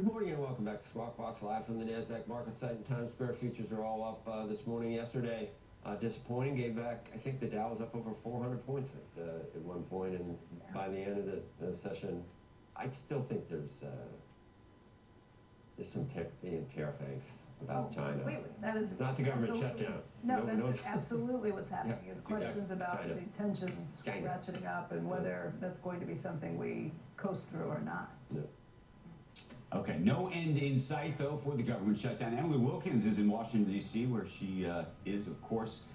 Good morning and welcome back to Squawk Box Live from the NASDAQ market site in Times Square. Futures are all up this morning. Yesterday, disappointing. Gave back, I think the Dow was up over 400 points at one point, and by the end of the session, I still think there's some tariff angst about China. Completely. That is not the government shutdown. No, that's absolutely what's happening. Yeah, is questions about China. The tensions ratcheting up and whether that's going to be something we coast through or not. Yeah. Okay, no end in sight, though, for the government shutdown. Emily Wilkins is in Washington, D.C., where she is, of course,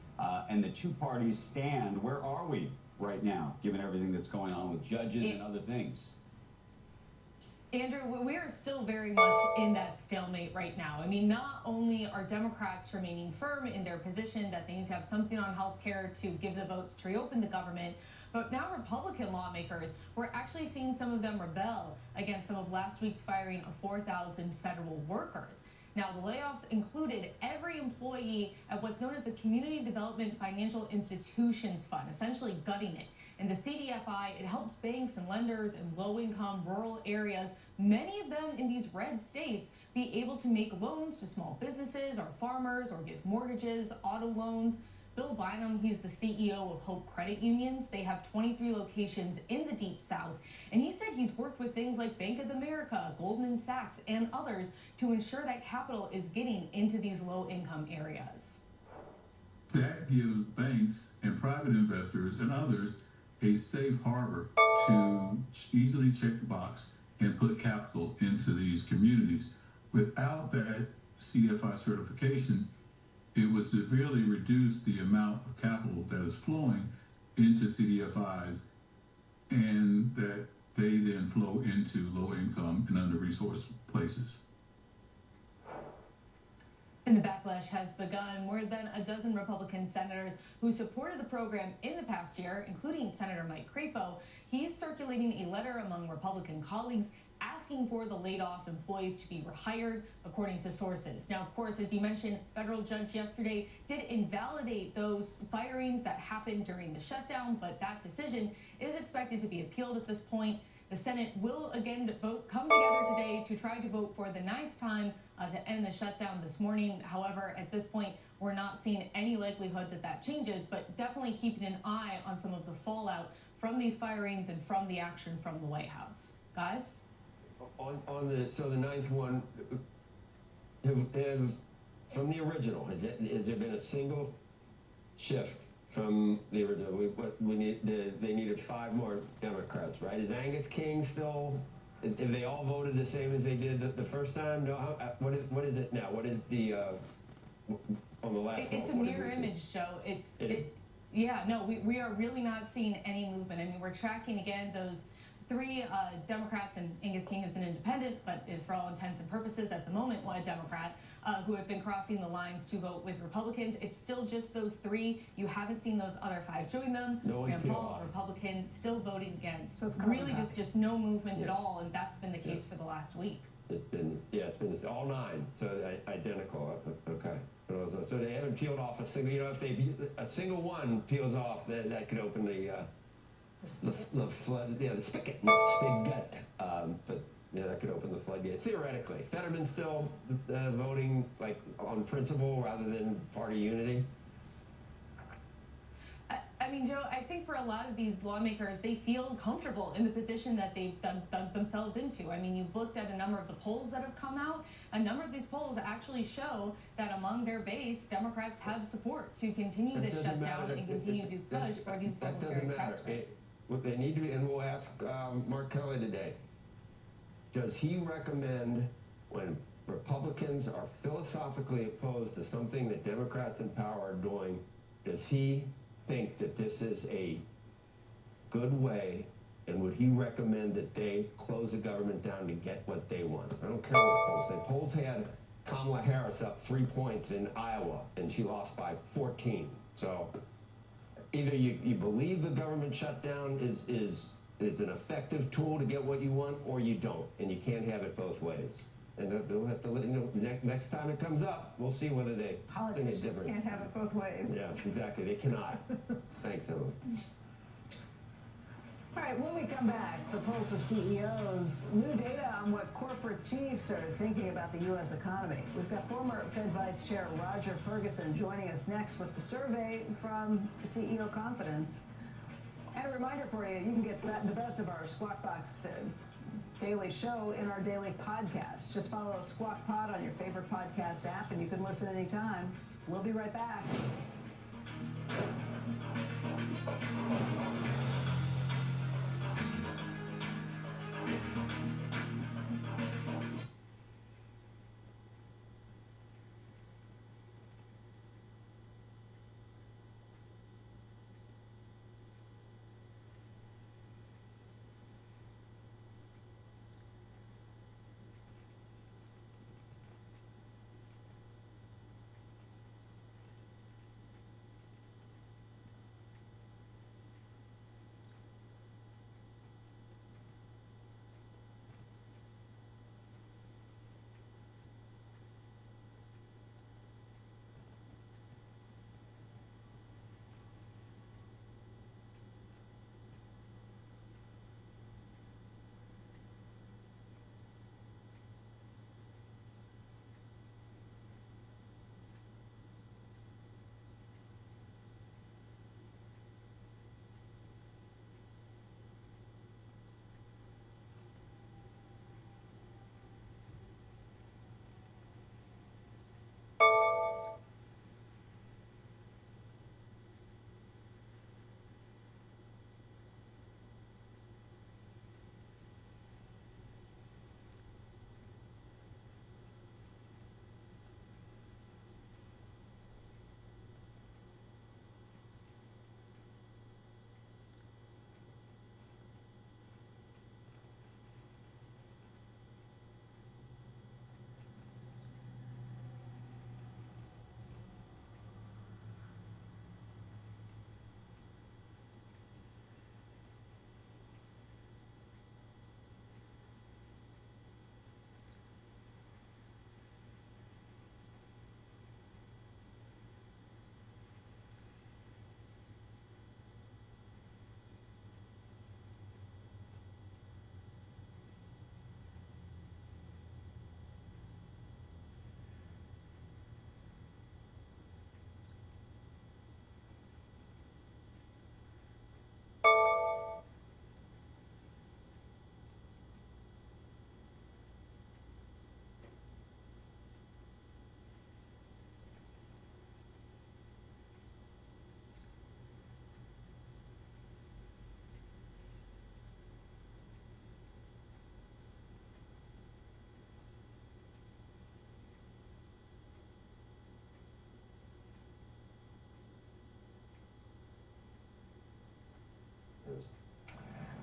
and the two parties stand. Where are we right now, given everything that's going on with judges and other things? Andrew, we are still very much in that stalemate right now. I mean, not only are Democrats remaining firm in their position that they need to have something on health care to give the votes to reopen the government, but now Republican lawmakers, we're actually seeing some of them rebel against some of last week's firing of 4,000 federal workers. Now, the layoffs included every employee at what's known as the Community Development Financial Institutions Fund, essentially gutting it. And the CDFI, it helps banks and lenders in low-income rural areas, many of them in these red states, be able to make loans to small businesses or farmers or give mortgages, auto loans. Bill Bynum, he's the CEO of Hope Credit Unions. They have 23 locations in the Deep South. And he said he's worked with things like Bank of America, Goldman Sachs, and others to ensure that capital is getting into these low-income areas. That gives banks and private investors and others a safe harbor to easily check the box and put capital into these communities. Without that CDFI certification, it would severely reduce the amount of capital that is flowing into CDFIs, and that they then flow into low-income and under-resourced places. And the backlash has begun. More than a dozen Republican senators who supported the program in the past year, including Senator Mike Crapo, he's circulating a letter among Republican colleagues asking for the laid-off employees to be rehired, according to sources. Now, of course, as you mentioned, federal judge yesterday did invalidate those firings that happened during the shutdown, but that decision is expected to be appealed at this point. The Senate will again come together today to try to vote for the 9th time to end the shutdown this morning. However, at this point, we're not seeing any likelihood that that changes, but definitely keeping an eye on some of the fallout from these firings and from the action from the White House. Guys? So the 9th one, from the original, has there been a single shift from the original? They needed 5 more Democrats, right? Is Angus King still? If they all voted the same as they did the first time? No. What is it now? What is the on the last? It's a mirror image, Joe. Yeah. No, we are really not seeing any movement. I mean, we're tracking again those 3 Democrats, and Angus King is an independent, but is for all intents and purposes at the moment a Democrat, who have been crossing the lines to vote with Republicans. It's still just those 3. You haven't seen those other 5 join them. Rand Paul, Republican, still voting against. So it's really just no movement at all, and that's been the case for the last week. It's been all 9, so identical. Okay. So they haven't peeled off a single. You know, if a single one peels off, then that could open the flood, the spigot, spigot. But that could open the floodgates theoretically. Fetterman's still voting like on principle rather than party unity. I mean, Joe, I think for a lot of these lawmakers, they feel comfortable in the position that they've dug themselves into. I mean, you've looked at a number of the polls that have come out. A number of these polls actually show that among their base, Democrats have support to continue this shutdown and continue to push for these voluntary tax rates. What they need to be, and we'll ask Mark Kelly today, does he recommend when Republicans are philosophically opposed to something that Democrats in power are doing, does he think that this is a good way, and would he recommend that they close the government down to get what they want? I don't care what polls say. Polls had Kamala Harris up 3 points in Iowa, and she lost by 14. So either you believe the government shutdown is an effective tool to get what you want, or you don't, and you can't have it both ways. And they'll have to let you know next time it comes up. We'll see whether they think it's different. Politicians can't have it both ways. Yeah, exactly. They cannot. Thanks, Emily. All right, when we come back, the pulse of CEOs, new data on what corporate chiefs are thinking about the U.S. economy. We've got former Fed Vice Chair Roger Ferguson joining us next with the survey from CEO Confidence. And a reminder for you, you can get the best of our Squawk Box daily show in our daily podcast. Just follow Squawk Pod on your favorite podcast app, and you can listen anytime. We'll be right back.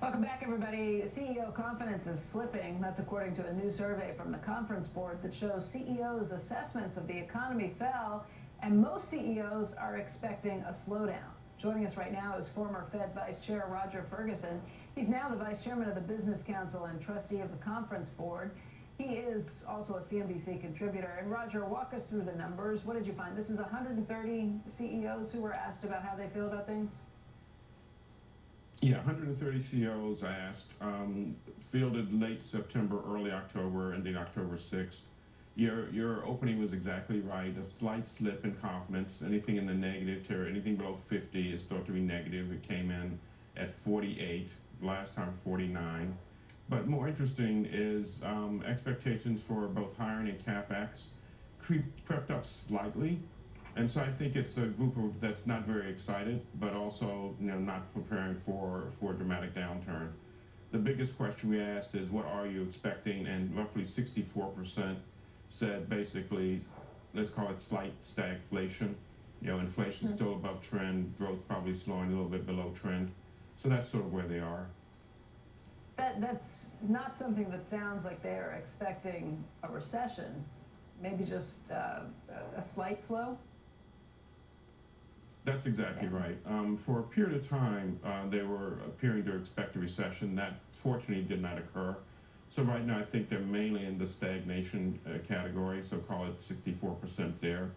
Welcome back, everybody. CEO confidence is slipping. That's according to a new survey from the Conference Board that shows CEOs' assessments of the economy fell, and most CEOs are expecting a slowdown. Joining us right now is former Fed Vice Chair Roger Ferguson. He's now the Vice Chairman of the Business Council and trustee of the Conference Board. He is also a CNBC contributor. And Roger, walk us through the numbers. What did you find? This is 130 CEOs who were asked about how they feel about things? Yeah, 130 CEOs I asked, fielded late September, early October, ending October 6th. Your opening was exactly right. A slight slip in confidence. Anything in the negative territory, anything below 50 is thought to be negative. It came in at 48, last time 49. But more interesting is expectations for both hiring and CapEx crept up slightly. And so I think it's a group that's not very excited, but also not preparing for a dramatic downturn. The biggest question we asked is, what are you expecting? And roughly 64% said basically, let's call it slight stagflation. Inflation still above trend, growth probably slowing a little bit below trend. So that's sort of where they are. That's not something that sounds like they're expecting a recession. Maybe just a slight slow? That's exactly right. For a period of time, they were appearing to expect a recession. That fortunately did not occur. So right now, I think they're mainly in the stagnation category, so call it 64% there.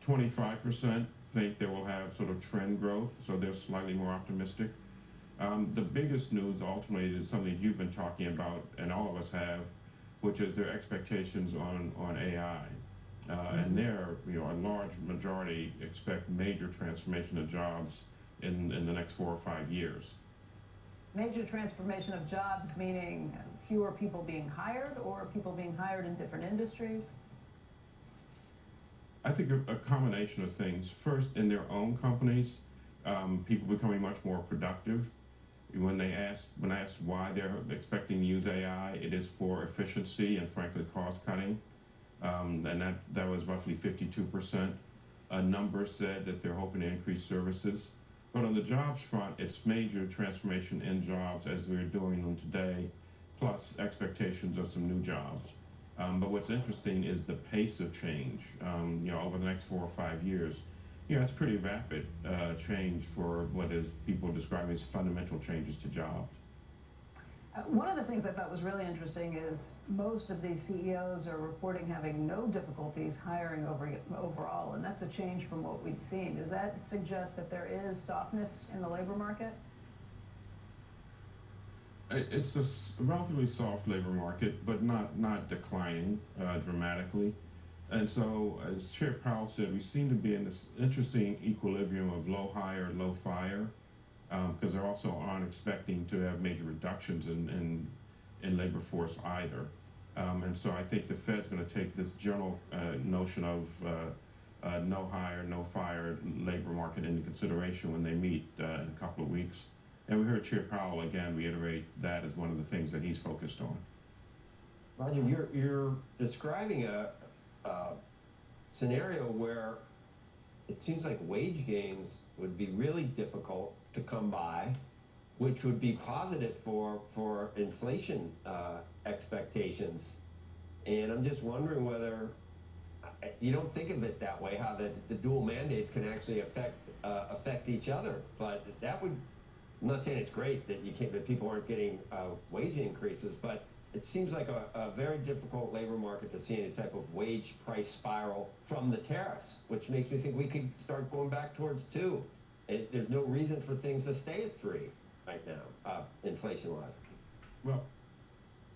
25% think they will have sort of trend growth, so they're slightly more optimistic. The biggest news ultimately is something you've been talking about, and all of us have, which is their expectations on AI. And there, a large majority expect major transformation of jobs in the next 4 or 5 years. Major transformation of jobs, meaning fewer people being hired or people being hired in different industries? I think a combination of things. First, in their own companies, people becoming much more productive. When asked why they're expecting to use AI, it is for efficiency and frankly cost cutting. And that was roughly 52%. A number said that they're hoping to increase services. But on the jobs front, it's major transformation in jobs as we're doing them today, plus expectations of some new jobs. But what's interesting is the pace of change, over the next 4 or 5 years. It's pretty rapid change for what is people describing as fundamental changes to jobs. One of the things I thought was really interesting is most of these CEOs are reporting having no difficulties hiring overall, and that's a change from what we'd seen. Does that suggest that there is softness in the labor market? It's a relatively soft labor market, but not declining dramatically. And so, as Chair Powell said, we seem to be in this interesting equilibrium of low hire, low fire, because they also aren't expecting to have major reductions in labor force either. And so I think the Fed's going to take this general notion of no hire, no fire labor market into consideration when they meet in a couple of weeks. And we heard Chair Powell again reiterate that as one of the things that he's focused on. Roger, you're describing a scenario where it seems like wage gains would be really difficult to come by, which would be positive for inflation expectations. And I'm just wondering whether you don't think of it that way, how the dual mandates can actually affect each other. But that would, I'm not saying it's great that people aren't getting wage increases, but it seems like a very difficult labor market to see any type of wage price spiral from the tariffs, which makes me think we could start going back towards 2. There's no reason for things to stay at 3 right now, inflation-wise. Well,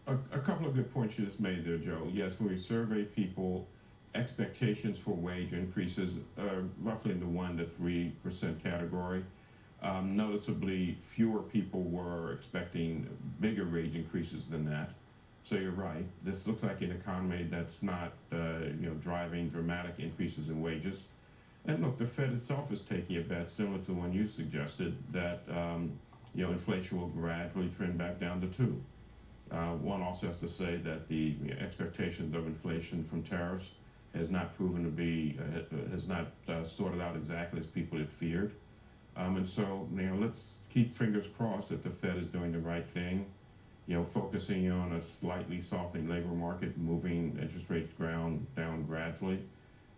a couple of good points you just made there, Joe. Yes, when we survey people, expectations for wage increases are roughly in the 1 to 3% category. Noticeably, fewer people were expecting bigger wage increases than that. So you're right. This looks like an economy that's not, driving dramatic increases in wages. And look, the Fed itself is taking a bet similar to the one you suggested that, inflation will gradually trend back down to 2. One also has to say that the expectations of inflation from tariffs has not proven to be, has not sorted out exactly as people had feared. And so, let's keep fingers crossed that the Fed is doing the right thing, focusing on a slightly softening labor market, moving interest rates down gradually.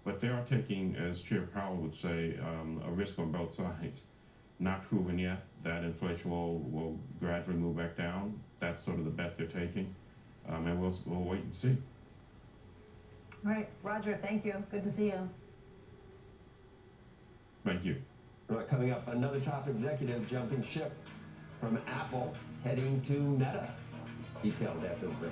But they are taking, as Chair Powell would say, a risk on both sides. Not proven yet that inflation will gradually move back down. That's sort of the bet they're taking. And we'll wait and see. All right, Roger, thank you. Good to see you. Thank you. All right, coming up, another top executive jumping ship from Apple heading to Meta. Details after the break.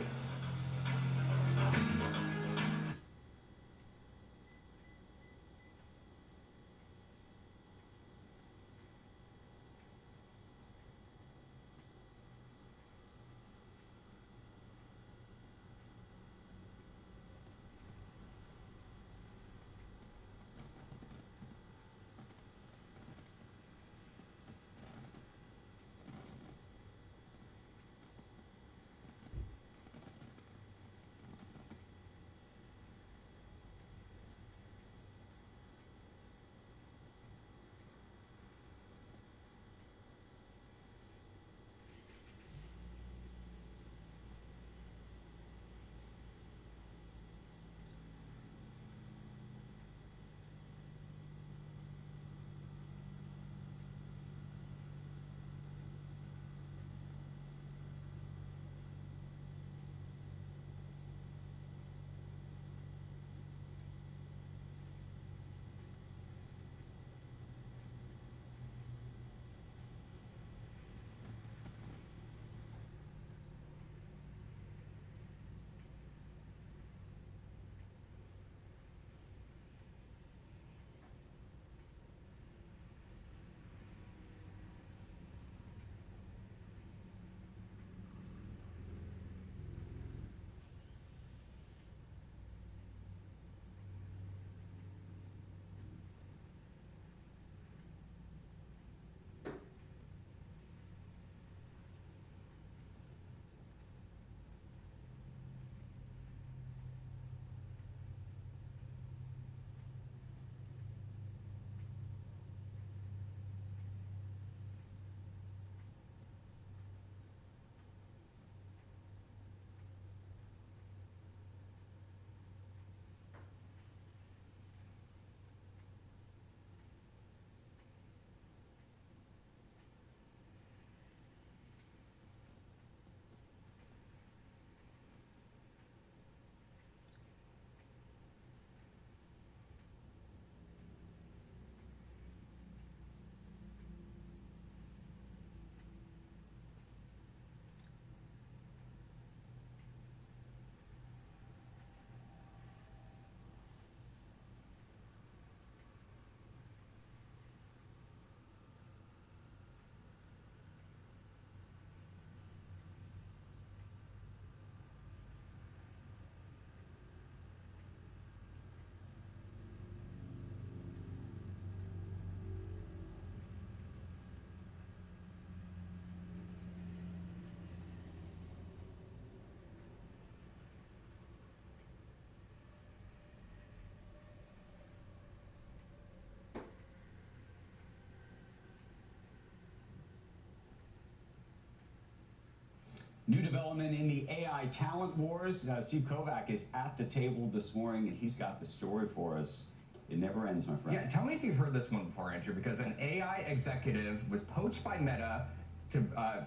New development in the AI talent wars. Steve Kovac is at the table this morning, and he's got the story for us. It never ends, my friend. Yeah, tell me if you've heard this one before, Andrew, because an AI executive was poached by Meta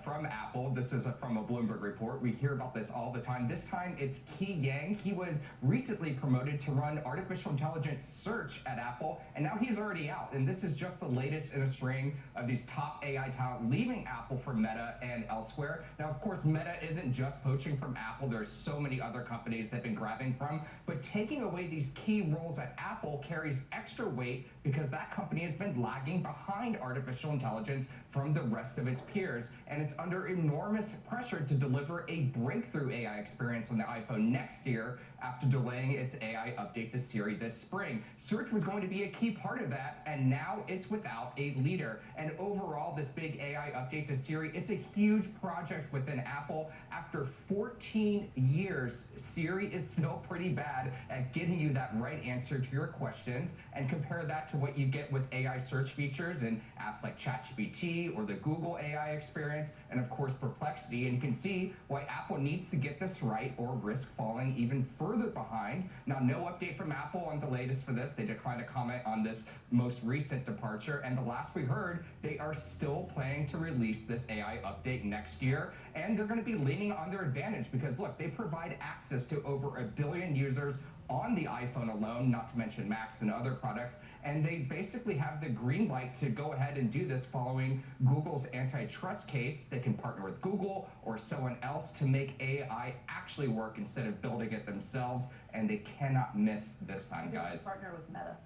from Apple. This is from a Bloomberg report. We hear about this all the time. This time it's Qi Yang. He was recently promoted to run artificial intelligence search at Apple, and now he's already out. And this is just the latest in a string of these top AI talent leaving Apple for Meta and elsewhere. Now, of course, Meta isn't just poaching from Apple. There's so many other companies they've been grabbing from, but taking away these key roles at Apple carries extra weight because that company has been lagging behind artificial intelligence from the rest of its peers, and it's under enormous pressure to deliver a breakthrough AI experience on the iPhone next year after delaying its AI update to Siri this spring. Search was going to be a key part of that, and now it's without a leader. And overall, this big AI update to Siri, it's a huge project within Apple. After 14 years, Siri is still pretty bad at getting you that right answer to your questions, and compare that to what you get with AI search features in apps like ChatGPT or the Google AI experience, and of course Perplexity, and you can see why Apple needs to get this right or risk falling even further behind. Now, no update from Apple on the latest for this. They declined to comment on this most recent departure, and the last we heard, they are still planning to release this AI update next year, and they're going to be leaning on their advantage because look, they provide access to over 1 billion users on the iPhone alone, not to mention Macs and other products, and they basically have the green light to go ahead and do this following Google's antitrust case. They can partner with Google or someone else to make AI actually work instead of building it themselves, and they cannot miss this time, guys. Partner with Meta.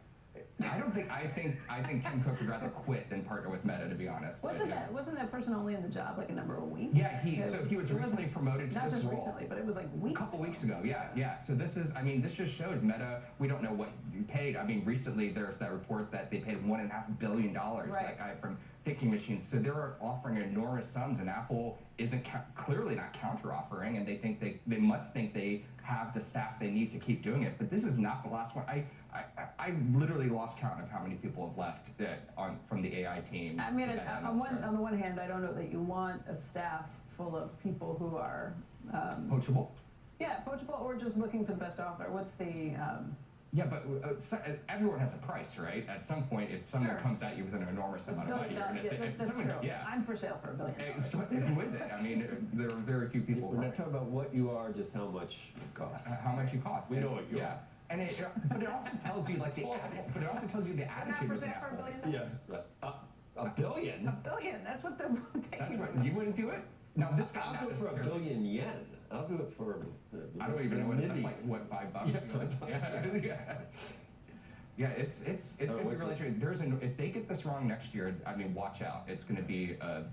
I think Tim Cook would rather quit than partner with Meta, to be honest. Wasn't that person only in the job like a number of weeks? Yeah, he was recently promoted to not this just role. recently, but it was like weeks. A couple weeks ago, yeah. So this is, I mean, this just shows Meta, we don't know what you paid. I mean, recently there's that report that they paid $1.5 billion to that guy from Thinking Machines. So they're offering enormous sums, and Apple isn't clearly not counter-offering, and they think they must think they have the staff they need to keep doing it. But this is not the last one. I literally lost count of how many people have left from the AI team. I mean, on the one hand, I don't know that you want a staff full of people who are poachable. Yeah, poachable, or just looking for the best offer. What's the Yeah, but everyone has a price, right? At some point, if someone comes at you with an enormous amount of money, you're going to say, that's true. Yeah. I'm for sale for $1 billion. So, who is it? I mean, there are very few people. We're not talking about what you are, just how much it costs. How much you cost. We know what you are. And but it also tells you like the but it also tells you the attitude. Not for of sale Apple. for $1 billion. Yeah, right. $1 billion? $1 billion. That's what they're taking. That's what, you wouldn't do it? No, this guy. I'll do it for 1 billion yen. I'll do it for. I don't even know what that's like. What, $5? Yeah, Yeah, it's gonna be really true. If they get this wrong next year, I mean, watch out. It's gonna be a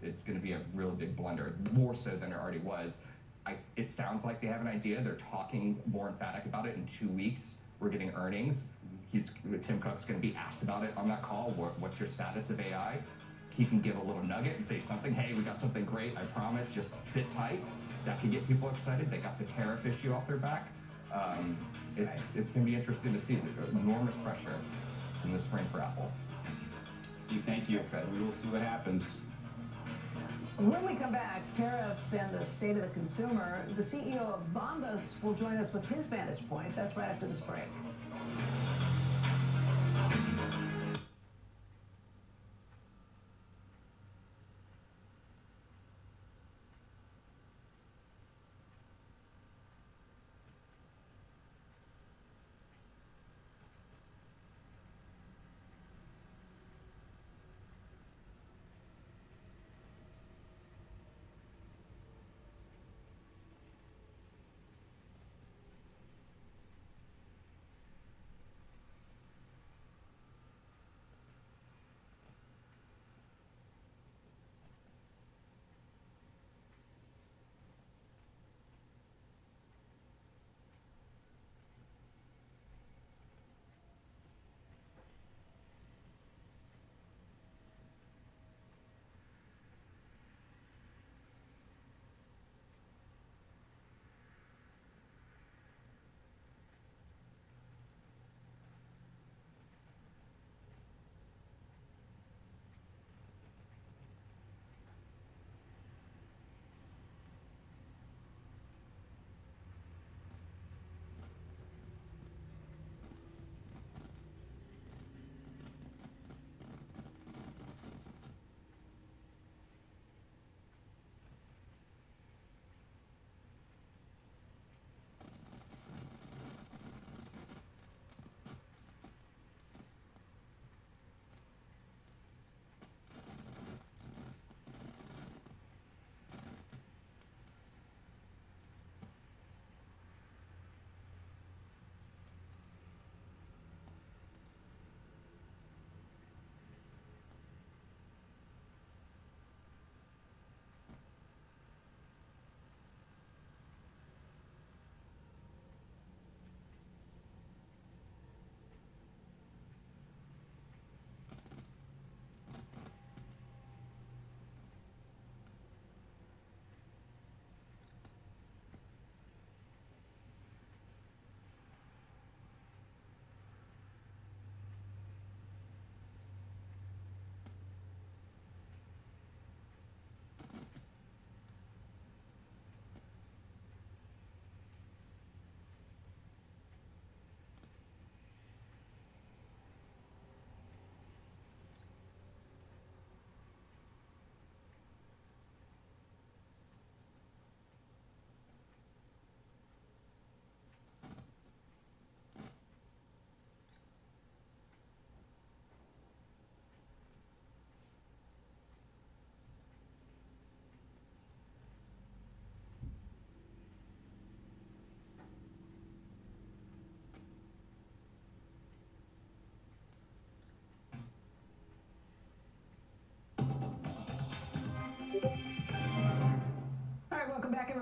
real big blunder, more so than it already was. It sounds like they have an idea. They're talking more emphatic about it in 2 weeks. We're getting earnings. Tim Cook's gonna be asked about it on that call. What's your status of AI? He can give a little nugget and say something. Hey, we got something great. I promise. Just sit tight. That can get people excited. They got the tariff issue off their back. It's going to be interesting to see the enormous pressure in the spring for Apple. Steve, thank you. Thanks, guys. We will see what happens. When we come back, tariffs and the state of the consumer, the CEO of Bombas will join us with his vantage point. That's right after this break.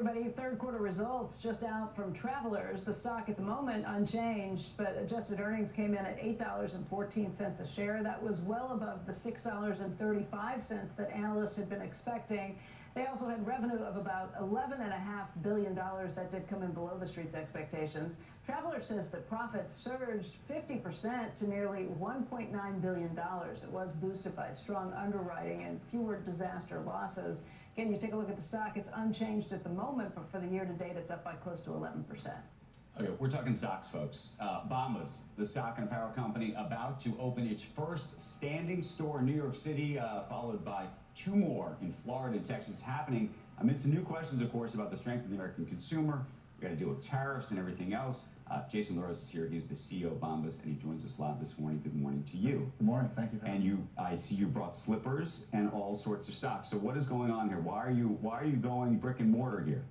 everybody. Third quarter results just out from Travelers. The stock at the moment unchanged, but adjusted earnings came in at $8.14 a share. That was well above the $6.35 that analysts had been expecting. They also had revenue of about $11.5 billion. That did come in below the street's expectations. Travelers says that profits surged 50% to nearly $1.9 billion. It was boosted by strong underwriting and fewer disaster losses. Again, you take a look at the stock, it's unchanged at the moment, but for the year to date, it's up by close to 11%. Okay, we're talking socks, folks. Bombas, the sock and apparel company, about to open its first standing store in New York City, followed by 2 more in Florida and Texas, happening amidst some new questions, of course, about the strength of the American consumer. We got to deal with tariffs and everything else. Jason LaRose is here. He's the CEO of Bombas, and he joins us live this morning. Good morning to you. Good morning. Thank you. And I see you brought slippers and all sorts of socks. So what is going on here? Why are you going brick and mortar here?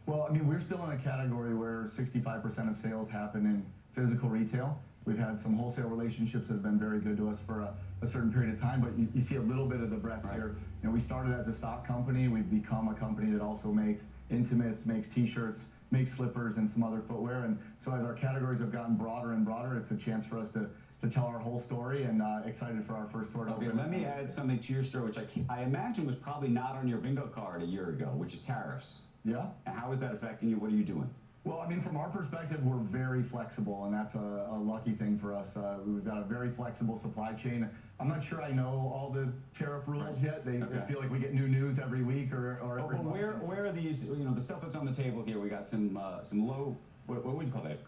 Well, I mean, we're still in a category where 65% of sales happen in physical retail. We've had some wholesale relationships that have been very good to us for a certain period of time, but you see a little bit of the breadth here. You know, we started as a sock company. We've become a company that also makes intimates, makes T-shirts, makes slippers, and some other footwear. And so as our categories have gotten broader and broader, it's a chance for us to tell our whole story, and excited for our first store to open. Okay, let me add something to your story, which I imagine was probably not on your bingo card a year ago, which is tariffs. Yeah. And how is that affecting you? What are you doing? Well, I mean, from our perspective, we're very flexible, and that's a lucky thing for us. We've got a very flexible supply chain. I'm not sure I know all the tariff rules yet. They feel like we get new news every week or every month. Where are these, you know, the stuff that's on the table here? We got some low, what would you call that?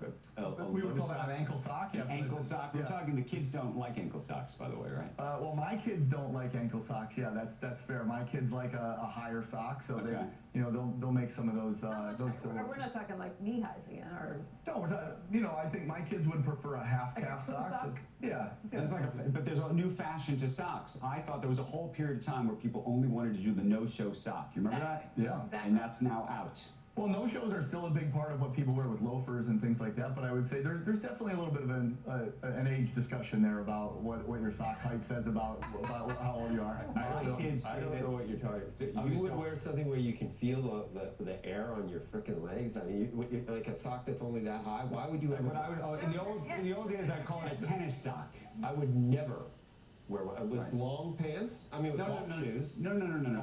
We would call that an ankle sock. Yes, ankle sock. We're talking, the kids don't like ankle socks, by the way, right? Well, my kids don't like ankle socks. Yeah, that's fair. My kids like a higher sock, so they, you know, they'll make some of those. We're not talking like knee highs again, or no, we're talking. You know, I think my kids would prefer a half calf sock. sock? Yeah. There's but there's a new fashion to socks. I thought there was a whole period of time where people only wanted to do the no-show sock. You remember that? Yeah. Exactly. And that's now out. Well, no-shows are still a big part of what people wear with loafers and things like that, but I would say there's definitely a little bit of an age discussion there about what your sock height says about how old you are. I don't know what you're talking about. So you would wear something where you can feel the air on your frickin' legs? I mean, like a sock that's only that high? Why would you ever? In the old days, I'd call it a tennis sock. I would never wear one. With long pants? I mean, with golf shoes? No.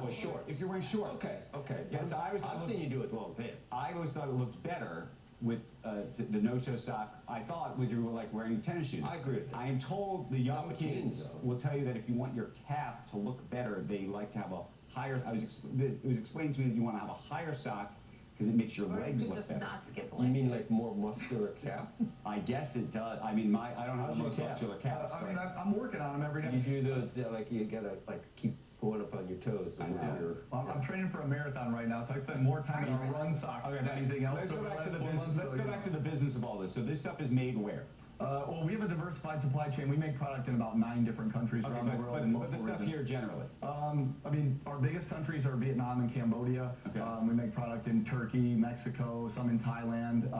Oh, shorts. If you're wearing shorts. Okay. Yeah, so I've seen you do it with long pants. I always thought it looked better with the no-show sock. I thought with you were like wearing tennis shoes. I agree with that. I am told the young with kids jeans, though. will tell you that if you want your calf to look better, they like to have a higher. It was explained to me that you want to have a higher sock because it makes your legs look just better. not skip You mean like more muscular calf? I guess it does. I mean, I don't have the most muscular calf. I mean, I'm working on them every day. You do those like you gotta keep going up on your toes. I know. I'm training for a marathon right now, so I spend more time in our run socks than anything else. Let's go back to the business. Let's go back to the business of all this. So this stuff is made where? Well, we have a diversified supply chain. We make product in about 9 different countries around the world. But the stuff here generally. I mean, our biggest countries are Vietnam and Cambodia. Okay. We make product in Turkey, Mexico, some in Thailand.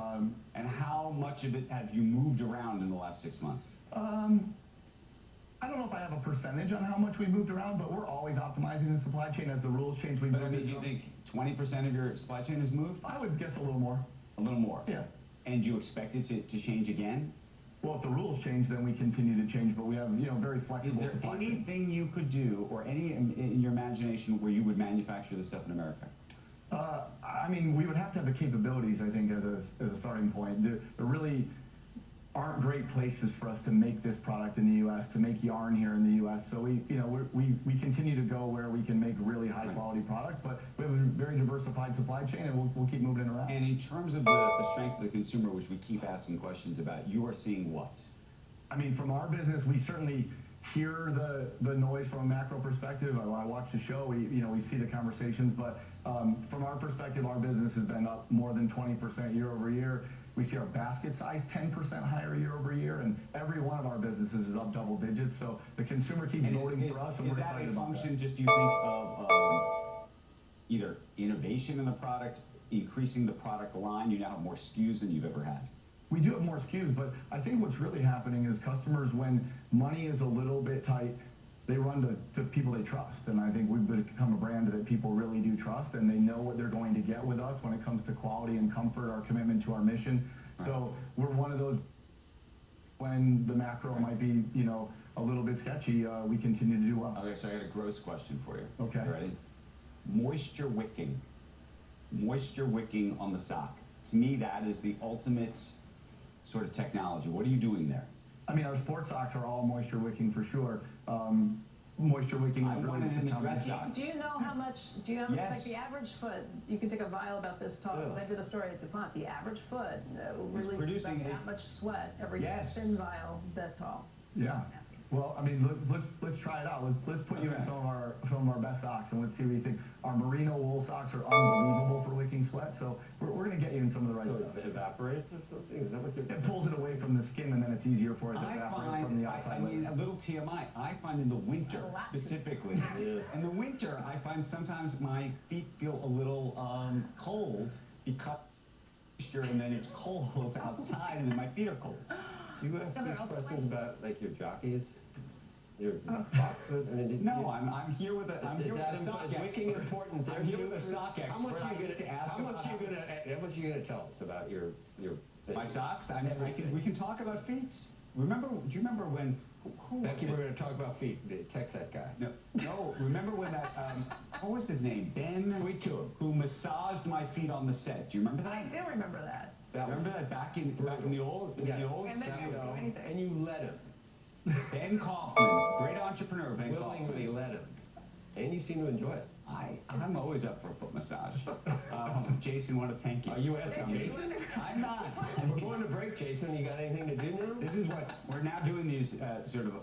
And how much of it have you moved around in the last 6 months? I don't know if I have a percentage on how much we've moved around, but we're always optimizing the supply chain as the rules change. But I mean, do you think 20% of your supply chain has moved? I would guess a little more. A little more? Yeah. And do you expect it to change again? Well, if the rules change, then we continue to change, but we have, you know, very flexible Is there supply chain. anything you could do, or any in your imagination, where you would manufacture this stuff in America? I mean, we would have to have the capabilities, I think, as a starting point. There really aren't great places for us to make this product in the U.S., to make yarn here in the U.S. So we continue to go where we can make really high quality product, but we have a very diversified supply chain, and we'll keep moving it around. And in terms of the strength of the consumer, which we keep asking questions about, you are seeing what? I mean, from our business, we certainly hear the noise from a macro perspective. I watch the show, we see the conversations, but from our perspective, our business has been up more than 20% year over year. We see our basket size 10% higher year over year, and every one of our businesses is up double digits. So the consumer keeps voting for us, and we're excited about that. Is that a function, just do you think, of either innovation in the product, increasing the product line? You now have more SKUs than you've ever had. We do have more SKUs, but I think what's really happening is customers, when money is a little bit tight, they run to people they trust. And I think we've become a brand that people really do trust, and they know what they're going to get with us when it comes to quality and comfort, our commitment to our mission. So we're one of those, when the macro might be, you know, a little bit sketchy, we continue to do well. Okay, so I got a gross question for you. Okay. You ready? Moisture wicking. Moisture wicking on the sock. To me, that is the ultimate sort of technology. What are you doing there? I mean, our sports socks are all moisture wicking for sure. Moisture wicking is really in the dress something. sock. Do you know how much, do you have, Yes. like the average foot, you can take a vial about this tall, because I did a story at DuPont, the average foot releases producing about that much sweat every Yes. thin vial that tall. Yeah. Well, I mean, let's try it out. Let's put you in some of our best socks, and let's see what you think. Our merino wool socks are unbelievable for wicking sweat, so we're gonna get you in some of the right So stuff. it evaporates or something? Is that what you're? It pulls it away from the skin, and then it's easier for it to I evaporate from the find, outside I mean, layer. a little TMI, I find in the winter specifically, in the winter, I find sometimes my feet feel a little cold because and then it's cold outside and then my feet are cold. Do you ask these questions about like your jockeys? Your boxers? I mean, No, I'm here with a sock is wicking expert. important? I'm here with a sock expert. How much I are you need to ask How much about are you gonna tell us about your thing? my socks? We can talk about feet. Do you remember when, who was Becky, it? we're gonna talk about feet. The text that guy. No, remember when that, what was his name? Ben? Tweet to him. Who massaged my feet on the set. Do you remember that? I do remember that. Remember that back in the old, Yes. the old And then studio? you do anything. And you let him. Ben Kaufman, great entrepreneur, Ben Willingly Kaufman. let him. And you seem to enjoy it. I'm always up for a foot massage. Jason, want to thank you. Are you asking Jason? I'm not. We're going to break, Jason. You got anything to do now? This is what we're now doing. These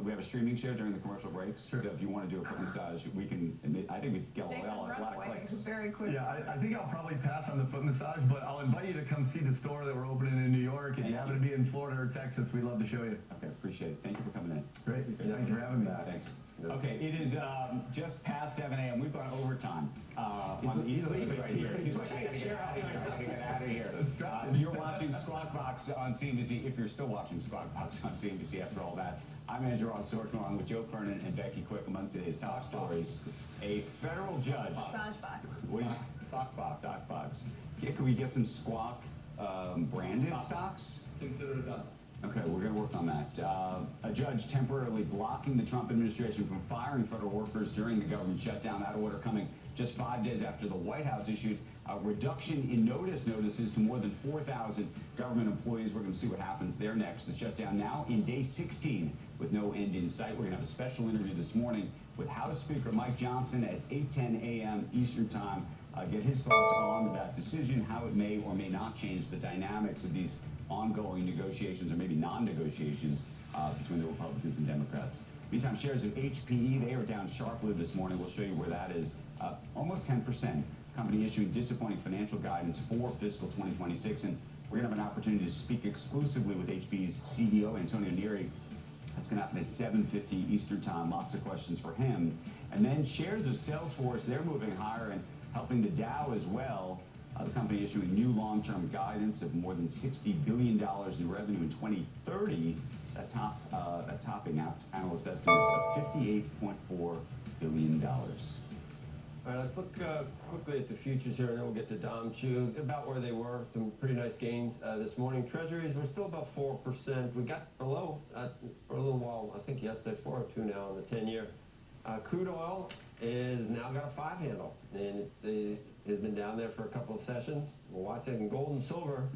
we have a streaming show during the commercial breaks. So if you want to do a foot massage, we can. I think we get a Jason lot of Runaway, clicks. very quick. Yeah, I think I'll probably pass on the foot massage, but I'll invite you to come see the store that we're opening in New York. If you happen to be in Florida or Texas, we'd love to show you. Okay, appreciate it. Thank you for coming in. Great. Thanks for having me. Thanks. Okay, it is just past 7 a.m. We've gone overtime. He's leaving right here. He's like, I gotta get out of here. I gotta get out of here. You're watching Squawk Box on CNBC. If you're still watching Squawk Box on CNBC after all that, I'm Andrew Ross Sorkin along with Joe Kernan and Becky Quick. Among today's top stories, a federal judge. Massage box. What is Sock box. Sock box. Can we get some Squawk branded socks? Consider it done. Okay, we're going to work on that. A judge temporarily blocking the Trump administration from firing federal workers during the government shutdown. That order coming just 5 days after the White House issued a reduction in notices to more than 4,000 government employees. We're going to see what happens there next. The shutdown now in day 16 with no end in sight. We're going to have a special interview this morning with House Speaker Mike Johnson at 8:10 a.m. Eastern Time. Get his thoughts on that decision, how it may or may not change the dynamics of these ongoing negotiations, or maybe non-negotiations, between the Republicans and Democrats. Meantime, shares of HPE, they are down sharply this morning. We'll show you where that is, almost 10%. Company issuing disappointing financial guidance for fiscal 2026, and we're going to have an opportunity to speak exclusively with HPE's CEO, Antonio Neri. That's going to happen at 7:50 Eastern Time. Lots of questions for him. And then shares of Salesforce, they're moving higher and helping the Dow as well. The company issuing new long-term guidance of more than $60 billion in revenue in 2030. That topping out analyst estimates of $58.4 billion. All right, let's look quickly at the futures here, and then we'll get to Dom Chu. About where they were, some pretty nice gains this morning. Treasuries were still about 4%. We got below for a little while, I think yesterday, 402 now on the 10-year. Crude oil is now got a 5 handle, and it has been down there for a couple of sessions. We'll watch it in gold and silver.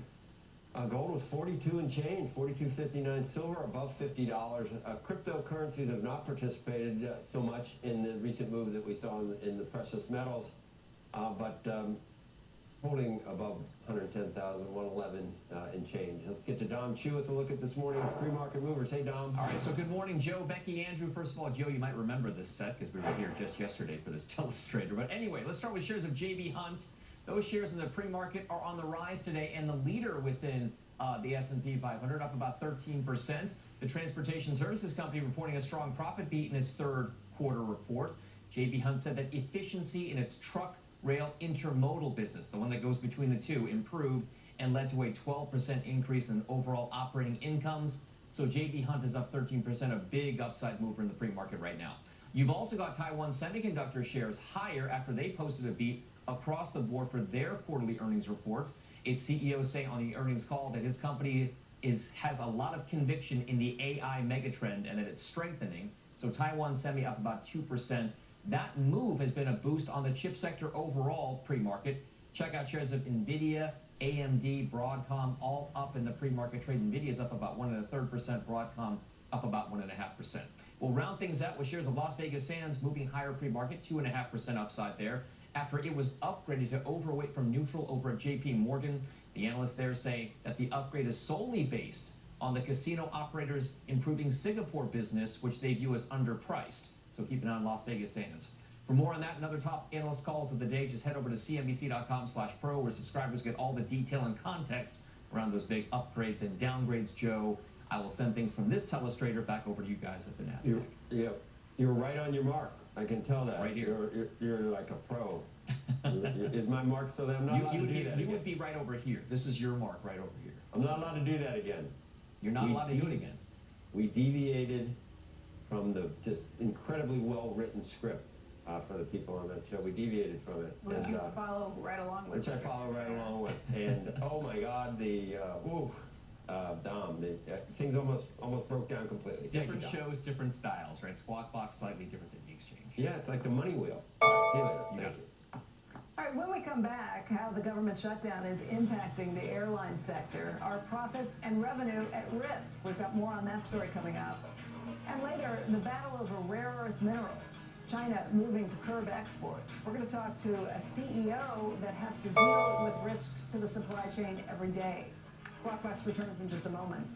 Gold was 42 and change, 42.59. Silver above $50. Cryptocurrencies have not participated so much in the recent move that we saw in the precious metals, but holding above 110,000, 111 and change. Let's get to Dom Chu with a look at this morning's pre-market movers. Hey, Dom. All right, so good morning, Joe, Becky, Andrew. First of all, Joe, you might remember this set because we were here just yesterday for this telestrator. But anyway, let's start with shares of J.B. Hunt. Those shares in the pre-market are on the rise today, and the leader within the S&P 500 up about 13%. The Transportation Services Company reporting a strong profit beat in its third quarter report. J.B. Hunt said that efficiency in its truck rail intermodal business, the one that goes between the two, improved and led to a 12% increase in overall operating incomes. So J.B. Hunt is up 13%, a big upside mover in the pre-market right now. You've also got Taiwan Semiconductor shares higher after they posted a beat across the board for their quarterly earnings reports. Its CEO saying on the earnings call that his company has a lot of conviction in the AI megatrend and that it's strengthening. So Taiwan Semi up about 2%. That move has been a boost on the chip sector overall pre-market. Check out shares of NVIDIA, AMD, Broadcom, all up in the pre-market trade. NVIDIA's up about 1.33%, Broadcom up about 1.5%. We'll round things out with shares of Las Vegas Sands moving higher pre-market, 2.5% upside there, after it was upgraded to overweight from neutral over at JP Morgan. The analysts there say that the upgrade is solely based on the casino operators improving Singapore business, which they view as underpriced. So keep an eye on Las Vegas Sands. For more on that and other top analyst calls of the day, just head over to cnbc.com/pro, where subscribers get all the detail and context around those big upgrades and downgrades. Joe, I will send things from this telestrator back over to you guys at the NASDAQ. You're right on your mark. I can tell that. Right here. You're like a pro. Is my mark so that I'm not allowed to do that You again? would be right over here. This is your mark right over here. I'm not allowed to do that again. You're not allowed to do it again. We deviated from the just incredibly well-written script for the people on that show. We deviated from it. Which you follow right along with. Which I follow right along with. And oh my God, Dom, things almost broke down completely. Different shows, different styles, right? Squawk Box slightly different than the Exchange. Yeah, it's like the money wheel. All right, see you later. Thank you. All right, when we come back, how the government shutdown is impacting the airline sector, are profits and revenue at risk? We've got more on that story coming up. And later, the battle over rare earth minerals, China moving to curb exports. We're going to talk to a CEO that has to deal with risks to the supply chain every day. Squawk Box returns in just a moment.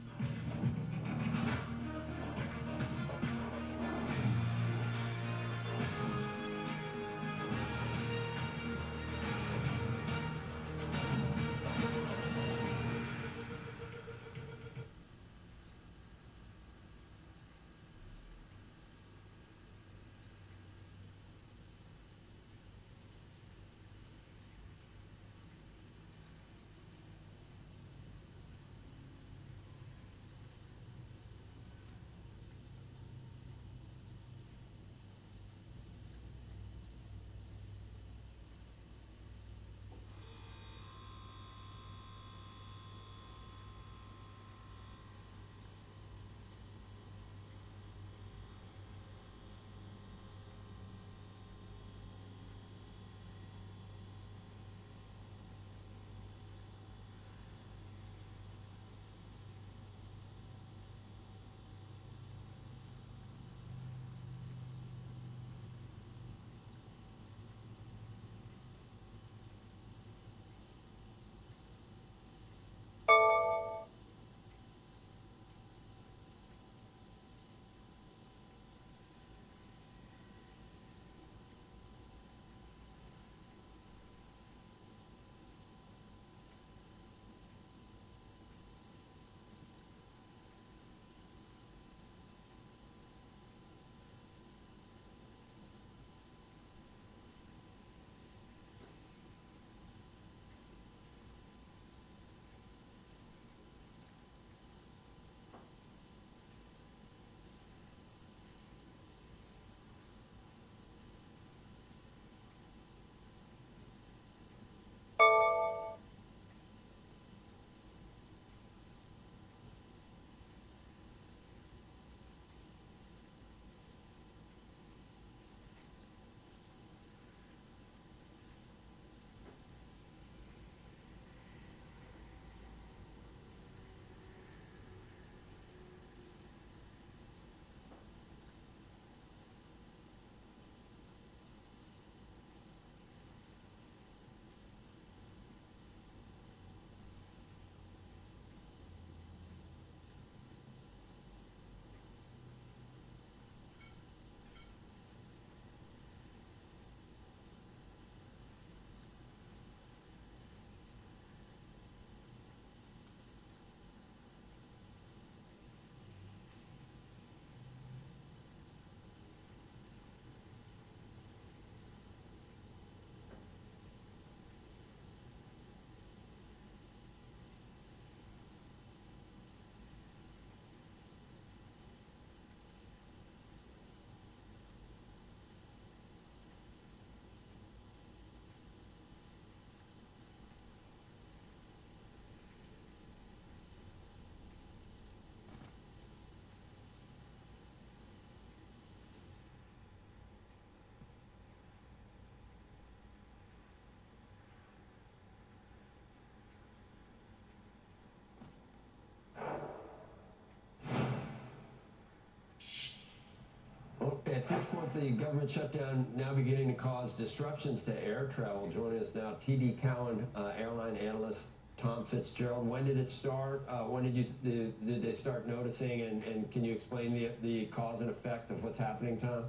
the government shutdown now beginning to cause disruptions to air travel. Joining us now, TD Cowen airline analyst Tom Fitzgerald. When did it start? When did they start noticing? And can you explain the cause and effect of what's happening, Tom?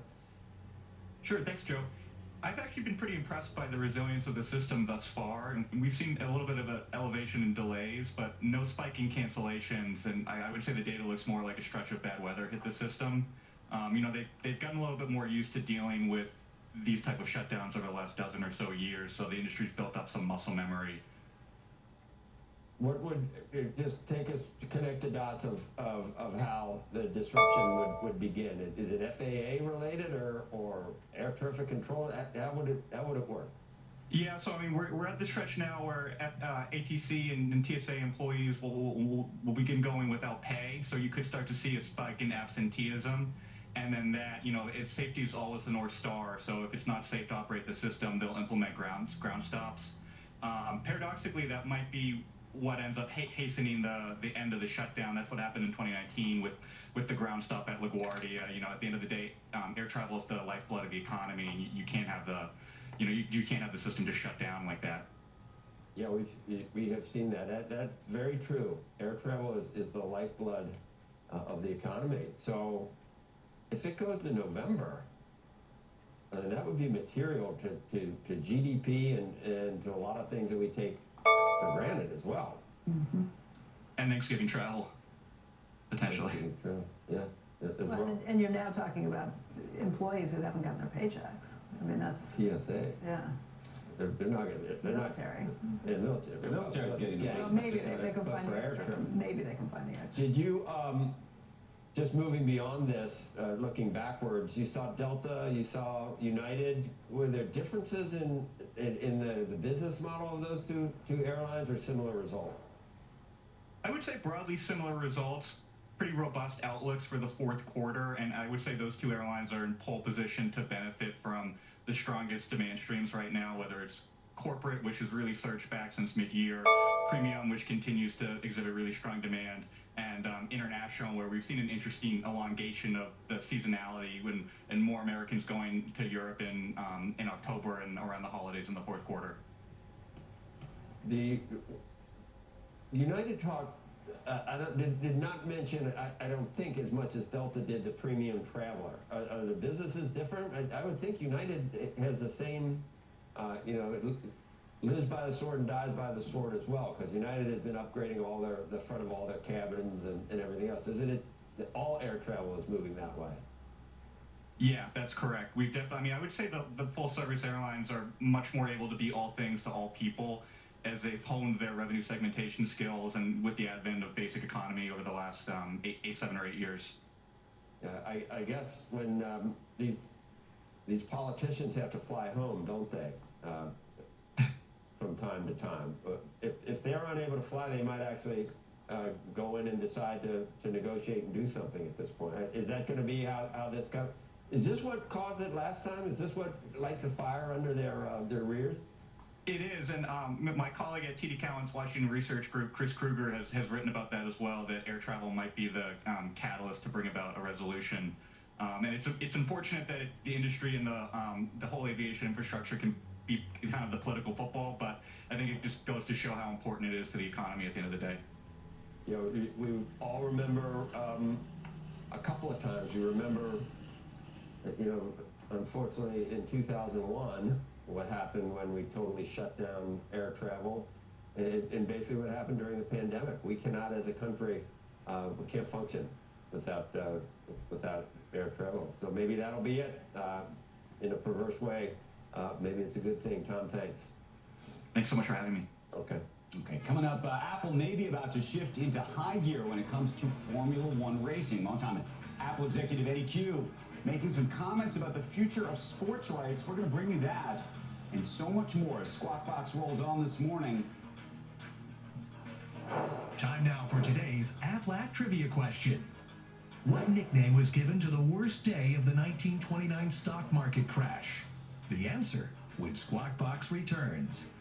Sure, thanks, Joe. I've actually been pretty impressed by the resilience of the system thus far, and we've seen a little bit of an elevation in delays, but no spike in cancellations, and I would say the data looks more like a stretch of bad weather hit the system. You know, they've gotten a little bit more used to dealing with these type of shutdowns over the last dozen or so years, so the industry's built up some muscle memory. What would just take us to connect the dots of how the disruption would begin? Is it FAA related or air traffic control? How would it work? Yeah, so I mean, we're at the stretch now where ATC and TSA employees will begin going without pay, so you could start to see a spike in absenteeism. And then that, you know, if safety is always the North Star, so if it's not safe to operate the system, they'll implement ground stops. Paradoxically, that might be what ends up hastening the end of the shutdown. That's what happened in 2019 with the ground stop at LaGuardia. You know, at the end of the day, air travel is the lifeblood of the economy, and you can't have you can't have the system just shut down like that. Yeah, we have seen that. That's very true. Air travel is the lifeblood of the economy. So if it goes to November, that would be material to GDP and to a lot of things that we take for granted as well. Mm-hmm. And Thanksgiving travel, potentially. Thanksgiving travel, yeah. As well. And you're now talking about employees who haven't gotten their paychecks. I mean, that's TSA. yeah. They're not going to. They're Military. not. Yeah, military. The military's getting the money. Well, maybe just they can but find for the air extra. travel. Maybe they can find the extra. Did you just moving beyond this, looking backwards? You saw Delta. You saw United. Were there differences in the business model of those two airlines, or similar results? I would say broadly similar results, pretty robust outlooks for the fourth quarter, and I would say those two airlines are in pole position to benefit from the strongest demand streams right now, whether it's corporate, which has really surged back since mid-year, premium, which continues to exhibit really strong demand, and international, where we've seen an interesting elongation of the seasonality and more Americans going to Europe in October and around the holidays in the fourth quarter. The United talk did not mention, I don't think, as much as Delta did, the premium traveler. Are the businesses different? I would think United has the same, you know, it lives by the sword and dies by the sword as well, because United has been upgrading the front of all their cabins and everything else. Isn't it that all air travel is moving that way? Yeah, that's correct. We've definitely, I mean, I would say the full service airlines are much more able to be all things to all people as they've honed their revenue segmentation skills and with the advent of basic economy over the last 7 or 8 years. Yeah, I guess when these politicians have to fly home, don't they? From time to time. If they're unable to fly, they might actually go in and decide to negotiate and do something at this point. Is that going to be how this goes? Is this what caused it last time? Is this what lights a fire under their rears? It is, and my colleague at TD Cowen's Washington Research Group, Chris Kruger, has written about that as well, that air travel might be the catalyst to bring about a resolution. And it's unfortunate that the industry and the whole aviation infrastructure can be kind of the political football, but I think it just goes to show how important it is to the economy at the end of the day. You know, we all remember a couple of times. You remember, you know, unfortunately in 2001, what happened when we totally shut down air travel, and basically what happened during the pandemic. We cannot, as a country, we can't function without air travel. So maybe that'll be it. In a perverse way, maybe it's a good thing. Tom, thanks. Thanks so much for having me. Okay. Okay, coming up, Apple may be about to shift into high gear when it comes to Formula One racing. Long-time Apple executive Eddie Q making some comments about the future of sports rights. We're going to bring you that and so much more as Squawk Box rolls on this morning. Time now for today's AFLAC trivia question. What nickname was given to the worst day of the 1929 stock market crash? The answer when Squawk Box returns.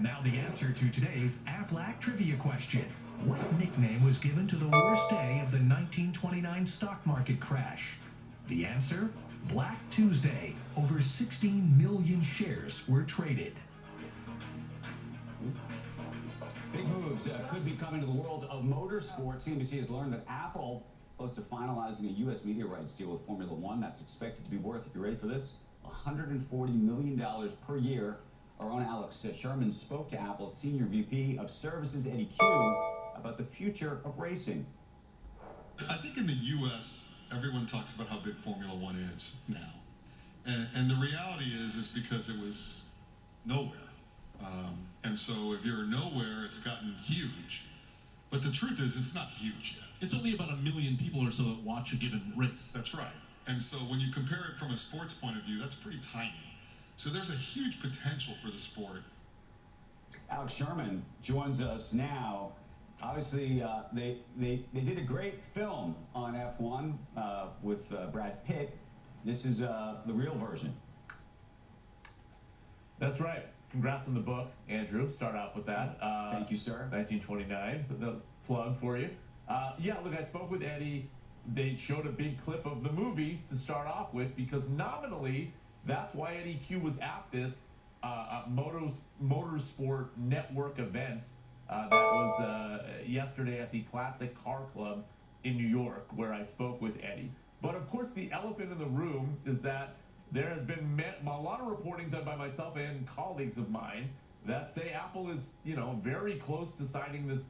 And now the answer to today's Aflac trivia question. What nickname was given to the worst day of the 1929 stock market crash? The answer? Black Tuesday. Over 16 million shares were traded. Big moves could be coming to the world of motorsports. CNBC has learned that Apple close to finalizing a U.S. media rights deal with Formula One. That's expected to be worth, if you're ready for this, $140 million per year. Our own Alex Sherman spoke to Apple's Senior VP of Services, Eddie Q, about the future of racing. I think in the U.S., everyone talks about how big Formula One is now. And the reality is because it was nowhere. And so if you're nowhere, it's gotten huge. But the truth is, it's not huge yet. It's only about 1 million people or so that watch a given race. That's right. And so when you compare it from a sports point of view, that's pretty tiny. So there's a huge potential for the sport. Alex Sherman joins us now. Obviously, they did a great film on F1 with Brad Pitt. This is the real version. That's right. Congrats on the book, Andrew. Start off with that. Thank you, sir. 1929. The plug for you. Yeah, look, I spoke with Eddie. They showed a big clip of the movie to start off with because nominally, that's why Eddie Q was at this Motorsport Network event that was yesterday at the Classic Car Club in New York, where I spoke with Eddie. But of course, the elephant in the room is that there has been a lot of reporting done by myself and colleagues of mine that say Apple is, very close to signing this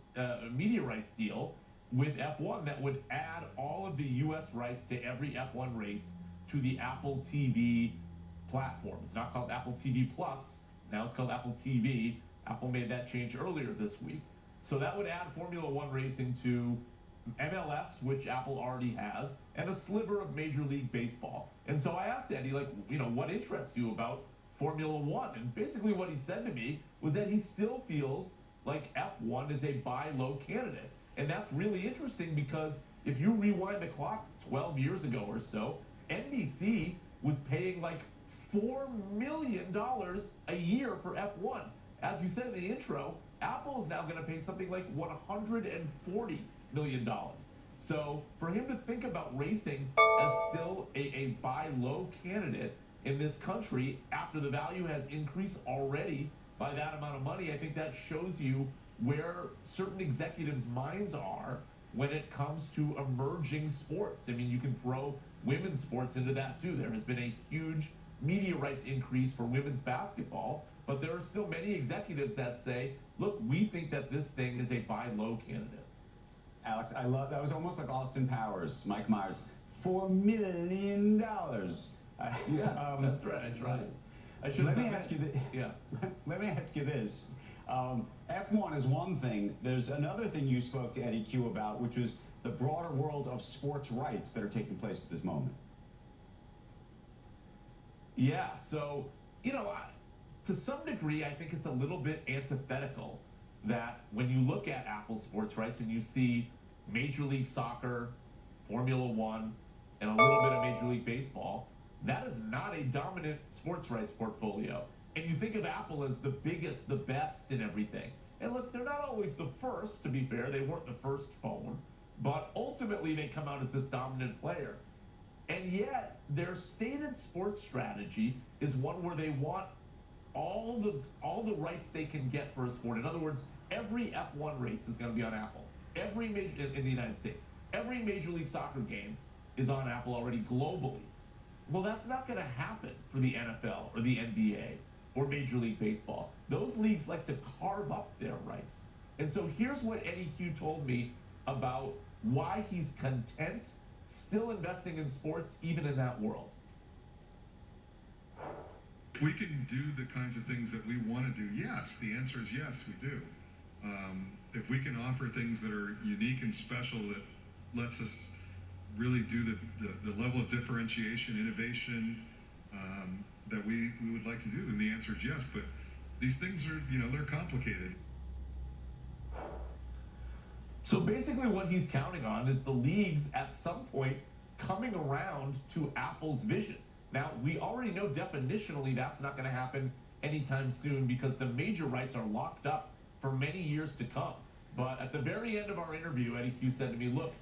media rights deal with F1 that would add all of the U.S. rights to every F1 race to the Apple TV platform. It's not called Apple TV Plus. Now it's called Apple TV. Apple made that change earlier this week. So that would add Formula One racing to MLS, which Apple already has, and a sliver of Major League Baseball. And so I asked Eddie, what interests you about Formula One? And basically what he said to me was that he still feels like F1 is a buy low candidate. And that's really interesting because if you rewind the clock 12 years ago or so, NBC was paying like $4 million a year for F1. As you said in the intro, Apple is now going to pay something like $140 million. So for him to think about racing as still a buy low candidate in this country after the value has increased already by that amount of money, I think that shows you where certain executives' minds are when it comes to emerging sports. I mean, you can throw women's sports into that too. There has been a huge media rights increase for women's basketball, but there are still many executives that say, look, we think that this thing is a buy low candidate. Alex, I love that. Was almost like Austin Powers, Mike Myers. $4 million. Yeah, that's right. That's right. Let me ask you this. Yeah. Let me ask you this. F1 is one thing. There's another thing you spoke to Eddie Q about, which was the broader world of sports rights that are taking place at this moment. Yeah. So, to some degree, I think it's a little bit antithetical that when you look at Apple sports rights and you see Major League Soccer, Formula One, and a little bit of Major League Baseball, that is not a dominant sports rights portfolio. And you think of Apple as the biggest, the best in everything. And look, they're not always the first, to be fair. They weren't the first phone. But ultimately, they come out as this dominant player. And yet, their stated sports strategy is one where they want all the rights they can get for a sport. In other words, every F1 race is going to be on Apple. Every major in the United States, every Major League Soccer game is on Apple already globally. Well, that's not going to happen for the NFL or the NBA or Major League Baseball. Those leagues like to carve up their rights. And so here's what Eddie Q told me about why he's content still investing in sports even in that world. If we can do the kinds of things that we want to do, yes. The answer is yes, we do. If we can offer things that are unique and special that lets us really do the level of differentiation, innovation that we would like to do, then the answer is yes. But these things are, they're complicated. So basically what he's counting on is the leagues at some point coming around to Apple's vision. Now, we already know definitionally that's not going to happen anytime soon because the major rights are locked up for many years to come. But at the very end of our interview, Eddie Q said to me, look,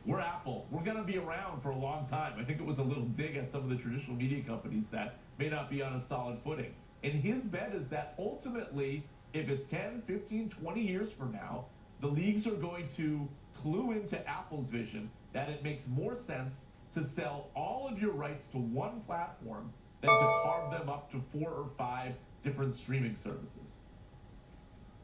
we're Apple. We're going to be around for a long time. I think it was a little dig at some of the traditional media companies that may not be on a solid footing. And his bet is that ultimately, if it's 10, 15, 20 years from now, the leagues are going to clue into Apple's vision that it makes more sense to sell all of your rights to one platform than to carve them up to 4 or 5 different streaming services.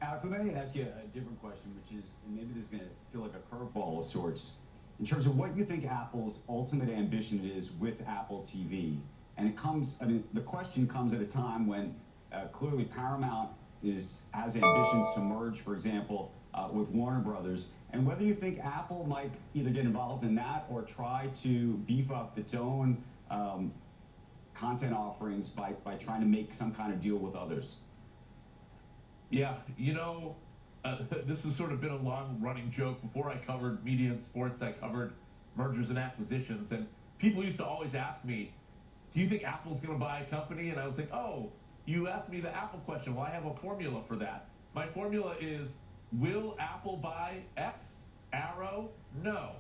Alex, let me ask you a different question, which is, and maybe this is going to feel like a curveball of sorts, in terms of what you think Apple's ultimate ambition is with Apple TV. And it comes, I mean, the question comes at a time when clearly Paramount has ambitions to merge, for example, with Warner Brothers, and whether you think Apple might either get involved in that or try to beef up its own content offerings by trying to make some kind of deal with others. Yeah, you know, this has sort of been a long-running joke. Before I covered media and sports, I covered mergers and acquisitions, and people used to always ask me, do you think Apple's going to buy a company? And I was like, oh, you asked me the Apple question. Well, I have a formula for that. My formula is, will Apple buy X? Arrow? No,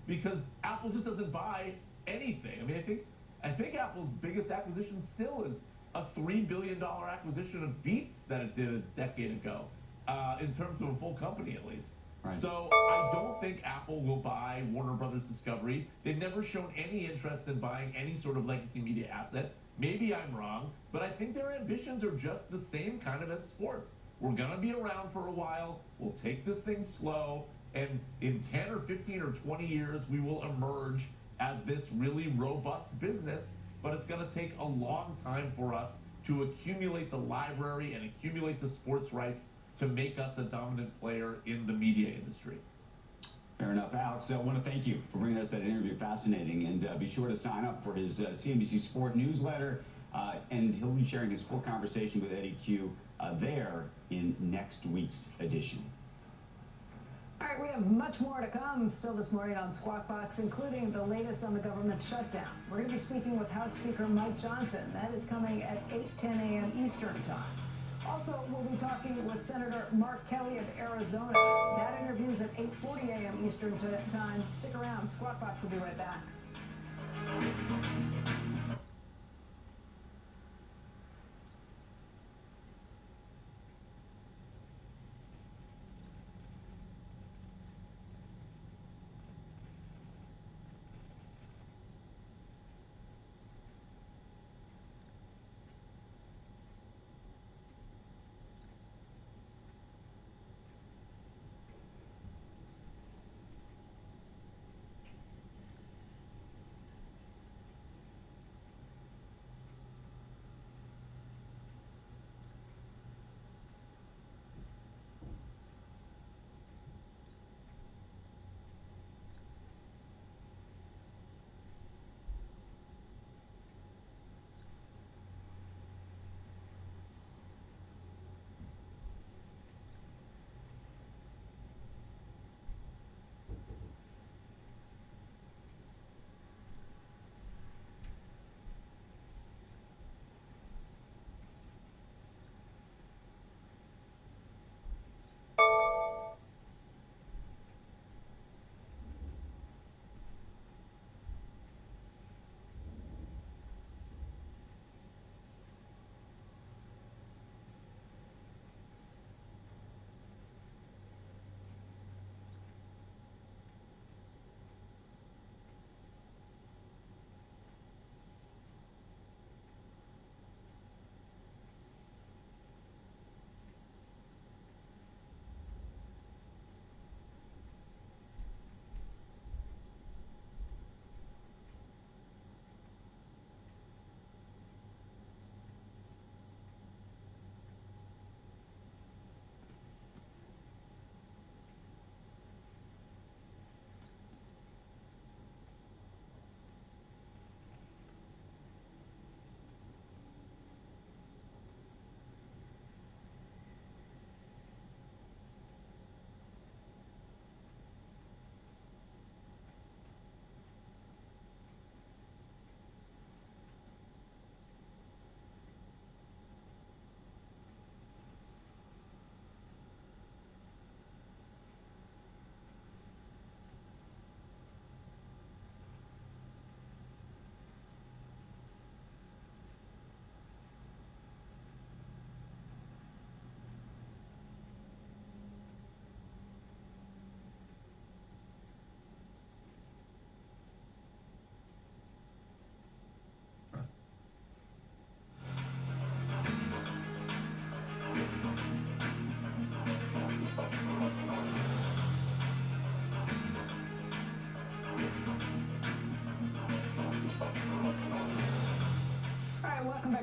because Apple just doesn't buy anything. I mean, I think Apple's biggest acquisition still is a $3 billion acquisition of Beats that it did a decade ago, in terms of a full company at least. Right. So I don't think Apple will buy Warner Brothers Discovery. They've never shown any interest in buying any sort of legacy media asset. Maybe I'm wrong, but I think their ambitions are just the same kind of as sports. We're gonna be around for a while. We'll take this thing slow, and in 10 or 15 or 20 years, we will emerge as this really robust business, but it's gonna take a long time for us to accumulate the library and accumulate the sports rights to make us a dominant player in the media industry. Fair enough. Alex, I want to thank you for bringing us that interview. Fascinating. And be sure to sign up for his CNBC Sport newsletter. And he'll be sharing his full conversation with Eddie Q there in next week's edition. All right, we have much more to come still this morning on Squawk Box, including the latest on the government shutdown. We're going to be speaking with House Speaker Mike Johnson. That is coming at 8:10 a.m. Eastern Time. Also, we'll be talking with Senator Mark Kelly of Arizona. That interview's at 8:40 a.m. Eastern Time. Stick around. Squawk Box will be right back.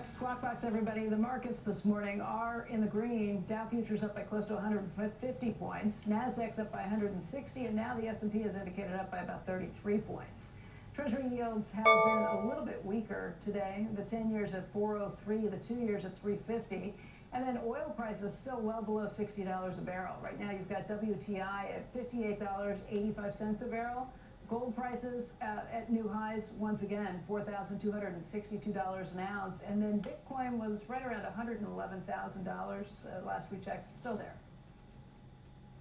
Back to Squawk Box, everybody. The markets this morning are in the green. Dow futures up by close to 150 points. Nasdaq's up by 160, and now the S&P is indicated up by about 33 points. Treasury yields have been a little bit weaker today. The 10 years at 403, the 2 years at 350. And then oil prices still well below $60 a barrel. Right now you've got WTI at $58.85 a barrel. Gold prices at new highs once again, $4,262 an ounce. And then Bitcoin was right around $111,000 last we checked, still there.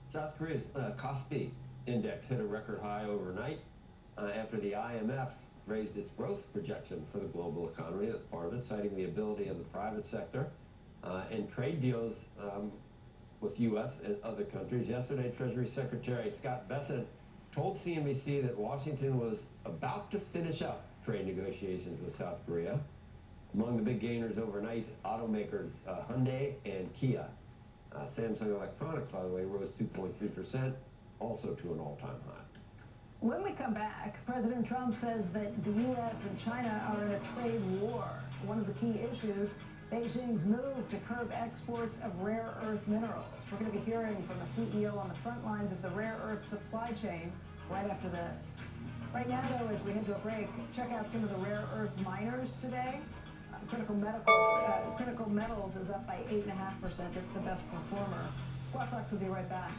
South Korea's Kospi index hit a record high overnight after the IMF raised its growth projection for the global economy. That's part of it, citing the ability of the private sector and trade deals with U.S. and other countries. Yesterday, Treasury Secretary Scott Bessent told CNBC that Washington was about to finish up trade negotiations with South Korea. Among the big gainers overnight, automakers Hyundai and Kia. Samsung Electronics, by the way, rose 2.3%, also to an all-time high. When we come back, President Trump says that the U.S. and China are in a trade war. One of the key issues, Beijing's move to curb exports of rare earth minerals. We're going to be hearing from a CEO on the front lines of the rare earth supply chain right after this. Right now, though, as we head to a break, check out some of the rare earth miners today. Critical metals is up by 8.5%. It's the best performer. Squawk Box will be right back.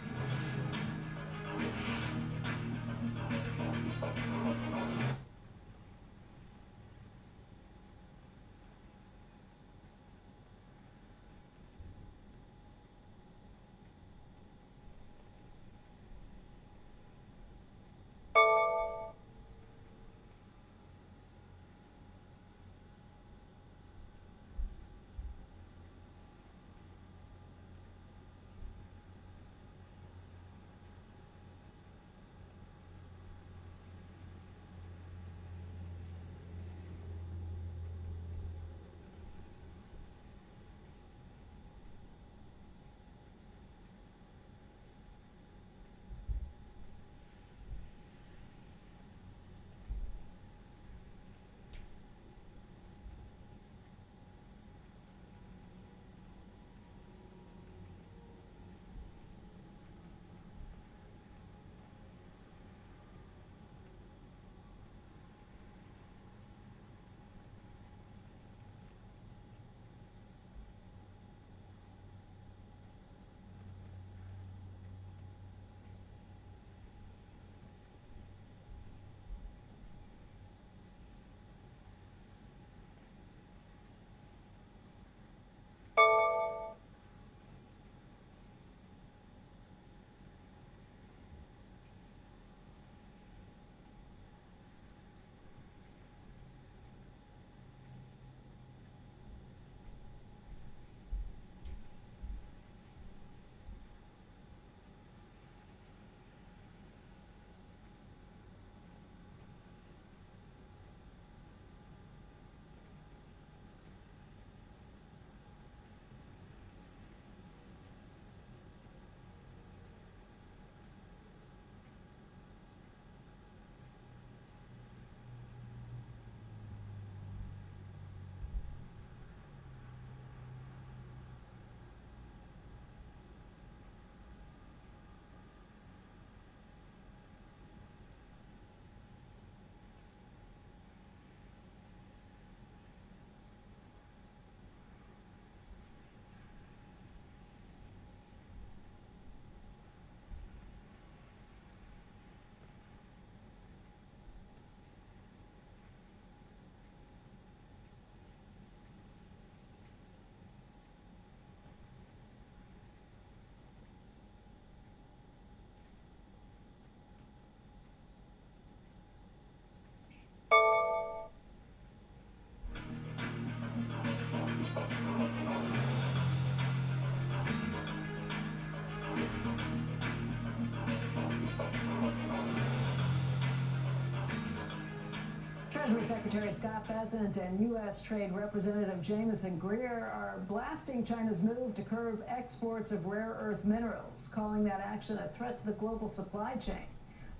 Treasury Secretary Scott Bessent and U.S. Trade Representative Jamieson Greer are blasting China's move to curb exports of rare earth minerals, calling that action a threat to the global supply chain.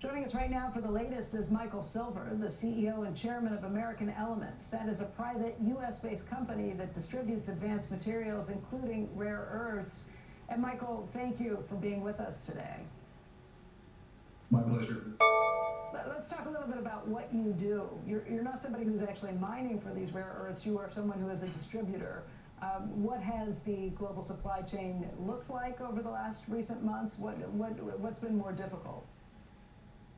Joining us right now for the latest is Michael Silver, the CEO and chairman of American Elements. That is a private U.S.-based company that distributes advanced materials, including rare earths. And Michael, thank you for being with us today. My pleasure. Let's talk a little bit about what you do. You're not somebody who's actually mining for these rare earths. You are someone who is a distributor. What has the global supply chain looked like over the last recent months? What's been more difficult?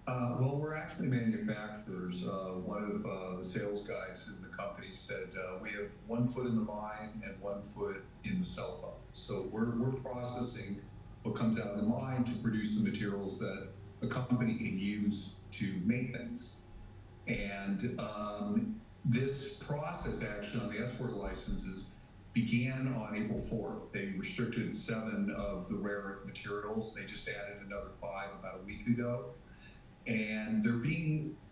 Well, we're actually manufacturers. One of the sales guys in the company said we have 1 foot in the mine and 1 foot in the cell phone. So we're processing what comes out of the mine to produce the materials that a company can use to make things. And this process actually on the export licenses began on April 4th. They restricted 7 of the rare materials. They just added another 5 about a week ago. And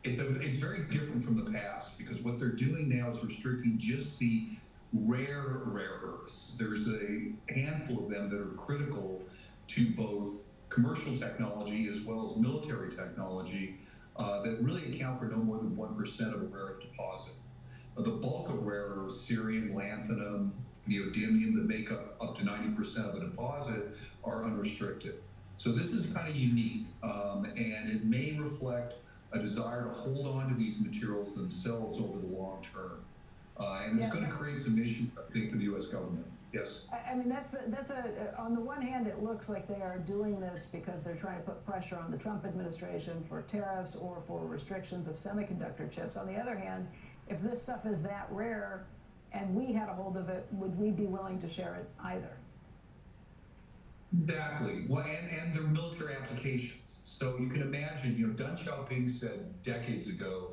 it's very different from the past because what they're doing now is restricting just the rare earths. There's a handful of them that are critical to both commercial technology as well as military technology that really account for no more than 1% of a rare earth deposit. The bulk of rare earths, cerium, lanthanum, neodymium, that make up to 90% of a deposit are unrestricted. So this is kind of unique, and it may reflect a desire to hold on to these materials themselves over the long term. And it's going to create some issues, I think, for the U.S. government. Yes. I mean, on the one hand, it looks like they are doing this because they're trying to put pressure on the Trump administration for tariffs or for restrictions of semiconductor chips. On the other hand, if this stuff is that rare and we had a hold of it, would we be willing to share it either? Exactly. Well, and their military applications. So you can imagine, Deng Xiaoping said decades ago,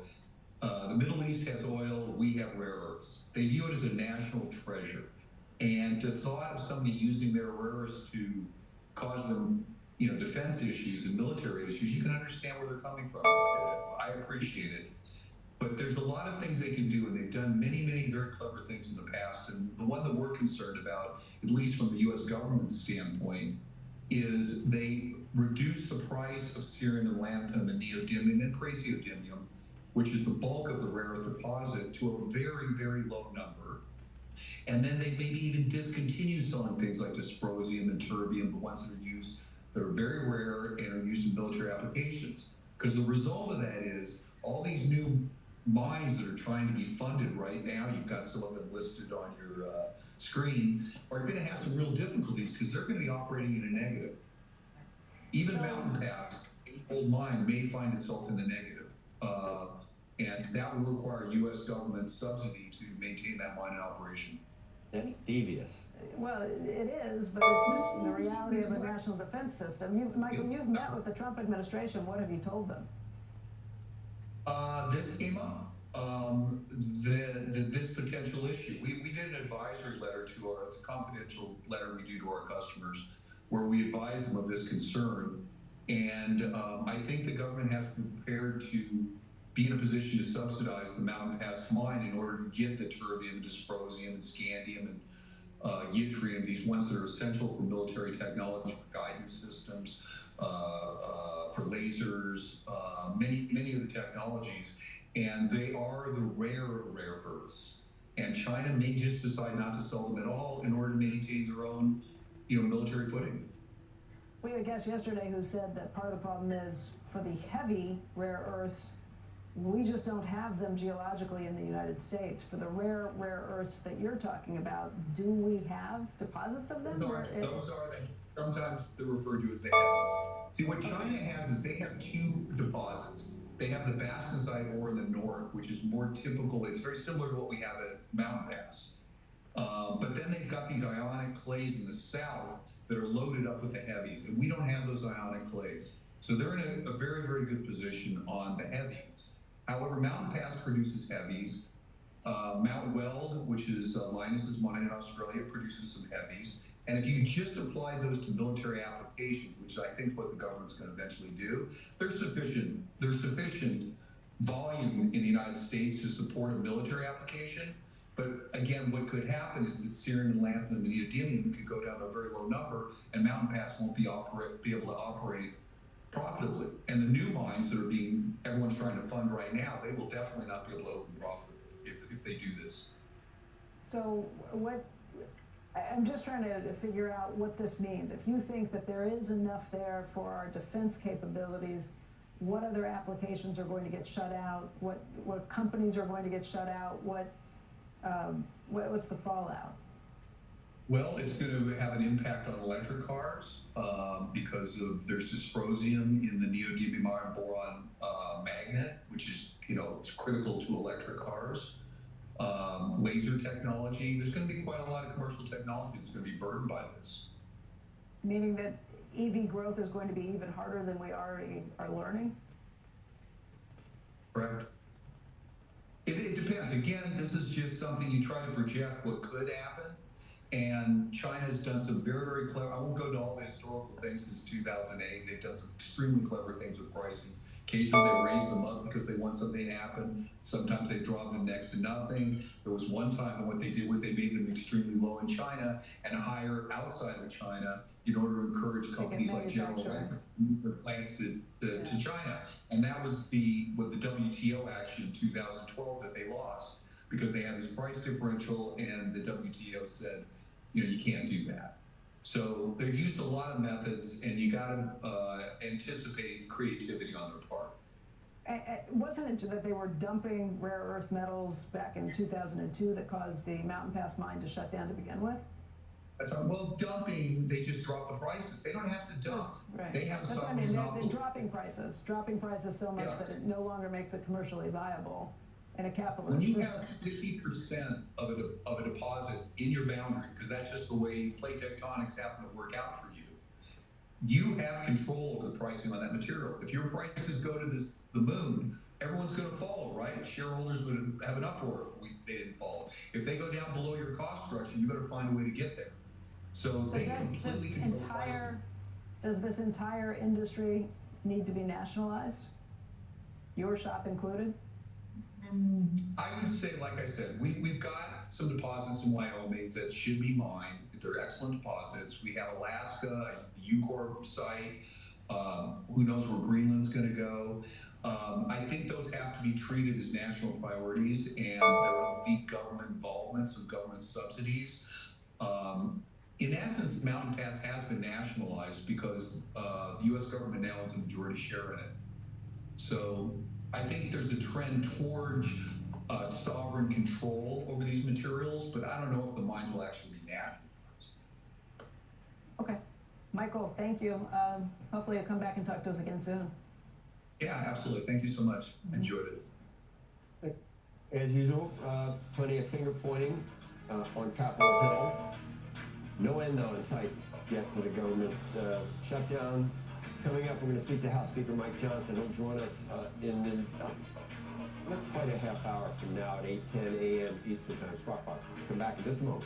the Middle East has oil, we have rare earths. They view it as a national treasure. And the thought of somebody using their rare earths to cause them, defense issues and military issues, you can understand where they're coming from. I appreciate it. But there's a lot of things they can do, and they've done many, many very clever things in the past. And the one that we're concerned about, at least from the U.S. government standpoint, is they reduce the price of cerium and lanthanum and neodymium and praseodymium, which is the bulk of the rare earth deposit, to a very, very low number. And then they maybe even discontinue selling things like dysprosium and terbium, the ones that are very rare and are used in military applications. Because the result of that is all these new mines that are trying to be funded right now, you've got some of them listed on your screen, are going to have some real difficulties because they're going to be operating in a negative. Even Mountain Pass, old mine, may find itself in the negative. And that will require U.S. government subsidy to maintain that mine in operation. That's devious. Well, it is, but it's the reality of a national defense system. Michael, you've met with the Trump administration. What have you told them? This came up, this potential issue. We did an advisory letter it's a confidential letter we do to our customers, where we advise them of this concern. And I think the government has to be prepared to be in a position to subsidize the Mountain Pass mine in order to get the terbium, dysprosium, and scandium, and yttrium, these ones that are essential for military technology, for guidance systems, for lasers, many of the technologies, and they are the rare earths. And China may just decide not to sell them at all in order to maintain their own, military footing. We had a guest yesterday who said that part of the problem is for the heavy rare earths, we just don't have them geologically in the United States. For the rare earths that you're talking about, do we have deposits of them? Those are sometimes they're referred to as the heavies. See, what China has is they have 2 deposits. They have the bastnäsite ore in the north, which is more typical. It's very similar to what we have at Mountain Pass. But then they've got these ionic clays in the south that are loaded up with the heavies, and we don't have those ionic clays. So they're in a very, very good position on the heavies. However, Mountain Pass produces heavies. Mount Weld, which is Linus's mine in Australia, produces some heavies. And if you just apply those to military applications, which I think is what the government's going to eventually do, there's sufficient volume in the United States to support a military application. But again, what could happen is that cerium and lanthanum and neodymium could go down to a very low number, and Mountain Pass won't be able to operate profitably. And the new mines that everyone's trying to fund right now, they will definitely not be able to open profitably if they do this. So I'm just trying to figure out what this means. If you think that there is enough there for our defense capabilities, what other applications are going to get shut out? What companies are going to get shut out? What's the fallout? Well, it's going to have an impact on electric cars because there's dysprosium in the neodymium boron magnet, which is it's critical to electric cars. Laser technology. There's going to be quite a lot of commercial technology that's going to be burdened by this. Meaning that EV growth is going to be even harder than we already are learning? Correct. It depends. Again, this is just something you try to project what could happen. And China's done some very, very clever, I won't go to all the historical things since 2008. They've done some extremely clever things with pricing. Occasionally they raise them up because they want something to happen. Sometimes they drop them next to nothing. There was one time when what they did was they made them extremely low in China and higher outside of China in order to encourage companies like General Electric to move their plants to China. And that was what the WTO action in 2012 that they lost because they had this price differential and the WTO said, you can't do that. So they've used a lot of methods, and you got to anticipate creativity on their part. Wasn't it that they were dumping rare earth metals back in 2002 that caused the Mountain Pass mine to shut down to begin with? Well, dumping, they just drop the prices. They don't have to dump. Right. They have That's what I mean. They're dropping prices so much that it no longer makes it commercially viable. In a capitalist system. When you have 50% of a deposit in your boundary, because that's just the way plate tectonics happen to work out for you, you have control over the pricing on that material. If your prices go to the moon, everyone's going to follow, right? Shareholders would have an uproar if they didn't follow. If they go down below your cost structure, you better find a way to get there. So they completely control pricing. Does this entire industry need to be nationalized? Your shop included? I would say, like I said, we've got some deposits in Wyoming that should be mined. They're excellent deposits. We have Alaska, Ucorp site. Who knows where Greenland's going to go? I think those have to be treated as national priorities, and there will be government involvement, some government subsidies. In essence, Mountain Pass has been nationalized because the U.S. government now owns a majority share in it. So I think there's a trend towards sovereign control over these materials, but I don't know if the mines will actually be nationalized. Okay. Michael, thank you. Hopefully you'll come back and talk to us again soon. Yeah, absolutely. Thank you so much. Enjoyed it. As usual, plenty of finger pointing on Capitol Hill. No end though in sight yet for the government shutdown. Coming up, we're going to speak to House Speaker Mike Johnson. He'll join us in not quite a half hour from now at 8:10 a.m. Eastern Time. Squawk Box. Come back in just a moment.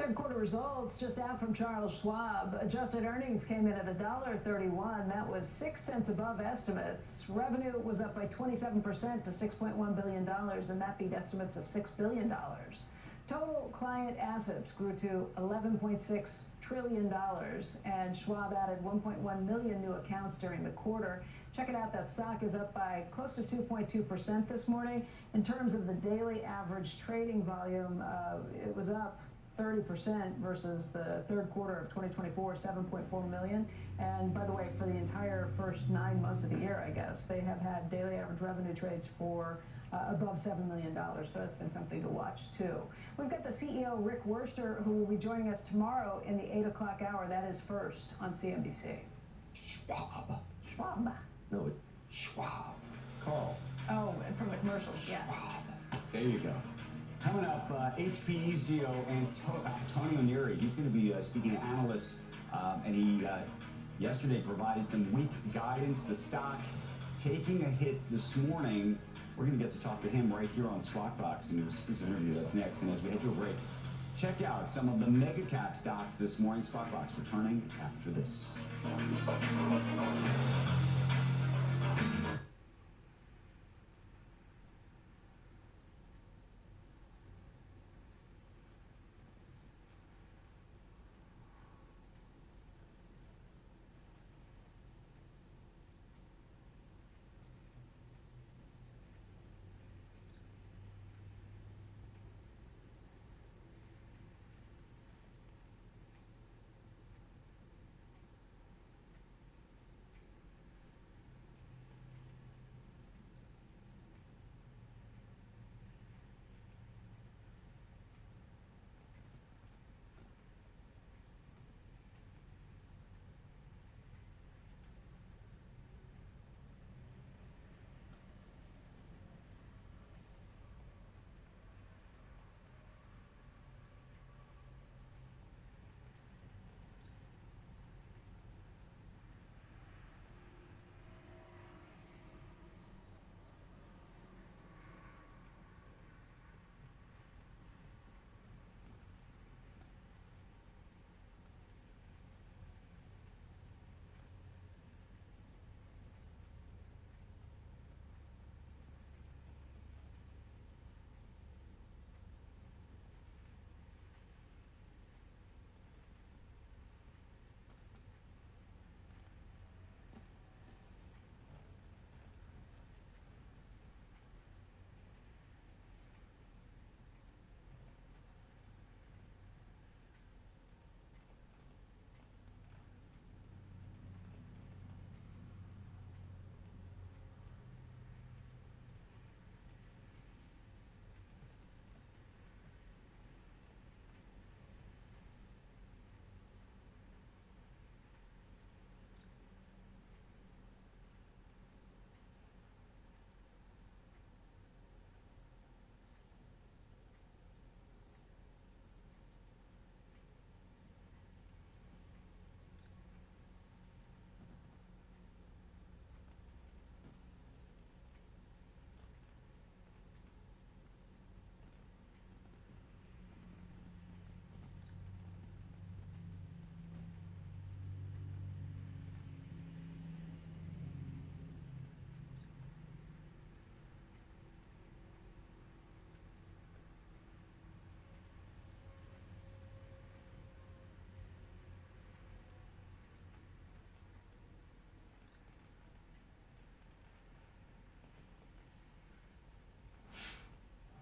Third quarter results just out from Charles Schwab. Adjusted earnings came in at $1.31. That was 6 cents above estimates. Revenue was up by 27% to $6.1 billion, and that beat estimates of $6 billion. Total client assets grew to $11.6 trillion, and Schwab added 1.1 million new accounts during the quarter. Check it out, that stock is up by close to 2.2% this morning. In terms of the daily average trading volume, it was up 30% versus the third quarter of 2024, 7.4 million. And by the way, for the entire first 9 months of the year, I guess, they have had daily average revenue trades for above $7 million. So that's been something to watch too. We've got the CEO, Rick Wurster, who will be joining us tomorrow in the 8 o'clock hour. That is first on CNBC. Schwab. Schwab. No, it's Schwab. Carl. Oh, and from the commercials, yes. Schwab. There you go. Coming up, HPE CEO Antonio Neri. He's going to be speaking to analysts, and he yesterday provided some weak guidance. The stock taking a hit this morning. We're going to get to talk to him right here on Squawk Box in an exclusive interview. That's next. And as we head to a break, check out some of the mega cap stocks this morning. Squawk Box returning after this.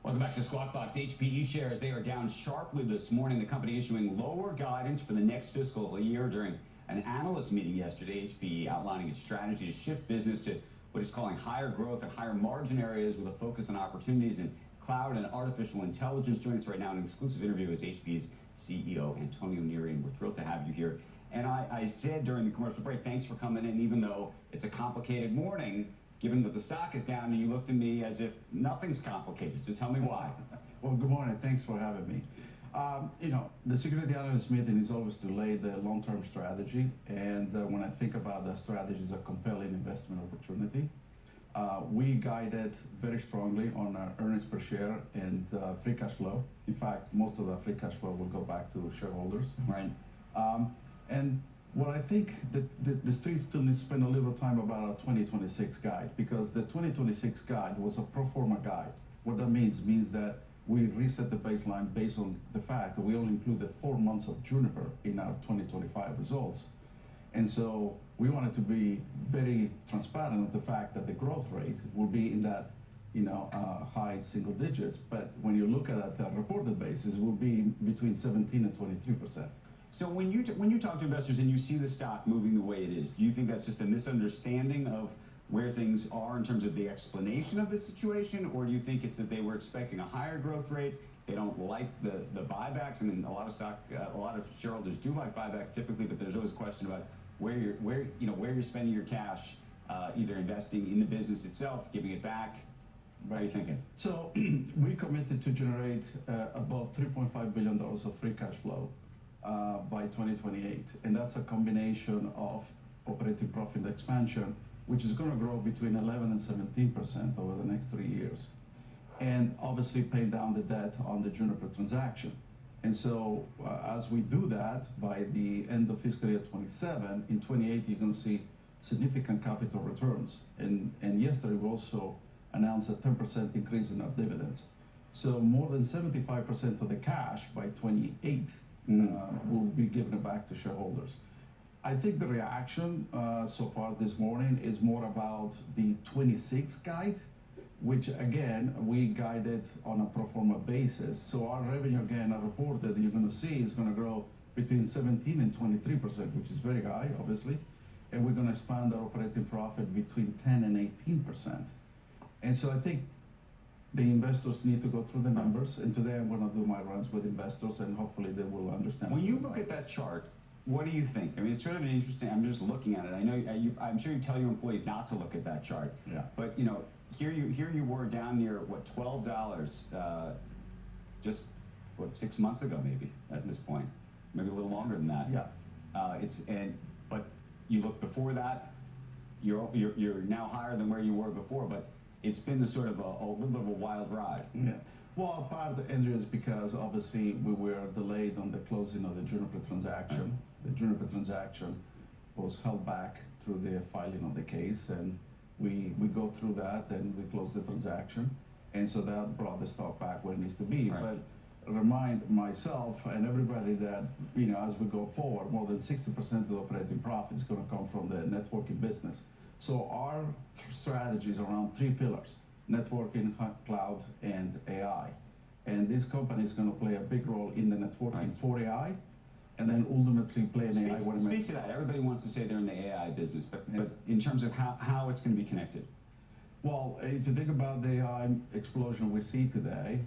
Welcome back to Squawk Box. HPE shares, they are down sharply this morning. The company issuing lower guidance for the next fiscal year during an analyst meeting yesterday. HPE outlining its strategy to shift business to what it's calling higher growth and higher margin areas with a focus on opportunities in cloud and artificial intelligence. Joining us right now in an exclusive interview is HPE's CEO, Antonio Neri, and we're thrilled to have you here. And I said during the commercial break, thanks for coming in, even though it's a complicated morning, given that the stock is down, and you looked at me as if nothing's complicated. So tell me why. Well, good morning. Thanks for having me. You know, the security analyst meeting is always to lay the long-term strategy. And when I think about the strategy, it's a compelling investment opportunity. We guided very strongly on earnings per share and free cash flow. In fact, most of the free cash flow will go back to shareholders. Right. And what I think that the street still needs to spend a little time about our 2026 guide, because the 2026 guide was a pro forma guide. What that means that we reset the baseline based on the fact that we only included 4 months of Juniper in our 2025 results. And so we wanted to be very transparent of the fact that the growth rate will be in that, high single digits. But when you look at it at a reported basis, it will be between 17 and 23%. So when you talk to investors and you see the stock moving the way it is, do you think that's just a misunderstanding of where things are in terms of the explanation of the situation, or do you think it's that they were expecting a higher growth rate? They don't like the buybacks. I mean, a lot of shareholders do like buybacks typically, but there's always a question about where you're spending your cash, either investing in the business itself, giving it back. What are you thinking? So we committed to generate above $3.5 billion of free cash flow by 2028, and that's a combination of operating profit expansion, which is going to grow between 11 and 17% over the next 3 years, and obviously paying down the debt on the Juniper transaction. And so as we do that, by the end of fiscal year 27, in 28 you're going to see significant capital returns. And yesterday we also announced a 10% increase in our dividends. So more than 75% of the cash by 28 will be given back to shareholders. I think the reaction so far this morning is more about the 26 guide, which again, we guided on a pro forma basis. So our revenue, again, I reported, you're going to see is going to grow between 17 and 23%, which is very high, obviously. And we're going to expand our operating profit between 10 and 18%. And so I think the investors need to go through the numbers, and today I'm going to do my runs with investors, and hopefully they will understand. When you look at that chart, what do you think? I mean, it's sort of an interesting. I'm just looking at it. I know I'm sure you tell your employees not to look at that chart. Yeah. But here you were down near what, $12, just what, 6 months ago maybe at this point, maybe a little longer than that. Yeah. But you look before that, you're now higher than where you were before, but it's been a sort of a little bit of a wild ride. Yeah. Well, part of the Andrew, is because obviously we were delayed on the closing of the Juniper transaction. Right. The Juniper transaction was held back through the filing of the case, and we go through that and we closed the transaction, and so that brought the stock back where it needs to be. Right. But remind myself and everybody that as we go forward, more than 60% of the operating profit is going to come from the networking business. So our strategy is around 3 pillars: networking, cloud, and AI. And this company is going to play a big role in the networking for AI, and then ultimately play in AI. Speak to that. Everybody wants to say they're in the AI business, but in terms of how it's going to be connected. Well, if you think about the AI explosion we see today,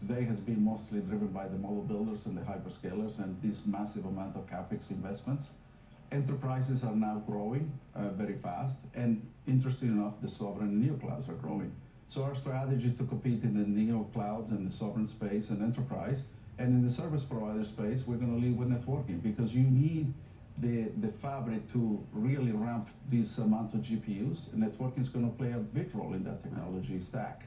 today has been mostly driven by the model builders and the hyperscalers and this massive amount of CapEx investments. Enterprises are now growing very fast, and interesting enough, the sovereign and neo clouds are growing. So our strategy is to compete in the neo clouds and the sovereign space and enterprise, and in the service provider space, we're going to lead with networking, because you need the fabric to really ramp this amount of GPUs. Networking is going to play a big role in that technology stack.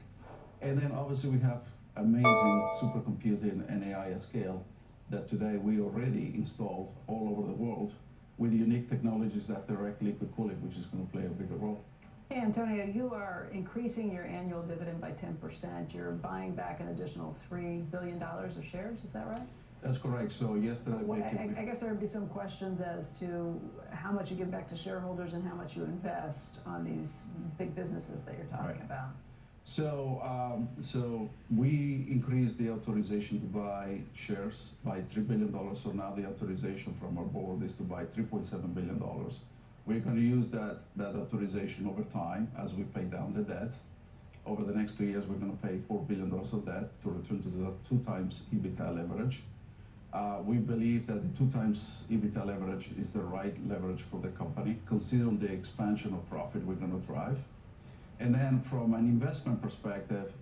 And then obviously we have amazing supercomputing and AI at scale that today we already installed all over the world, with unique technologies that direct liquid cooling, which is going to play a bigger role. Hey, Antonio, you are increasing your annual dividend by 10%. You're buying back an additional $3 billion of shares, is that right? That's correct. So yesterday... I guess there would be some questions as to how much you give back to shareholders and how much you invest on these big businesses that you're talking about. So we increased the authorization to buy shares by $3 billion. So now the authorization from our board is to buy $3.7 billion. We're going to use that authorization over time as we pay down the debt. Over the next 2 years, we're going to pay $4 billion of debt to return to the 2 times EBITDA leverage. We believe that the 2 times EBITDA leverage is the right leverage for the company, considering the expansion of profit we're going to drive. And then from an investment perspective,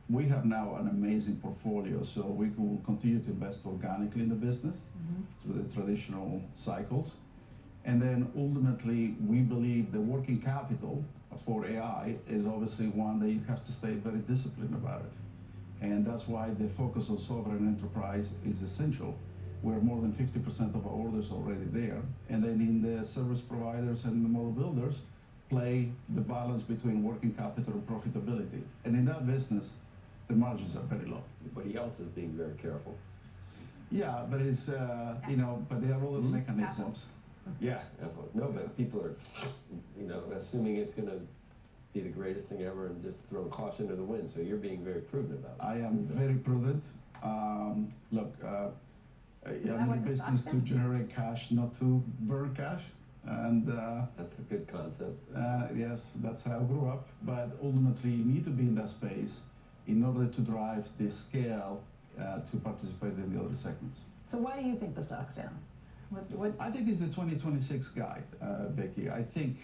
we have now an amazing portfolio, so we will continue to invest organically in the business through the traditional cycles. And then ultimately, we believe the working capital for AI is obviously one that you have to stay very disciplined about it. And that's why the focus on sovereign enterprise is essential. We're more than 50% of our orders already there. And then in the service providers and the model builders play the balance between working capital and profitability. And in that business, the margins are very low. But he also is being very careful. Yeah, but it's, you know, but there are other mechanisms. Yeah, no, but people are, you know, assuming it's going to be the greatest thing ever and just throwing caution to the wind. So you're being very prudent about it. I am very prudent. Look, I'm in business to generate cash, not to burn cash. And that's a good concept. Yes, that's how I grew up. But ultimately, you need to be in that space in order to drive the scale to participate in the other segments. So why do you think the stock's down? What? I think it's the 2026 guide, Becky. I think,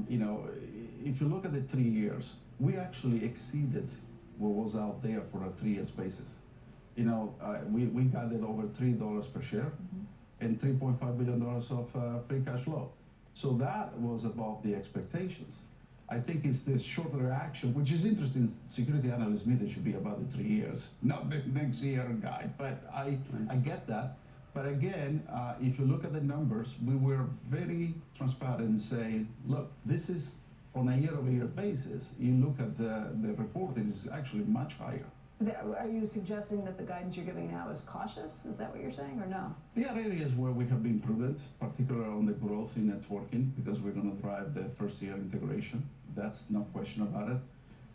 you know, if you look at the 3 years, we actually exceeded what was out there for a 3 years basis. You know, we guided over $3 per share and $3.5 billion of free cash flow. So that was above the expectations. I think it's this short reaction, which is interesting. Security analyst meeting should be about the 3 years, not the next year guide. But I get that. But again, if you look at the numbers, we were very transparent in saying, look, this is on a year-over-year basis. You look at the report, it is actually much higher. Are you suggesting that the guidance you're giving now is cautious? Is that what you're saying, or no? There are areas where we have been prudent, particularly on the growth in networking, because we're going to drive the first-year integration. That's no question about it.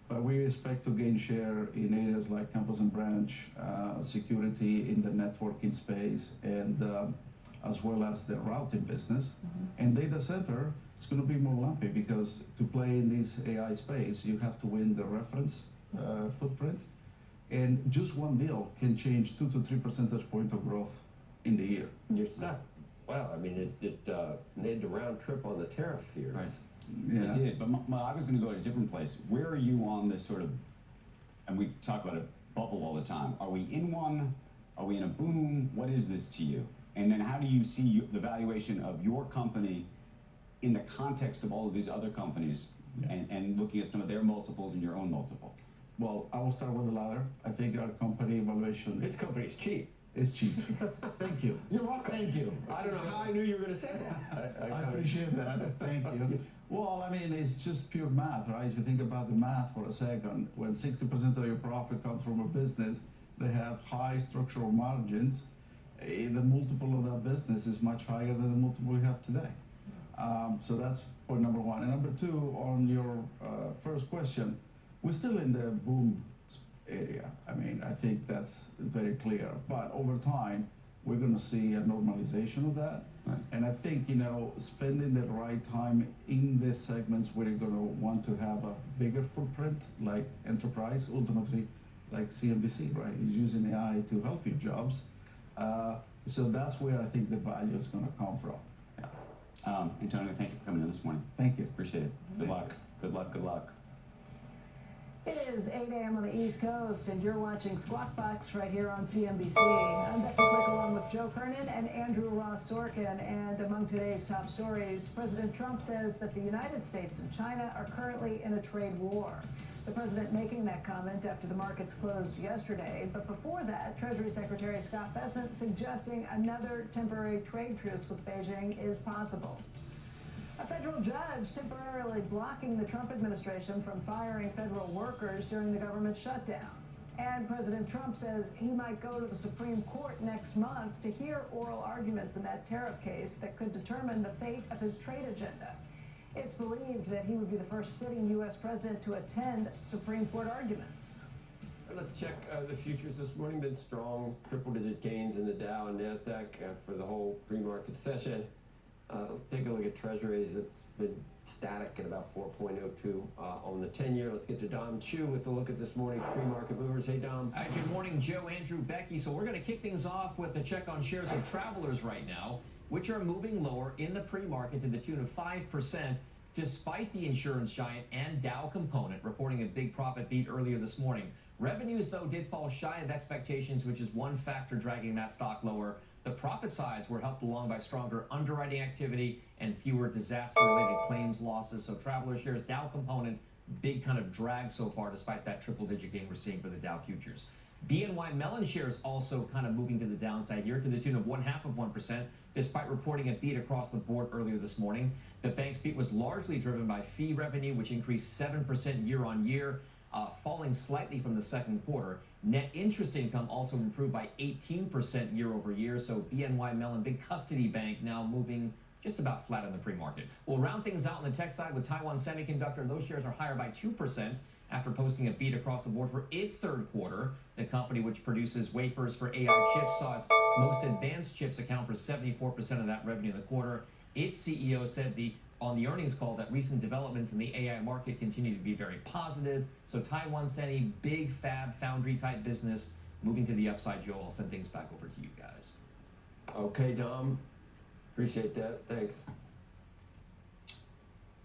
But we expect to gain share in areas like campus and branch, security in the networking space, and as well as the routing business. And data center, it's going to be more lumpy because to play in this AI space, you have to win the reference footprint. And just one deal can change 2 to 3 percentage points of growth in the year. You're stuck. Wow, I mean, it made the round trip on the tariff fears. Right. Yeah. It did, but I was going to go to a different place. Where are you on this sort of, and we talk about a bubble all the time. Are we in one? Are we in a boom? What is this to you? And then how do you see the valuation of your company in the context of all of these other companies and looking at some of their multiples and your own multiple? Well, I will start with the latter. I think our company valuation... This company is cheap. It's cheap. Thank you. You're welcome. Thank you. I don't know how I knew you were going to say that. I appreciate that. Thank you. Well, I mean, it's just pure math, right? If you think about the math for a second, when 60% of your profit comes from a business that have high structural margins, the multiple of that business is much higher than the multiple we have today. So that's point number one. And number two, on your first question, we're still in the boom area. I mean, I think that's very clear. But over time, we're going to see a normalization of that. Right. And I think, you know, spending the right time in the segments where you're going to want to have a bigger footprint, like enterprise, ultimately, like CNBC, right? Is using AI to help your jobs. So that's where I think the value is going to come from. Yeah. Antonio, thank you for coming in this morning. Thank you. Appreciate it. Good luck. Good luck. Good luck. It is 8 a.m. on the East Coast, and you're watching Squawk Box right here on CNBC. I'm Becky Quick, along with Joe Kernan and Andrew Ross Sorkin. And among today's top stories, President Trump says that the United States and China are currently in a trade war. The president making that comment after the markets closed yesterday. But before that, Treasury Secretary Scott Bessent suggesting another temporary trade truce with Beijing is possible. A federal judge temporarily blocking the Trump administration from firing federal workers during the government shutdown. And President Trump says he might go to the Supreme Court next month to hear oral arguments in that tariff case that could determine the fate of his trade agenda. It's believed that he would be the first sitting U.S. president to attend Supreme Court arguments. Let's check the futures this morning. Been strong, triple-digit gains in the Dow and NASDAQ for the whole pre-market session. Take a look at Treasuries. It's been static at about 4.02 on the 10-year. Let's get to Dom Chu with a look at this morning's pre-market movers. Hey, Dom. Good morning, Joe, Andrew, Becky. So we're going to kick things off with a check on shares of Travelers right now, which are moving lower in the pre-market to the tune of 5%, despite the insurance giant and Dow component reporting a big profit beat earlier this morning. Revenues, though, did fall shy of expectations, which is one factor dragging that stock lower. The profit sides were helped along by stronger underwriting activity and fewer disaster-related claims losses. So Traveler shares, Dow component, big kind of drag so far, despite that triple-digit gain we're seeing for the Dow futures. BNY Mellon shares also kind of moving to the downside here to the tune of 0.5%, despite reporting a beat across the board earlier this morning. The bank's beat was largely driven by fee revenue, which increased 7% year on year, falling slightly from the second quarter. Net interest income also improved by 18% year over year. So BNY Mellon, big custody bank, now moving just about flat in the pre-market. We'll round things out on the tech side with Taiwan Semiconductor. Those shares are higher by 2%. After posting a beat across the board for its third quarter. The company, which produces wafers for AI chips, saw its most advanced chips account for 74% of that revenue in the quarter. Its CEO said on the earnings call that recent developments in the AI market continue to be very positive. So Taiwan Semi, big fab foundry type business, moving to the upside. Joe, I'll send things back over to you guys. Okay, Dom. Appreciate that. Thanks.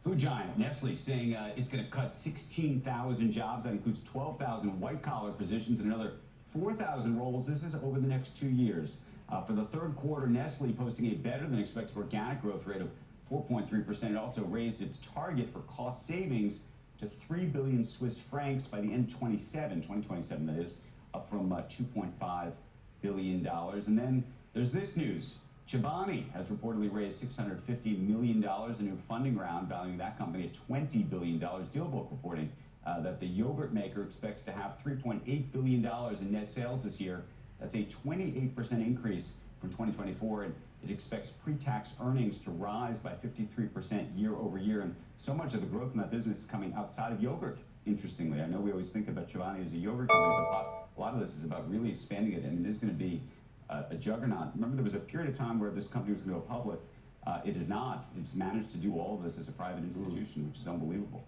Food giant Nestle saying it's going to cut 16,000 jobs. That includes 12,000 white-collar positions and another 4,000 roles. This is over the next 2 years. For the third quarter, Nestle posting a better-than-expected organic growth rate of 4.3%. It also raised its target for cost savings to 3 billion Swiss francs by the end of 2027, that is, up from $2.5 billion. And then there's this news. Chobani has reportedly raised $650 million in a new funding round, valuing that company at $20 billion. Dealbook reporting that the yogurt maker expects to have $3.8 billion in net sales this year. That's a 28% increase from 2024, and it expects pre-tax earnings to rise by 53% year over year. And so much of the growth in that business is coming outside of yogurt, interestingly. I know we always think about Chobani as a yogurt company, but a lot of this is about really expanding it, and it is going to be a juggernaut. Remember, there was a period of time where this company was going to go public. It is not. It's managed to do all of this as a private institution, which is unbelievable.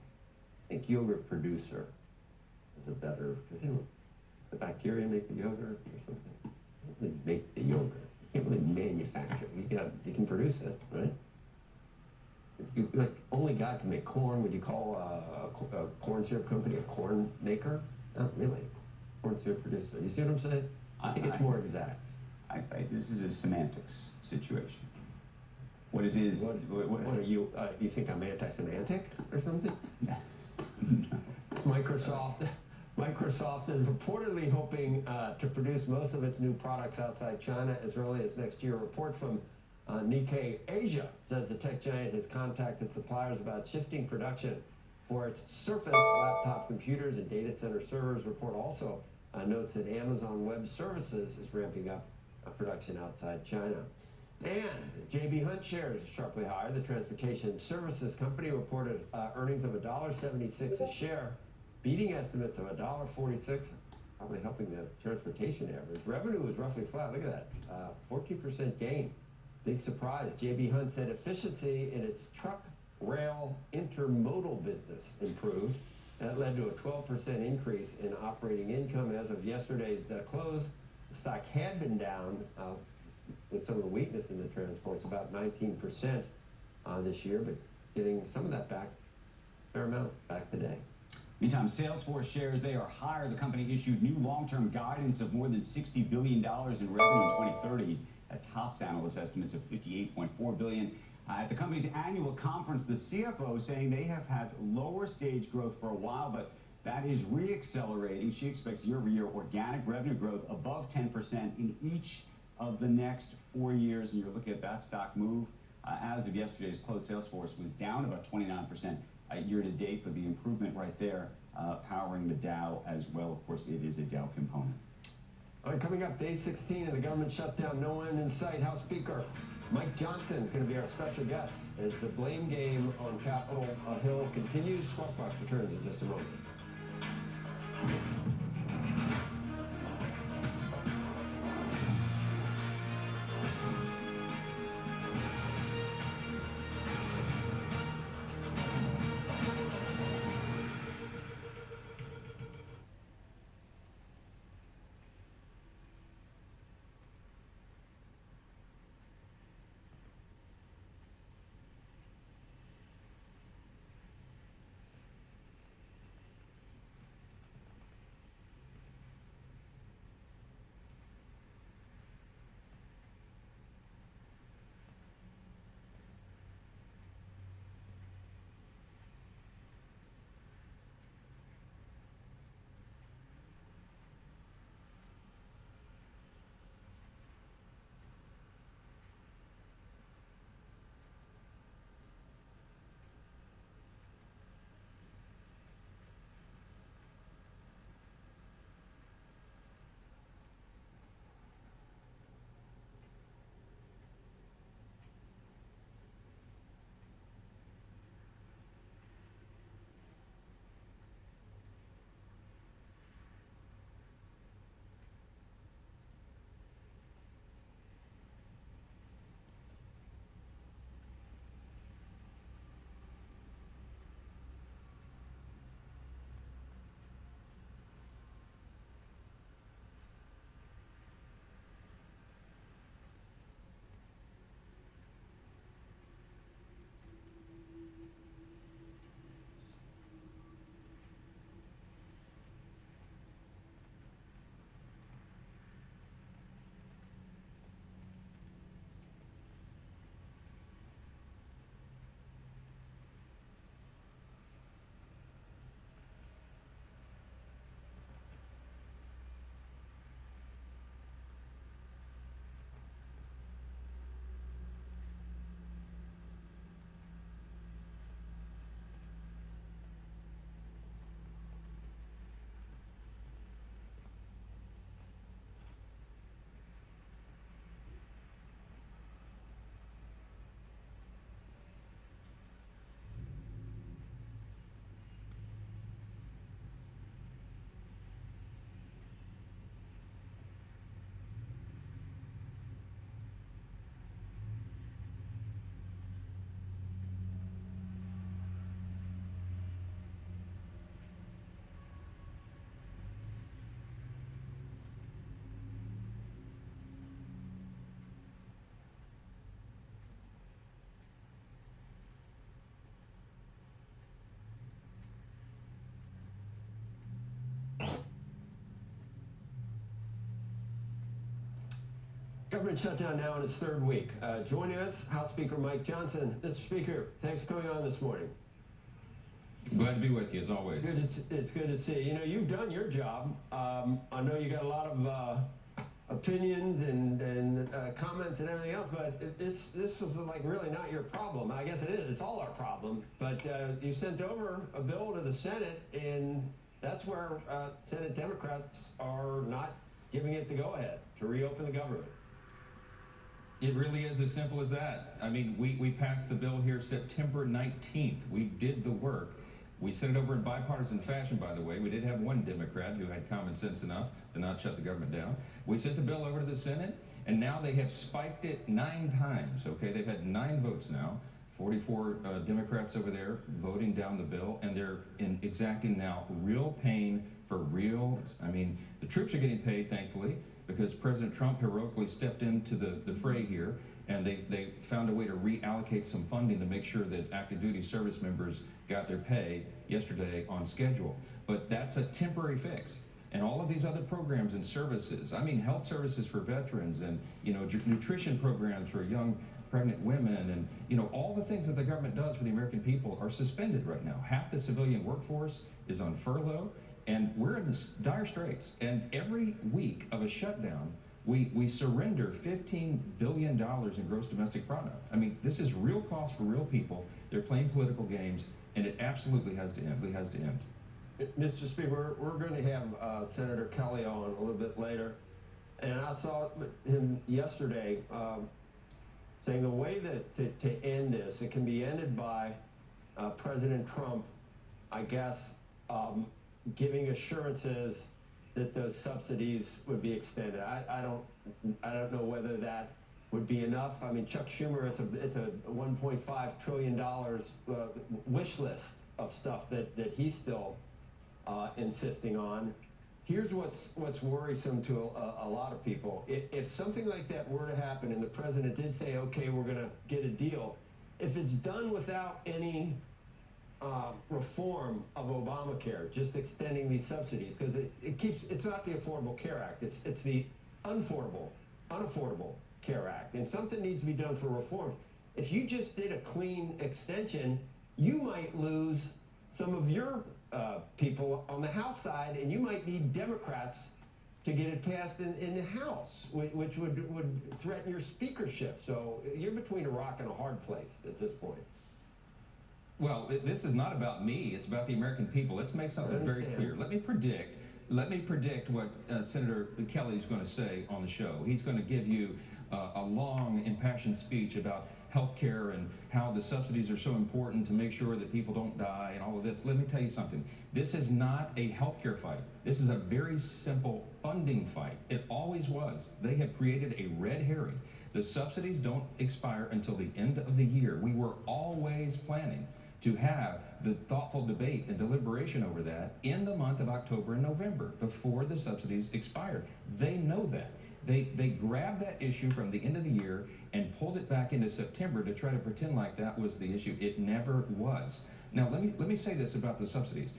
I think yogurt producer is a better, because the bacteria make the yogurt or something. You don't really make the yogurt. You can't really manufacture it. You can produce it, right? Only God can make corn. Would you call a corn syrup company a corn maker? Not really. Corn syrup producer. You see what I'm saying? I think it's more exact. This is a semantics situation. What is his? What are you? You think I'm anti-semantic or something? No. Microsoft is reportedly hoping to produce most of its new products outside China as early as next year. A report from Nikkei Asia says the tech giant has contacted suppliers about shifting production for its Surface laptop computers and data center servers. Report also notes that Amazon Web Services is ramping up production outside China. And J.B. Hunt shares sharply higher. The transportation services company reported earnings of $1.76 a share, beating estimates of $1.46, probably helping the transportation average. Revenue was roughly flat. Look at that, 14% gain. Big surprise. J.B. Hunt said efficiency in its truck, rail, intermodal business improved. That led to a 12% increase in operating income as of yesterday's close. The stock had been down with some of the weakness in the transports, about 19% this year, but getting some of that back, a fair amount back today. Meantime, Salesforce shares, they are higher. The company issued new long-term guidance of more than $60 billion in revenue in 2030. That tops analyst estimates of $58.4 billion. At the company's annual conference, the CFO saying they have had lower stage growth for a while, but that is re-accelerating. She expects year-over-year organic revenue growth above 10% in each of the next 4 years. And you're looking at that stock move. As of yesterday's close, Salesforce was down about 29% year to date, but the improvement right there powering the Dow as well. Of course, it is a Dow component. All right, coming up, day 16 of the government shutdown, no end in sight. House Speaker Mike Johnson is going to be our special guest as the blame game on Capitol Hill continues. Squawk Box returns in just a moment. Government shutdown now in its third week. Joining us, House Speaker Mike Johnson. Mr. Speaker, thanks for coming on this morning. Glad to be with you, as always. It's good to see you. You know, you've done your job. I know you got a lot of opinions and comments and everything else, but this is like really not your problem. I guess it is. It's all our problem. But you sent over a bill to the Senate, and that's where Senate Democrats are not giving it the go-ahead to reopen the government. It really is as simple as that. I mean, we passed the bill here September 19th. We did the work. We sent it over in bipartisan fashion, by the way. We did have one Democrat who had common sense enough to not shut the government down. We sent the bill over to the Senate, and now they have spiked it 9 times, okay? They've had 9 votes now. 44 Democrats over there voting down the bill, and they're exacting now real pain for real. I mean, the troops are getting paid, thankfully, because President Trump heroically stepped into the fray here, and they found a way to reallocate some funding to make sure that active duty service members got their pay yesterday on schedule. But that's a temporary fix. And all of these other programs and services, I mean, health services for veterans and, you know, nutrition programs for young pregnant women and, you know, all the things that the government does for the American people are suspended right now. Half the civilian workforce is on furlough, and we're in dire straits. And every week of a shutdown, we surrender $15 billion in gross domestic product. I mean, this is real cost for real people. They're playing political games, and it absolutely has to end. It has to end. Mr. Speaker, we're going to have Senator Kelly on a little bit later, and I saw him yesterday saying the way that to end this, it can be ended by President Trump, I guess, giving assurances that those subsidies would be extended. I don't know whether that would be enough. I mean, Chuck Schumer, it's a $1.5 trillion wish list of stuff that he's still insisting on. Here's what's worrisome to a lot of people. If something like that were to happen and the president did say, okay, we're going to get a deal, if it's done without any reform of Obamacare, just extending these subsidies, because it's not the Affordable Care Act, it's the unaffordable Care Act, and something needs to be done for reforms. If you just did a clean extension, you might lose some of your people on the House side, and you might need Democrats to get it passed in the House, which would threaten your speakership. So you're between a rock and a hard place at this point. Well, this is not about me. It's about the American people. Let's make something very clear. Let me predict what Senator Kelly is going to say on the show. He's going to give you a long, impassioned speech about health care and how the subsidies are so important to make sure that people don't die and all of this. Let me tell you something. This is not a health care fight. This is a very simple funding fight. It always was. They have created a red herring. The subsidies don't expire until the end of the year. We were always planning to have the thoughtful debate and deliberation over that in the month of October and November before the subsidies expired. They know that. They grabbed that issue from the end of the year and pulled it back into September to try to pretend like that was the issue. It never was. Now, let me say this about the subsidies.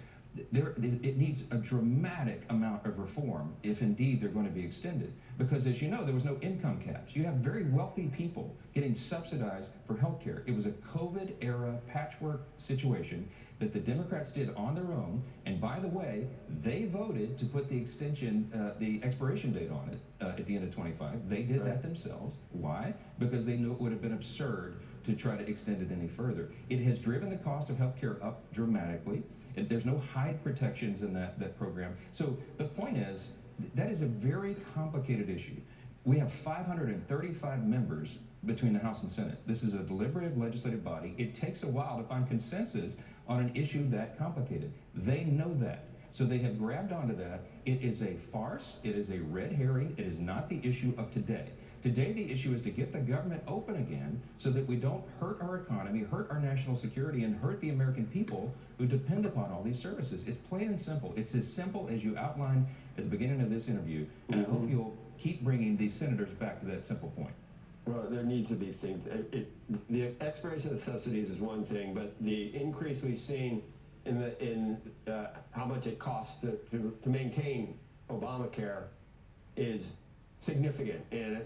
It needs a dramatic amount of reform if indeed they're going to be extended. Because as you know, there was no income caps. You have very wealthy people getting subsidized for health care. It was a COVID-era patchwork situation that the Democrats did on their own. And by the way, they voted to put the extension, the expiration date on it at the end of 25. They did that themselves. Why? Because they knew it would have been absurd to try to extend it any further. It has driven the cost of health care up dramatically. There's no hide protections in that program. So the point is, that is a very complicated issue. We have 535 members between the House and Senate. This is a deliberative legislative body. It takes a while to find consensus on an issue that complicated. They know that. So they have grabbed onto that. It is a farce. It is a red herring. It is not the issue of today. Today, the issue is to get the government open again so that we don't hurt our economy, hurt our national security, and hurt the American people who depend upon all these services. It's plain and simple. It's as simple as you outlined at the beginning of this interview, and I hope you'll keep bringing these senators back to that simple point. Well, there needs to be things. The expiration of subsidies is one thing, but the increase we've seen in how much it costs to maintain Obamacare is significant. And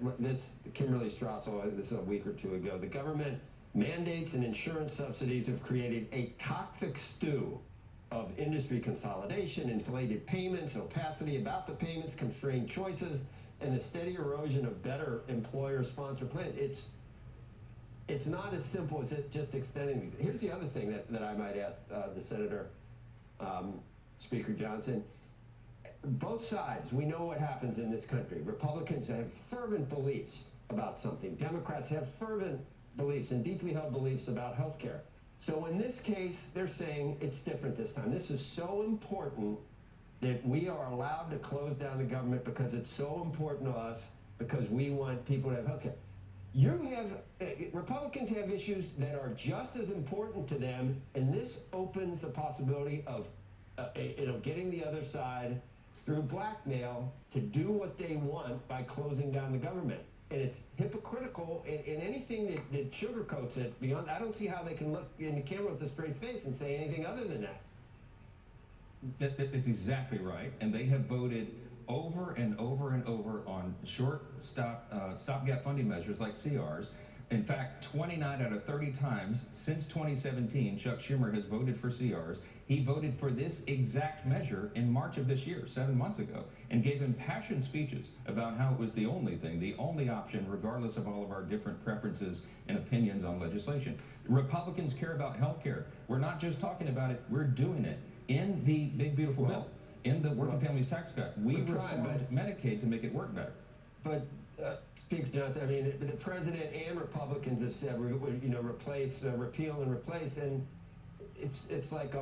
Kimberly Strassel, this is a week or two ago, the government mandates and insurance subsidies have created a toxic stew of industry consolidation, inflated payments, opacity about the payments, constrained choices, and the steady erosion of better employer-sponsored plans. It's not as simple as it just extending these. Here's the other thing that I might ask the Senator, Speaker Johnson. Both sides, we know what happens in this country. Republicans have fervent beliefs about something. Democrats have fervent beliefs and deeply held beliefs about health care. So in this case, they're saying it's different this time. This is so important that we are allowed to close down the government because it's so important to us, because we want people to have health care. Republicans have issues that are just as important to them, and this opens the possibility of getting the other side through blackmail to do what they want by closing down the government. And it's hypocritical, and anything that sugarcoats it beyond, I don't see how they can look in the camera with a straight face and say anything other than that. That is exactly right, and they have voted over and over and over on stopgap funding measures like CRs. In fact, 29 out of 30 times since 2017, Chuck Schumer has voted for CRs. He voted for this exact measure in March of this year, 7 months ago, and gave impassioned speeches about how it was the only thing, the only option, regardless of all of our different preferences and opinions on legislation. Republicans care about health care. We're not just talking about it, we're doing it. In the big, beautiful bill, in the Working Families Tax Cut, we reformed Medicaid to make it work better. But Speaker Johnson, I mean, the president and Republicans have said replace, repeal and replace, and it's like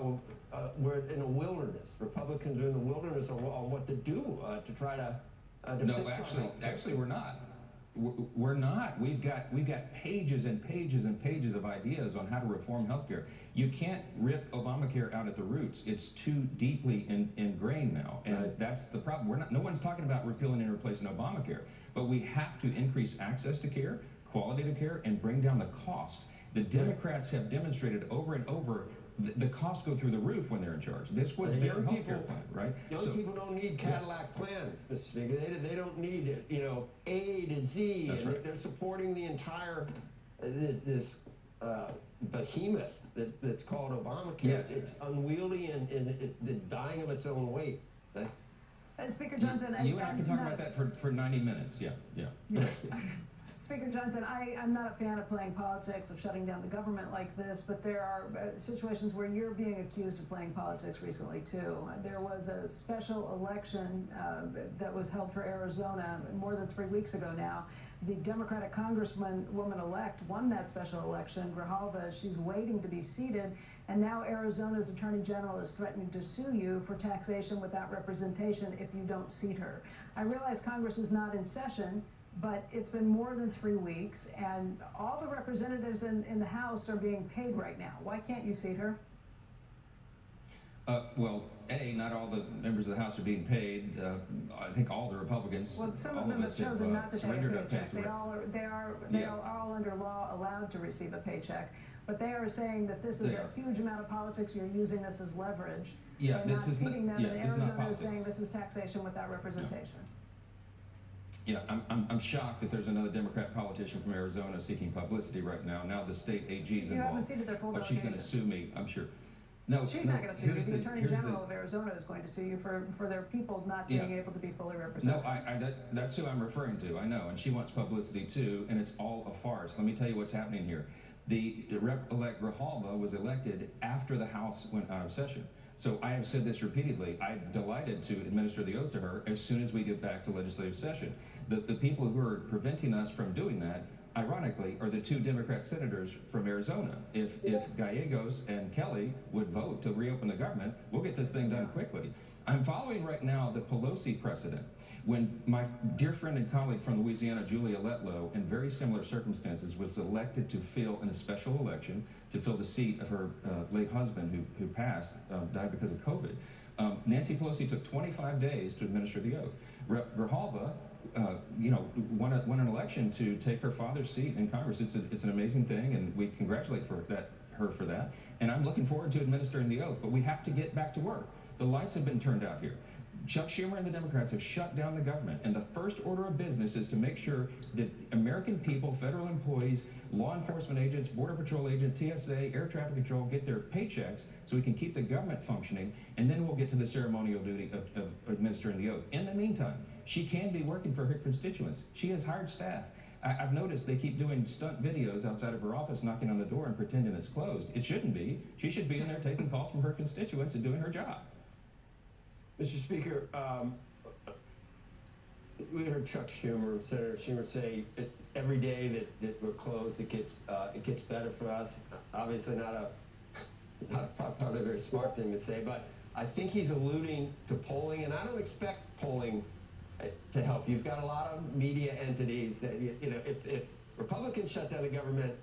we're in a wilderness. Republicans are in the wilderness on what to do to try to no, fix actually, we're not. We're not. We've got pages and pages and pages of ideas on how to reform healthcare. You can't rip Obamacare out at the roots. It's too deeply ingrained now, and that's the problem. No one's talking about repealing and replacing Obamacare, but we have to increase access to care, quality of care, and bring down the cost. The Democrats have demonstrated over and over the costs go through the roof when they're in charge. This was their healthcare plan, right? Young people don't need Cadillac plans, Mr. Speaker. They don't need it, A to Z. That's right. They're supporting the entire this behemoth that's called Obamacare. Yes. It's unwieldy and it's dying of its own weight. Speaker Johnson, you and I can talk about that for 90 minutes. Yeah. Speaker Johnson, I'm not a fan of playing politics, of shutting down the government like this, but there are situations where you're being accused of playing politics recently, too. There was a special election that was held for Arizona more than 3 weeks ago now. The Democratic Congresswoman-elect won that special election, Grijalva. She's waiting to be seated, and now Arizona's Attorney General is threatening to sue you for taxation without representation if you don't seat her. I realize Congress is not in session, but it's been more than 3 weeks, and all the representatives in the House are being paid right now. Why can't you seat her? Well, not all the members of the House are being paid. I think all the Republicans. Well, some of them have chosen not to take a paycheck. They are all under law allowed to receive a paycheck, but they are saying that this is a huge amount of politics. You're using this as leverage. Yeah, and this not is seating them. And this is not Arizona is politics. saying this is taxation without representation. Yeah, I'm shocked that there's another Democrat politician from Arizona seeking publicity right now. Now the state AG's involved. You haven't seated their full delegation. She's going to sue me, I'm sure. No, she's not going to sue you. The Attorney General of Arizona is going to sue you for their people not being able to be fully represented. No, that's who I'm referring to. I know, and she wants publicity too, and it's all a farce. Let me tell you what's happening here. The Rep-elect Grijalva was elected after the House went out of session. So I have said this repeatedly. I'm delighted to administer the oath to her as soon as we get back to legislative session. The people who are preventing us from doing that, ironically, are the two Democrat senators from Arizona. If Gallegos and Kelly would vote to reopen the government, we'll get this thing done quickly. I'm following right now the Pelosi precedent. When my dear friend and colleague from Louisiana, Julia Letlow, in very similar circumstances, was elected to fill in a special election to fill the seat of her late husband who passed, died because of COVID. Nancy Pelosi took 25 days to administer the oath. Grijalva, won an election to take her father's seat in Congress. It's an amazing thing, and we congratulate her for that. And I'm looking forward to administering the oath. But we have to get back to work. The lights have been turned out here. Chuck Schumer and the Democrats have shut down the government, and the first order of business is to make sure that American people, federal employees, law enforcement agents, Border Patrol agents, TSA, air traffic control get their paychecks so we can keep the government functioning, and then we'll get to the ceremonial duty of administering the oath. In the meantime, she can be working for her constituents. She has hired staff. I've noticed they keep doing stunt videos outside of her office, knocking on the door and pretending it's closed. It shouldn't be. She should be in there taking calls from her constituents and doing her job. Mr. Speaker, we heard Chuck Schumer, Senator Schumer, say every day that we're closed, it gets better for us. Obviously, not probably a very smart thing to say, but I think he's alluding to polling, and I don't expect polling to help. You've got a lot of media entities that if Republicans shut down the government,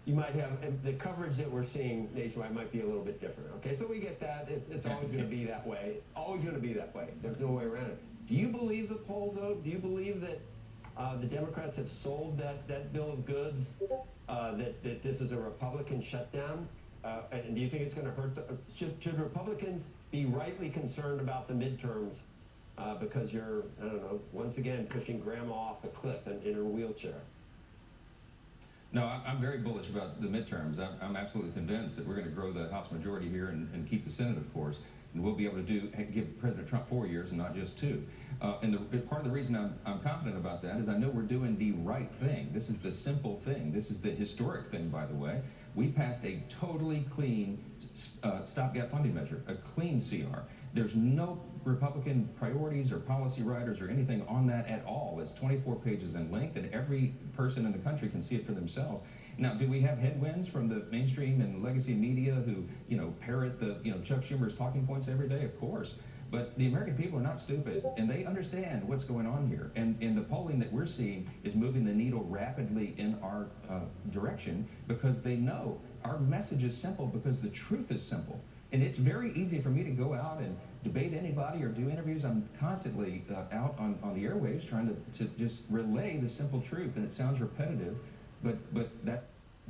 you might have the coverage that we're seeing nationwide might be a little bit different. Okay, so we get that. It's always going to be that way. Always going to be that way. There's no way around it. Do you believe the polls, though? Do you believe that the Democrats have sold that bill of goods? That this is a Republican shutdown? And do you think it's going to hurt? Should Republicans be rightly concerned about the midterms because you're, I don't know, once again pushing grandma off the cliff in her wheelchair? No, I'm very bullish about the midterms. I'm absolutely convinced that we're going to grow the House majority here and keep the Senate, of course. And we'll be able to give President Trump 4 years and not just 2. And part of the reason I'm confident about that is I know we're doing the right thing. This is the simple thing. This is the historic thing, by the way. We passed a totally clean stopgap funding measure, a clean CR. There's no Republican priorities or policy riders or anything on that at all. It's 24 pages in length, and every person in the country can see it for themselves. Now, do we have headwinds from the mainstream and legacy media who, parrot the, Chuck Schumer's talking points every day? Of course. But the American people are not stupid, and they understand what's going on here. And the polling that we're seeing is moving the needle rapidly in our direction because they know our message is simple because the truth is simple. And it's very easy for me to go out and debate anybody or do interviews. I'm constantly out on the airwaves trying to just relay the simple truth, and it sounds repetitive, but that's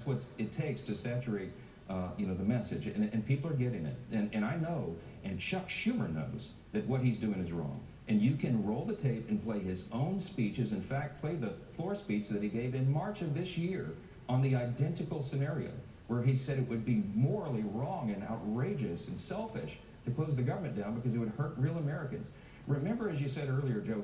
what it takes to saturate the message, and people are getting it. And I know, and Chuck Schumer knows, that what he's doing is wrong. And you can roll the tape and play his own speeches. In fact, play the floor speech that he gave in March of this year on the identical scenario, where he said it would be morally wrong and outrageous and selfish to close the government down because it would hurt real Americans. Remember, as you said earlier, Joe,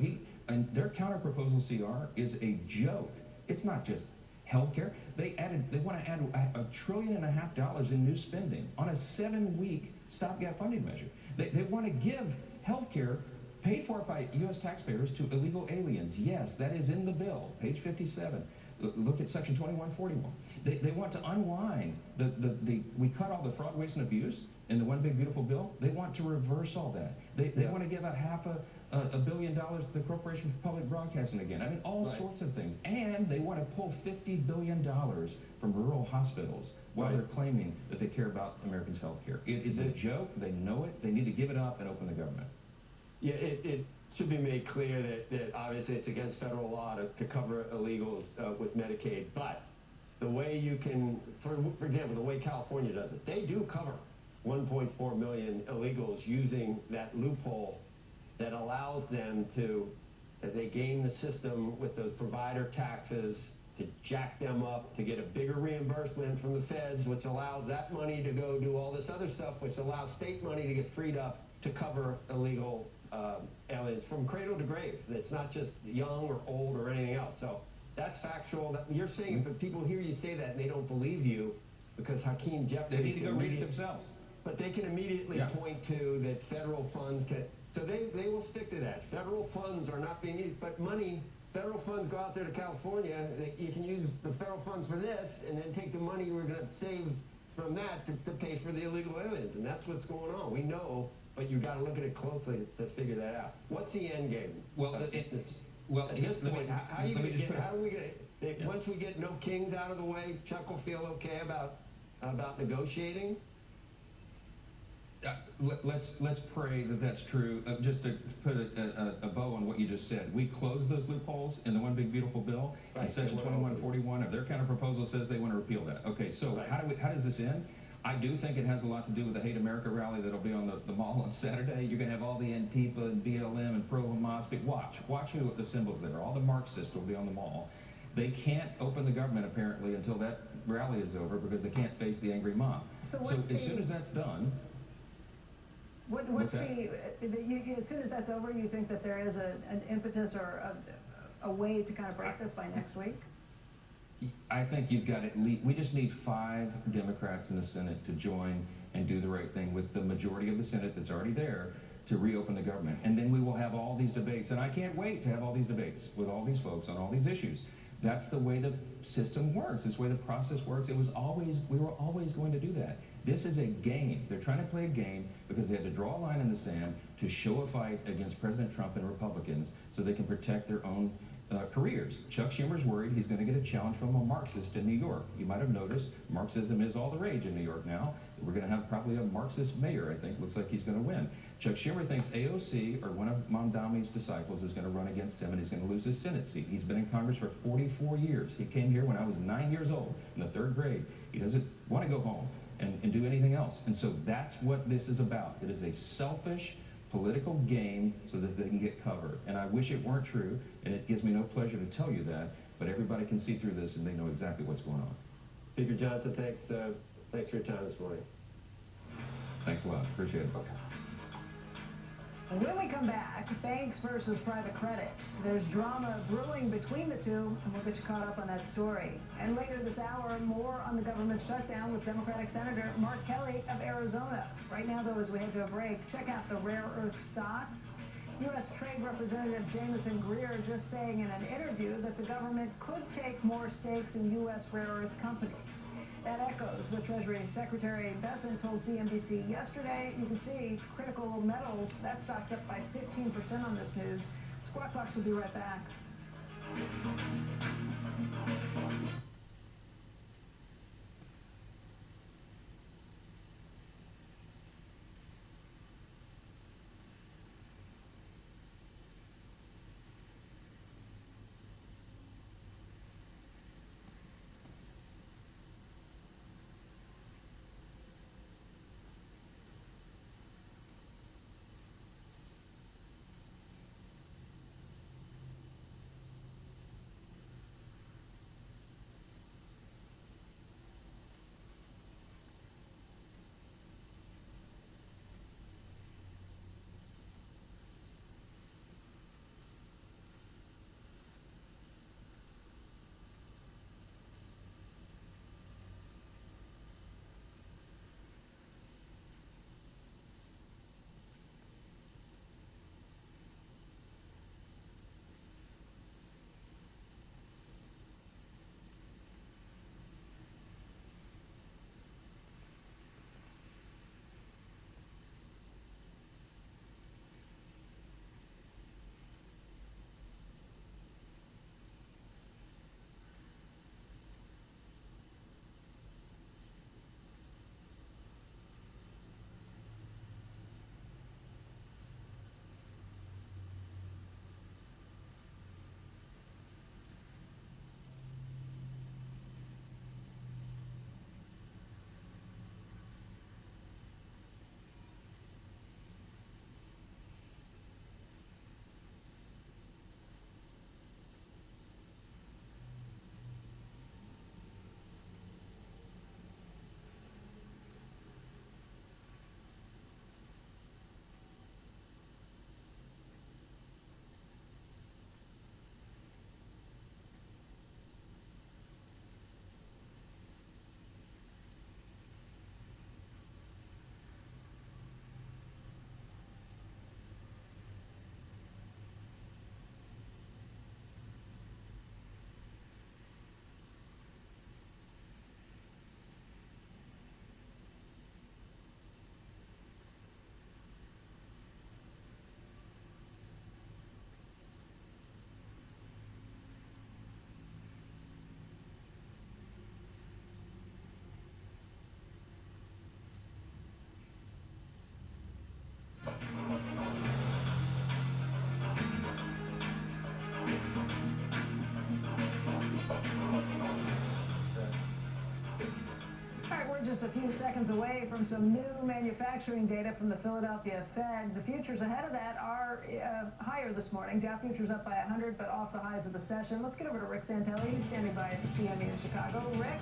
and their counterproposal CR is a joke. It's not just healthcare. They want to add $1.5 trillion in new spending on a 7-week stopgap funding measure. They want to give healthcare paid for by U.S. taxpayers to illegal aliens. Yes, that is in the bill, page 57. Look at section 2141. They want to unwind we cut all the fraud, waste, and abuse in the One Big Beautiful Bill. They want to reverse all that. They want to give $500 million to the Corporation for Public Broadcasting again. I mean, all sorts of things. And they want to pull $50 billion from rural hospitals while they're claiming that they care about Americans' health care. It is a joke. They know it. They need to give it up and open the government. Yeah, it should be made clear that obviously it's against federal law to cover illegals with Medicaid, but the way you can, for example, the way California does it, they do cover 1.4 million illegals using that loophole that allows them they game the system with those provider taxes to jack them up, to get a bigger reimbursement from the feds, which allows that money to go do all this other stuff, which allows state money to get freed up to cover illegal aliens from cradle to grave. It's not just young or old or anything else. So that's factual. That you're saying, but people hear you say that and they don't believe you because Hakeem Jeffries. They need to go read it themselves. But they can immediately point to that federal funds can. So they will stick to that. Federal funds are not being used, but federal funds go out there to California. You can use the federal funds for this, and then take the money we're going to save from that to pay for the illegal aliens, and that's what's going on. We know. But you've got to look at it closely to figure that out. What's the end game? Well, at this point, how are we going to once we get no kings out of the way, Chuck will feel okay about negotiating? Let's pray that that's true. Just to put a bow on what you just said, we closed those loopholes in the One Big Beautiful Bill. And Section 2141 of their counterproposal says they want to repeal that. Okay, so how does this end? I do think it has a lot to do with the Hate America rally that'll be on the mall on Saturday. You're going to have all the Antifa and BLM and pro-Hamas. Watch who assembles there. All the Marxists will be on the mall. They can't open the government, apparently, until that rally is over because they can't face the angry mob. So as soon as that's done... As soon as that's over, you think that there is an impetus or a way to kind of break this by next week? I think you've got at least, we just need 5 Democrats in the Senate to join and do the right thing with the majority of the Senate that's already there to reopen the government. And then we will have all these debates. And I can't wait to have all these debates with all these folks on all these issues. That's the way the system works. It's the way the process works. We were always going to do that. This is a game. They're trying to play a game because they had to draw a line in the sand to show a fight against President Trump and Republicans so they can protect their own careers. Chuck Schumer's worried he's going to get a challenge from a Marxist in New York. You might have noticed Marxism is all the rage in New York now. We're going to have probably a Marxist mayor, I think. Looks like he's going to win. Chuck Schumer thinks AOC, or one of Mamdani's disciples, is going to run against him and he's going to lose his Senate seat. He's been in Congress for 44 years. He came here when I was 9 years old in the 3rd grade. He doesn't want to go home and do anything else. And so that's what this is about. It is a selfish political game so that they can get cover. And I wish it weren't true, and it gives me no pleasure to tell you that, but everybody can see through this and they know exactly what's going on. Speaker Johnson, thanks for your time this morning. Thanks a lot. Appreciate it. When we come back, banks versus private credit. There's drama brewing between the two, and we'll get you caught up on that story. And later this hour, more on the government shutdown with Democratic Senator Mark Kelly of Arizona. Right now, though, as we head to a break, check out the rare earth stocks. U.S. Trade Representative Jamison Greer just saying in an interview that the government could take more stakes in U.S. rare earth companies. That echoes what Treasury Secretary Bessent told CNBC yesterday. You can see critical metals, that stock's up by 15% on this news. Squawk Box will be right back. All right, we're just a few seconds away from some new manufacturing data from the Philadelphia Fed. The futures ahead of that are higher this morning. Dow futures up by 100, but off the highs of the session. Let's get over to Rick Santelli. He's standing by at the CME in Chicago. Rick?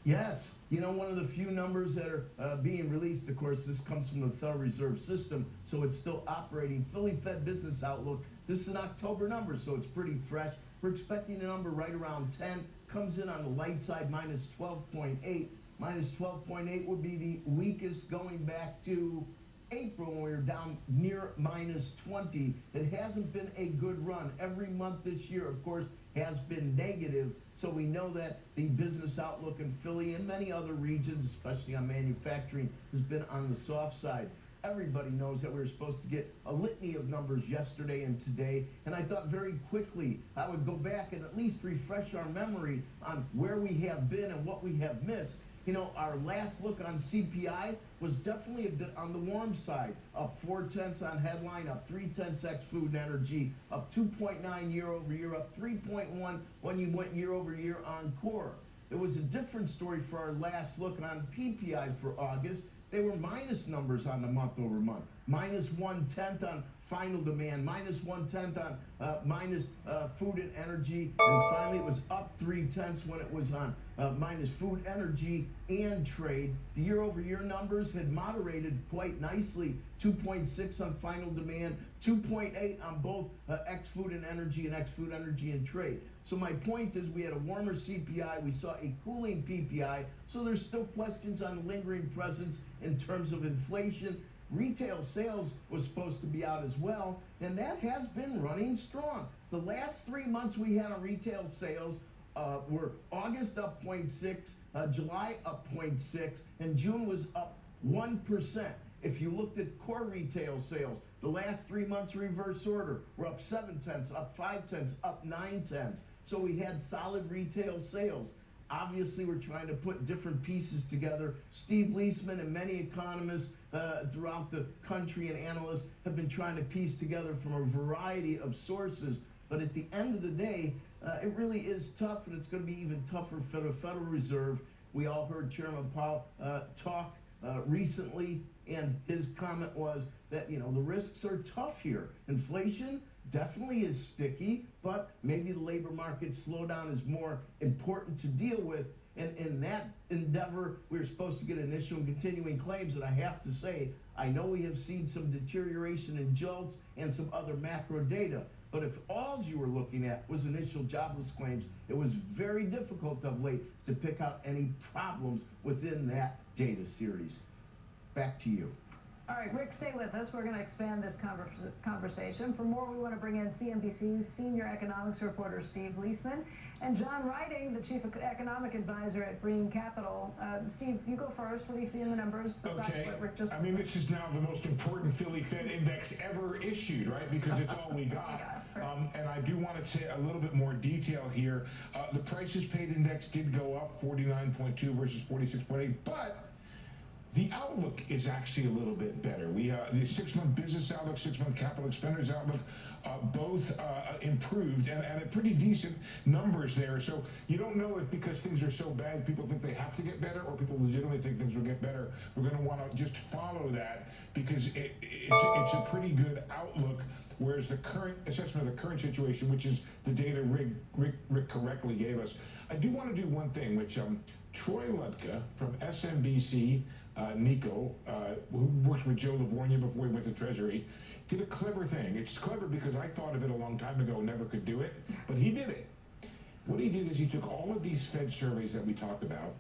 Yes. You know, one of the few numbers that are being released, of course, this comes from the Federal Reserve System, so it's still operating. Philly Fed Business Outlook. This is an October number, so it's pretty fresh. We're expecting a number right around 10. Comes in on the light side, minus 12.8. Minus 12.8 would be the weakest going back to April when we were down near minus 20. It hasn't been a good run. Every month this year, of course, has been negative. So we know that the business outlook in Philly and many other regions, especially on manufacturing, has been on the soft side. Everybody knows that we were supposed to get a litany of numbers yesterday and today, and I thought very quickly I would go back and at least refresh our memory on where we have been and what we have missed. You know, our last look on CPI was definitely a bit on the warm side, up 0.4 on headline, up 0.3 ex food and energy, up 2.9 year over year, up 3.1 when you went year over year on core. It was a different story for our last look on PPI for August. They were minus numbers on the month over month. Minus 0.1 on final demand, minus 0.1 on minus food and energy, and finally it was up 0.3 when it was on minus food, energy, and trade. The year over year numbers had moderated quite nicely, 2.6 on final demand, 2.8 on both ex food and energy and trade. So my point is we had a warmer CPI, we saw a cooling PPI, so there's still questions on lingering presence in terms of inflation. Retail sales was supposed to be out as well, and that has been running strong. The last 3 months we had on retail sales were August up 0.6, July up 0.6, and June was up 1%. If you looked at core retail sales, the last 3 months reverse order, we're up 0.7, up 0.5, up 0.9. So we had solid retail sales. Obviously, we're trying to put different pieces together. Steve Leisman and many economists throughout the country and analysts have been trying to piece together from a variety of sources. But at the end of the day, it really is tough, and it's going to be even tougher for the Federal Reserve. We all heard Chairman Powell talk recently, and his comment was that, you know, the risks are tough here. Inflation definitely is sticky, but maybe the labor market slowdown is more important to deal with. And in that endeavor, we were supposed to get initial and continuing claims, and I have to say, I know we have seen some deterioration in JOLTS and some other macro data, but if all you were looking at was initial jobless claims, it was very difficult of late to pick out any problems within that data series. Back to you. All right, Rick, stay with us. We're going to expand this conversation. For more, we want to bring in CNBC's senior economics reporter, Steve Leisman, and John Riding, the chief economic advisor at Bream Capital. Steve, you go first. What do you see in the numbers besides what Rick just... I mean, this is now the most important Philly Fed index ever issued, right? Because it's all we got. And I do want to say a little bit more detail here. The prices paid index did go up 49.2 versus 46.8, but the outlook is actually a little bit better. We the 6-month business outlook, 6-month capital expenditures outlook, both improved and at pretty decent numbers there. So you don't know if because things are so bad, people think they have to get better, or people legitimately think things will get better. We're going to want to just follow that because it's a pretty good outlook. Whereas the current assessment of the current situation, which is the data Rick correctly gave us, I do want to do one thing, which Troy Lutka from SMBC, Nico, who works with Joe Livornia before he went to Treasury, did a clever thing. It's clever because I thought of it a long time ago and never could do it, but he did it. What he did is he took all of these Fed surveys that we talked about,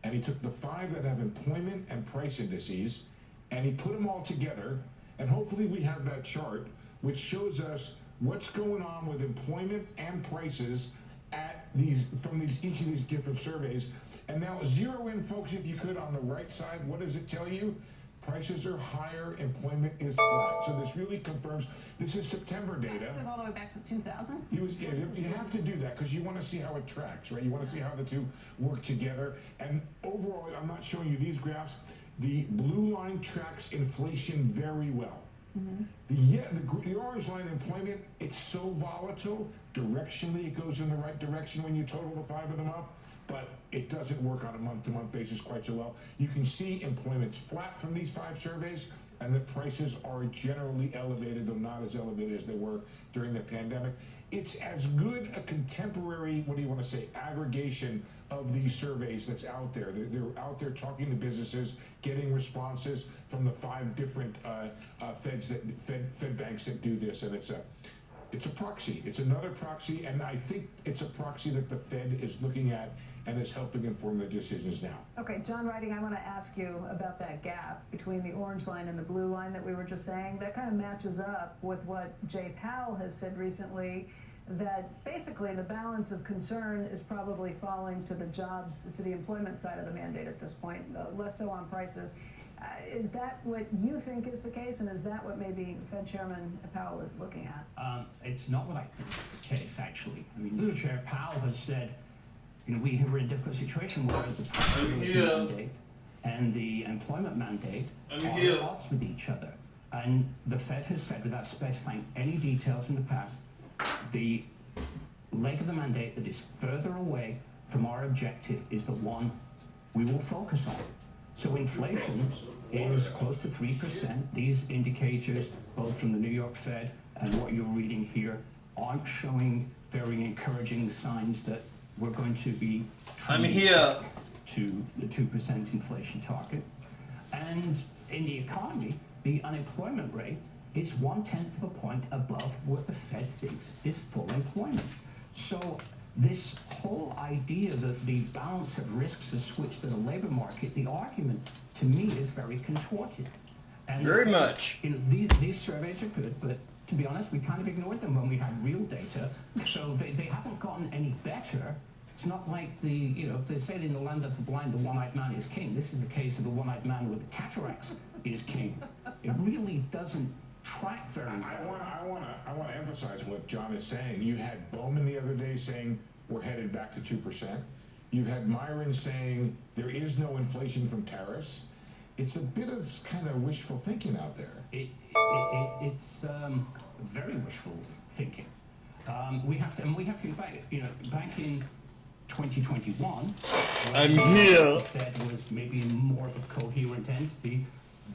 and he took the 5 that have employment and price indices, and he put them all together, and hopefully we have that chart, which shows us what's going on with employment and prices at from each of these different surveys. And now zero in, folks, if you could, on the right side. What does it tell you? Prices are higher, employment is flat. So this really confirms, this is September data. It goes all the way back to 2000? You have to do that because you want to see how it tracks, right? You want to see how the two work together. And overall, I'm not showing you these graphs. The blue line tracks inflation very well. The orange line employment, it's so volatile. Directionally, it goes in the right direction when you total the 5 of them up. but it doesn't work on a month-to-month basis quite so well. You can see employment's flat from these 5 surveys, and the prices are generally elevated, though not as elevated as they were during the pandemic. It's as good a contemporary, what do you want to say, aggregation of these surveys that's out there. They're out there talking to businesses, getting responses from the 5 different Fed banks that do this, and it's a proxy. It's another proxy, and I think it's a proxy that the Fed is looking at and is helping inform their decisions now. Okay, John Riding, I want to ask you about that gap between the orange line and the blue line that we were just saying. That kind of matches up with what Jay Powell has said recently, that basically the balance of concern is probably falling to the jobs, to the employment side of the mandate at this point, less so on prices. Is that what you think is the case, and is that what maybe Fed Chairman Powell is looking at? It's not what I think is the case, actually. I mean, Chair Powell has said, you know, we're in a difficult situation where the productivity mandate and the employment mandate are at odds with each other. And the Fed has said, without specifying any details in the past, the leg of the mandate that is further away from our objective is the one we will focus on. So inflation is close to 3%. These indicators, both from the New York Fed and what you're reading here, aren't showing very encouraging signs that we're going to be to the 2% inflation target. And in the economy, the unemployment rate is 1/10 of a point above what the Fed thinks is full employment. So this whole idea that the balance of risks has switched to the labor market, the argument to me is very contorted. And very much. You know, these surveys are good, but to be honest, we kind of ignored them when we had real data. So they haven't gotten any better. It's not like they say in the land of the blind, the one-eyed man is king. This is a case of the one-eyed man with the cataracts is king. It really doesn't track very well. I want to emphasize what John is saying. You had Bowman the other day saying we're headed back to 2%. You've had Myron saying there is no inflation from tariffs. It's a bit of kind of wishful thinking out there. It's very wishful thinking. We have to think back. You know, back in 2021, the Fed was maybe more of a coherent entity.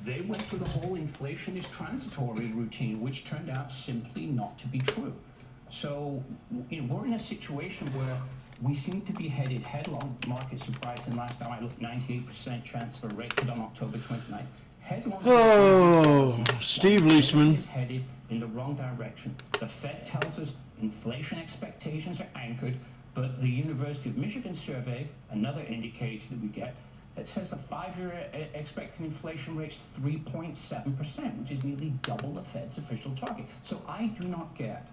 They went through the whole inflation is transitory routine, which turned out simply not to be true. So, you know, we're in a situation where we seem to be headed headlong. Market surprise, and last time I looked, 98% transfer rate put on October 29th. Headlong. Oh, Steve Leisman is headed in the wrong direction. The Fed tells us inflation expectations are anchored, but the University of Michigan survey, another indicator that we get, it says the 5-year expected inflation rate's 3.7%, which is nearly double the Fed's official target. So I do not get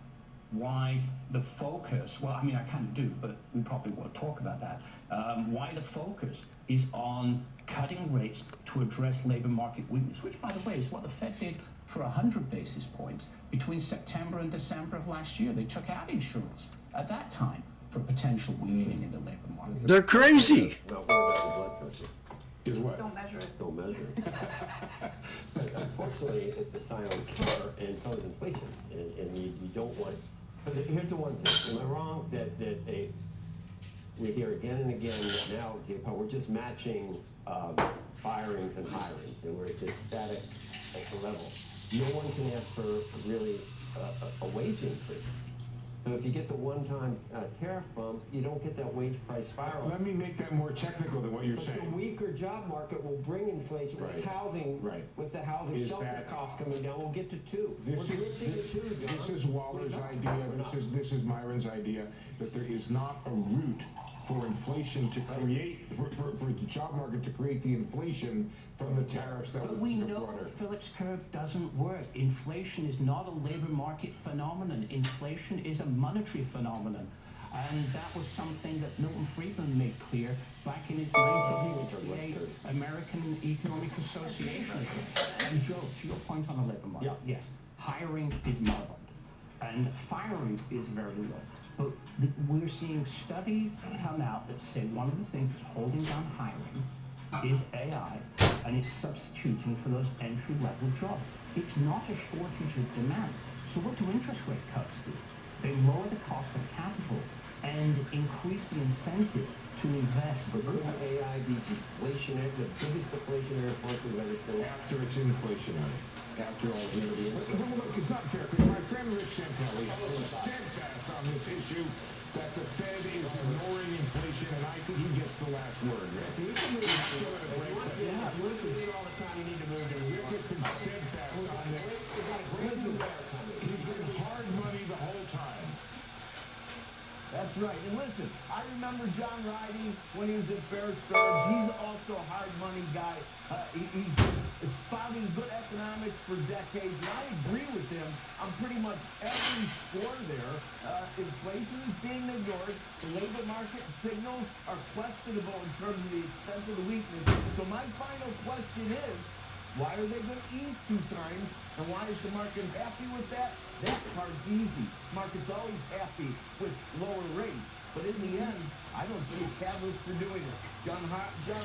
why the focus, well, I mean, I kind of do, but we probably won't talk about that, why the focus is on cutting rates to address labor market weakness, which, by the way, is what the Fed did for 100 basis points between September and December of last year. They took out insurance at that time for potential weakening in the labor market. They're crazy. Not worry about the blood pressure. Is what? Don't measure it. Don't measure it. But unfortunately, it's a silent killer, and so is inflation. And you don't want. But here's the one thing. Am I wrong that we hear again and again that now, we're just matching firings and hirings, and we're at this static level. No one can ask for really a wage increase. So if you get the one-time tariff bump, you don't get that wage price spiral. Let me make that more technical than what you're saying. The weaker job market will bring inflation with housing. Right. With the housing shelter costs coming down, we'll get to 2. This is Waller's idea. This is Myron's idea that there is not a route for inflation to create for the job market to create the inflation from the tariffs that But we know Phillips curve doesn't work. Inflation is not a labor market phenomenon. Inflation is a monetary phenomenon. And that was something that Milton Friedman made clear back in his 1968 American Economic Association. And Joe, to your point on the labor market, yes, hiring is moribund and firing is very low. But we're seeing studies come out that say one of the things that's holding down hiring is AI, and it's substituting for those entry-level jobs. It's not a shortage of demand. So what do interest rate cuts do? They lower the cost of capital, and increase the incentive to invest. But couldn't AI be deflationary, the biggest deflationary force we've ever seen? After it's inflationary. After all, look, it's not fair, because my friend Rick Santelli is steadfast on this issue that the Fed is ignoring inflation, and I think he gets the last word. Rick, you can move still at a break, but listen, all the time you need to move, and Rick has been steadfast on this. Listen, he's been hard money the whole time. That's right. And listen, I remember John Riding when he was at Bear Stearns. He's also a hard money guy. He's been spouting good economics for decades, and I agree with him on pretty much every score there. Inflation is being ignored. The labor market signals are questionable in terms of the extent of the weakness. So my final question is, why are they going to ease 2 times? And why is the market happy with that? That part's easy. Market's always happy with lower rates. But in the end, I don't see a catalyst for doing it. John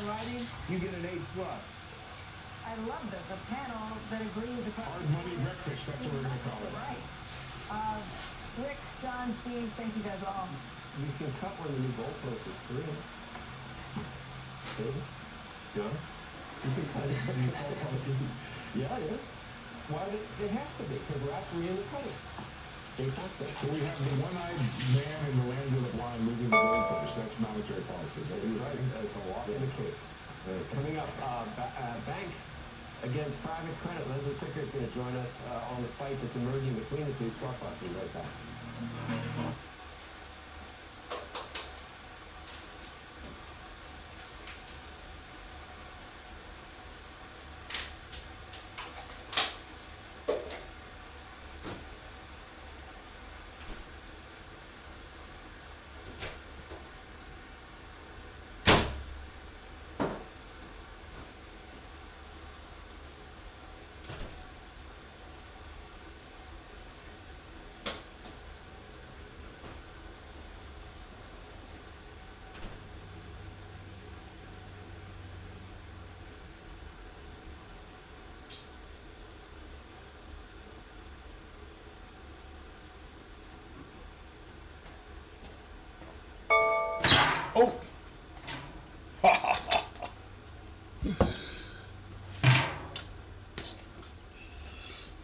Riding, you get an A+. I love this. A panel that agrees across... Hard money breakfast, that's what we're going to call it. Right. Rick, John, Steve, thank you guys all. You can cut when the new goalpost is 3. Steve? John? You can cut it when the new goalpost isn't... Yeah, it is. Why? It has to be, because we're at 3 in the cutting. So we have the one-eyed man in the land of the blind moving the goalpost. That's monetary policy. Is that right? It's a walk in the cave. Coming up, banks against private credit. Leslie Picker is going to join us on the fight that's emerging between the two. Squawk Box will be right back. Oh!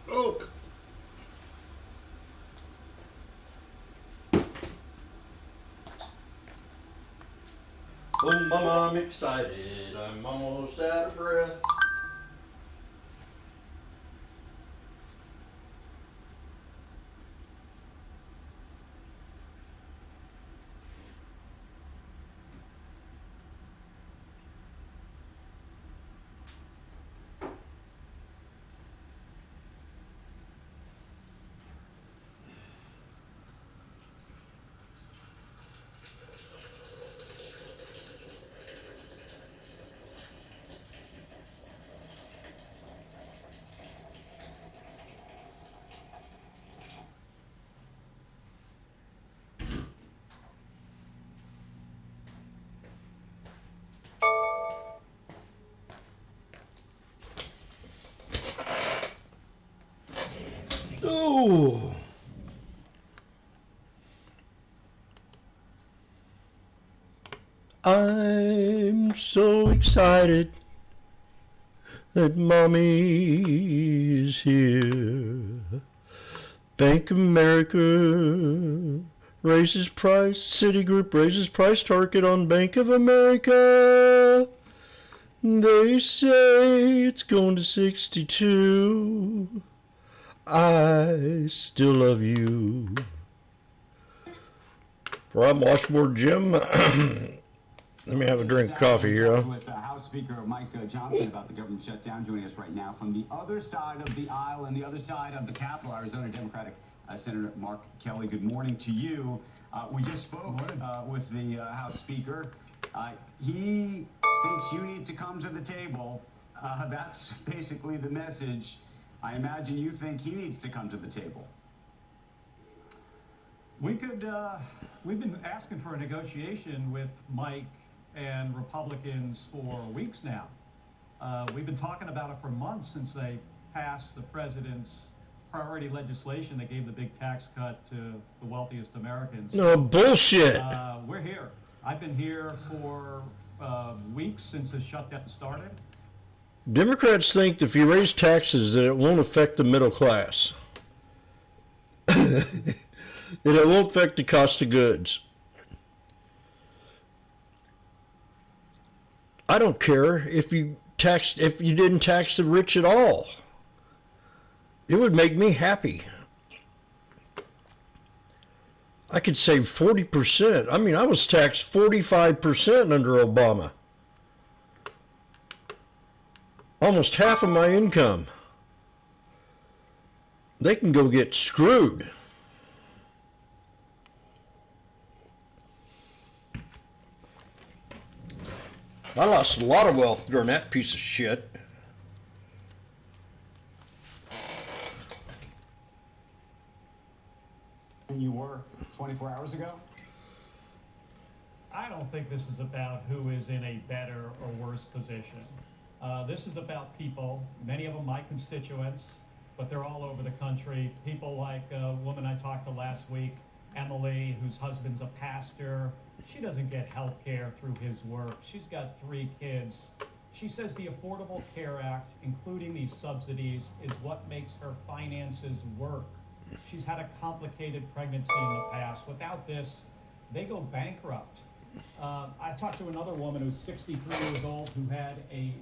Look! Oh, mama, I'm excited. I'm almost out of breath. Oh! I'm so excited that mommy is here. Bank of America raises price. Citigroup raises price target on Bank of America. They say it's going to 62. I still love you. From Washboardjim. Let me have a drink of coffee here. With House Speaker Mike Johnson about the government shutdown, joining us right now from the other side of the aisle and the other side of the Capitol, Arizona Democratic Senator Mark Kelly. Good morning to you. We just spoke with the House Speaker. He thinks you need to come to the table. That's basically the message. I imagine you think he needs to come to the table. We could, we've been asking for a negotiation with Mike and Republicans for weeks now. We've been talking about it for months since they passed the president's priority legislation that gave the big tax cut to the wealthiest Americans. No, bullshit. We're here. I've been here for weeks since the shutdown started. Democrats think if you raise taxes that it won't affect the middle class. That it won't affect the cost of goods. I don't care if you didn't tax the rich at all. It would make me happy. I could save 40%. I mean, I was taxed 45% under Obama. Almost half of my income. They can go get screwed. I lost a lot of wealth during that piece of shit. Than you were 24 hours ago? I don't think this is about who is in a better or worse position. This is about people, many of them my constituents, but they're all over the country. People like a woman I talked to last week, Emily, whose husband's a pastor. She doesn't get health care through his work. She's got 3 kids. She says the Affordable Care Act, including these subsidies, is what makes her finances work. She's had a complicated pregnancy in the past. Without this, they go bankrupt. I talked to another woman who's 63 years old who had a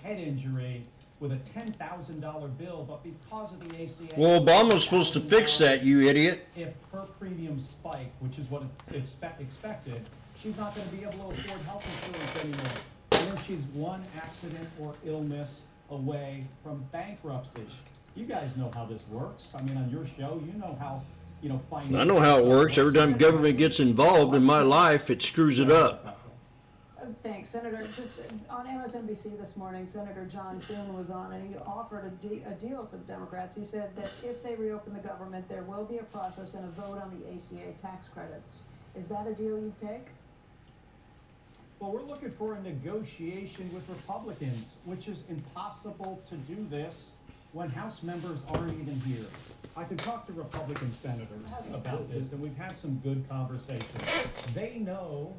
head injury with a $10,000 bill, but because of the ACA... Well, Obama's supposed to fix that, you idiot. If her premiums spike, which is what it's expected, she's not going to be able to afford health insurance anymore. And then she's one accident or illness away from bankruptcy. You guys know how this works. I mean, on your show, you know how, finance... I know how it works. Every time government gets involved in my life, it screws it up. Thanks, Senator. Just on MSNBC this morning, Senator John Thune was on, and he offered a deal for the Democrats. He said that if they reopen the government, there will be a process and a vote on the ACA tax credits. Is that a deal you'd take? Well, we're looking for a negotiation with Republicans, which is impossible to do this when House members aren't even here. I could talk to Republican senators about this, and we've had some good conversations. They know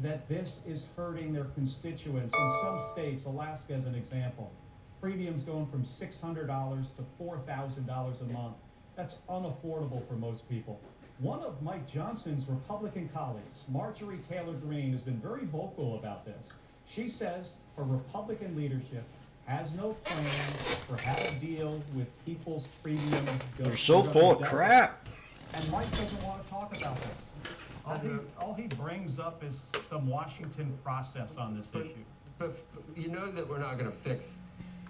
that this is hurting their constituents. In some states, Alaska as an example, premiums going from $600 to $4,000 a month. That's unaffordable for most people. One of Mike Johnson's Republican colleagues, Marjorie Taylor Greene, has been very vocal about this. She says her Republican leadership has no plan for how to deal with people's premiums. They're so full of crap. And Mike doesn't want to talk about this. All he brings up is some Washington process on this issue. But you know that we're not going to fix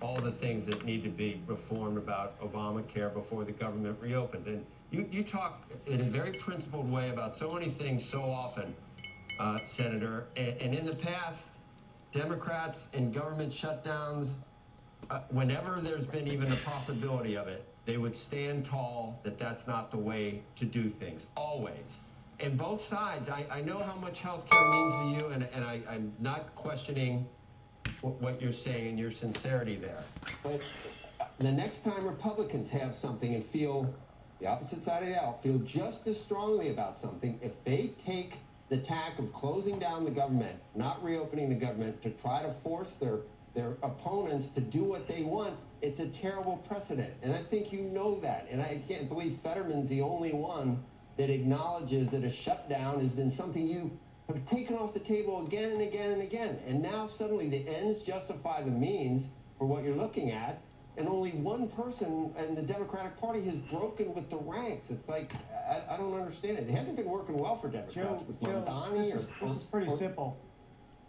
all the things that need to be reformed about Obamacare before the government reopens. And you talk in a very principled way about so many things so often, Senator. And in the past, Democrats and government shutdowns, whenever there's been even a possibility of it, they would stand tall that that's not the way to do things, always. And both sides, I know how much health care means to you, and I'm not questioning what you're saying and your sincerity there. But the next time Republicans have something and feel the opposite side of the aisle, feel just as strongly about something, if they take the tack of closing down the government, not reopening the government, to try to force their opponents to do what they want, it's a terrible precedent. And I think you know that. And I can't believe Fetterman's the only one that acknowledges that a shutdown has been something you have taken off the table again and again and again. And now suddenly the ends justify the means for what you're looking at, and only one person in the Democratic Party has broken with the ranks. It's like, I don't understand it. It hasn't been working well for Democrats with Mondani. This is pretty simple.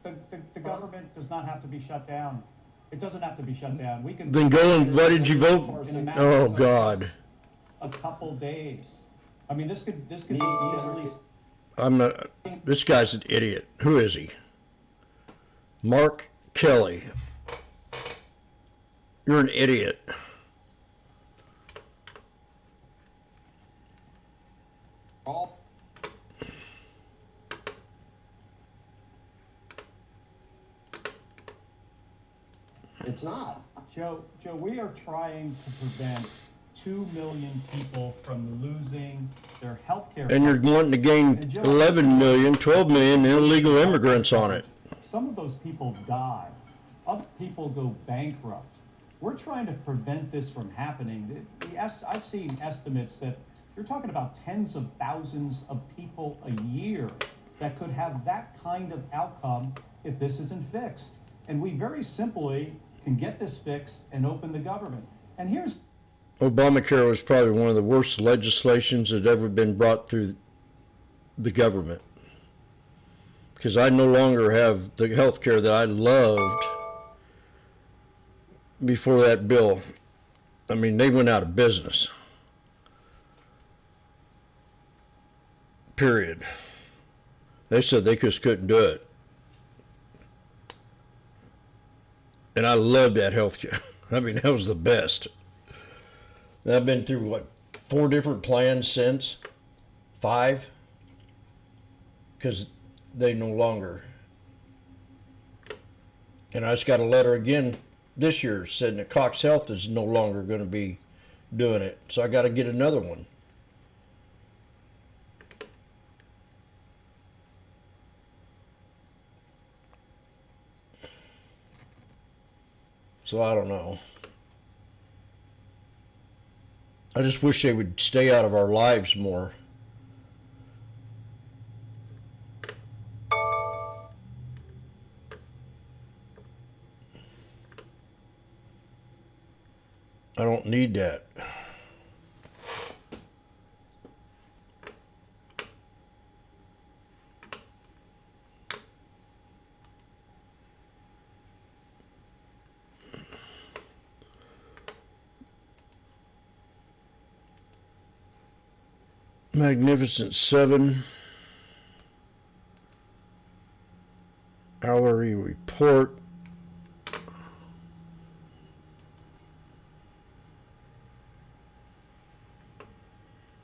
The government does not have to be shut down. It doesn't have to be shut down. We can... Then go and why did you vote? Oh, God. A couple days. I mean, this could be easily... I'm not... This guy's an idiot. Who is he? Mark Kelly. You're an idiot. It's not. Joe, we are trying to prevent 2 million people from losing their health care. And you're wanting to gain 11 million, 12 million illegal immigrants on it. Some of those people die. Other people go bankrupt. We're trying to prevent this from happening. I've seen estimates that you're talking about tens of thousands of people a year that could have that kind of outcome if this isn't fixed. And we very simply can get this fixed and open the government. And here's Obamacare was probably one of the worst legislations that ever been brought through the government. Because I no longer have the health care that I loved before that bill. I mean, they went out of business. Period. They said they just couldn't do it. And I loved that health care. I mean, that was the best. And I've been through, what, 4 different plans since? 5? Because they no longer. And I just got a letter again this year saying that Cox Health is no longer going to be doing it. So I got to get another one. So I don't know. I just wish they would stay out of our lives more. I don't need that. Magnificent Seven. Hourly report.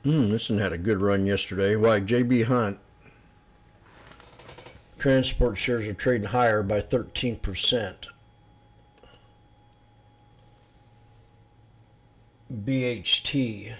This one had a good run yesterday. Why, JB Hunt. Transport shares are trading higher by 13%. BHT.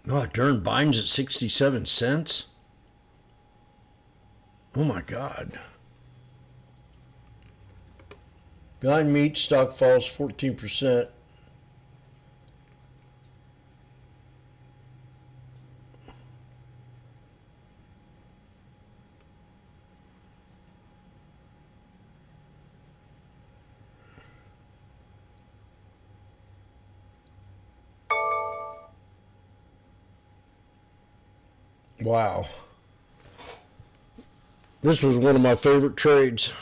Oh, darn, Biden's at 67 cents. Oh my God. Beyond Meat stock falls 14%. Wow. This was one of my favorite trades.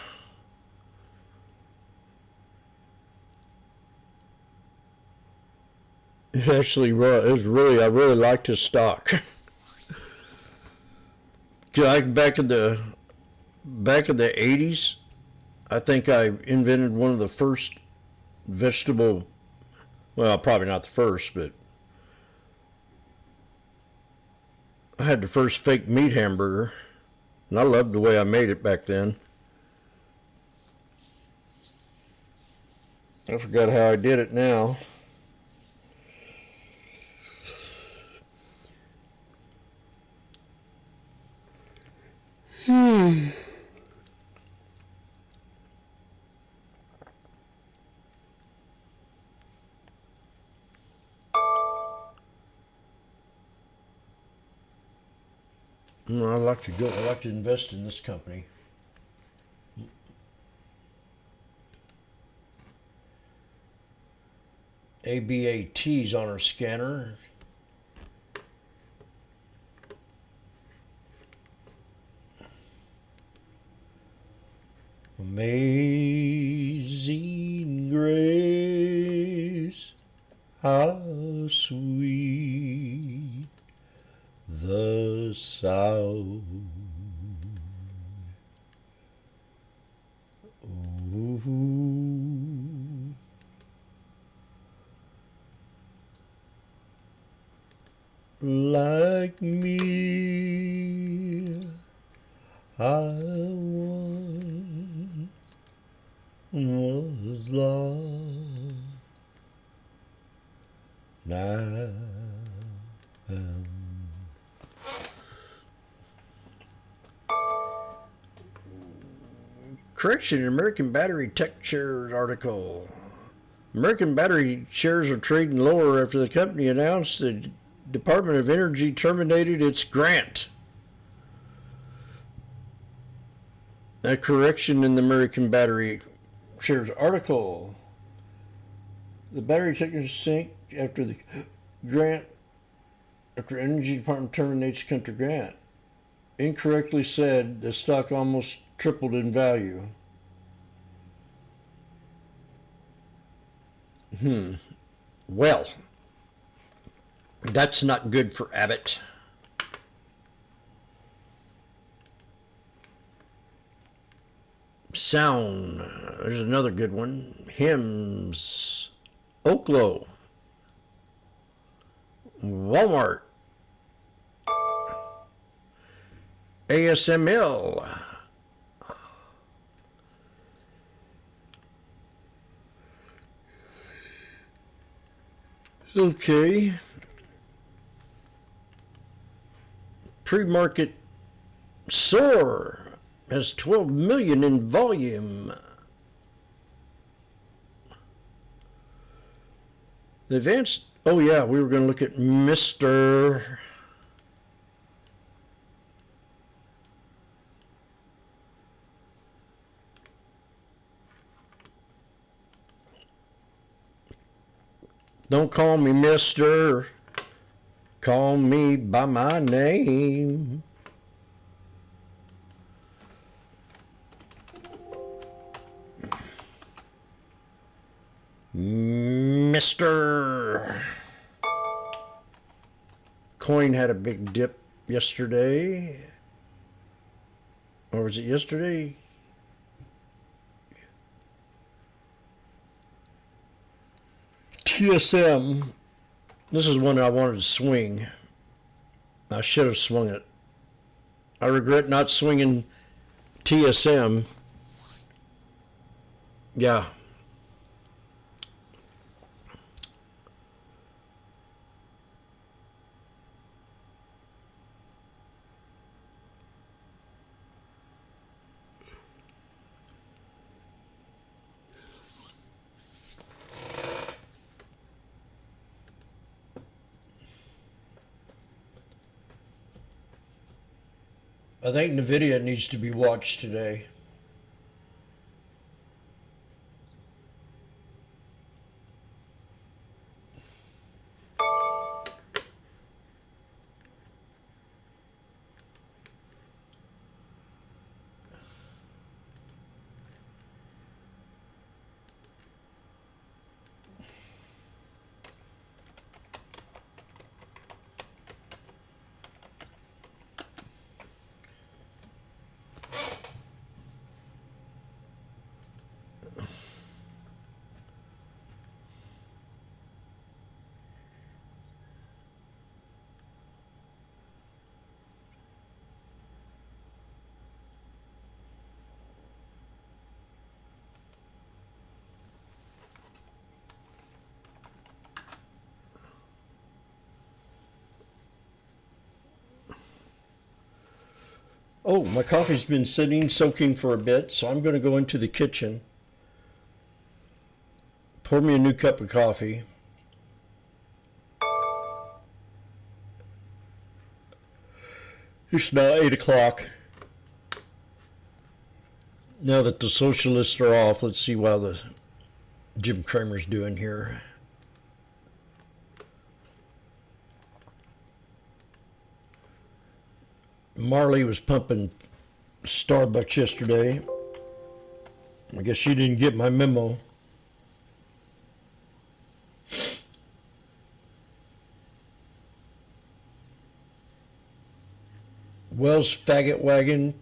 It actually was I really liked his stock. Back in the 80s, I think I invented one of the first vegetable, well, probably not the first, but I had the first fake meat hamburger, and I loved the way I made it back then. I forgot how I did it now. I like to invest in this company. ABAT's on our scanner. Amazing grace, how sweet the sound. Ooh. Like me, I once was lost, now am. Correction, American Battery Tech Shares article. American Battery shares are trading lower after the company announced the Department of Energy terminated its grant. A correction in the American Battery Shares article. The battery technicians sink after the grant, after Energy Department terminates country grant. Incorrectly said, the stock almost tripled in value. Well, that's not good for Abbott. Sound. There's another good one. Hymns. Oklo. Walmart. ASML. Okay. Pre-market soar has 12 million in volume. The advanced, oh yeah, we were going to look at Mr. Don't call me Mr. Call me by my name. Mr. Coin had a big dip yesterday. Or was it yesterday? TSM. This is one I wanted to swing. I should have swung it. I regret not swinging TSM. Yeah. I think NVIDIA needs to be watched today. Oh, my coffee's been sitting, soaking for a bit, so I'm going to go into the kitchen, pour me a new cup of coffee. It's now 8 o'clock. Now that the socialists are off, let's see how the Jim Cramer's doing here. Marley was pumping Starbucks yesterday. I guess she didn't get my memo. Wells Faggot Wagon,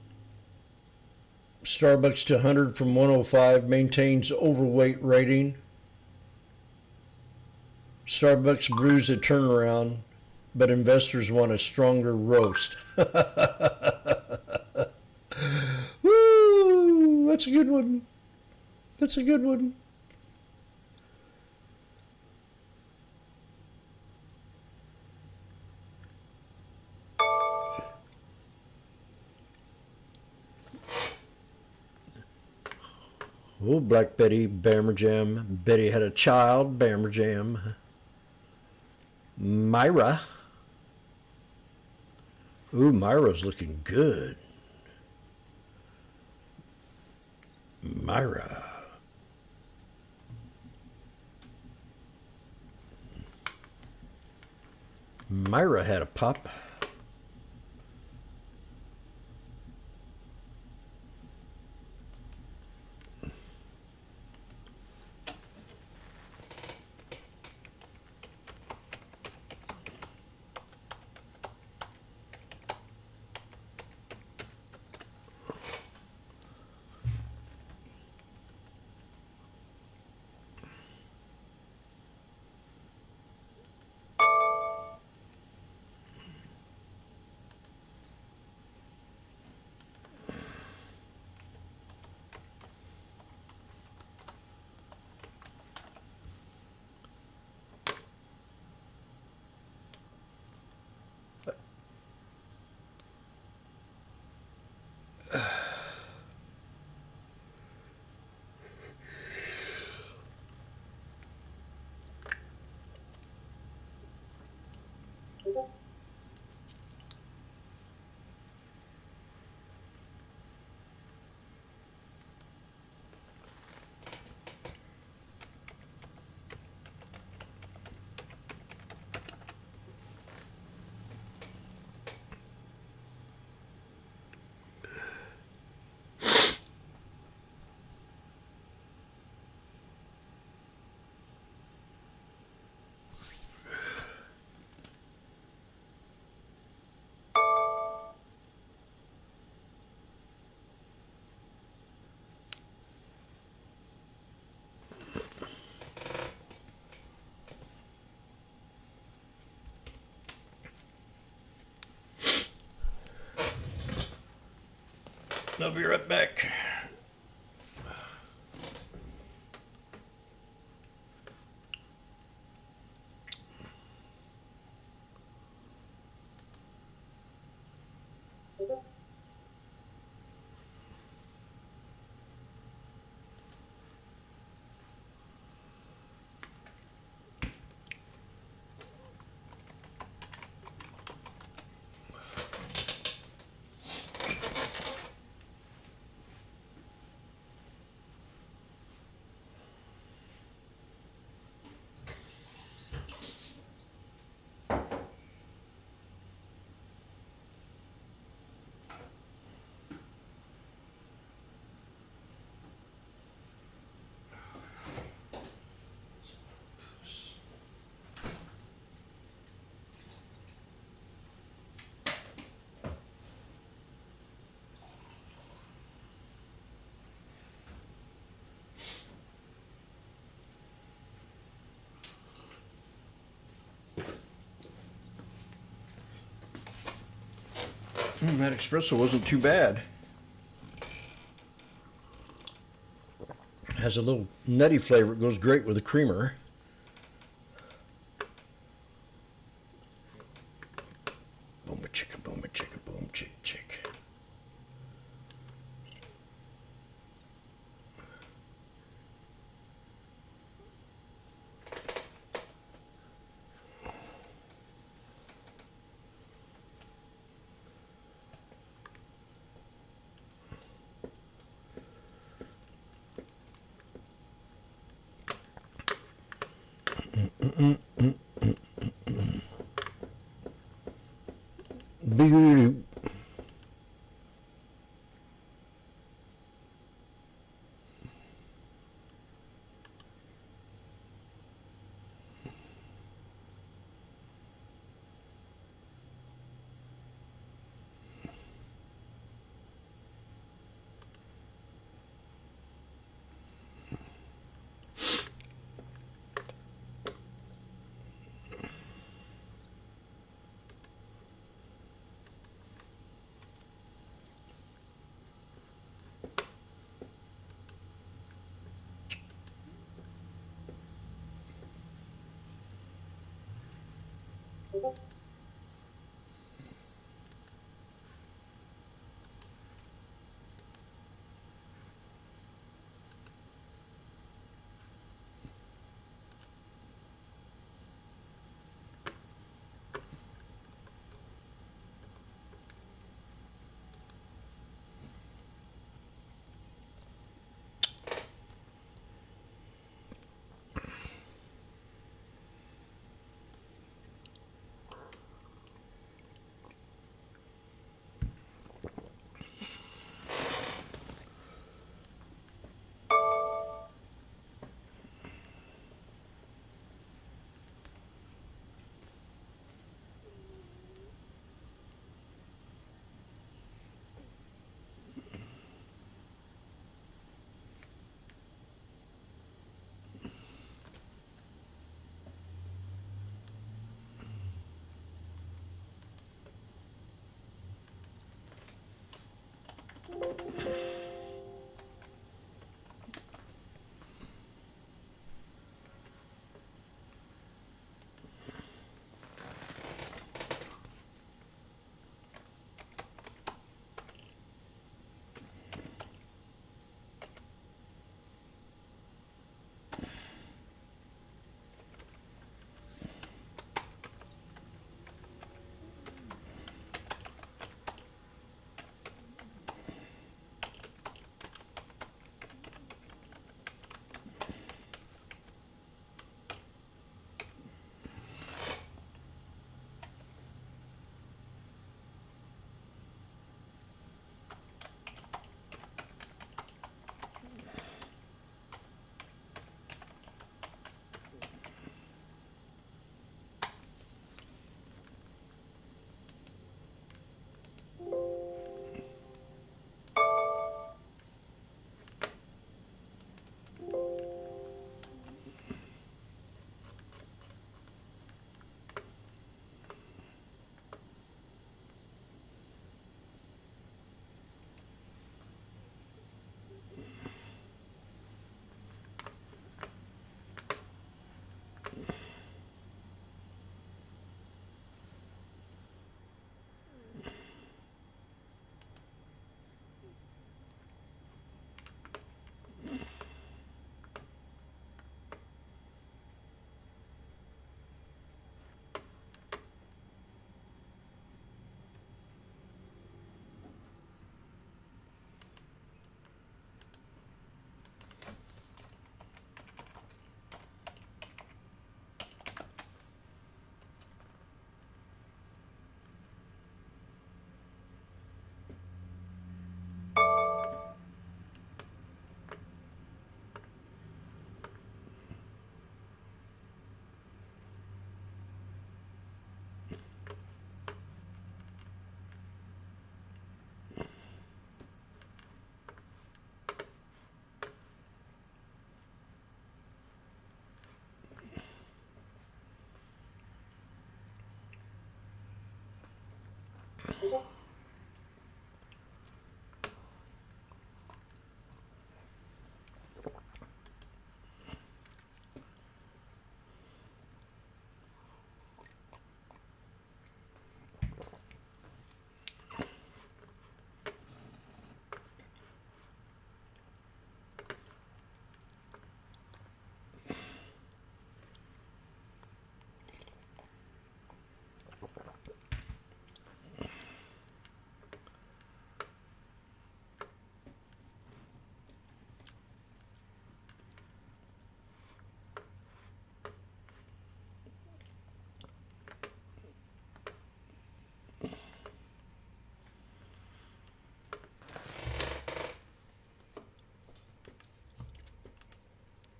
Starbucks to 100 from 105, maintains overweight rating. Starbucks brews a turnaround, but investors want a stronger roast. Woo! That's a good one. That's a good one. Oh, Black Betty, Bammer Jam. Betty had a child, Bammer Jam. Myra. Ooh, Myra's looking good. Myra. Myra had a pup. I'll be right back. That espresso wasn't too bad. Has a little nutty flavor. It goes great with a creamer. Boom a chicka, boom a chicka, boom chick chick. Boo.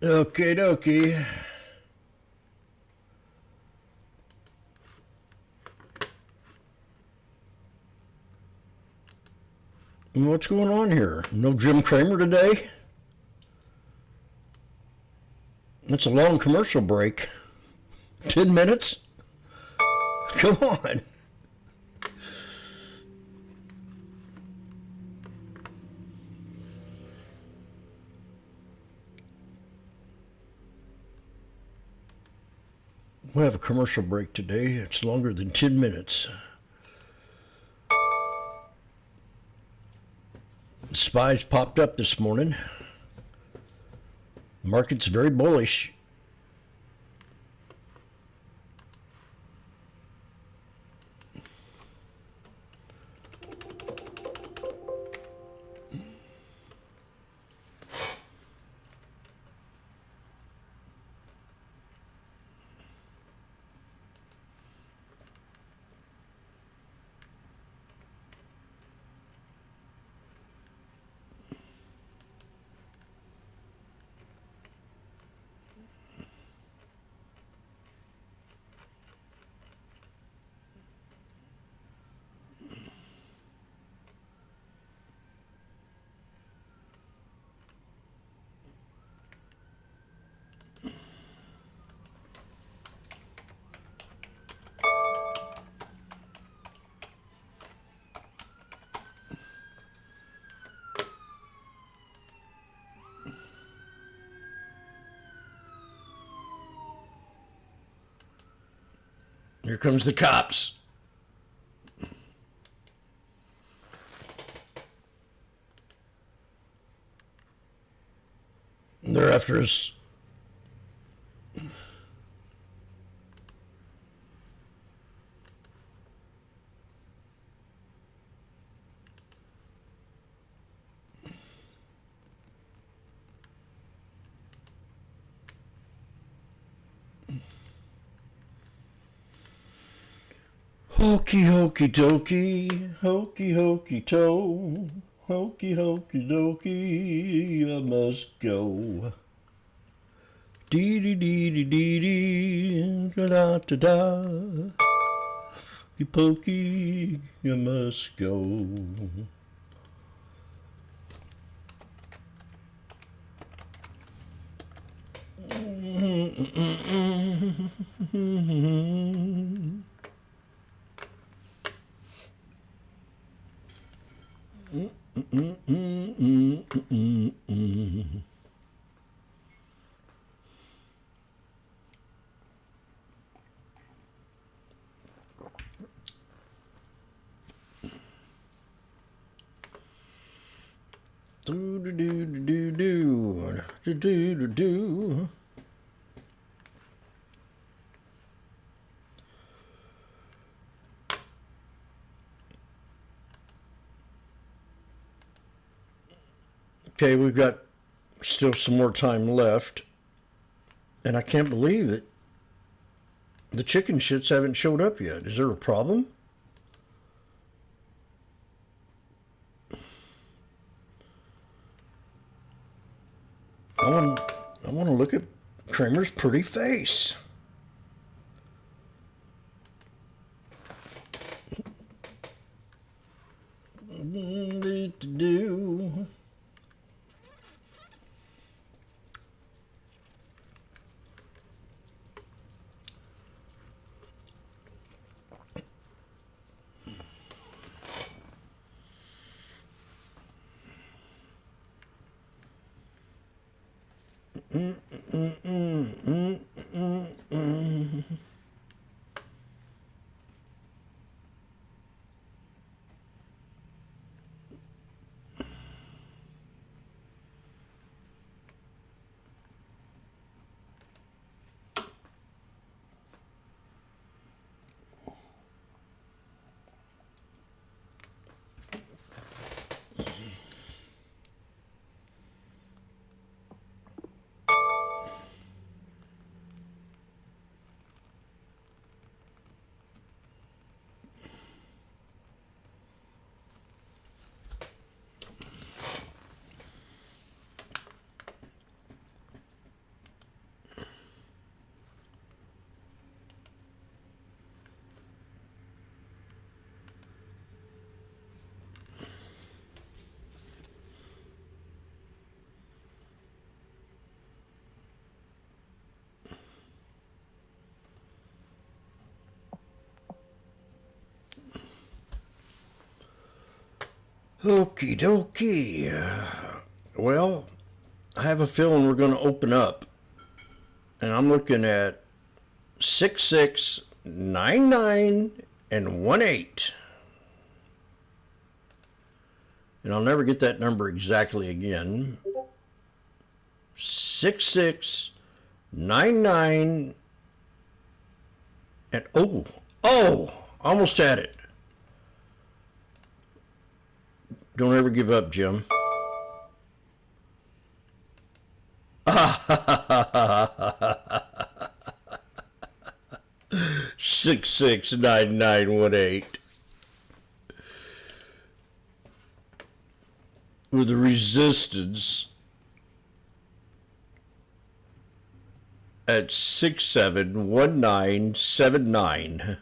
Okie dokie. What's going on here? No Jim Cramer today? That's a long commercial break. 10 minutes? Come on. We'll have a commercial break today. It's longer than 10 minutes. Spies popped up this morning. Market's very bullish. Here comes the cops. They're after us. Hokey hokey dokey, hokey hokey toe, hokey hokey dokey, I must go. Dee dee dee dee dee dee, da da da da. Hokey pokey, I must go. Do do do do do do do do do. Okay, we've got still some more time left, and I can't believe it. The chicken shits haven't showed up yet. Is there a problem? I want to look at Kramer's pretty face. Do. Okie dokie. Well, I have a feeling we're going to open up. And I'm looking at 6699 and 18. And I'll never get that number exactly again. 6699 and almost had it. Don't ever give up, Jim. 669918. With a resistance at 671979.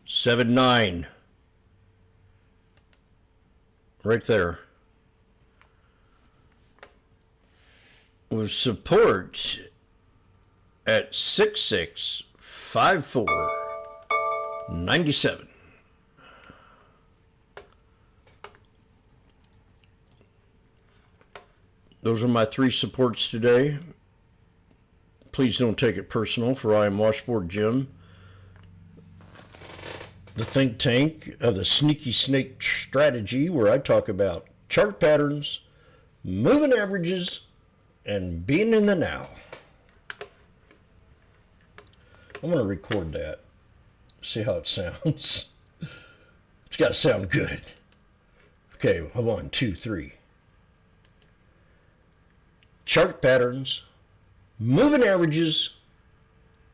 79. Right there. With support at 665497. Those are my three supports today. Please don't take it personal, for I am Washboardjim, the think tank of the sneaky snake strategy, where I talk about chart patterns, moving averages, and being in the now. I'm going to record that. See how it sounds. It's got to sound good. Okay, 1, 2, 3. Chart patterns, moving averages,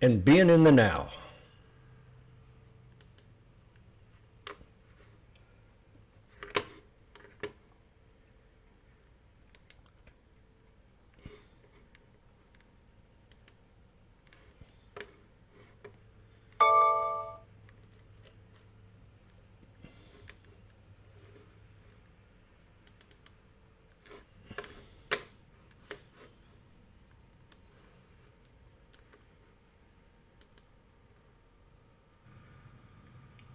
and being in the now.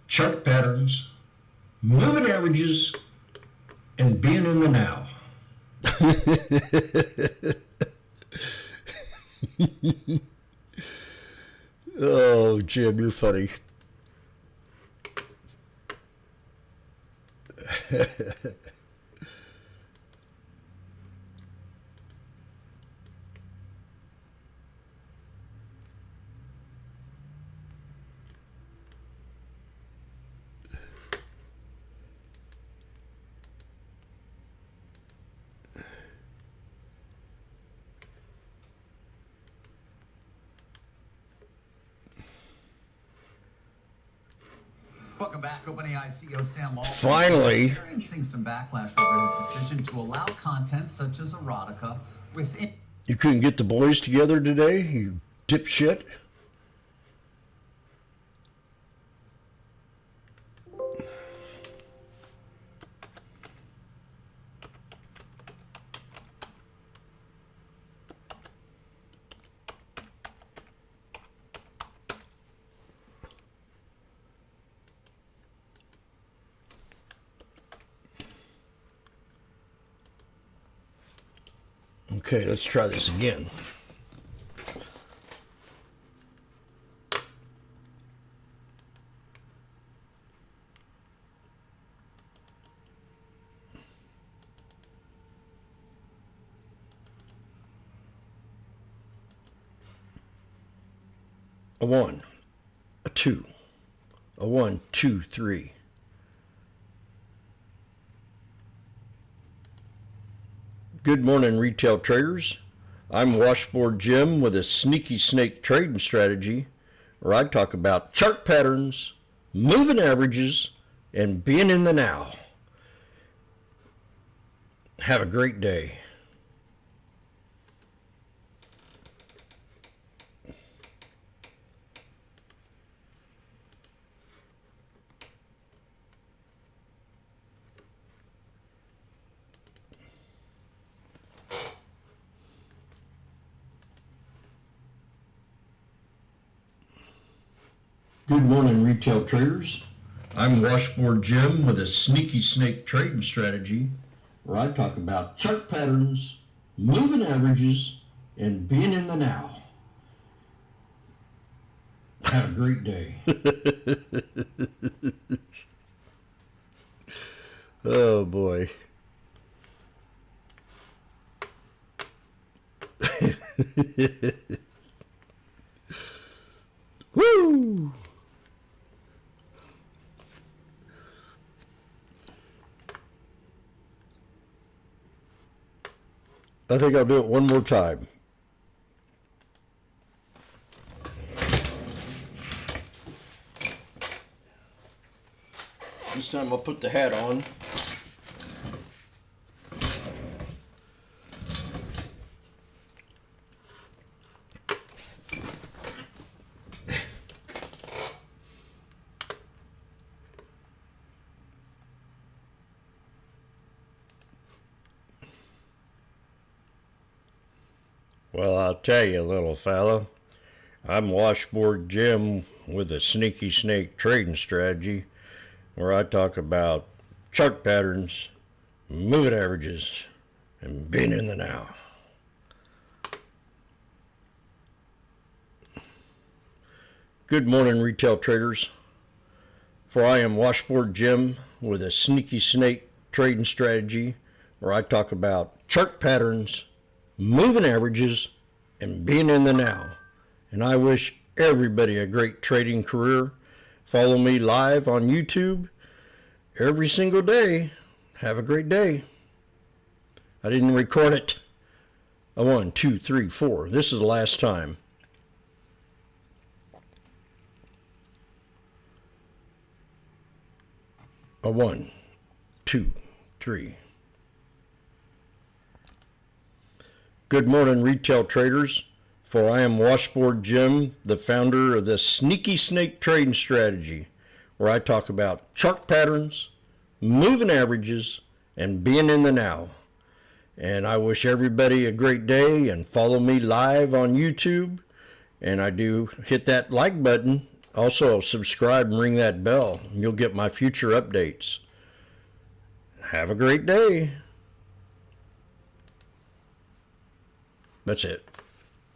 Chart patterns, moving averages, and being in the now. Oh, Jim, you're funny. Welcome back. OpenAI CEO Sam Altman Finally. is experiencing some backlash over his decision to allow content such as erotica within. You couldn't get the boys together today, you dipshit? Okay, let's try this again. A 1, a 2, a 1, 2, 3. Good morning, retail traders. I'm Washboardjim with a sneaky snake trading strategy, where I talk about chart patterns, moving averages, and being in the now. Have a great day. Good morning, retail traders. I'm Washboard Jim with a sneaky snake trading strategy where I talk about chart patterns, moving averages, and being in the now. Have a great day. Oh boy. Woo! I think I'll do it one more time. This time I'll put the hat on. Well, I'll tell you, little fella, I'm Washboard Jim with a sneaky snake trading strategy where I talk about chart patterns, moving averages, and being in the now. Good morning, retail traders. For I am Washboard Jim with a sneaky snake trading strategy where I talk about chart patterns, moving averages, and being in the now. And I wish everybody a great trading career. Follow me live on YouTube every single day. Have a great day. I didn't record it. A 1, 2, 3, 4. This is the last time. A 1, 2, 3. Good morning, retail traders, for I am Washboard Jim, the founder of the Sneaky Snake Trading Strategy, where I talk about chart patterns, moving averages, and being in the now. And I wish everybody a great day and follow me live on YouTube. And I do hit that like button. Also subscribe and ring that bell. And you'll get my future updates. Have a great day. That's it.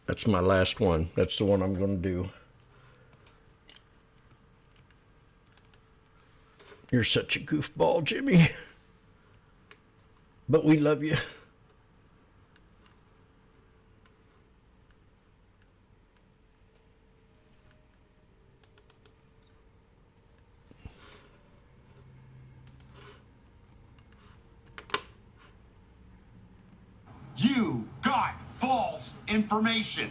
That's my last one. That's the one I'm going to do. You're such a goofball, Jimmy. But we love you. You got false information.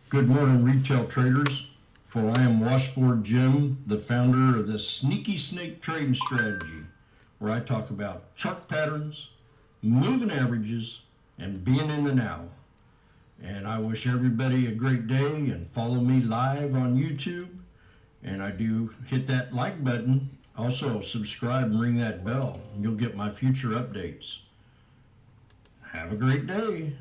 Good morning, retail traders, for I am Washboard Jim, the founder of the Sneaky Snake Trading Strategy, where I talk about chart patterns, moving averages, and being in the now. And I wish everybody a great day and follow me live on YouTube. And I do hit that like button. Also subscribe and ring that bell. And you'll get my future updates. Have a great day.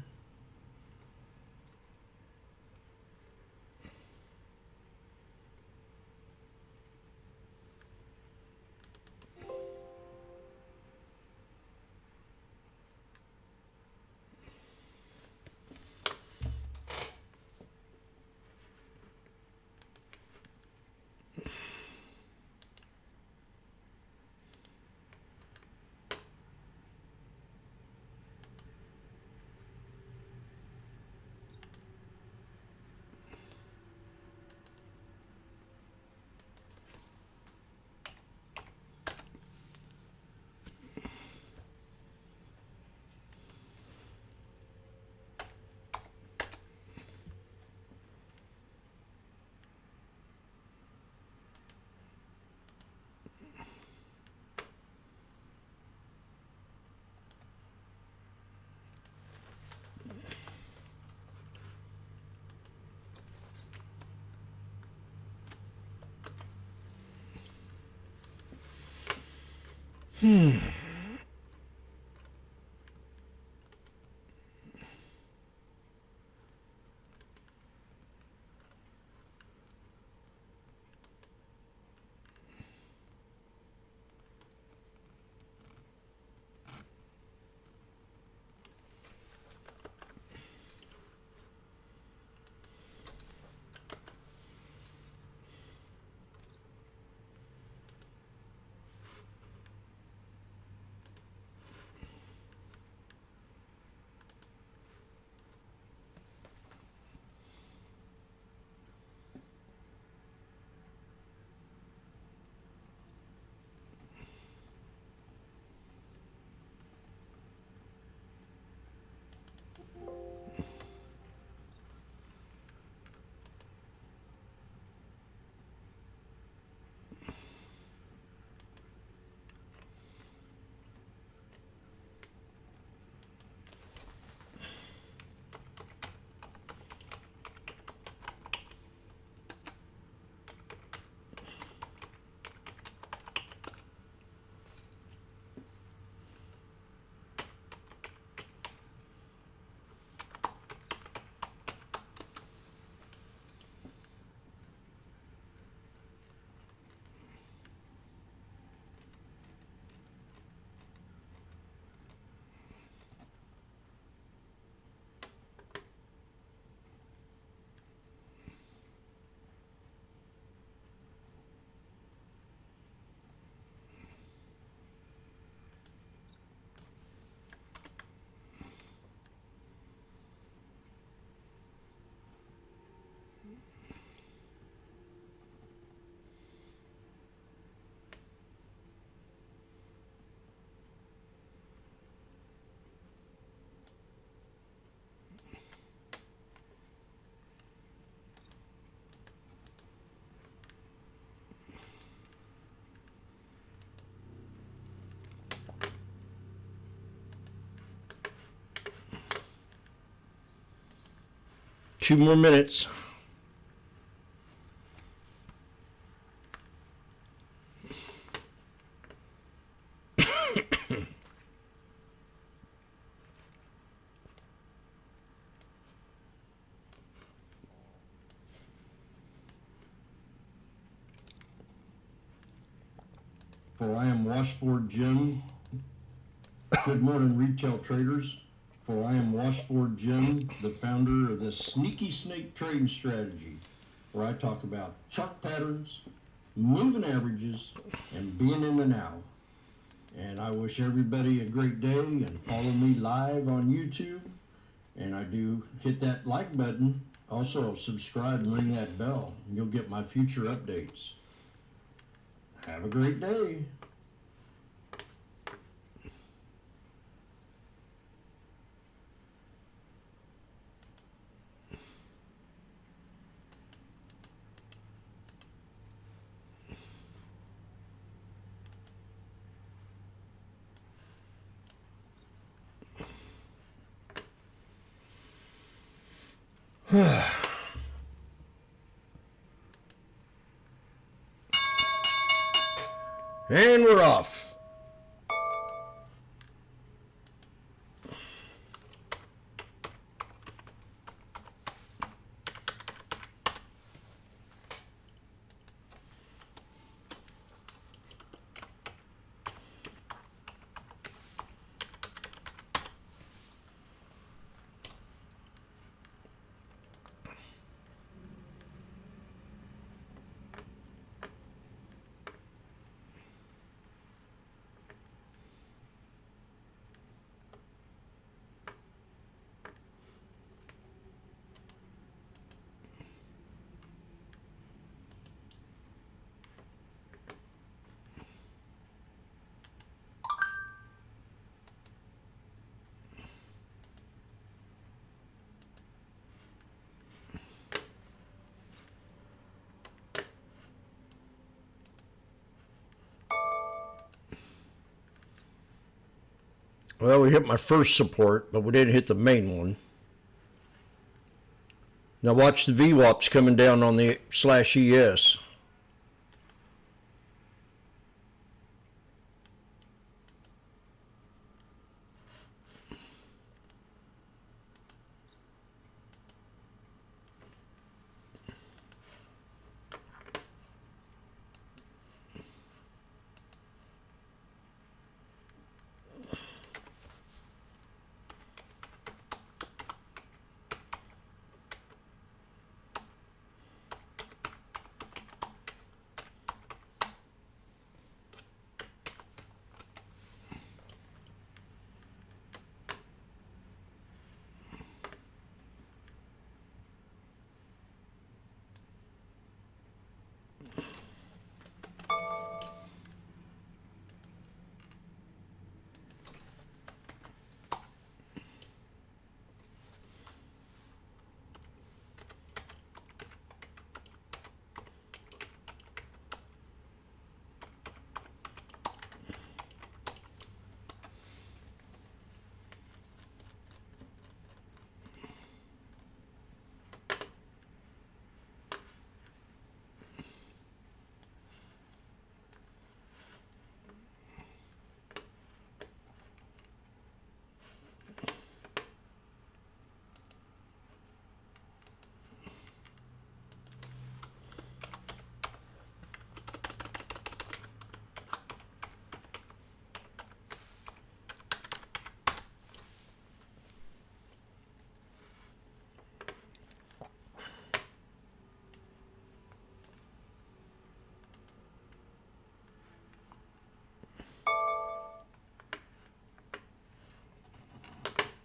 2 more minutes. For I am Washboardjim. Good morning, retail traders. For I am Washboardjim, the founder of the Sneaky Snake Trading Strategy, where I talk about chart patterns, moving averages, and being in the now. And I wish everybody a great day, and follow me live on YouTube. And I do hit that like button. Also subscribe and ring that bell, and you'll get my future updates. Have a great day. And we're off. Well, we hit my first support, but we didn't hit the main one. Now watch the VWAPs coming down on the /ES.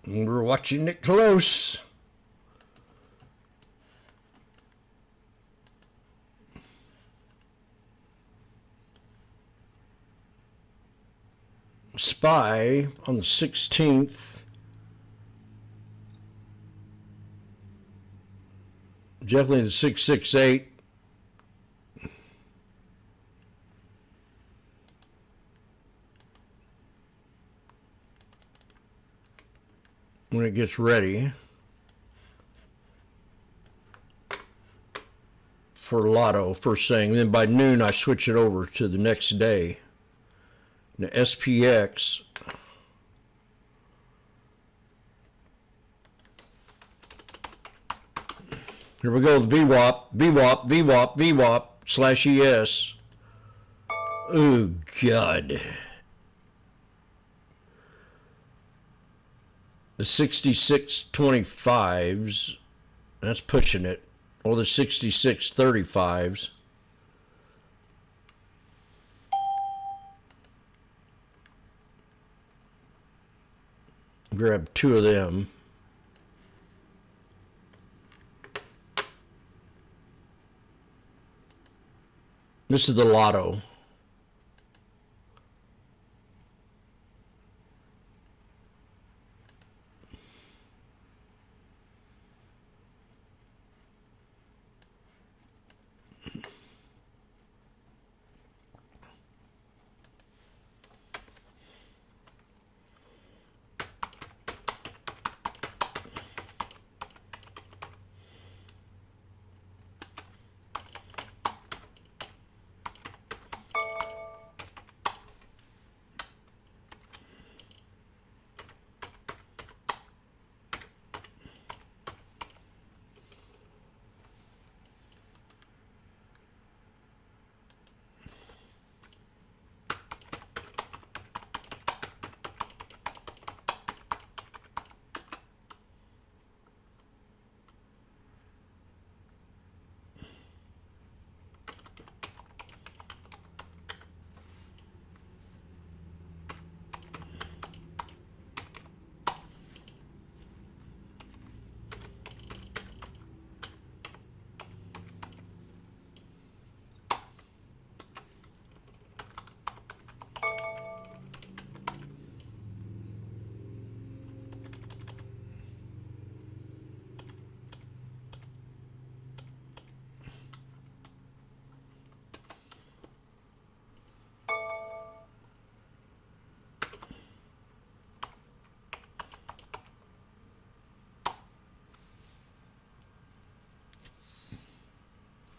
We're watching it close. SPY on the 16th. Definitely the 668. When it gets ready for Lotto first thing. Then by noon I switch it over to the next day. The SPX. Here we go, VWAP slash ES. Oh, God. The 6625s, that's pushing it. Or the 6635s. Grab two of them. This is the Lotto.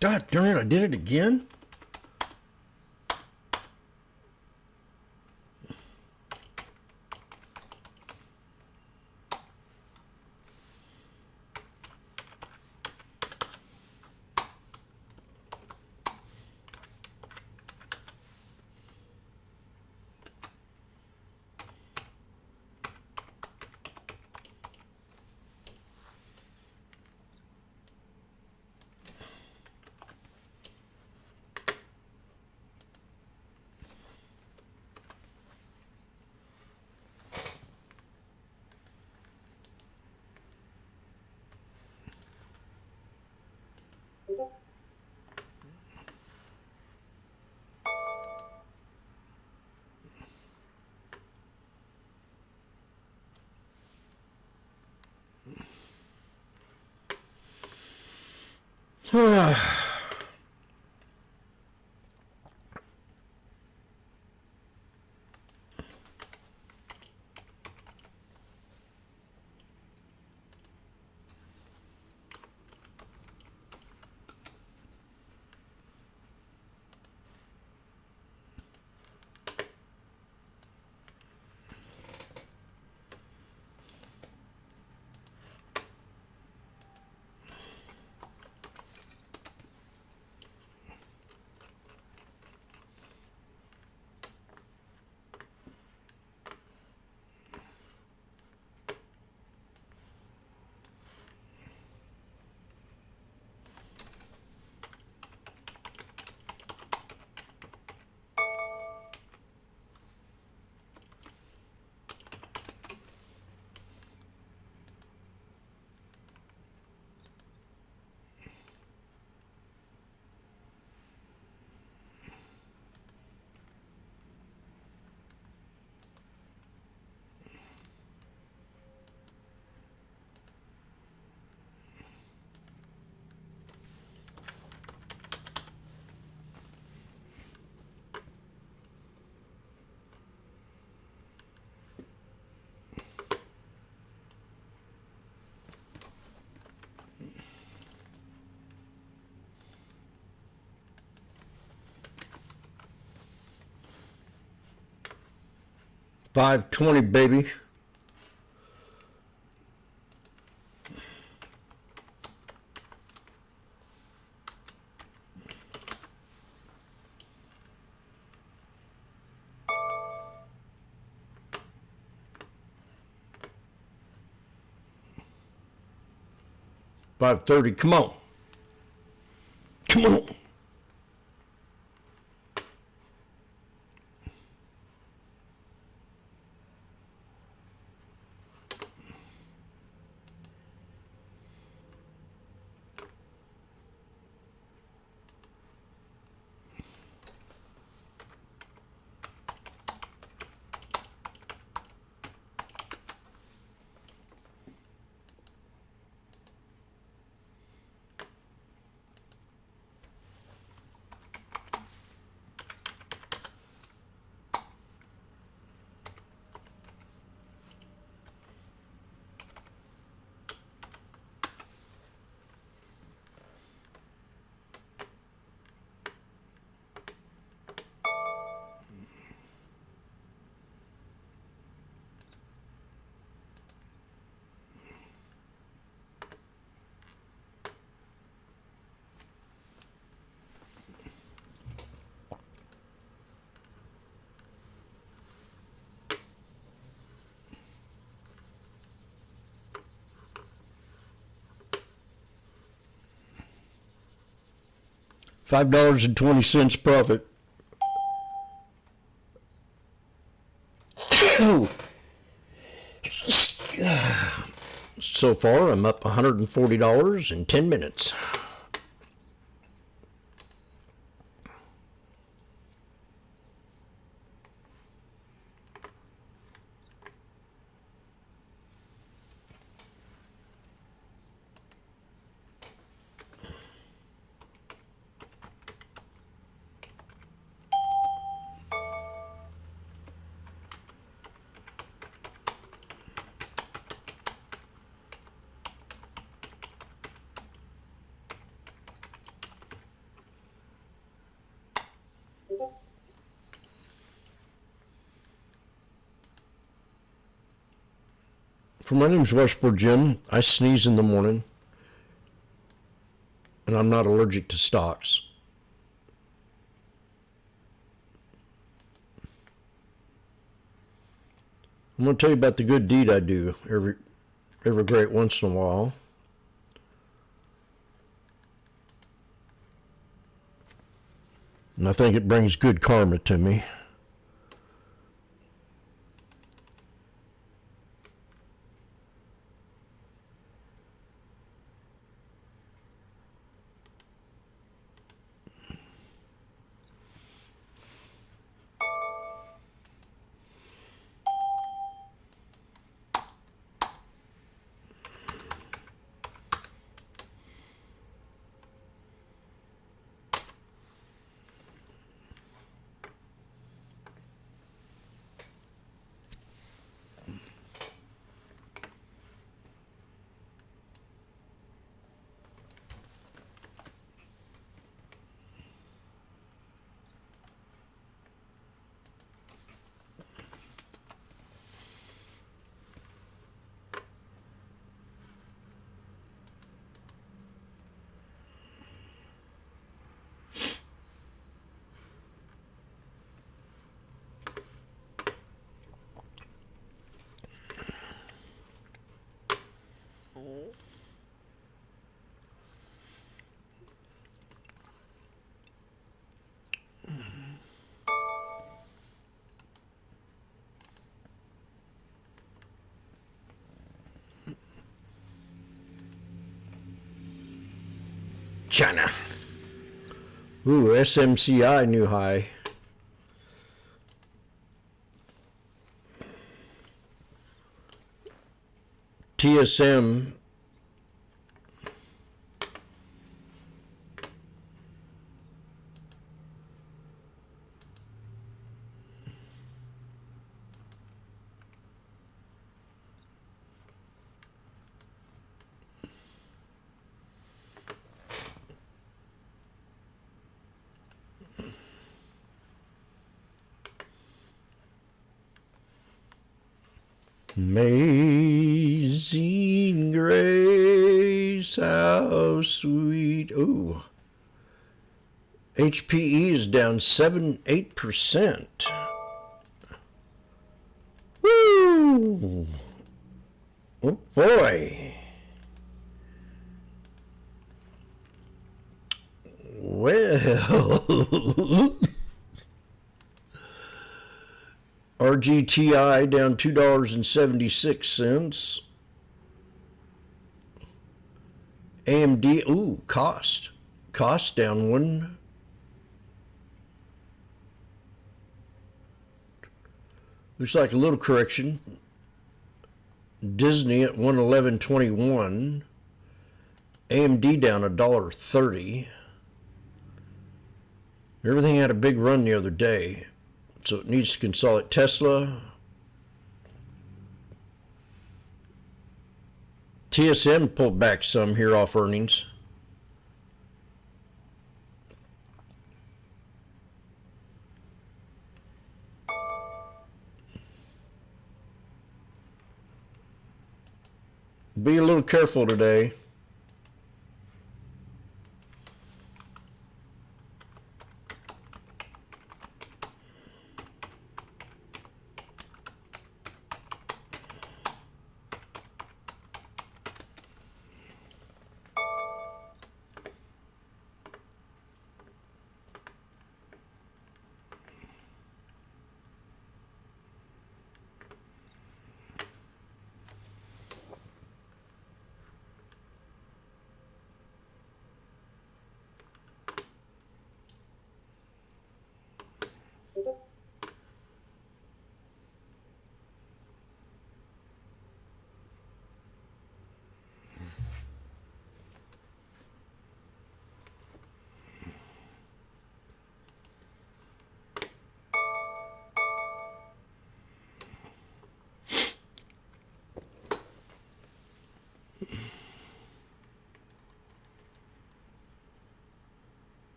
God darn it, I did it again? 520, baby. $530. Come on. Come on. $5.20 profit. So far, I'm up $140 in 10 minutes. My name's Washboardjim. I sneeze in the morning, and I'm not allergic to stocks. I'm going to tell you about the good deed I do every great once in a while. And I think it brings good karma to me. China. Ooh, SMCI new high. TSM Amazing grace, how sweet. Ooh. HPE is down 8%. Woo! Oh boy. Well. RGTI down $2.76. AMD, ooh, cost down one. Looks like a little correction. Disney at 111.21. AMD down $1.30. Everything had a big run the other day, so it needs to consolidate. Tesla, TSM pulled back some here off earnings. Be a little careful today.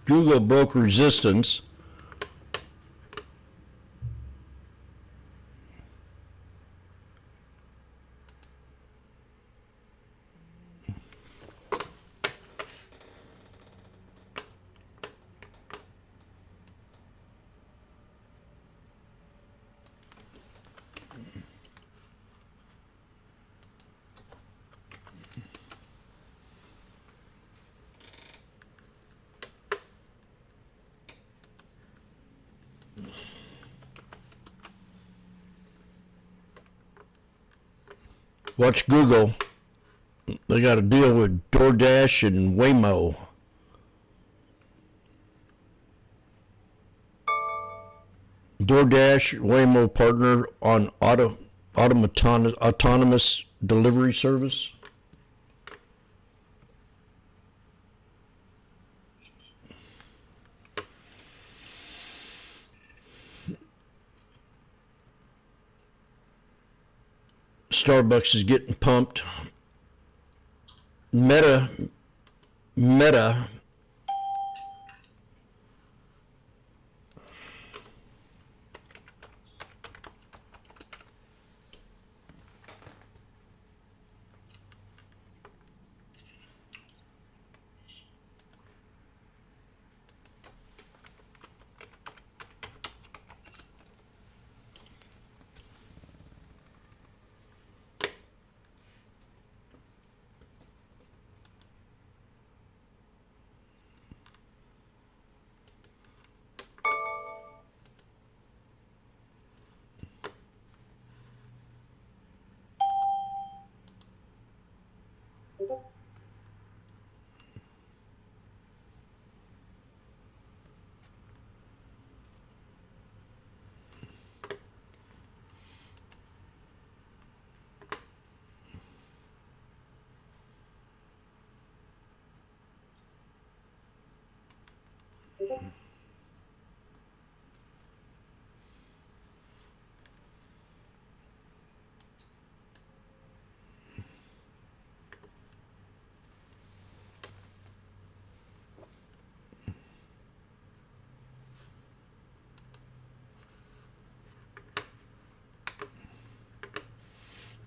Google broke resistance. Watch Google. They got a deal with DoorDash and Waymo. DoorDash, Waymo partner on autonomous delivery service. Starbucks is getting pumped. Meta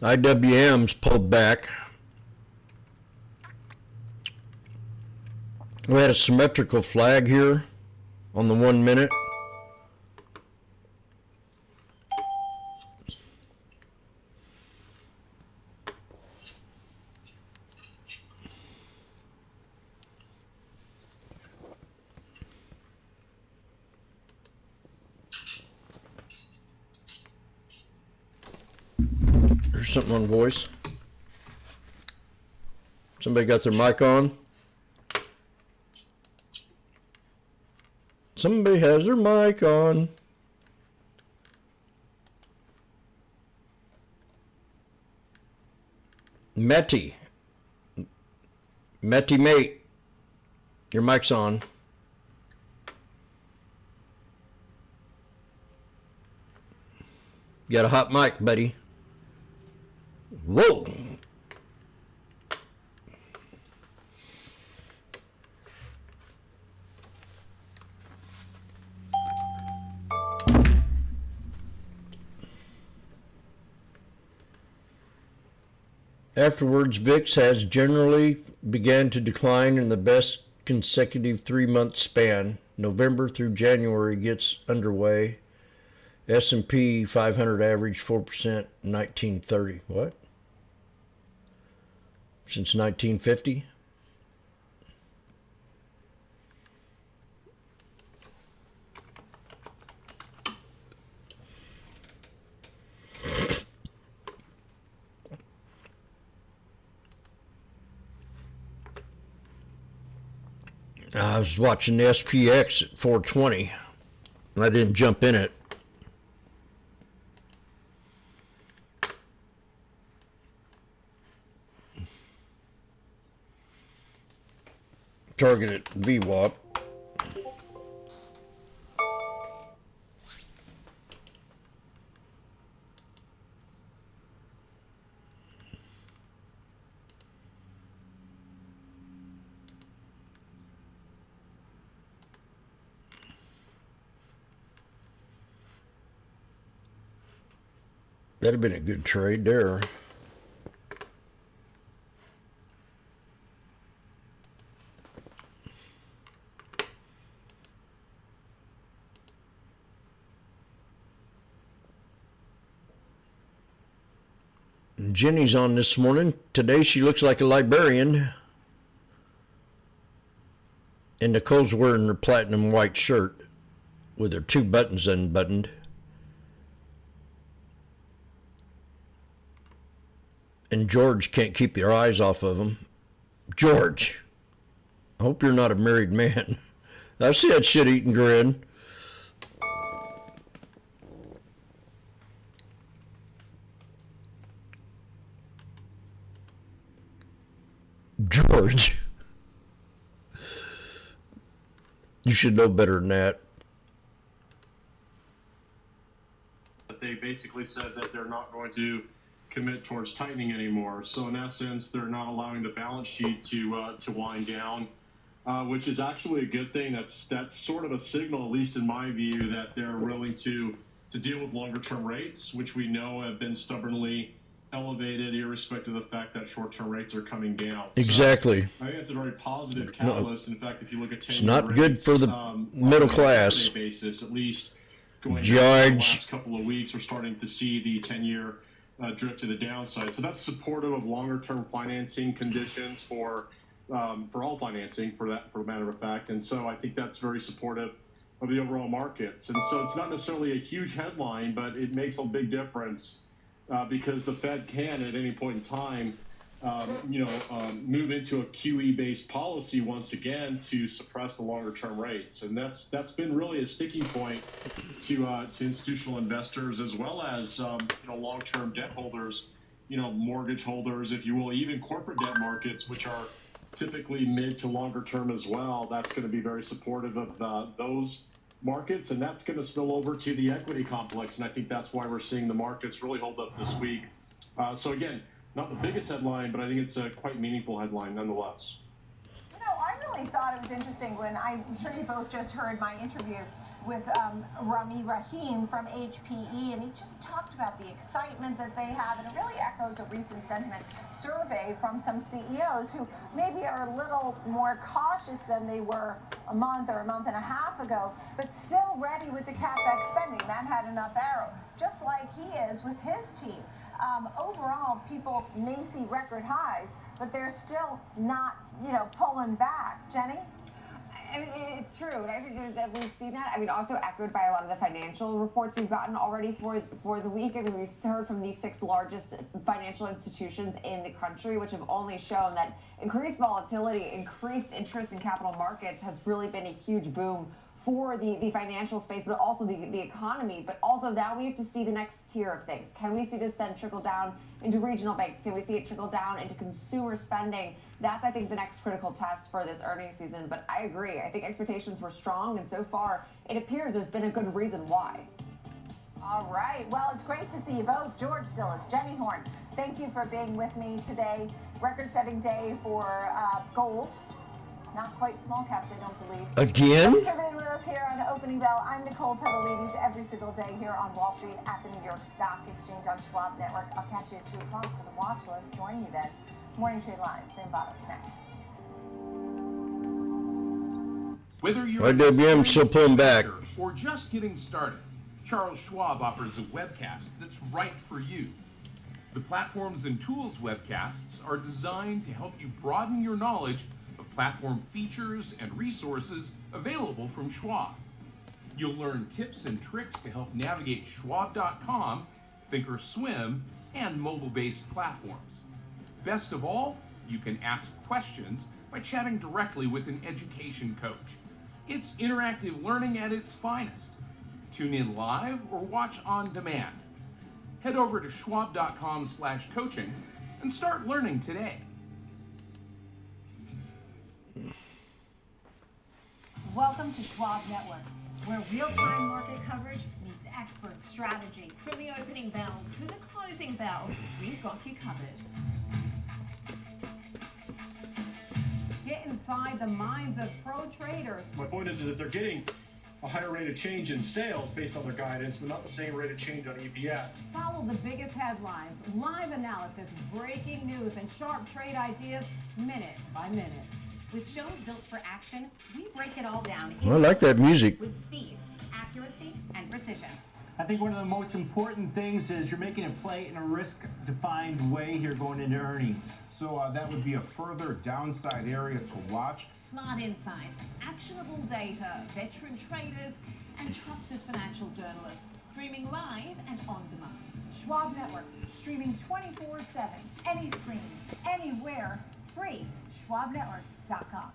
IWM's pulled back. We had a symmetrical flag here on the 1 minute. There's something on voice. Somebody got their mic on? Somebody has their mic on. Meti mate, your mic's on. You got a hot mic, buddy. Whoa. Afterwards, VIX has generally began to decline in the best consecutive 3-month span. November through January gets underway. S&P 500 average 4% 1930. What? Since 1950? I was watching the SPX at 420, and I didn't jump in it. Targeted VWAP. That'd have been a good trade there. Jenny's on this morning. Today she looks like a librarian. And Nicole's wearing her platinum white shirt with her 2 buttons unbuttoned. and George can't keep your eyes off of him. George, I hope you're not a married man. I see that shit-eating grin. George, you should know better than that. But they basically said that they're not going to commit towards tightening anymore. So in essence, they're not allowing the balance sheet to wind down, which is actually a good thing. That's sort of a signal, at least in my view, that they're willing to deal with longer term rates, which we know have been stubbornly elevated, irrespective of the fact that short-term rates are coming down. Exactly. So I think it's a very positive catalyst. In fact, if you look at 10-year It's not rates, good for the middle class. On a basis, at least going Judge. down the last couple of weeks, we're starting to see the 10-year drift to the downside. So that's supportive of longer-term financing conditions for all financing, for a matter of fact. And so I think that's very supportive of the overall markets. And so it's not necessarily a huge headline, but it makes a big difference. Because the Fed can, at any point in time, move into a QE-based policy once again to suppress the longer-term rates, and that's been really a sticking point to institutional investors as well as long-term debt holders, mortgage holders, if you will, even corporate debt markets, which are typically mid to longer term as well. That's going to be very supportive of those markets, and that's going to spill over to the equity complex, and I think that's why we're seeing the markets really hold up this week. So again, not the biggest headline, but I think it's a quite meaningful headline nonetheless. I really thought it was interesting when I'm sure you both just heard my interview with Rami Rahim from HPE, and he just talked about the excitement that they have, and it really echoes a recent sentiment survey from some CEOs who maybe are a little more cautious than they were a month or a month and a half ago, but still ready with the CapEx spending. That had enough arrow, just like he is with his team. Overall, people may see record highs, but they're still not, pulling back. Jenny? I mean, it's true, and I think that we've seen that. I mean, also echoed by a lot of the financial reports we've gotten already for the week. I mean, we've heard from the 6 largest financial institutions in the country, which have only shown that increased volatility, increased interest in capital markets has really been a huge boom for the financial space, but also the economy. But also now we have to see the next tier of things. Can we see this then trickle down into regional banks? Can we see it trickle down into consumer spending? That's, I think, the next critical test for this earnings season. But I agree. I think expectations were strong, and so far it appears there's been a good reason why. All right. Well, it's great to see you both. George Zillis, Jenny Horn, thank you for being with me today. Record-setting day for gold. Not quite small caps, I don't believe. Again? Thanks for being with us here on Opening Bell. I'm Nicole Pedalides every single day here on Wall Street at the New York Stock Exchange on Schwab Network. I'll catch you at 2 o'clock for the watch list. Join me then. Morning Trade Live, Sam Bottas next. Whether you're IWM still pulling back. or just getting started, Charles Schwab offers a webcast that's right for you. The Platforms and Tools webcasts are designed to help you broaden your knowledge of platform features and resources available from Schwab. You'll learn tips and tricks to help navigate Schwab.com, Thinkorswim, and mobile-based platforms. Best of all, you can ask questions by chatting directly with an education coach. It's interactive learning at its finest. Tune in live or watch on demand. Head over to schwab.com/coaching and start learning today. Welcome to Schwab Network, where real-time market coverage meets expert strategy. From the opening bell to the closing bell, we've got you covered. Get inside the minds of pro traders. My point is that they're getting a higher rate of change in sales based on their guidance, but not the same rate of change on EPS. Follow the biggest headlines, live analysis, breaking news, and sharp trade ideas minute by minute. With shows built for action, we break it all down I like that music. with speed, accuracy, and precision. I think one of the most important things is you're making a play in a risk-defined way here going into earnings. So that would be a further downside area to watch. Smart insights, actionable data, veteran traders, and trusted financial journalists streaming live and on demand. Schwab Network, streaming 24/7, any screen, anywhere, free. SchwabNetwork.com.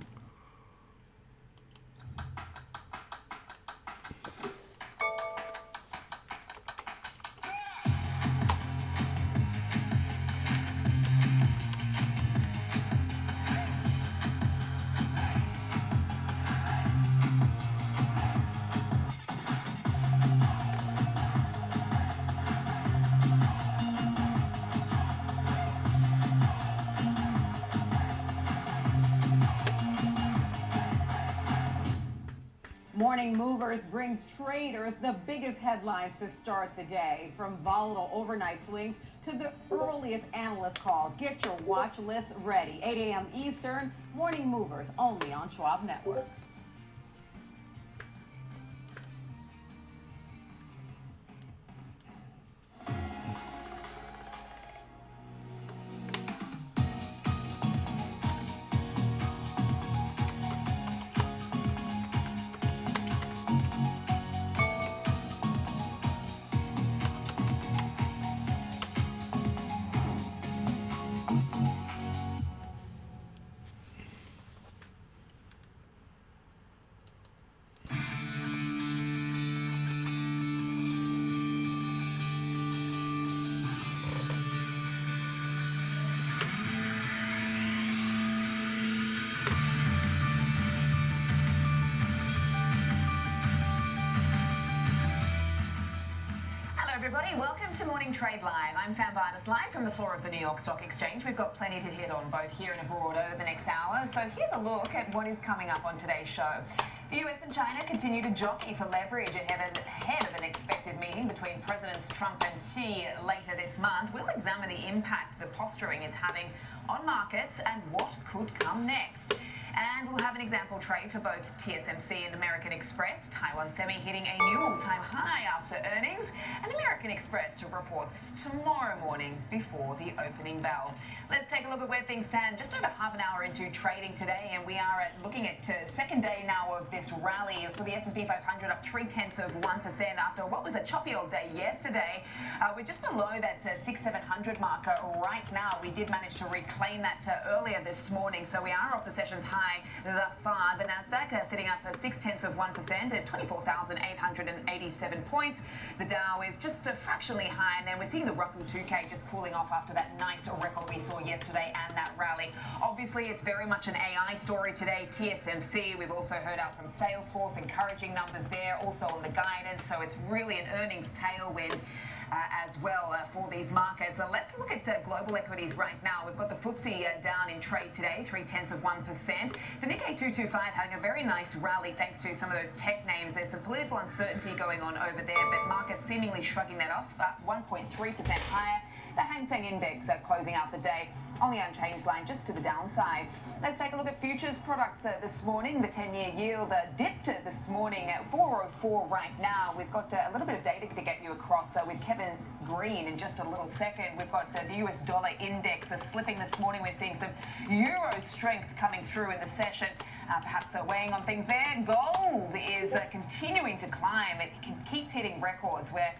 Morning Movers brings traders the biggest headlines to start the day, from volatile overnight swings to the earliest analyst calls. Get your watch list ready. 8 a.m. Eastern, Morning Movers, only on Schwab Network. Everybody, welcome to Morning Trade Live. I'm Sam Barnes, live from the floor of the New York Stock Exchange. We've got plenty to hit on both here and abroad over the next hour. So here's a look at what is coming up on today's show. The US and China continue to jockey for leverage ahead of an expected meeting between Presidents Trump and Xi later this month. We'll examine the impact the posturing is having on markets and what could come next. And we'll have an example trade for both TSMC and American Express. Taiwan Semi hitting a new all-time high after earnings. And American Express reports tomorrow morning before the opening bell. Let's take a look at where things stand just over half an hour into trading today. And we are looking at second day now of this rally for the S&P 500 up 0.3% after what was a choppy old day yesterday. We're just below that 6,700 marker right now. We did manage to reclaim that earlier this morning. So we are off the session's high thus far. The Nasdaq sitting up at 0.6% at 24,887 points. The Dow is just fractionally high, and then we're seeing the Russell 2K just cooling off after that nice record we saw yesterday and that rally. Obviously, it's very much an AI story today. TSMC, we've also heard out from Salesforce, encouraging numbers there, also on the guidance. So it's really an earnings tailwind as well for these markets. Let's look at global equities right now. We've got the FTSE down in trade today, 0.3%. The Nikkei 225 having a very nice rally thanks to some of those tech names. There's some political uncertainty going on over there, but markets seemingly shrugging that off, 1.3% higher. The Hang Seng Index closing out the day on the unchanged line, just to the downside. Let's take a look at futures products this morning. The 10-year yield dipped this morning at 4.04 right now. We've got a little bit of data to get you across with Kevin Green in just a little second. We've got the US dollar index slipping this morning. We're seeing some euro strength coming through in the session. Perhaps weighing on things there. Gold is continuing to climb. It keeps hitting records. We're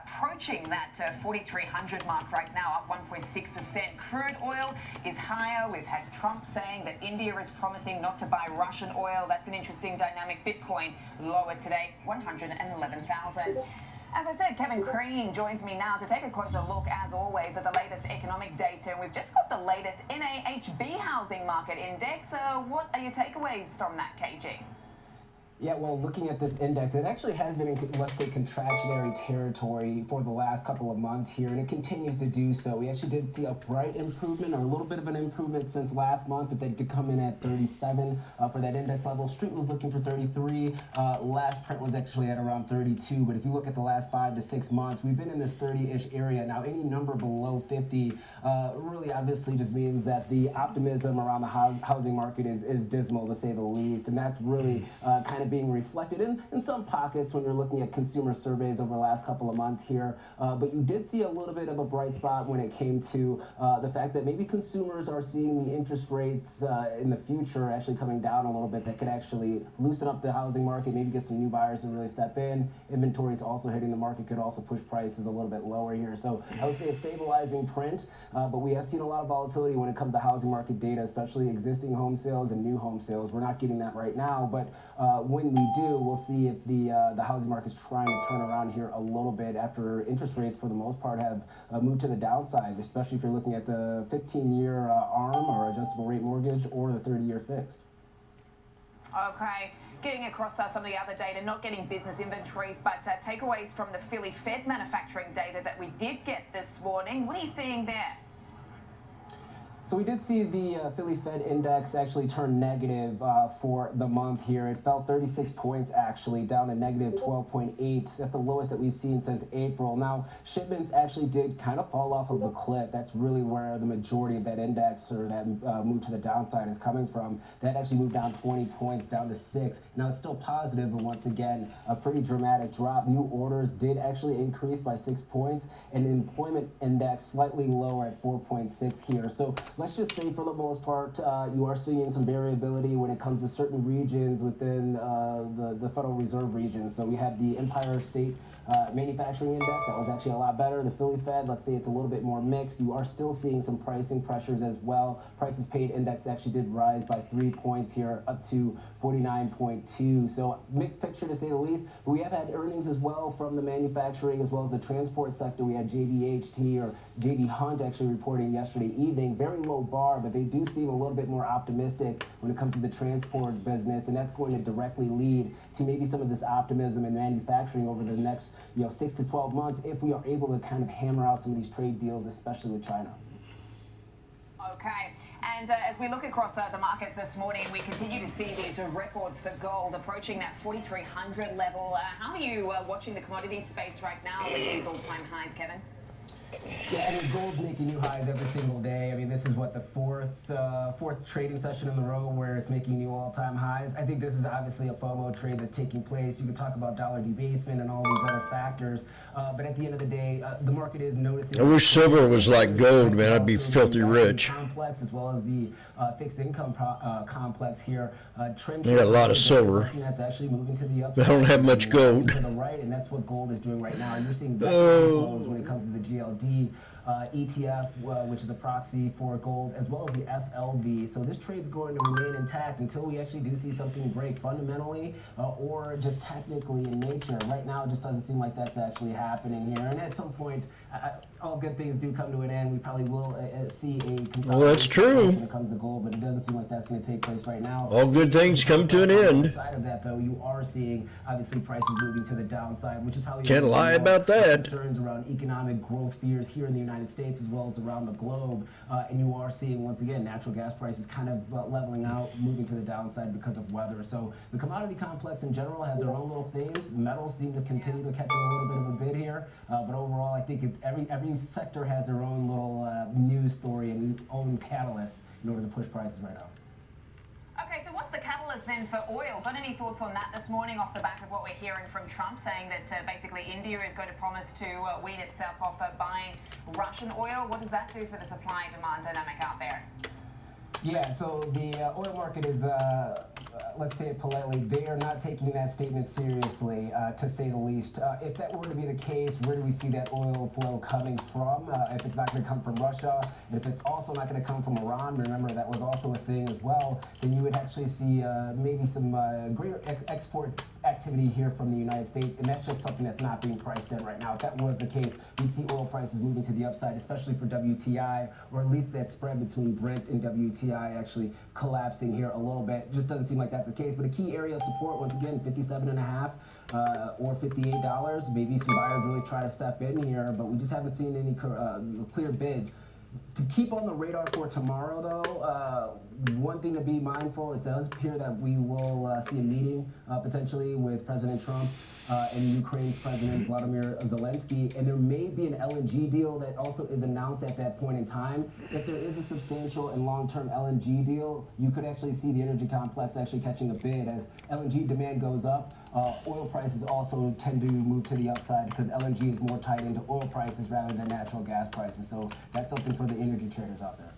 approaching that 4,300 mark right now, up 1.6%. Crude oil is higher. We've had Trump saying that India is promising not to buy Russian oil. That's an interesting dynamic. Bitcoin lower today, 111,000. As I said, Kevin Green joins me now to take a closer look, as always, at the latest economic data. And we've just got the latest NAHB housing market index. What are your takeaways from that, KG? Yeah, well, looking at this index, it actually has been in, let's say, contractionary territory for the last couple of months here, and it continues to do so. We actually did see a bright improvement, or a little bit of an improvement since last month, but they did come in at 37 for that index level. Street was looking for 33. Last print was actually at around 32, but if you look at the last 5 to 6 months, we've been in this 30-ish area. Now, any number below 50 really obviously just means that the optimism around the housing market is dismal, to say the least, and that's really kind of being reflected in some pockets when you're looking at consumer surveys over the last couple of months here. But you did see a little bit of a bright spot when it came to the fact that maybe consumers are seeing the interest rates in the future actually coming down a little bit. That could actually loosen up the housing market, maybe get some new buyers to really step in. Inventories also hitting the market could also push prices a little bit lower here. So I would say a stabilizing print, but we have seen a lot of volatility when it comes to housing market data, especially existing home sales and new home sales. We're not getting that right now, but when we do, we'll see if the housing market's trying to turn around here a little bit after interest rates, for the most part, have moved to the downside, especially if you're looking at the 15-year ARM or adjustable rate mortgage or the 30-year fixed. Okay. Getting across some of the other data, not getting business inventories, but takeaways from the Philly Fed manufacturing data that we did get this morning. What are you seeing there? So we did see the Philly Fed index actually turn negative for the month here. It fell 36 points actually, down to negative 12.8. That's the lowest that we've seen since April. Now, shipments actually did kind of fall off of a cliff. That's really where the majority of that index or that move to the downside is coming from. That actually moved down 20 points, down to 6. Now, it's still positive, but once again, a pretty dramatic drop. New orders did actually increase by 6 points, and the employment index slightly lower at 4.6 here. So let's just say for the most part, you are seeing some variability when it comes to certain regions within the Federal Reserve region. So we have the Empire State Manufacturing Index. That was actually a lot better. The Philly Fed, let's say it's a little bit more mixed. You are still seeing some pricing pressures as well. Prices paid index actually did rise by 3 points here, up to 49.2. So mixed picture to say the least. But we have had earnings as well from the manufacturing as well as the transport sector. We had JBHT or JB Hunt actually reporting yesterday evening. Very low bar, but they do seem a little bit more optimistic when it comes to the transport business, and that's going to directly lead to maybe some of this optimism in manufacturing over the next 6 to 12 months if we are able to kind of hammer out some of these trade deals, especially with China. Okay, and as we look across the markets this morning, we continue to see these records for gold approaching that 4,300 level. How are you watching the commodity space right now with these all-time highs, Kevin? Yeah, I mean, gold's making new highs every single day. I mean, this is what, the fourth trading session in the row where it's making new all-time highs. I think this is obviously a FOMO trade that's taking place. You can talk about dollar debasement and all these other factors, but at the end of the day, the market is noticing. I wish silver was like gold, man. I'd be filthy rich. Complex as well as the fixed income complex here. Trend I got a lot of silver. That's actually moving to the upside. I don't have much gold. To the right, and that's what gold is doing right now. You're seeing flows when it comes to the GLD. ETF, which is a proxy for gold, as well as the SLV. So this trade's going to remain intact until we actually do see something break fundamentally or just technically in nature. Right now, it just doesn't seem like that's actually happening here. And at some point, all good things do come to an end. We probably will see a consolidation. Well, that's true. When it comes to gold, but it doesn't seem like that's going to take place right now. All good things come to an end. Aside of that, though, you are seeing obviously prices moving to the downside, which is probably can't lie about that. Concerns around economic growth fears here in the United States as well as around the globe, and you are seeing once again natural gas prices kind of leveling out, moving to the downside because of weather. So the commodity complex in general have their own little themes. Metals seem to continue to catch a little bit of a bid here, but overall, I think it's every sector has their own little news story and own catalyst in order to push prices right now. Okay, so what's the catalyst then for oil? Got any thoughts on that this morning off the back of what we're hearing from Trump saying that basically India is going to promise to wean itself off buying Russian oil? What does that do for the supply-demand dynamic out there? Yeah, so the oil market is, let's say it politely, they are not taking that statement seriously, to say the least. If that were to be the case, where do we see that oil flow coming from? If it's not going to come from Russia, and if it's also not going to come from Iran, remember that was also a thing as well, then you would actually see maybe some greater export activity here from the United States, and that's just something that's not being priced in right now. If that was the case, we'd see oil prices moving to the upside, especially for WTI, or at least that spread between Brent and WTI actually collapsing here a little bit. Just doesn't seem like that's the case, but a key area of support, once again, 57.5 or $58. Maybe some buyers really try to step in here, but we just haven't seen any clear bids. To keep on the radar for tomorrow, though, one thing to be mindful, it does appear that we will see a meeting potentially with President Trump and Ukraine's President Vladimir Zelensky, and there may be an LNG deal that also is announced at that point in time. If there is a substantial and long-term LNG deal, you could actually see the energy complex actually catching a bid as LNG demand goes up. Oil prices also tend to move to the upside because LNG is more tied into oil prices rather than natural gas prices. So that's something for the energy traders out there.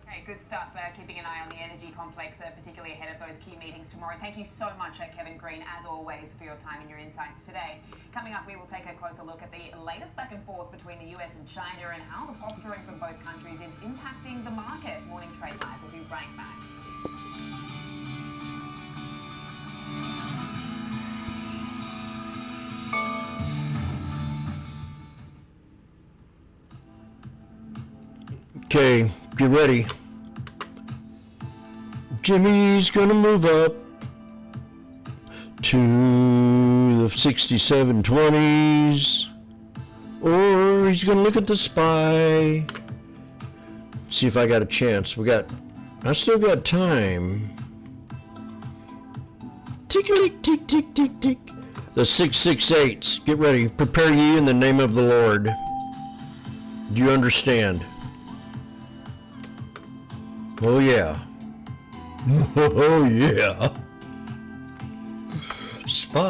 Okay, good stuff. Keeping an eye on the energy complex, particularly ahead of those key meetings tomorrow. Thank you so much, Kevin Green, as always, for your time and your insights today. Coming up, we will take a closer look at the latest back and forth between the US and China and how the posturing from both countries is impacting the market. Morning Trade Live. We'll be right back. Okay, get ready. Jimmy's gonna move up to the 6720s, or he's gonna look at the SPY. See if I got a chance. I still got time. Tick, tick, tick, tick, tick, tick. The 668s. Get ready. Prepare ye in the name of the Lord. Do you understand? Oh yeah. Oh yeah. SPY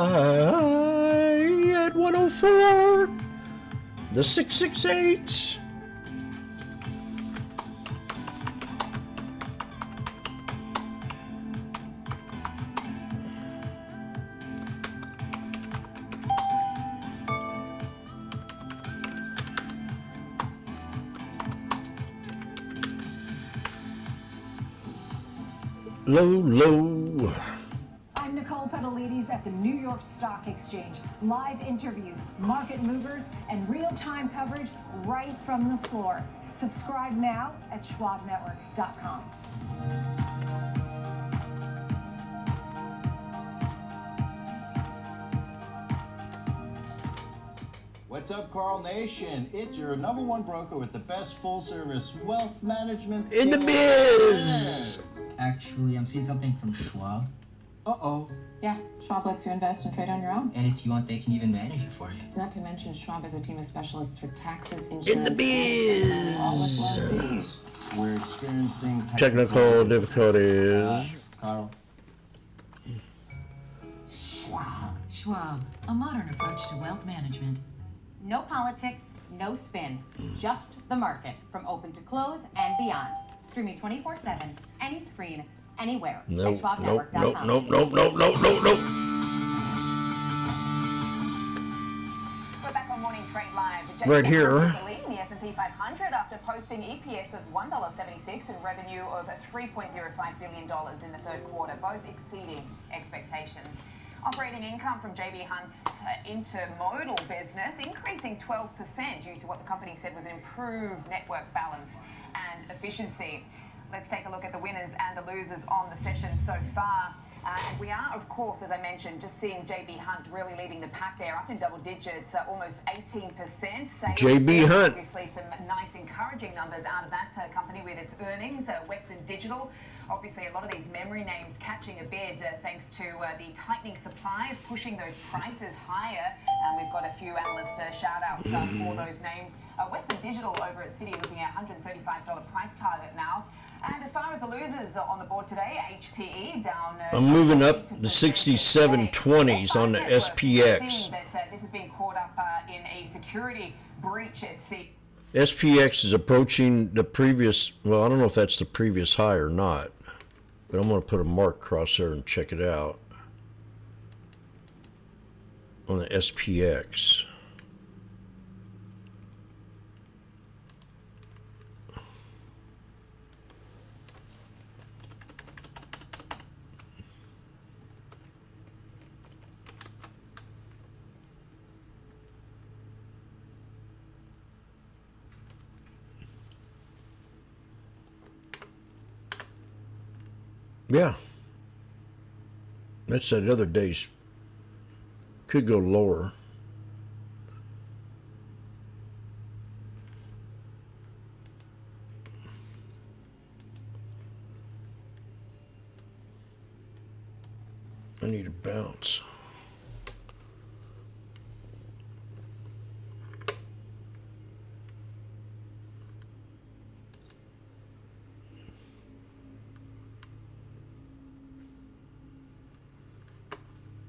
at 104. The 668s. Low. I'm Nicole Pedalides at the New York Stock Exchange. Live interviews, market movers, and real-time coverage right from the floor. Subscribe now at schwabnetwork.com. What's up, Carl Nation? It's your #1 broker with the best full-service wealth management in the biz. Actually, I'm seeing something from Schwab. Uh-oh. Yeah, Schwab lets you invest and trade on your own. And if you want, they can even manage it for you. Not to mention, Schwab has a team of specialists for taxes, insurance, in the biz. all with low fees. We're experiencing Technical difficulties. Carl. Schwab, a modern approach to wealth management. No politics, no spin, just the market from open to close and beyond. Streaming 24/7, any screen, anywhere. Nope, at schwabnetwork.com. nope. We're back on Morning Trade Live. Right here. Leading the S&P 500 after posting EPS of $1.76 and revenue of $3.05 billion in the third quarter, both exceeding expectations. Operating income from JB Hunt's intermodal business increasing 12% due to what the company said was improved network balance and efficiency. Let's take a look at the winners and the losers on the session so far. And we are, of course, as I mentioned, just seeing JB Hunt really leading the pack there, up in double digits, almost 18%. JB Hunt. Obviously, some nice encouraging numbers out of that company with its earnings. Western Digital, obviously, a lot of these memory names catching a bid thanks to the tightening supplies, pushing those prices higher. And we've got a few analyst shout-outs for those names. Western Digital over at Citi looking at $135 price target now. And as far as the losers on the board today, HPE down. I'm moving up the 6720s on the SPX. That this has been caught up in a security breach at sea. SPX is approaching the previous, well, I don't know if that's the previous high or not, but I'm going to put a mark across there and check it out on the SPX. Yeah, that's that other day's, could go lower. I need a bounce.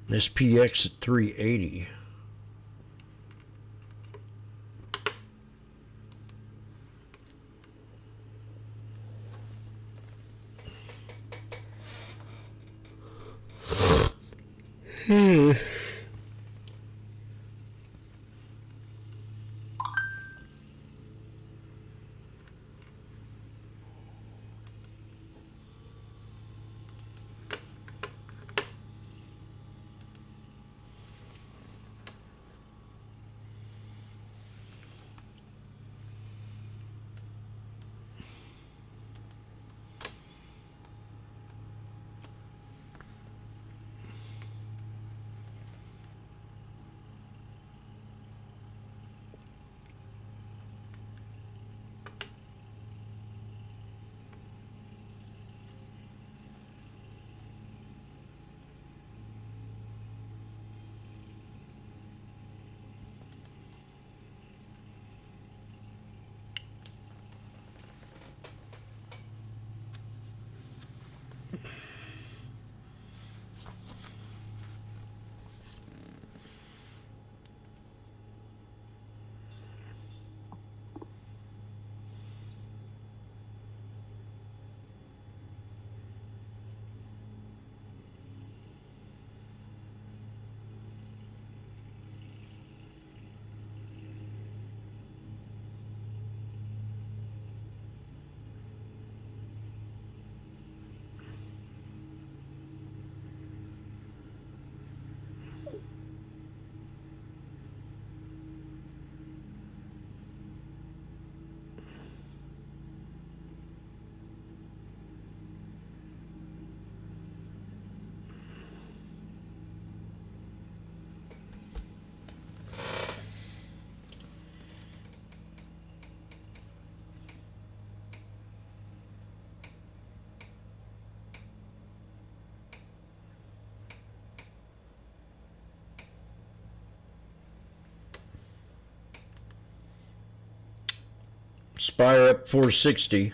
SPX at 380. Spire up 460.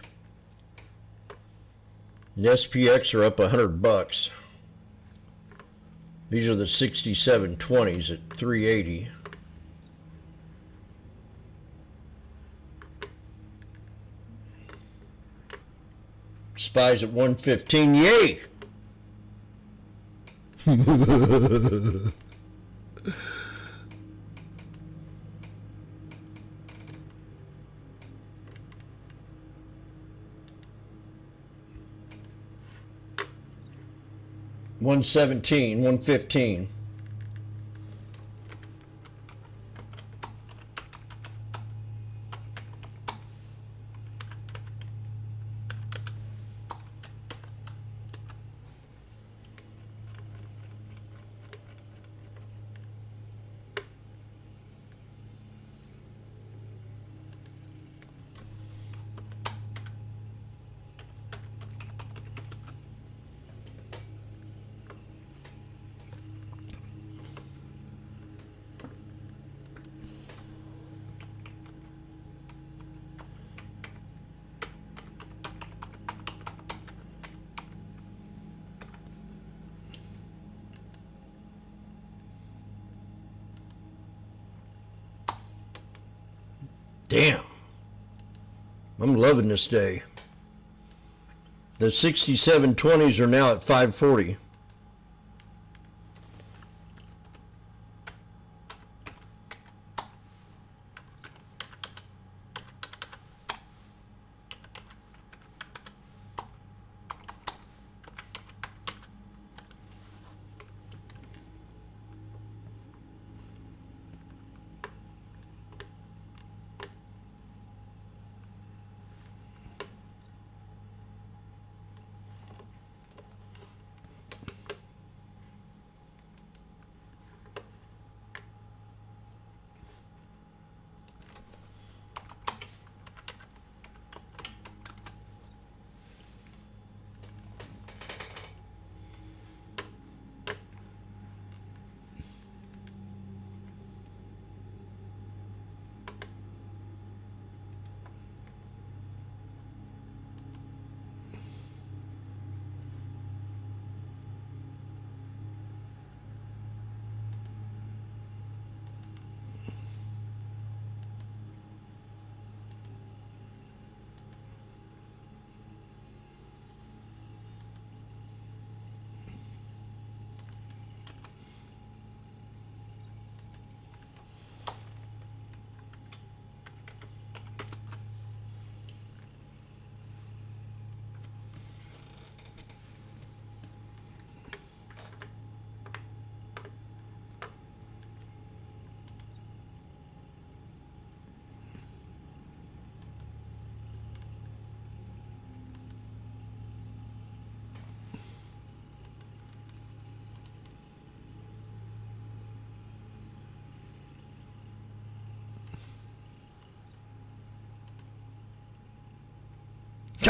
The SPX are up $100. These are the 6720s at 380. Spies at 115. Yay! $117, $115. Damn. I'm loving this day. The 6720s are now at 540.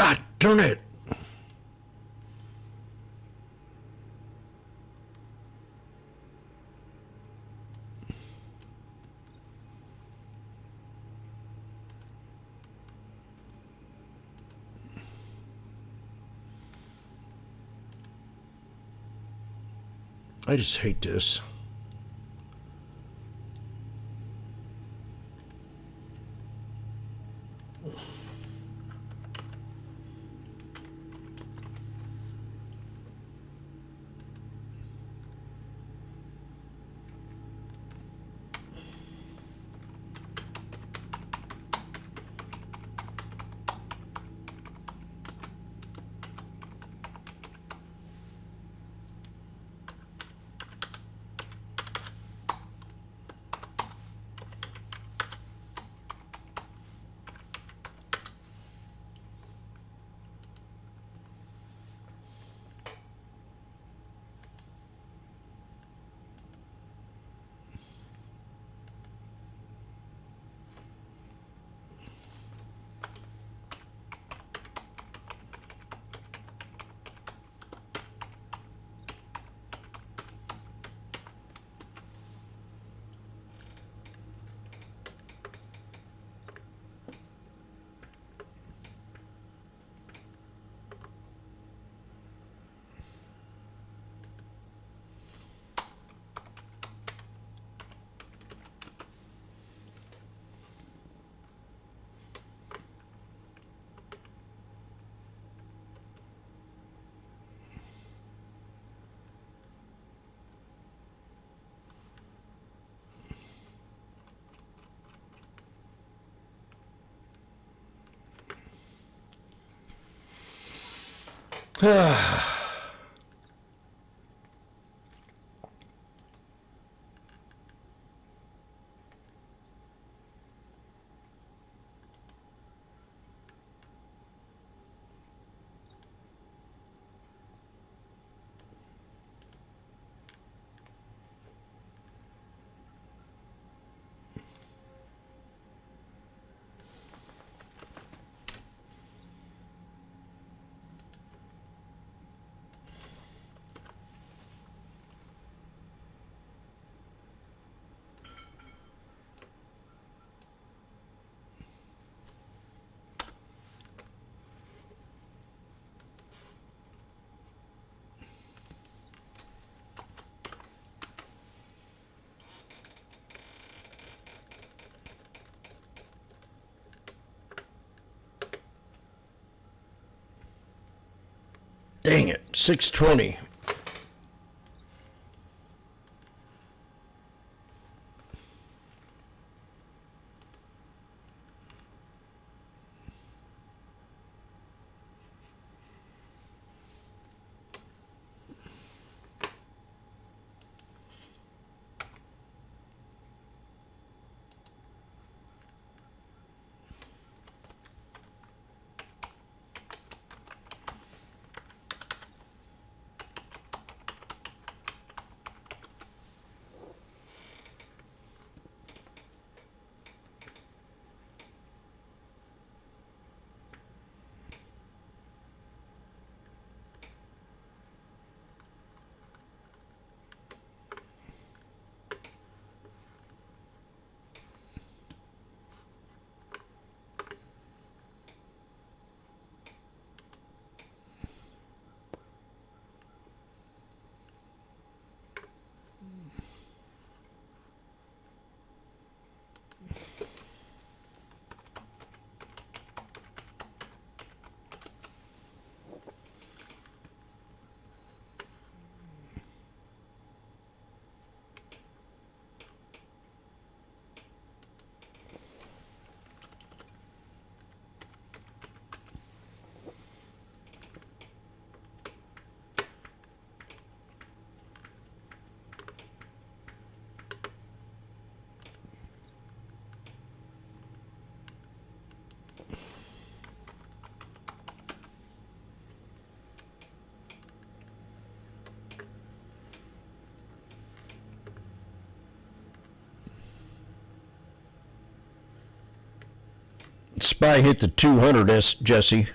God darn it. I just hate this. Dang it, 620. SPY hit the 200, Jesse.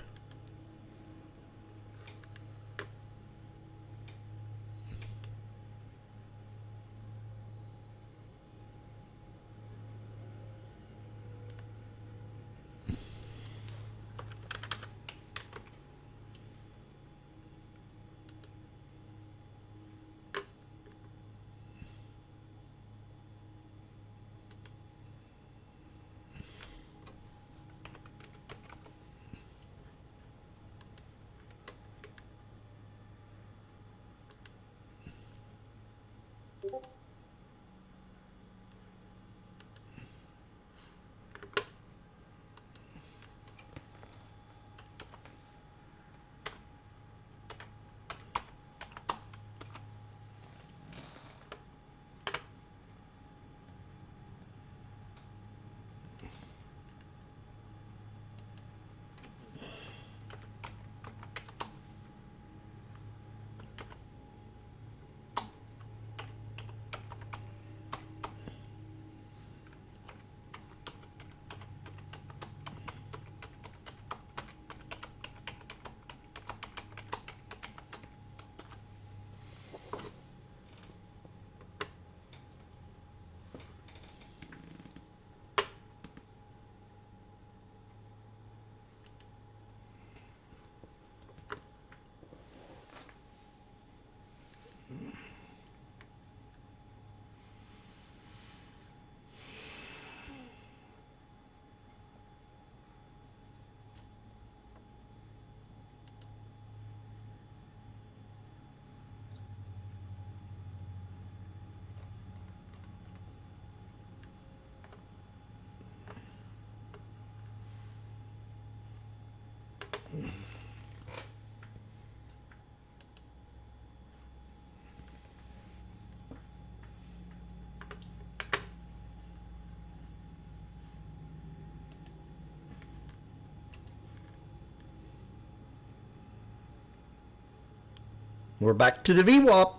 We're back to the VWAP.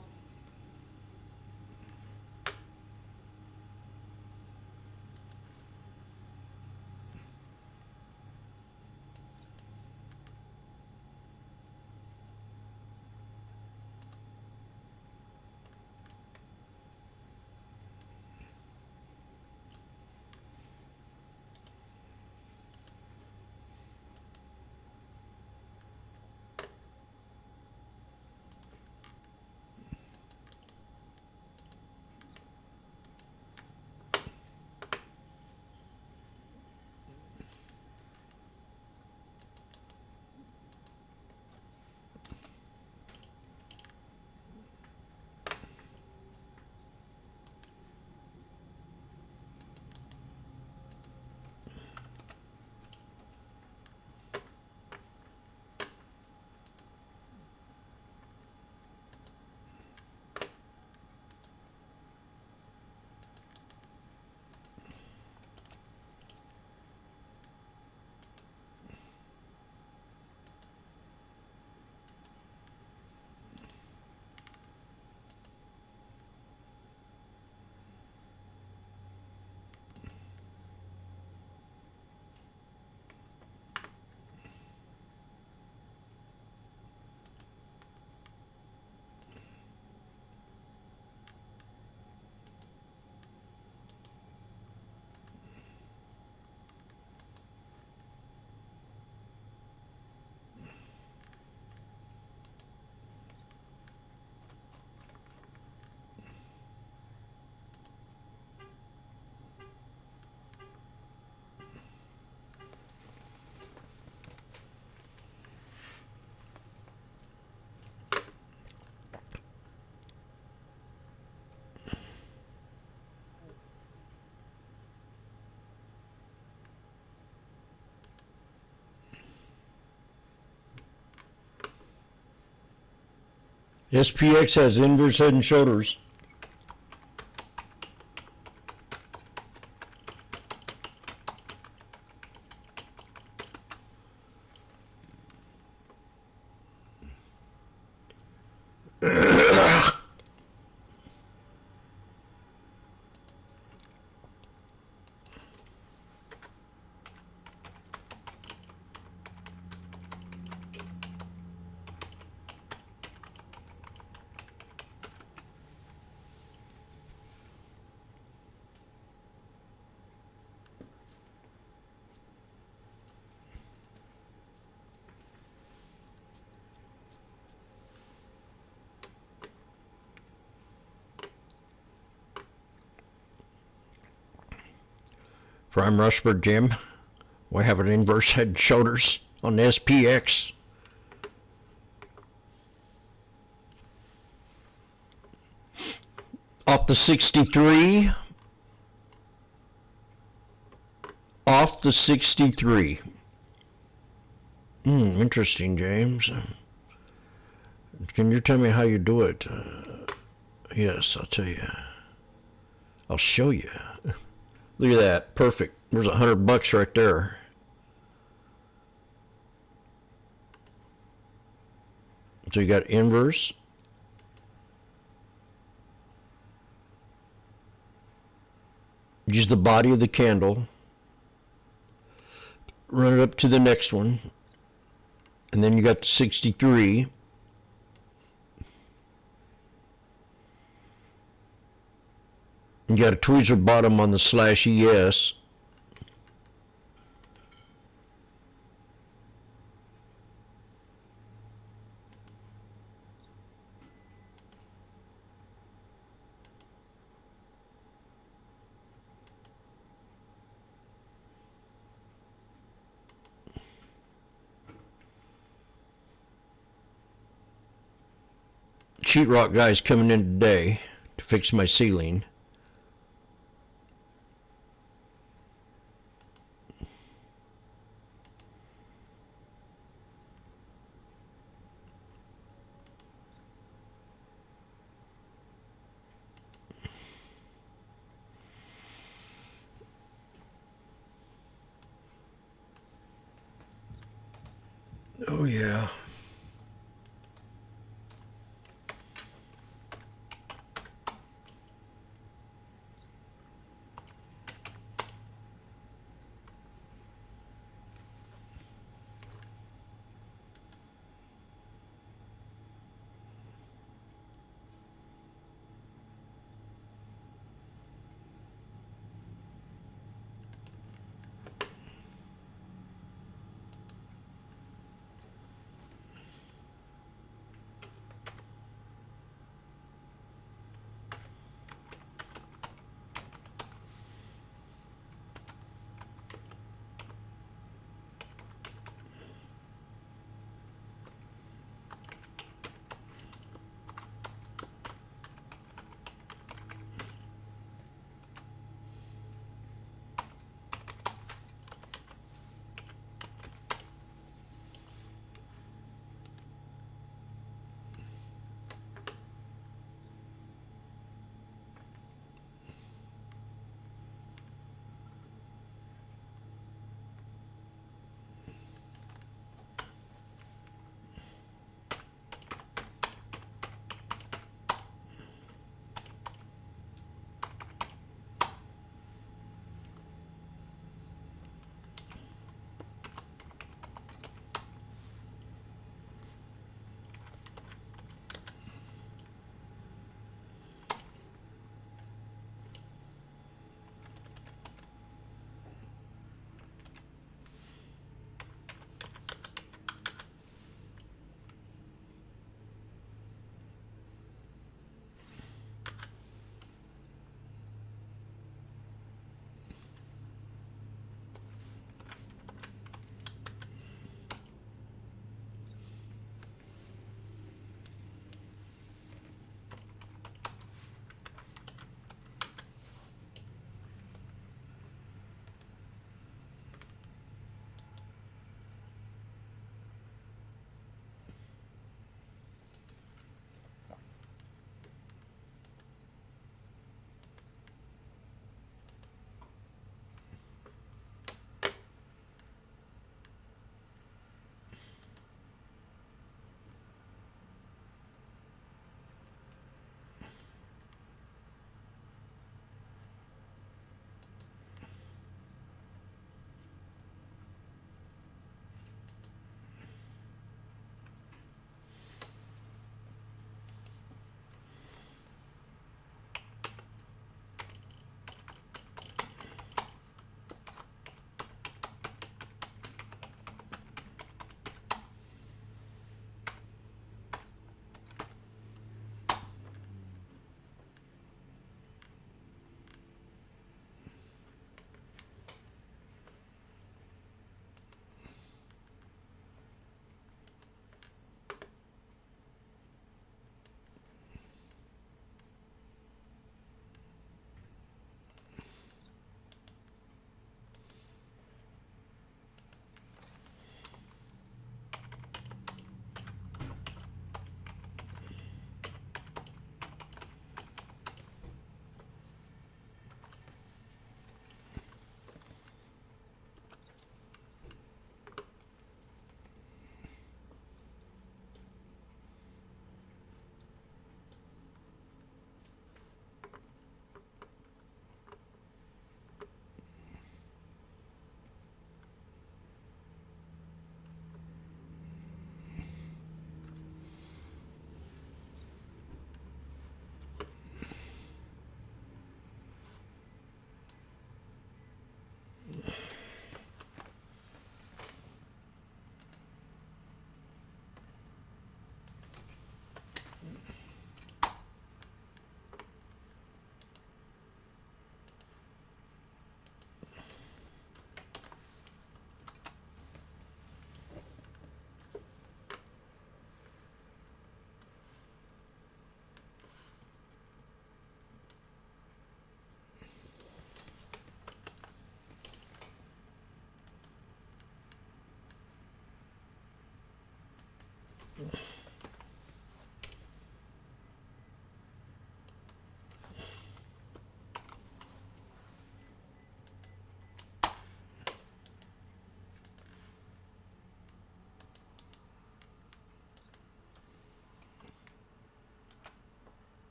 SPX has inverse head and shoulders. Prime Washboardjim. We have an inverse head and shoulders on the SPX. Off the 63. Off the 63. Interesting, James. Can you tell me how you do it? Yes, I'll tell you. I'll show you. Look at that. Perfect. There's $100 right there. So you got inverse. Use the body of the candle. Run it up to the next one. And then you got the 63. You got a tweezer bottom on the /ES. Sheetrock guy's coming in today to fix my ceiling. Oh, yeah.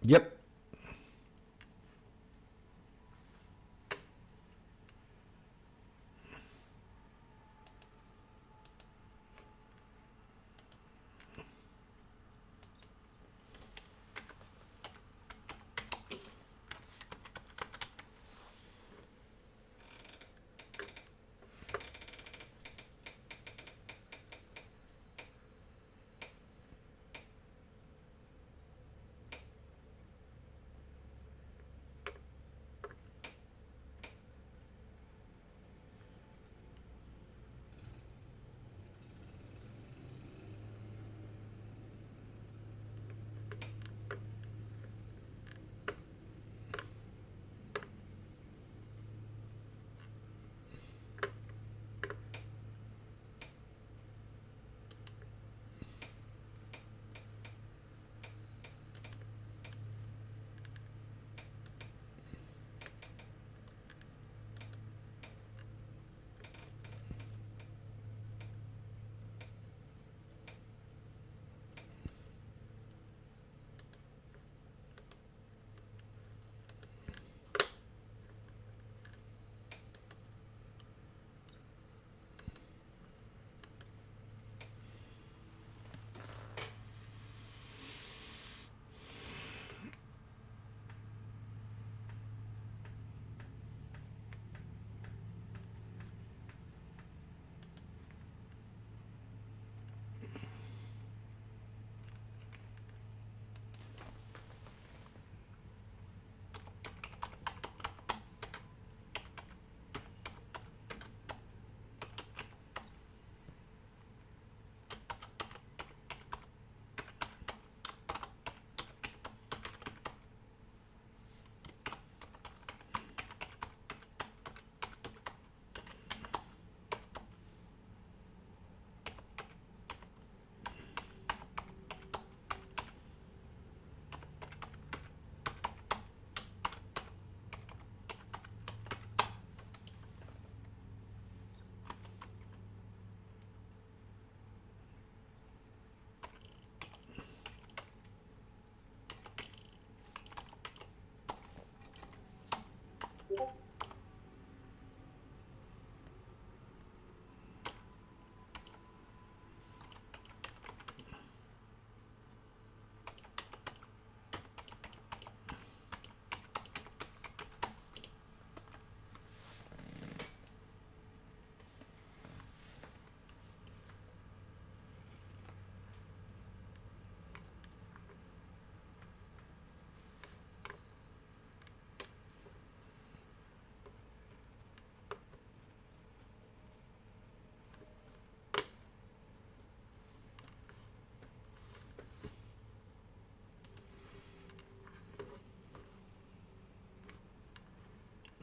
Yep.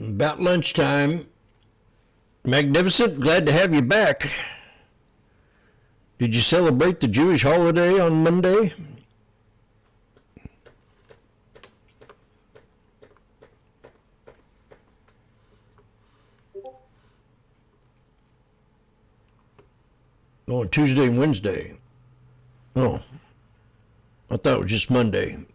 About lunchtime. Magnificent, glad to have you back. Did you celebrate the Jewish holiday on Monday? Oh, Tuesday and Wednesday. Oh, I thought it was just Monday.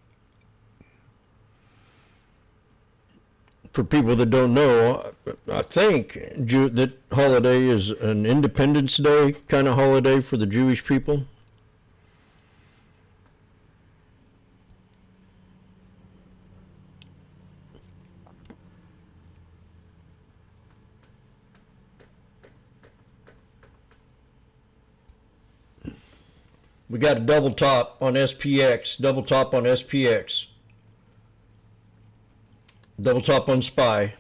For people that don't know, I think that holiday is an Independence Day kind of holiday for the Jewish people. We got a double top on SPX, double top on SPX. Double top on SPY.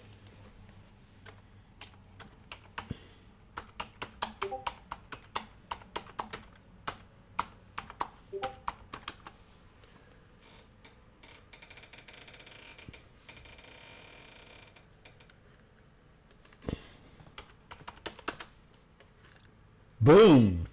Boom.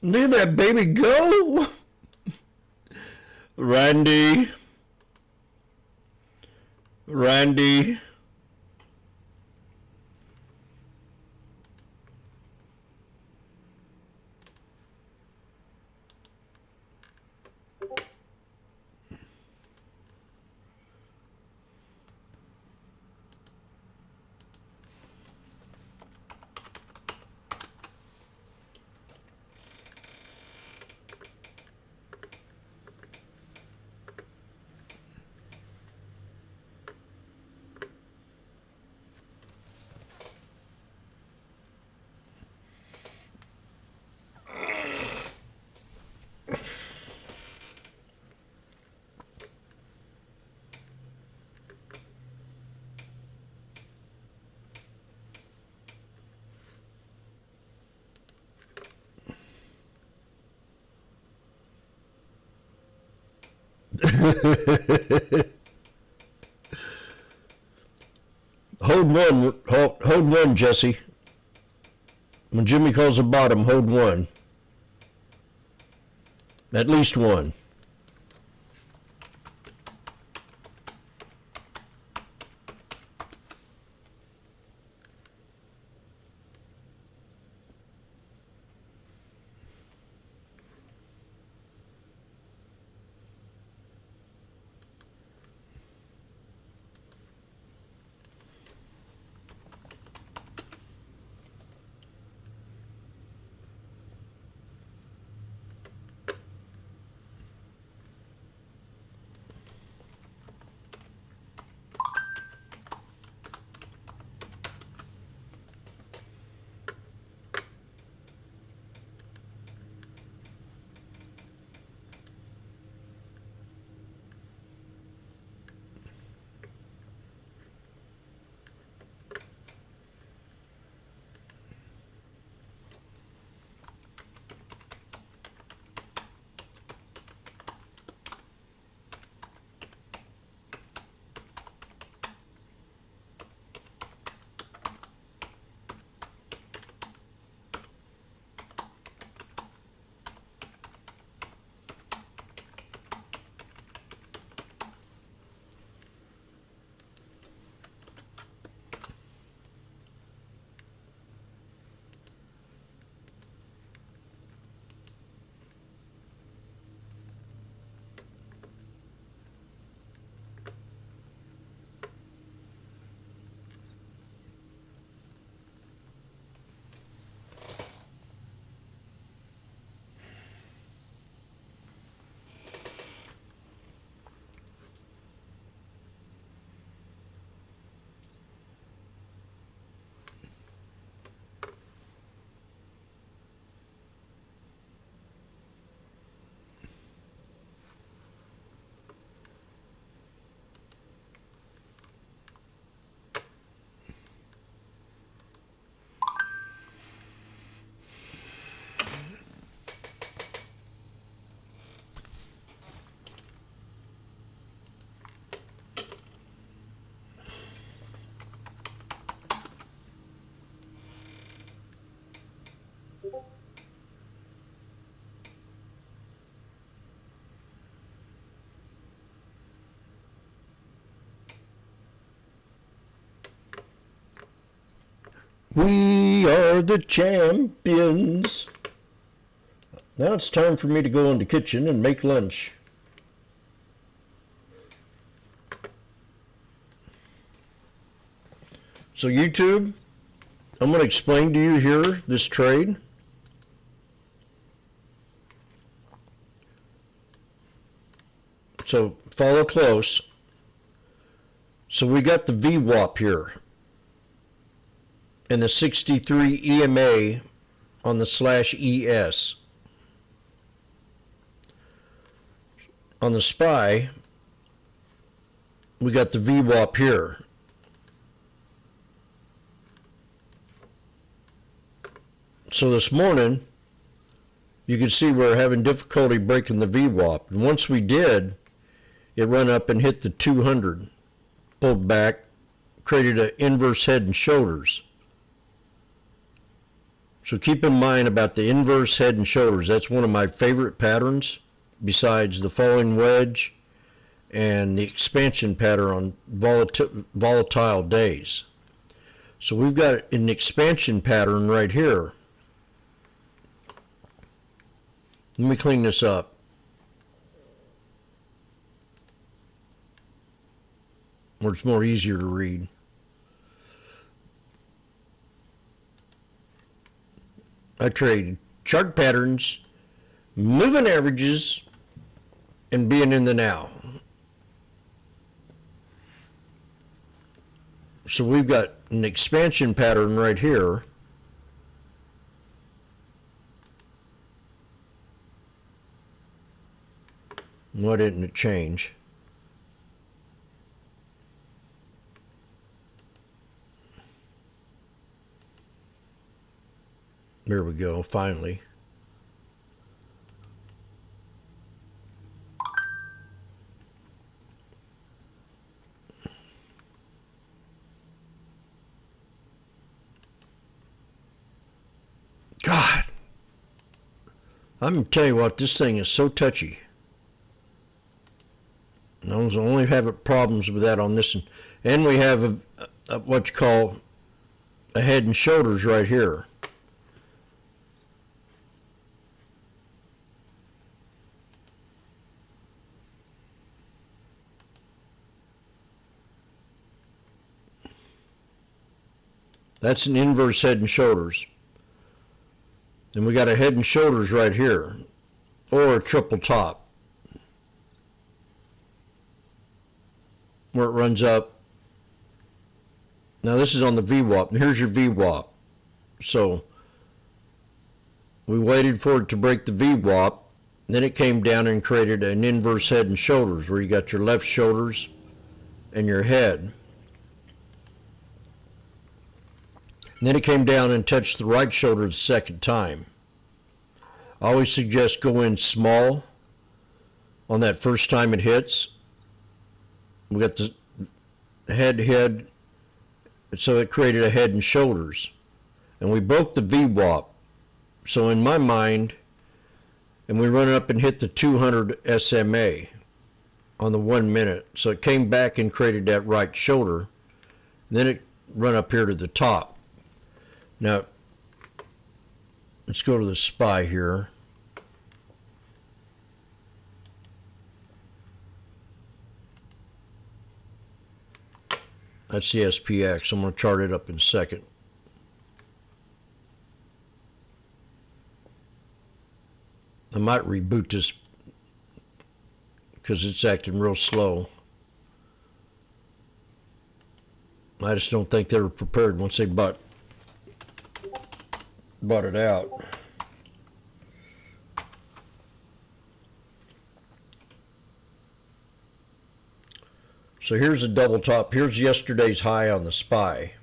Look at that baby go. Randy. Hold one, Jesse. When Jimmy calls a bottom, hold one. At least one. We are the champions. Now it's time for me to go in the kitchen and make lunch. So YouTube, I'm going to explain to you here this trade. So follow close. So we got the VWAP here and the 63 EMA on the /ES. On the SPY, we got the VWAP here. So this morning, you can see we're having difficulty breaking the VWAP. And once we did, it run up and hit the 200, pulled back, created an inverse head and shoulders. So keep in mind about the inverse head and shoulders. That's one of my favorite patterns besides the falling wedge and the expansion pattern on volatile days. So we've got an expansion pattern right here. Let me clean this up. Where it's more easier to read. I trade chart patterns, moving averages, and being in the now. So we've got an expansion pattern right here. Why didn't it change? There we go, finally. God, I'm going to tell you what, this thing is so touchy. I only have problems with that on this one. And we have a what you call a head and shoulders right here. That's an inverse head and shoulders. And we got a head and shoulders right here, or a triple top, where it runs up. Now this is on the VWAP, and here's your VWAP. So we waited for it to break the VWAP, then it came down and created an inverse head and shoulders, where you got your left shoulders and your head. And then it came down and touched the right shoulder the second time. I always suggest go in small on that first time it hits. We got the head, so it created a head and shoulders. And we broke the VWAP. So in my mind, and we run up and hit the 200 SMA on the 1 minute. So it came back and created that right shoulder. Then it run up here to the top. Now, let's go to the SPY here. That's the SPX. I'm going to chart it up in a second. I might reboot this because it's acting real slow. I just don't think they were prepared once they bought it out. So here's a double top. Here's yesterday's high on the SPY.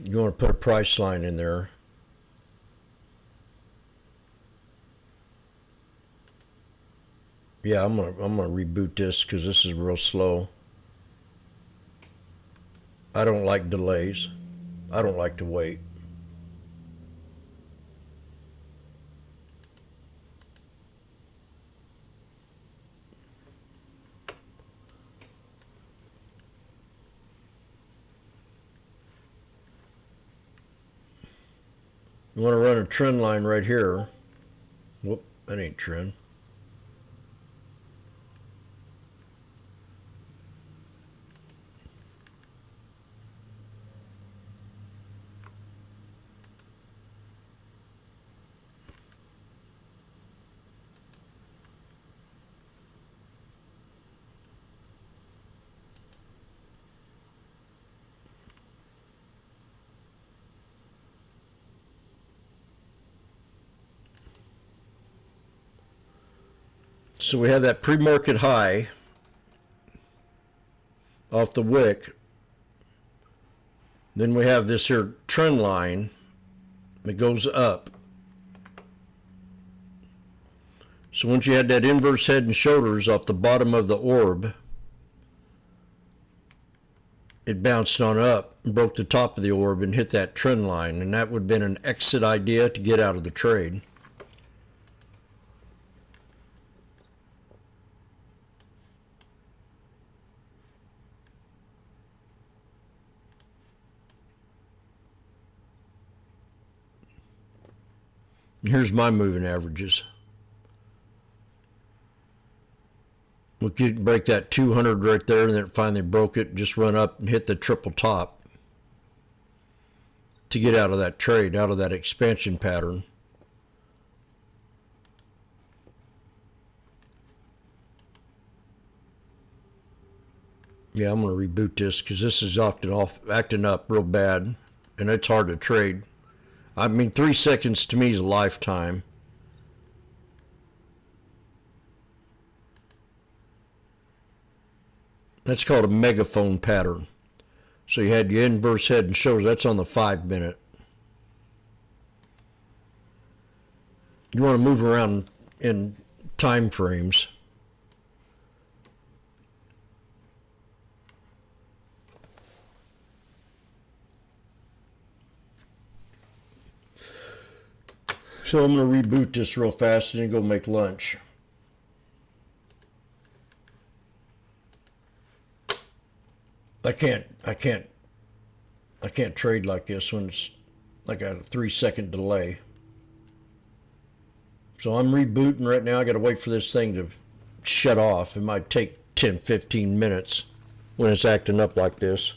You want to put a price line in there. Yeah, I'm gonna reboot this because this is real slow. I don't like delays. I don't like to wait. You want to run a trend line right here. Whoop, that ain't trend. So we have that pre-market high off the wick. Then we have this here trend line that goes up. So once you had that inverse head and shoulders off the bottom of the orb, it bounced on up and broke the top of the orb and hit that trend line, and that would have been an exit idea to get out of the trade. And here's my moving averages. We could break that 200 right there, and then it finally broke it, just run up and hit the triple top to get out of that trade, out of that expansion pattern. Yeah, I'm going to reboot this because this is acting up real bad, and it's hard to trade. I mean, 3 seconds to me is a lifetime. That's called a megaphone pattern. So you had your inverse head and shoulders. That's on the 5 minute. You want to move around in time frames. So I'm going to reboot this real fast and then go make lunch. I can't trade like this when it's like a 3 second delay. So I'm rebooting right now. I got to wait for this thing to shut off. It might take 10, 15 minutes when it's acting up like this.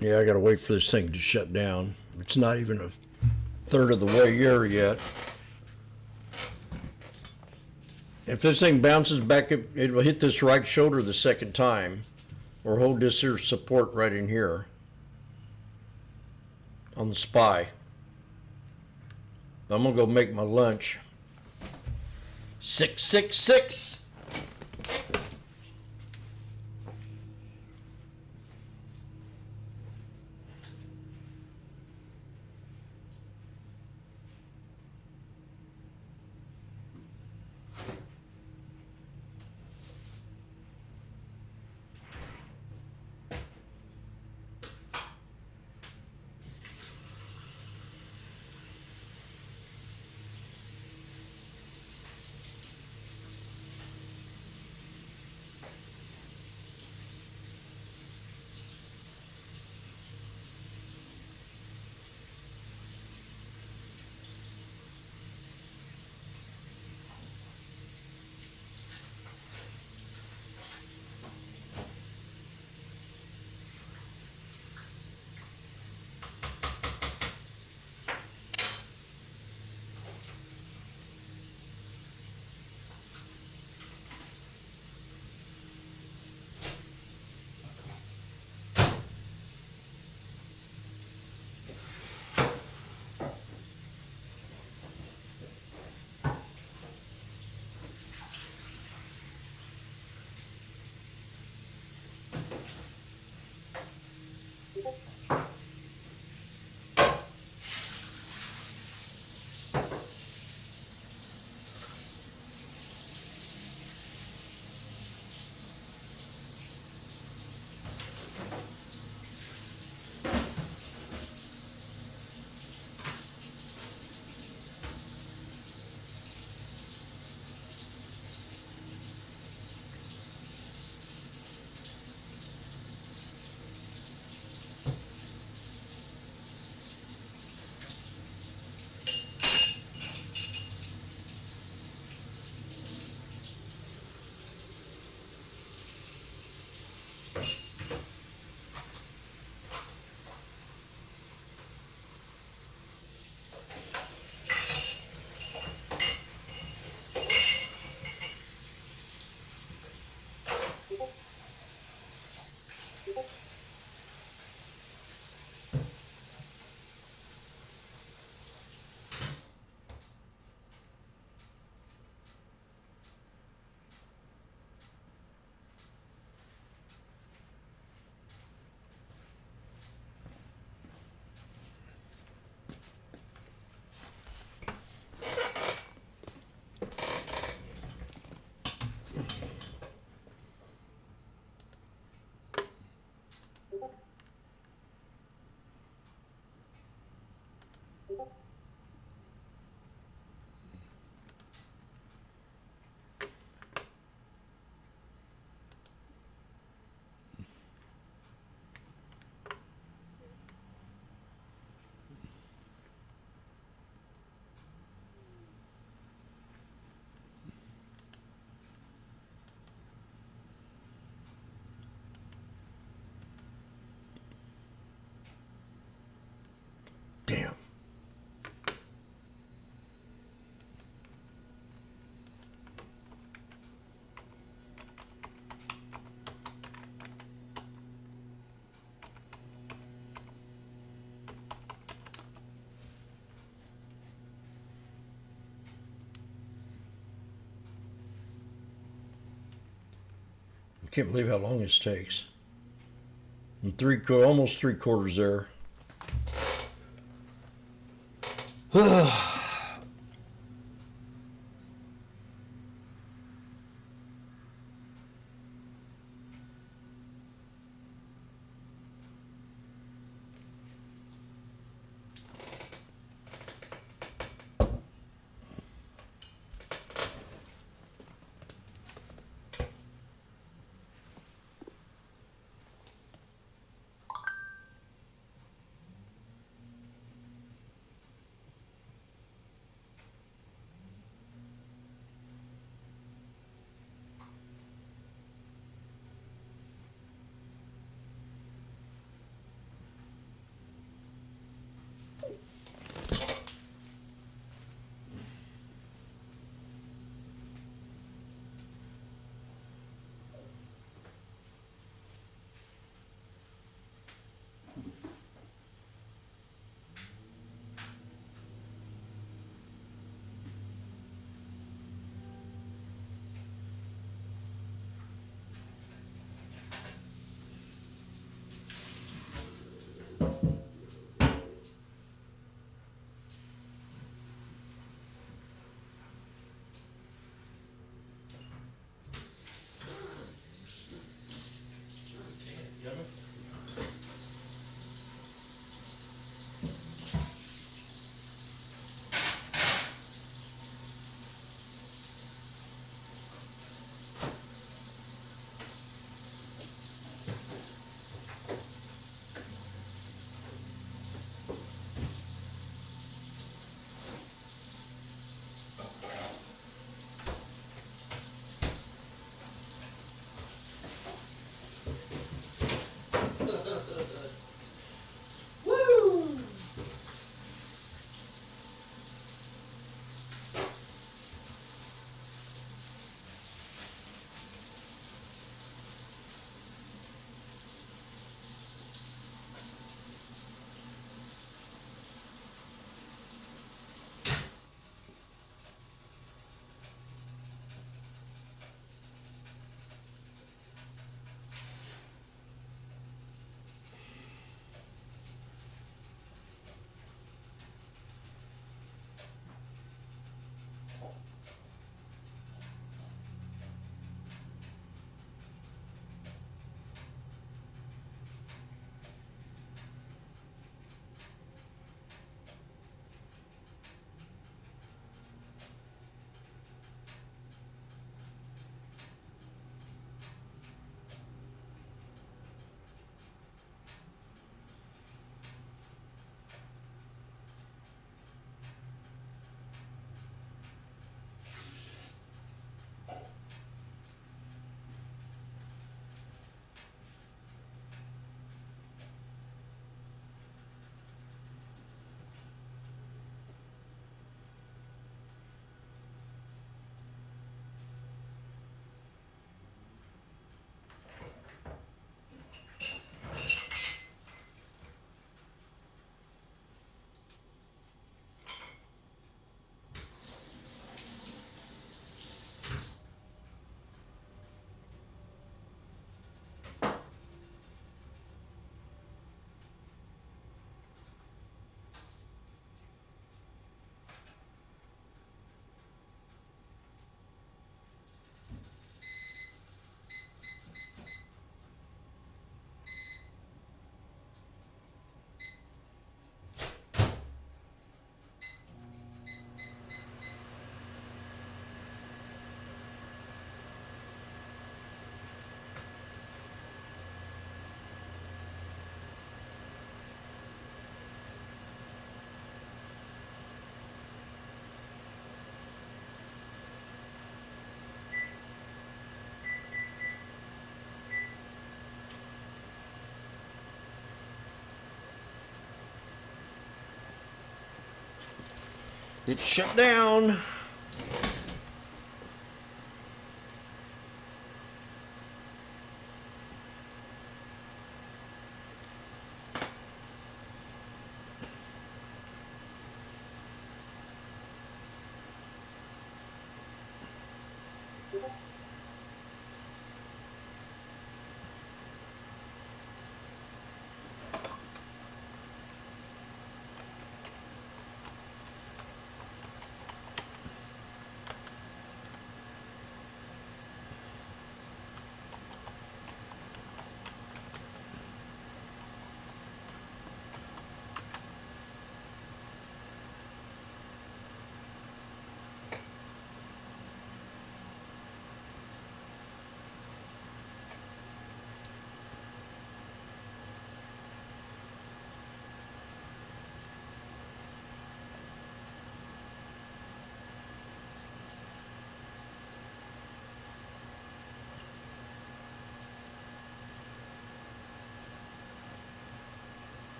Yeah, I gotta wait for this thing to shut down. It's not even a third of the way here yet. If this thing bounces back, it will hit this right shoulder the second time, or hold this here support right in here on the SPY. I'm gonna go make my lunch. 666. Damn. I can't believe how long this takes. And almost 3/4 there. It's shut down.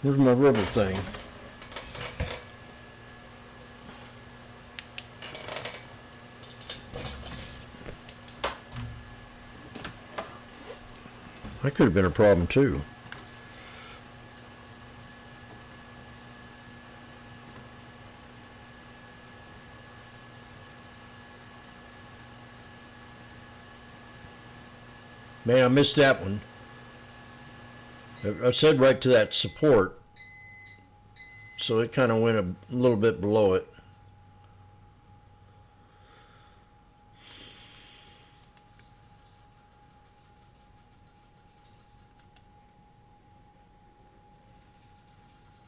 Where's my rubber thing? That could have been a problem too. Man, I missed that one. I said right to that support, so it kind of went a little bit below it.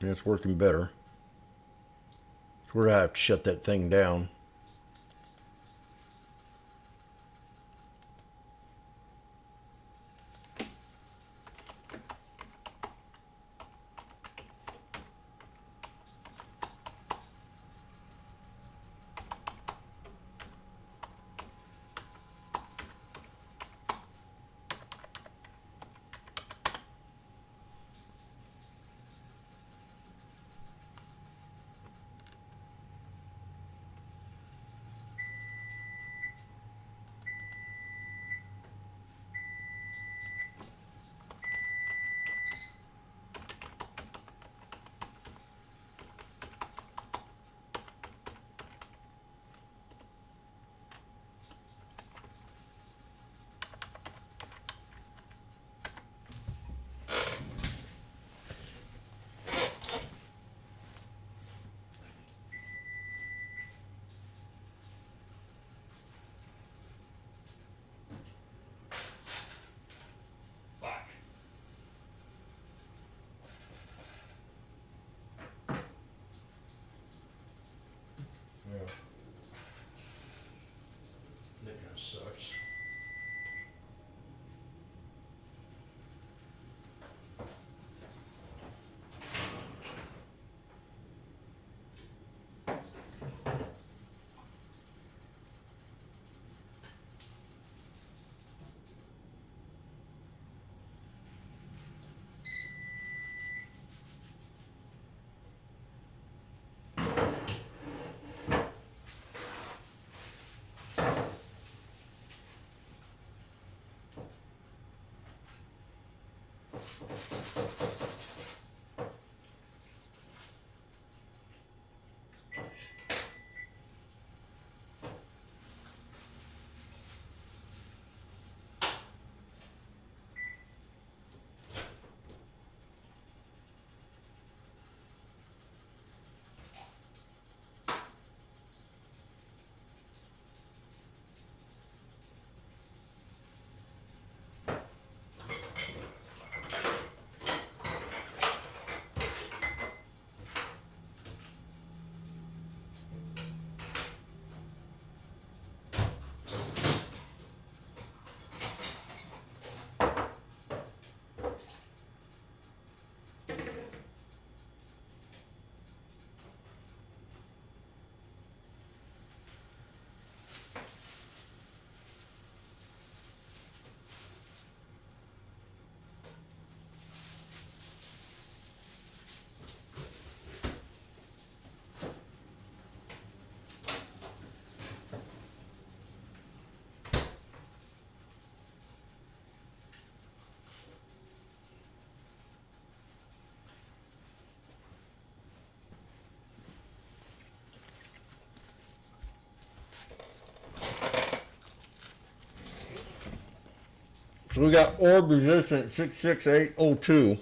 Yeah, it's working better. So we're gonna have to shut that thing down. So we got orb resistant 66802.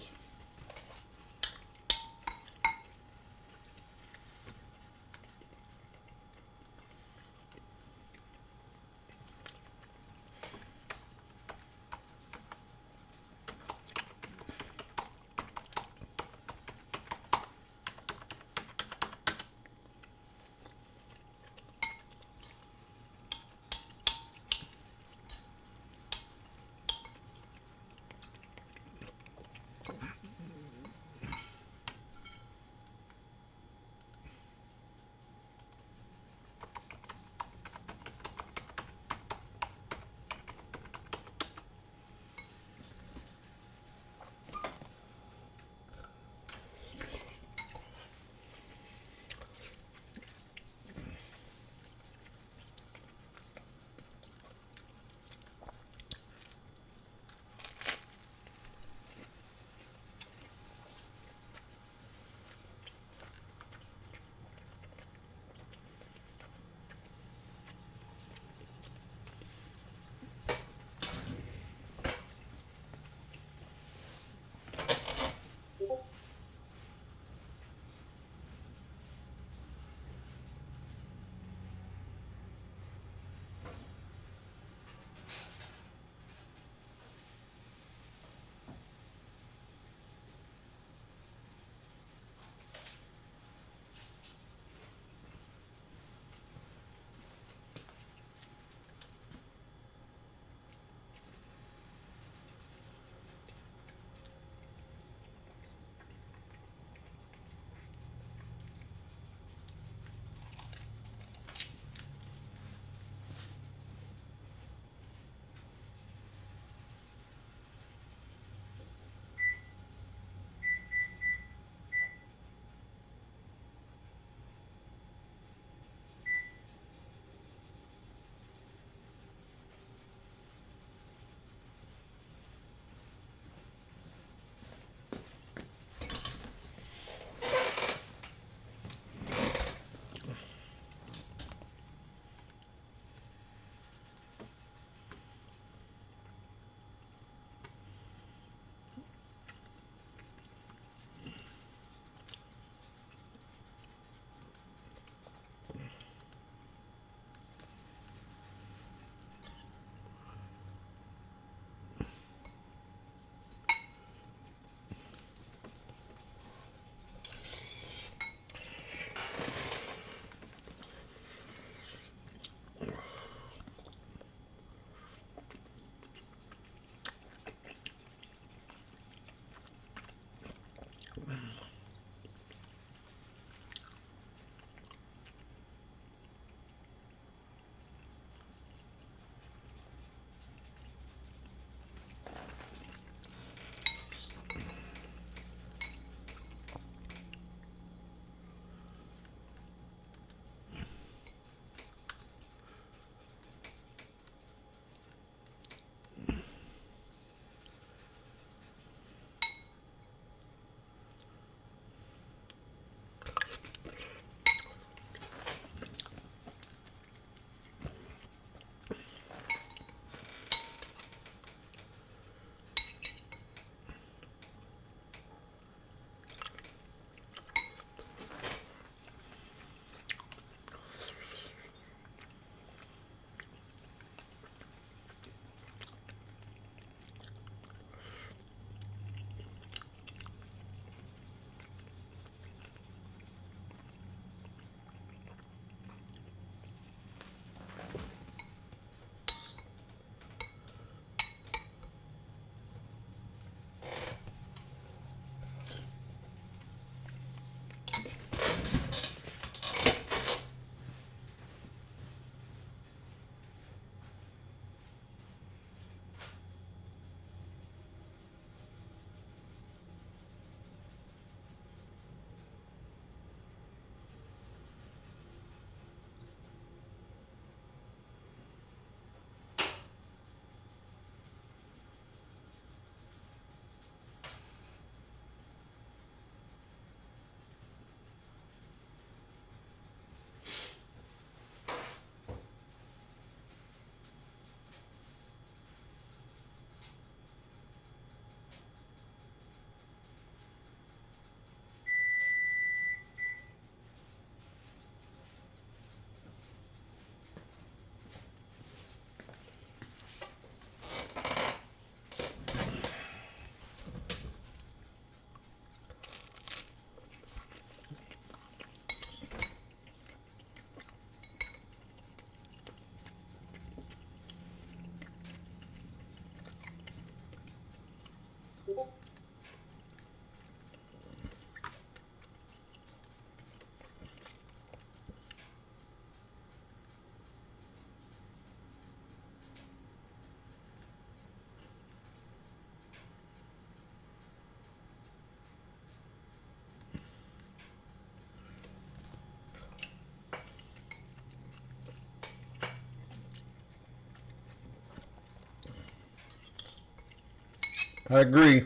I agree.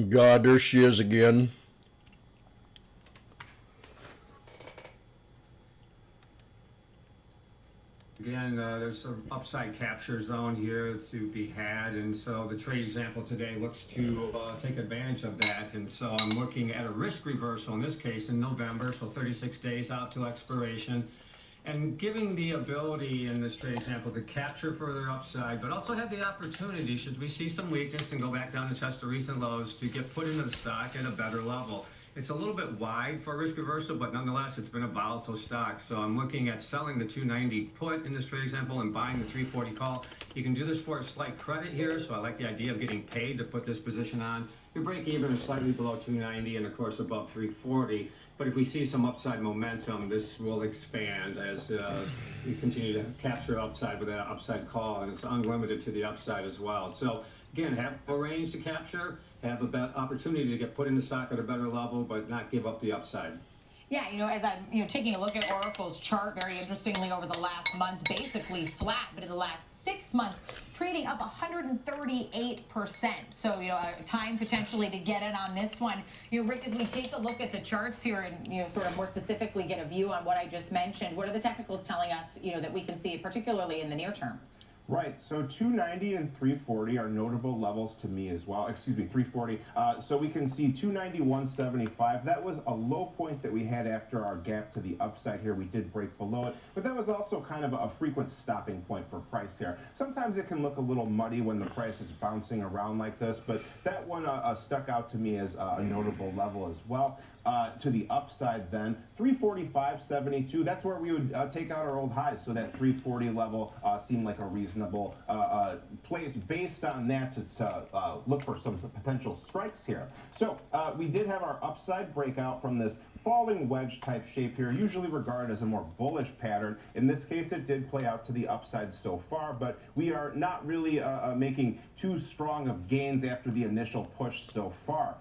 God, there she is again. Again, there's some upside capture zone here to be had, and so the trade example today looks to take advantage of that. And so I'm looking at a risk reversal in this case in November, so 36 days out to expiration, and giving the ability in this trade example to capture further upside, but also have the opportunity, should we see some weakness and go back down and test the recent lows, to get put into the stock at a better level. It's a little bit wide for a risk reversal, but nonetheless, it's been a volatile stock. So I'm looking at selling the 290 put in this trade example and buying the 340 call. You can do this for a slight credit here, so I like the idea of getting paid to put this position on. Your break even is slightly below 290 and of course above 340. But if we see some upside momentum, this will expand as we continue to capture upside with that upside call, and it's unlimited to the upside as well. So again, have a range to capture, have a opportunity to get put in the stock at a better level, but not give up the upside. Yeah, as I'm taking a look at Oracle's chart, very interestingly, over the last month, basically flat, but in the last 6 months, trading up 138%. So, time potentially to get in on this one. Rick, as we take a look at the charts here and, sort of more specifically get a view on what I just mentioned, what are the technicals telling us, that we can see, particularly in the near term? Right, so 290 and 340 are notable levels to me as well. Excuse me, 340. So we can see 290, 175. That was a low point that we had after our gap to the upside here. We did break below it, but that was also kind of a frequent stopping point for price here. Sometimes it can look a little muddy when the price is bouncing around like this, but that one stuck out to me as a notable level as well. To the upside then, 345.72, that's where we would take out our old highs. So that 340 level seemed like a reasonable place based on that to look for some potential strikes here. So we did have our upside breakout from this falling wedge type shape here, usually regarded as a more bullish pattern. In this case, it did play out to the upside so far, but we are not really making too strong of gains after the initial push so far.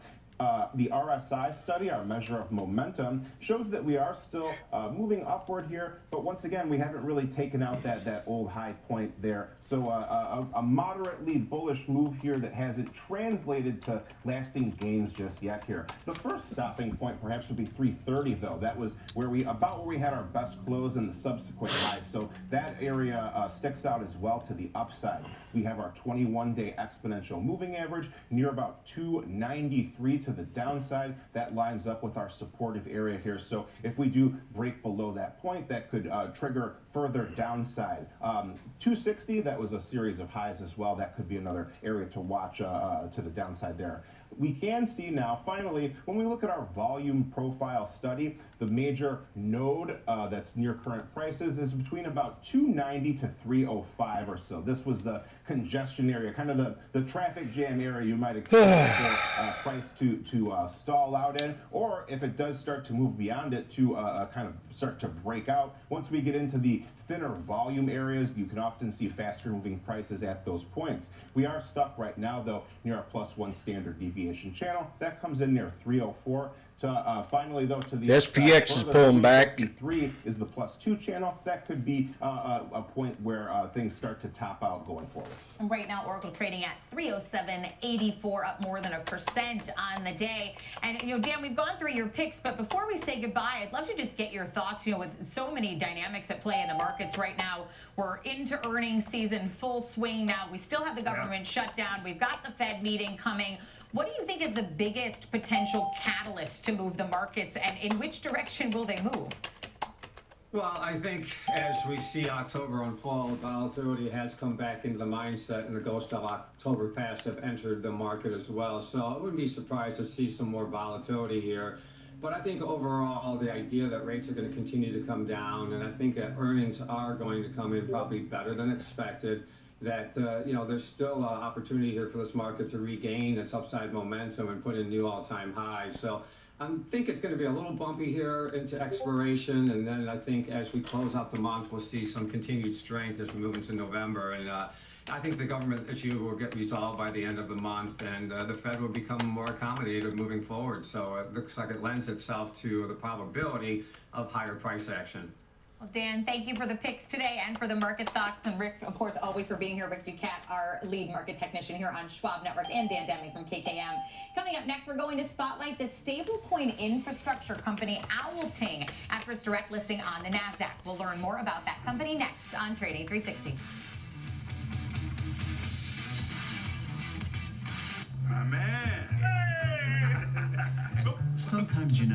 The RSI study, our measure of momentum, shows that we are still moving upward here, but once again, we haven't really taken out that old high point there. So a moderately bullish move here that hasn't translated to lasting gains just yet here. The first stopping point perhaps would be 330 though. That was where we had our best close in the subsequent highs. So that area sticks out as well to the upside. We have our 21-day exponential moving average near about 293 to the downside. That lines up with our supportive area here. So if we do break below that point, that could trigger further downside. 260, that was a series of highs as well. That could be another area to watch to the downside there. We can see now, finally, when we look at our volume profile study, the major node that's near current prices is between about 290 to 305 or so. This was the congestion area, kind of the traffic jam area you might expect for price to stall out in, or if it does start to move beyond it to kind of start to break out. Once we get into the thinner volume areas, you can often see faster moving prices at those points. We are stuck right now, though, near our +1 standard deviation channel. That comes in near 304. Finally, though, to the SPX is pulling back. 3 is the +2 channel. That could be a point where things start to top out going forward. And right now, Oracle trading at 307.84, up more than 1% on the day. And Dan, we've gone through your picks, but before we say goodbye, I'd love to just get your thoughts. With so many dynamics at play in the markets right now, we're into earnings season, full swing now. We still have the government shutdown. We've got the Fed meeting coming. What do you think is the biggest potential catalyst to move the markets, and in which direction will they move? Well, I think as we see October unfold, volatility has come back into the mindset, and the ghost of October past have entered the market as well. So I wouldn't be surprised to see some more volatility here. But I think overall, the idea that rates are going to continue to come down, and I think that earnings are going to come in probably better than expected, that there's still an opportunity here for this market to regain its upside momentum and put in new all-time highs. So I think it's going to be a little bumpy here into expiration, and then I think as we close out the month, we'll see some continued strength as we move into November. And I think the government issue will get resolved by the end of the month, and the Fed will become more accommodative moving forward. So it looks like it lends itself to the probability of higher price action. Well, Dan, thank you for the picks today and for the market thoughts. And Rick, of course, always for being here. Rick Ducat, our lead market technician here on Schwab Network, and Dan Deming from KKM. Coming up next, we're going to spotlight the stablecoin infrastructure company Owlting after its direct listing on the NASDAQ. We'll learn more about that company next on Trading 360. My man. Hey! Sometimes, you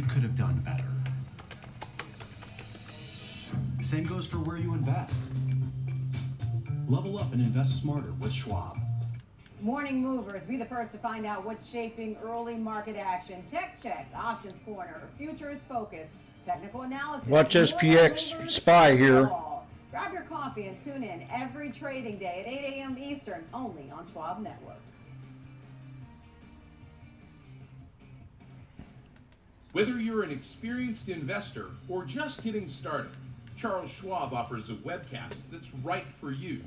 could have done better. Same goes for where you invest. Level up and invest smarter with Schwab. Morning movers, be the first to find out what's shaping early market action. Tech check, options corner, futures focus, technical analysis. Watch Morning SPX movers, Spy here. grab your coffee and tune in every trading day at 8 a.m. Eastern, only on Schwab Network. Whether you're an experienced investor or just getting started, Charles Schwab offers a webcast that's right for you.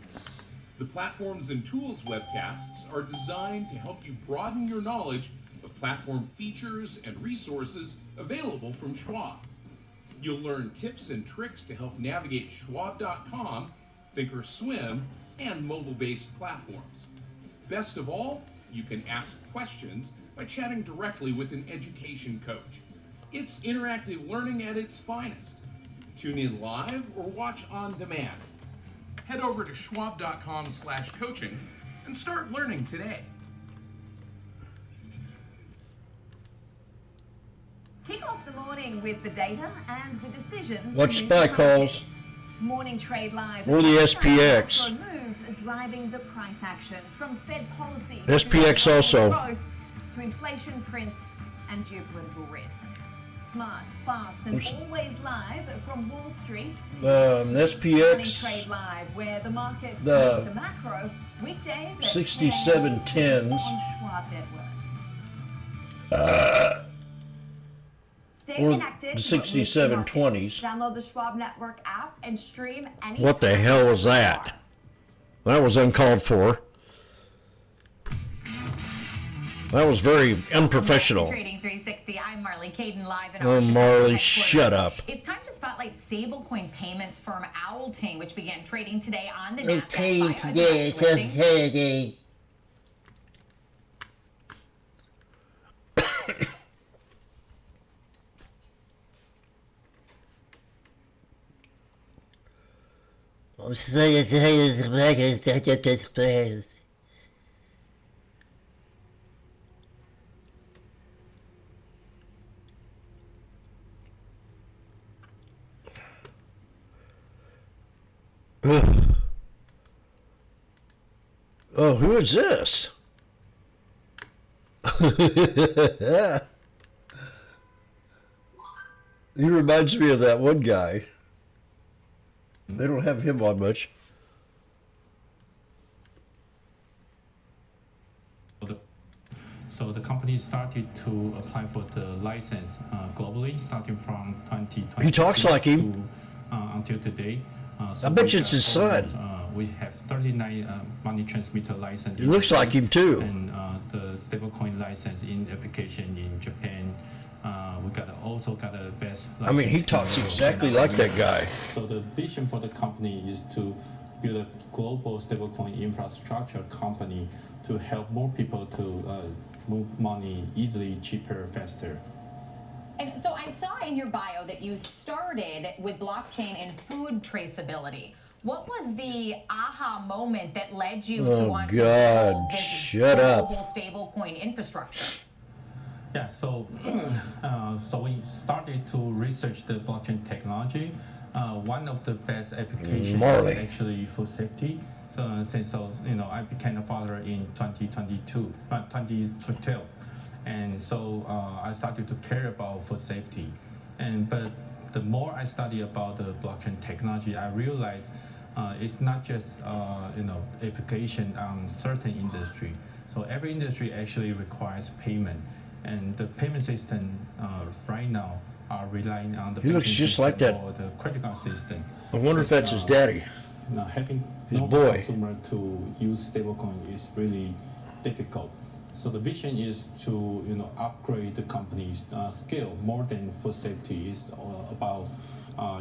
The Platforms and Tools webcasts are designed to help you broaden your knowledge of platform features and resources available from Schwab. You'll learn tips and tricks to help navigate Schwab.com, Thinkorswim, and mobile-based platforms. Best of all, you can ask questions by chatting directly with an education coach. It's interactive learning at its finest. Tune in live or watch on demand. Head over to schwab.com/coaching and start learning today. Kick off the morning with the data and the decisions. Watch in SPY the calls. markets. Morning Trade Live. Or the SPX. Moves driving the price action from Fed policy. SPX to also. growth, to inflation prints and geopolitical risk. Smart, fast, and always live from Wall Street to SPX, Morning Trade Live, where the markets the meet the macro weekdays at 6710s. on Schwab Network. Stay Or connected. the 6720s. Download the Schwab Network app and stream any. What the hell was that? That was uncalled for. That was very unprofessional. Trading 360. I'm Marley Caden, live in Oh, our Marley, headquarters. shut up. It's time to spotlight stablecoin payments firm Owltain, which began trading today on the Nasdaq. Trading via a today, direct listing. just Saturday. I'm sorry to say this, but I get this plans. Oh, who is this? He reminds me of that one guy. They don't have him on much. So the company started to apply for the license globally, starting from 2020. He talks like him. Until today. I bet you it's his son. We have 39 money transmitter license. He looks like him too. And the stablecoin license in application in Japan. We also got a best. I mean, he talks exactly like that guy. So the vision for the company is to build a global stablecoin infrastructure company to help more people to move money easily, cheaper, faster. And so I saw in your bio that you started with blockchain and food traceability. What was the aha moment that led you to want to build this global stablecoin infrastructure? Yeah, so we started to research the blockchain technology. One of the best applications is actually food safety. So I became a father in 2012, and so I started to care about food safety. But the more I study about the blockchain technology, I realized it's not just application on certain industry. So every industry actually requires payment. And the payment system right now are relying on the. He looks just like that. Or the credit card system. I wonder if that's his daddy. Having his normal boy. consumer to use stablecoin is really difficult. So the vision is to upgrade the company's skill more than food safety. Is about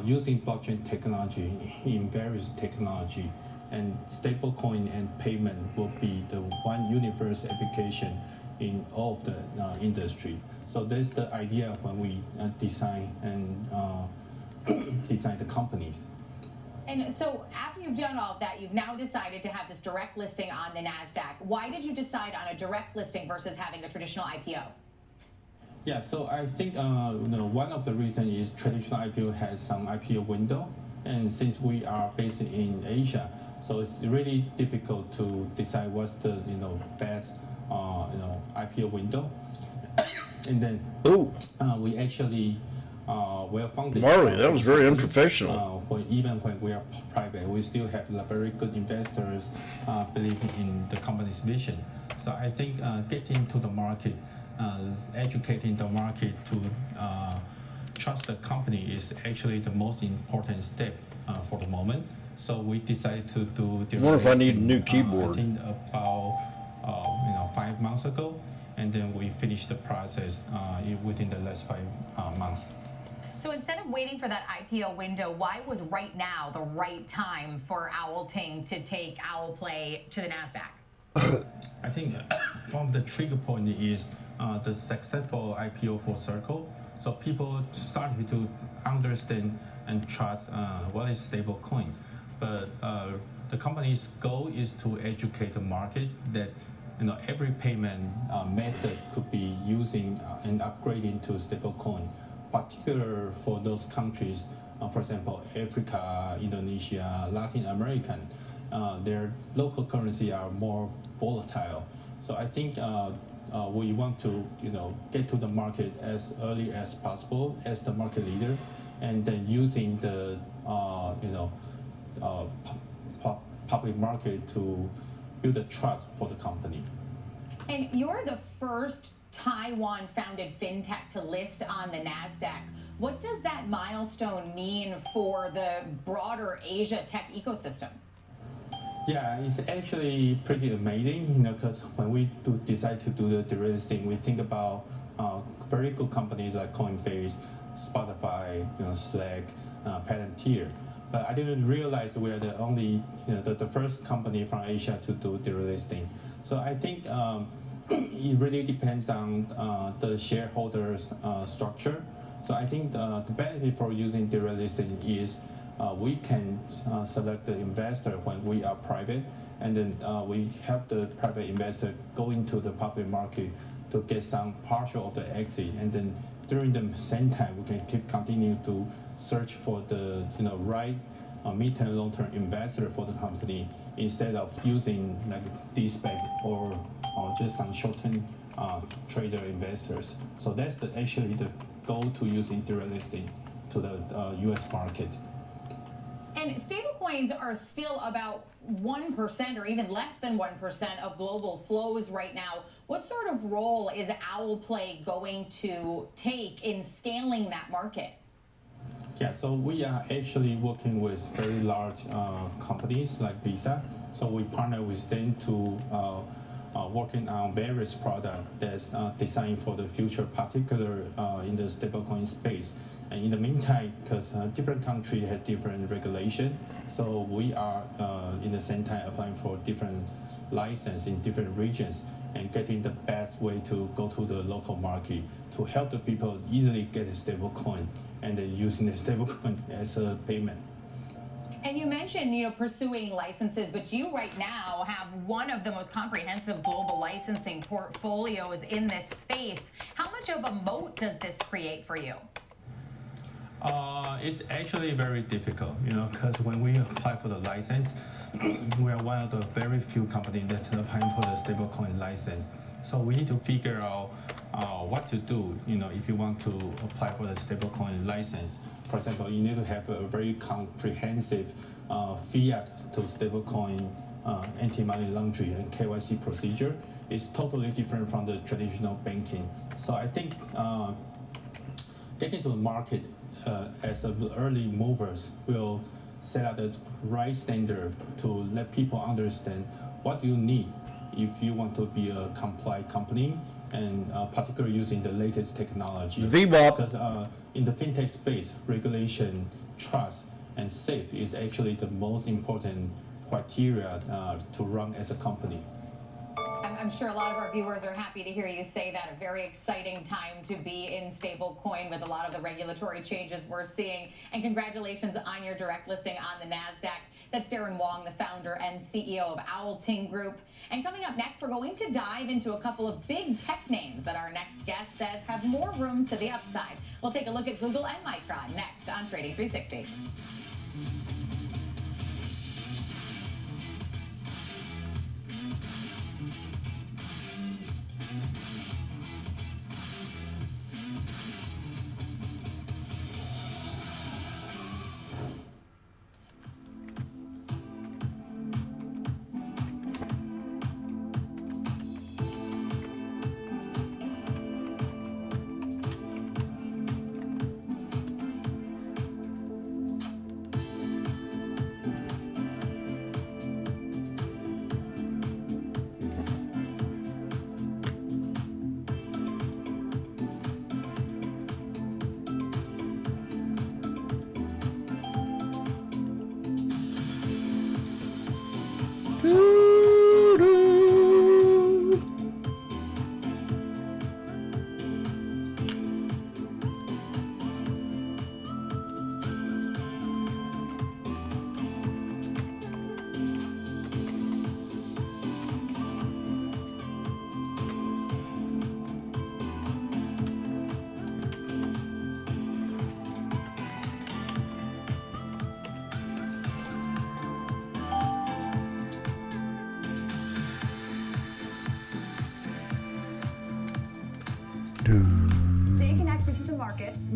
using blockchain technology in various technology, and stablecoin and payment will be the one universal application in all of the industry. So that's the idea when we design and design the companies. And so after you've done all of that, you've now decided to have this direct listing on the NASDAQ. Why did you decide on a direct listing versus having a traditional IPO? Yeah, so I think one of the reasons is traditional IPO has some IPO window, and since we are based in Asia, So it's really difficult to decide what's the best IPO window. And then we actually well-funded. Marley, that was very unprofessional. Even when we are private, we still have very good investors believing in the company's vision. So I think getting to the market, educating the market to trust the company is actually the most important step for the moment. So we decided to do. I wonder if I need a new keyboard. I think about 5 months ago, and then we finished the process within the last 5 months. So instead of waiting for that IPO window, why was right now the right time for Owlting to take OwlPlay to the NASDAQ? I think from the trigger point is the successful IPO for Circle. So people started to understand and trust what is stablecoin. But the company's goal is to educate the market that every payment method could be using and upgrading to stablecoin, particular for those countries, for example, Africa, Indonesia, Latin American. Their local currency are more volatile. So I think we want to get to the market as early as possible as the market leader, and then using the public market to build a trust for the company. And you're the first Taiwan-founded fintech to list on the NASDAQ. What does that milestone mean for the broader Asia tech ecosystem? Yeah, it's actually pretty amazing, because when we decide to do the delisting, we think about very good companies like Coinbase, Spotify, Slack, Palantir. But I didn't realize we are the only, the first company from Asia to do delisting. So I think it really depends on the shareholders' structure. So I think the benefit for using delisting is we can select the investor when we are private, and then we help the private investor go into the public market to get some partial of the exit, and then during the same time we can continue to search for the right mid-term, long-term investor for the company instead of using like D-SPAC or just some short-term trader investors. So that's actually the goal to using delisting to the U.S. market. And stablecoins are still about 1% or even less than 1% of global flows right now. What sort of role is OwlPlay going to take in scaling that market? Yeah, so we are actually working with very large companies like Visa. So we partner with them to working on various products that's designed for the future, particular in the stablecoin space. And in the meantime, because different countries have different regulation, so we are in the same time applying for different license in different regions and getting the best way to go to the local market to help the people easily get a stable coin and then using the stable coin as a payment. And you mentioned, pursuing licenses, but you right now have one of the most comprehensive global licensing portfolios in this space. How much of a moat does this create for you? It's actually very difficult, because when we apply for the license, we are one of the very few companies that's applying for the stablecoin license. So we need to figure out what to do, if you want to apply for the stablecoin license. For example, you need to have a very comprehensive fiat to stablecoin anti-money laundering and KYC procedure. It's totally different from the traditional banking. So I think getting to the market as early movers will set up the right standard to let people understand what you need if you want to be a compliant company, and particularly using the latest technology. VBOP. Because in the fintech space, regulation, trust, and safe is actually the most important criteria to run as a company. I'm sure a lot of our viewers are happy to hear you say that. A very exciting time to be in stablecoin with a lot of the regulatory changes we're seeing. And congratulations on your direct listing on the NASDAQ. That's Darren Wong, the founder and CEO of Owlting Group. And coming up next, we're going to dive into a couple of big tech names that our next guest says have more room to the upside. We'll take a look at Google and Micron next on Trading 360.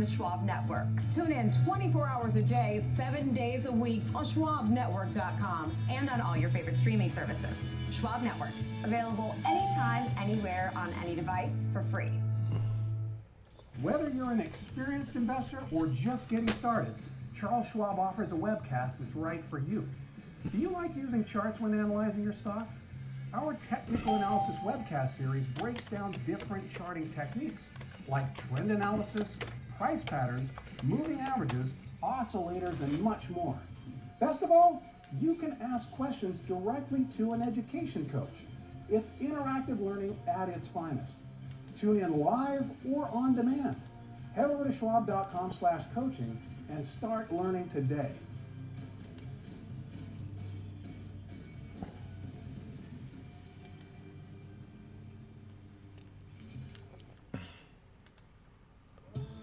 the Schwab Network. Tune in 24 hours a day, 7 days a week on SchwabNetwork.com. And on all your favorite streaming services. Schwab Network, available anytime, anywhere, on any device for free. Whether you're an experienced investor or just getting started, Charles Schwab offers a webcast that's right for you. Do you like using charts when analyzing your stocks? Our technical analysis webcast series breaks down different charting techniques like trend analysis, price patterns, moving averages, oscillators, and much more. Best of all, you can ask questions directly to an education coach. It's interactive learning at its finest. Tune in live or on demand. Head over to schwab.com/coaching and start learning today.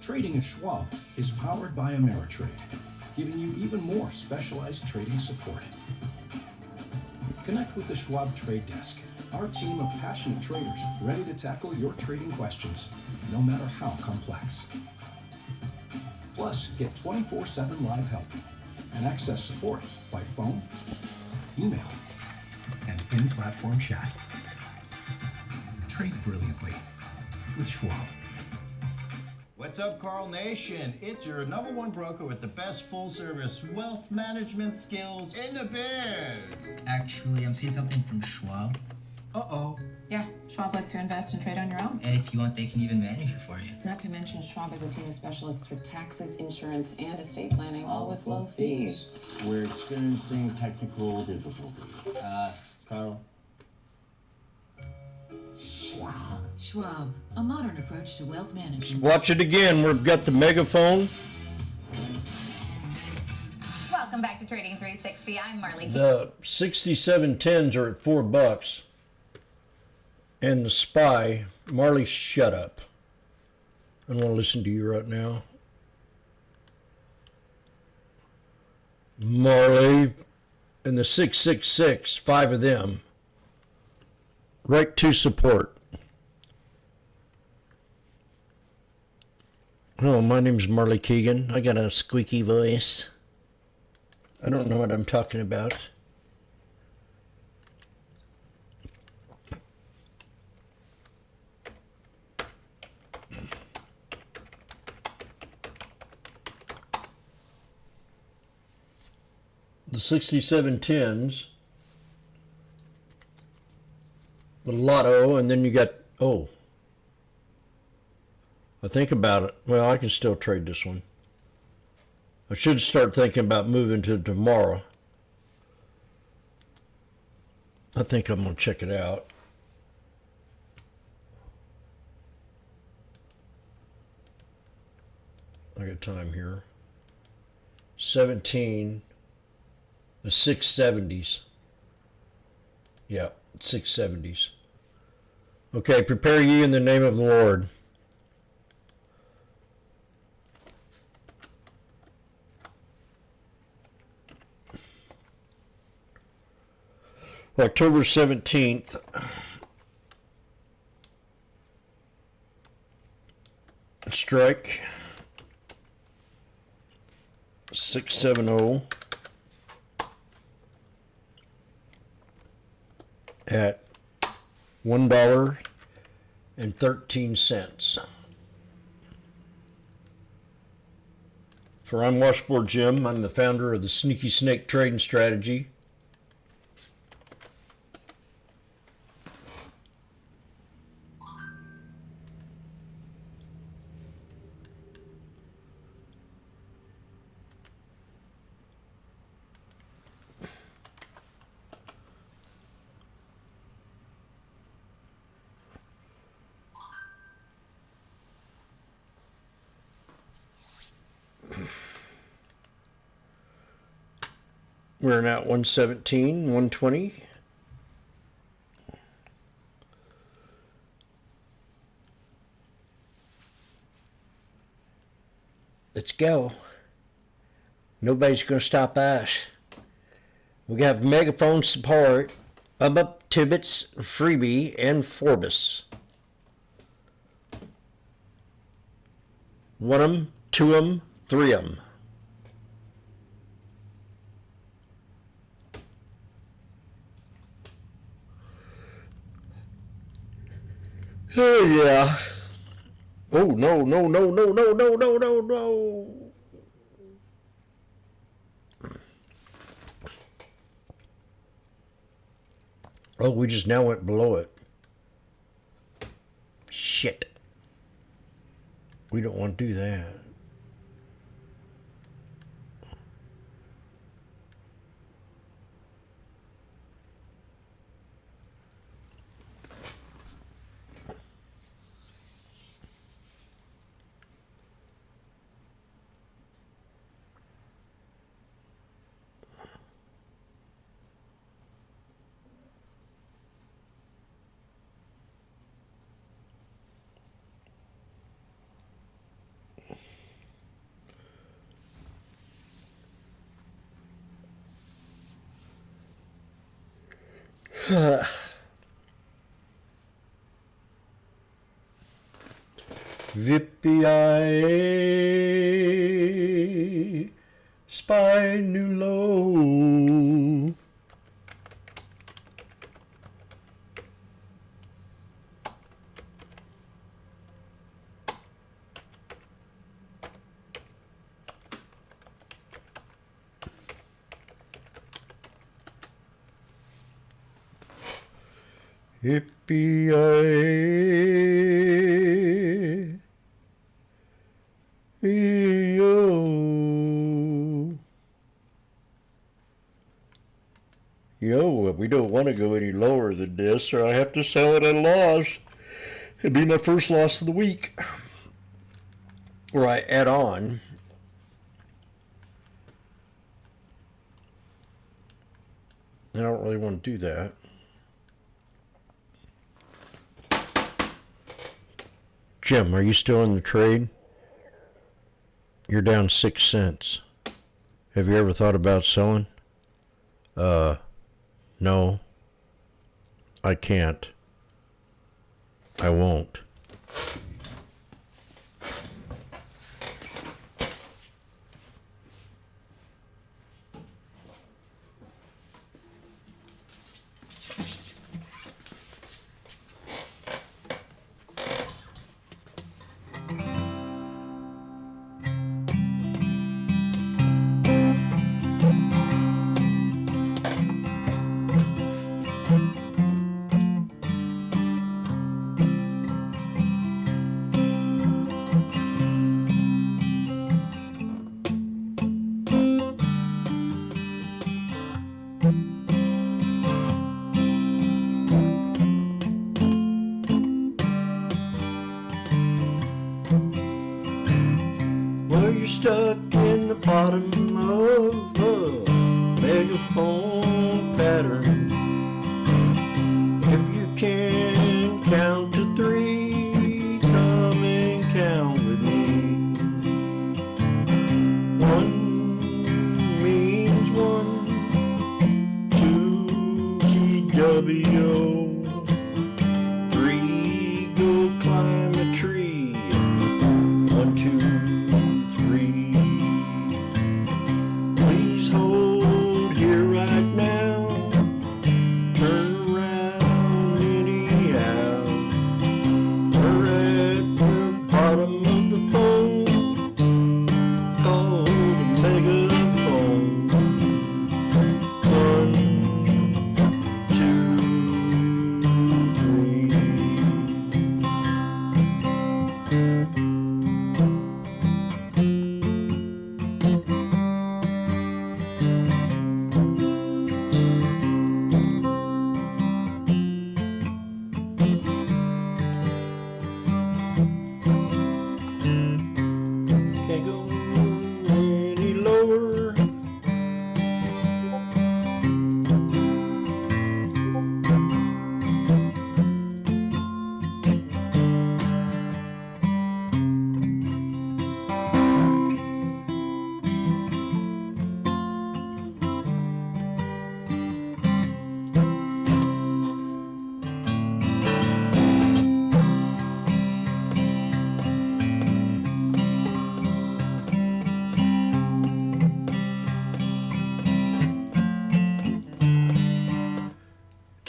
Trading at Schwab is powered by Ameritrade, giving you even more specialized trading support. Connect with the Schwab Trade Desk, our team of passionate traders ready to tackle your trading questions, no matter how complex. Plus, get 24/7 live help and access support by phone, email, and in-platform chat. Trade brilliantly with Schwab. What's up, Carl Nation? It's your #1 broker with the best full-service wealth management skills in the biz. Actually, I'm seeing something from Schwab. Uh-oh. Yeah, Schwab lets you invest and trade on your own. And if you want, they can even manage it for you. Not to mention, Schwab has a team of specialists for taxes, insurance, and estate planning, all with low fees. We're experiencing technical difficulties. Carl. Schwab, a modern approach to wealth management. Watch it again. We've got the megaphone. Welcome back to Trading 360. I'm Marley. The 6710s are at $4. And the SPY, Marley, shut up. I don't want to listen to you right now. Marley and the 666, 5 of them, right to support. Oh, my name's Marley Keegan. I got a squeaky voice. I don't know what I'm talking about. The 6710s, the lotto, and then you got, I think about it. Well, I can still trade this one. I should start thinking about moving to tomorrow. I think I'm going to check it out. I got time here. 17, the 670s. Yeah, 670s. Okay, prepare ye in the name of the Lord. October 17th. Strike 670 at $1.13. For I'm Washboardjim. I'm the founder of the Sneaky Snake Trading Strategy. We're at 117, 120. Let's go. Nobody's going to stop us. We have megaphone support, up Tibbets, Freebie, and Forbes. Want 'em? 2 'em, 3 'em. Oh yeah. Oh no, no, no, no, no, no, no, no, no. Oh, we just now went below it. Shit. We don't want to do that. Vippy spy new low. Yippee-yi-yo. Yo, we don't want to go any lower than this, or I have to sell it at a loss. It'd be my first loss of the week. Or I add on. I don't really want to do that. Jim, are you still in the trade? You're down 6 cents. Have you ever thought about selling? No. I can't. I won't. Well, you're stuck in the bottom of a megaphone pattern. If you can count to 3, come and count with me. 1 means 1, 2 TWO, 3 go climb a tree. 1, 2, 3. Please hold here right now. Turn around anyhow. We're at the bottom of the pole, called a megaphone. 1, 2, 3.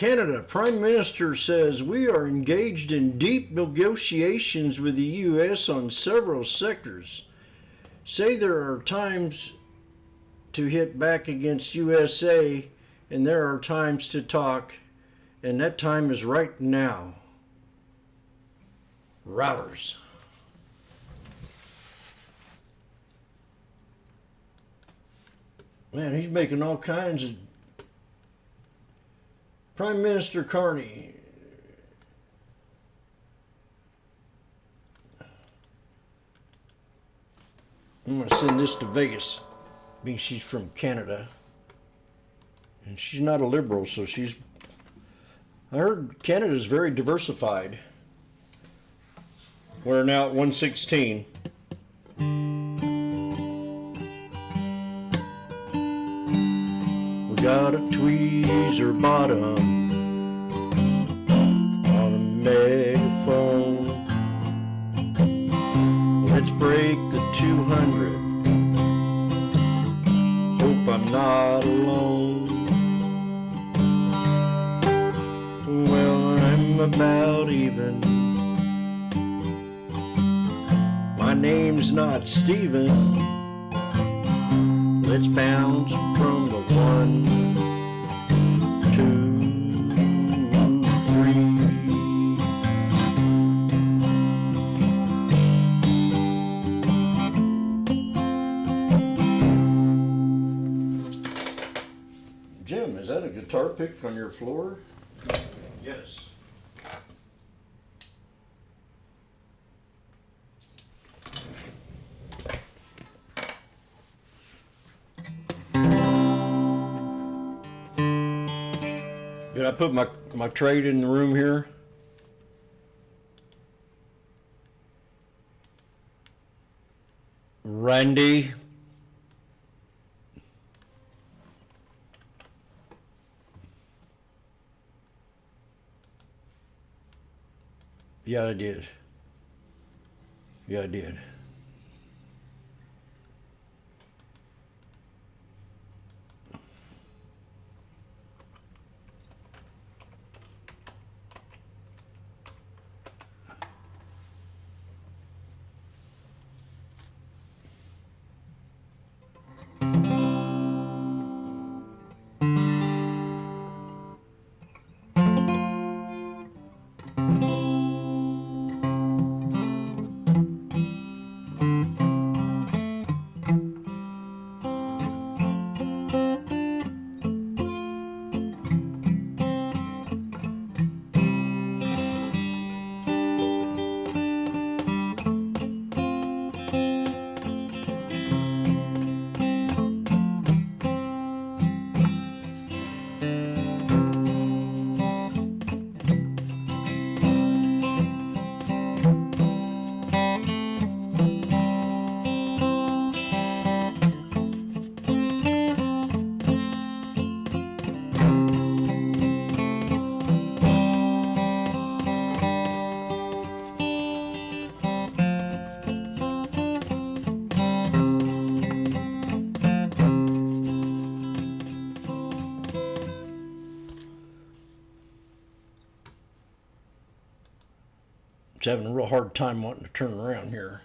Canada Prime Minister says we are engaged in deep negotiations with the U.S. on several sectors. Say there are times to hit back against USA and there are times to talk, and that time is right now. Routers. Man, he's making all kinds of... Prime Minister Carney. I'm going to send this to Vegas, being she's from Canada. And she's not a liberal, so she's... I heard Canada's very diversified. We're now at 116. We got a tweezer bottom on a megaphone. Let's break the 200. Hope I'm not alone. Well, I'm about even. My name's not Steven. Let's bounce from the 1, 2, 3. Jim, is that a guitar pick on your floor? Yes. Did I put my trade in the room here? Randy. Yeah, I did. Yeah, I did. It's having a real hard time wanting to turn around here.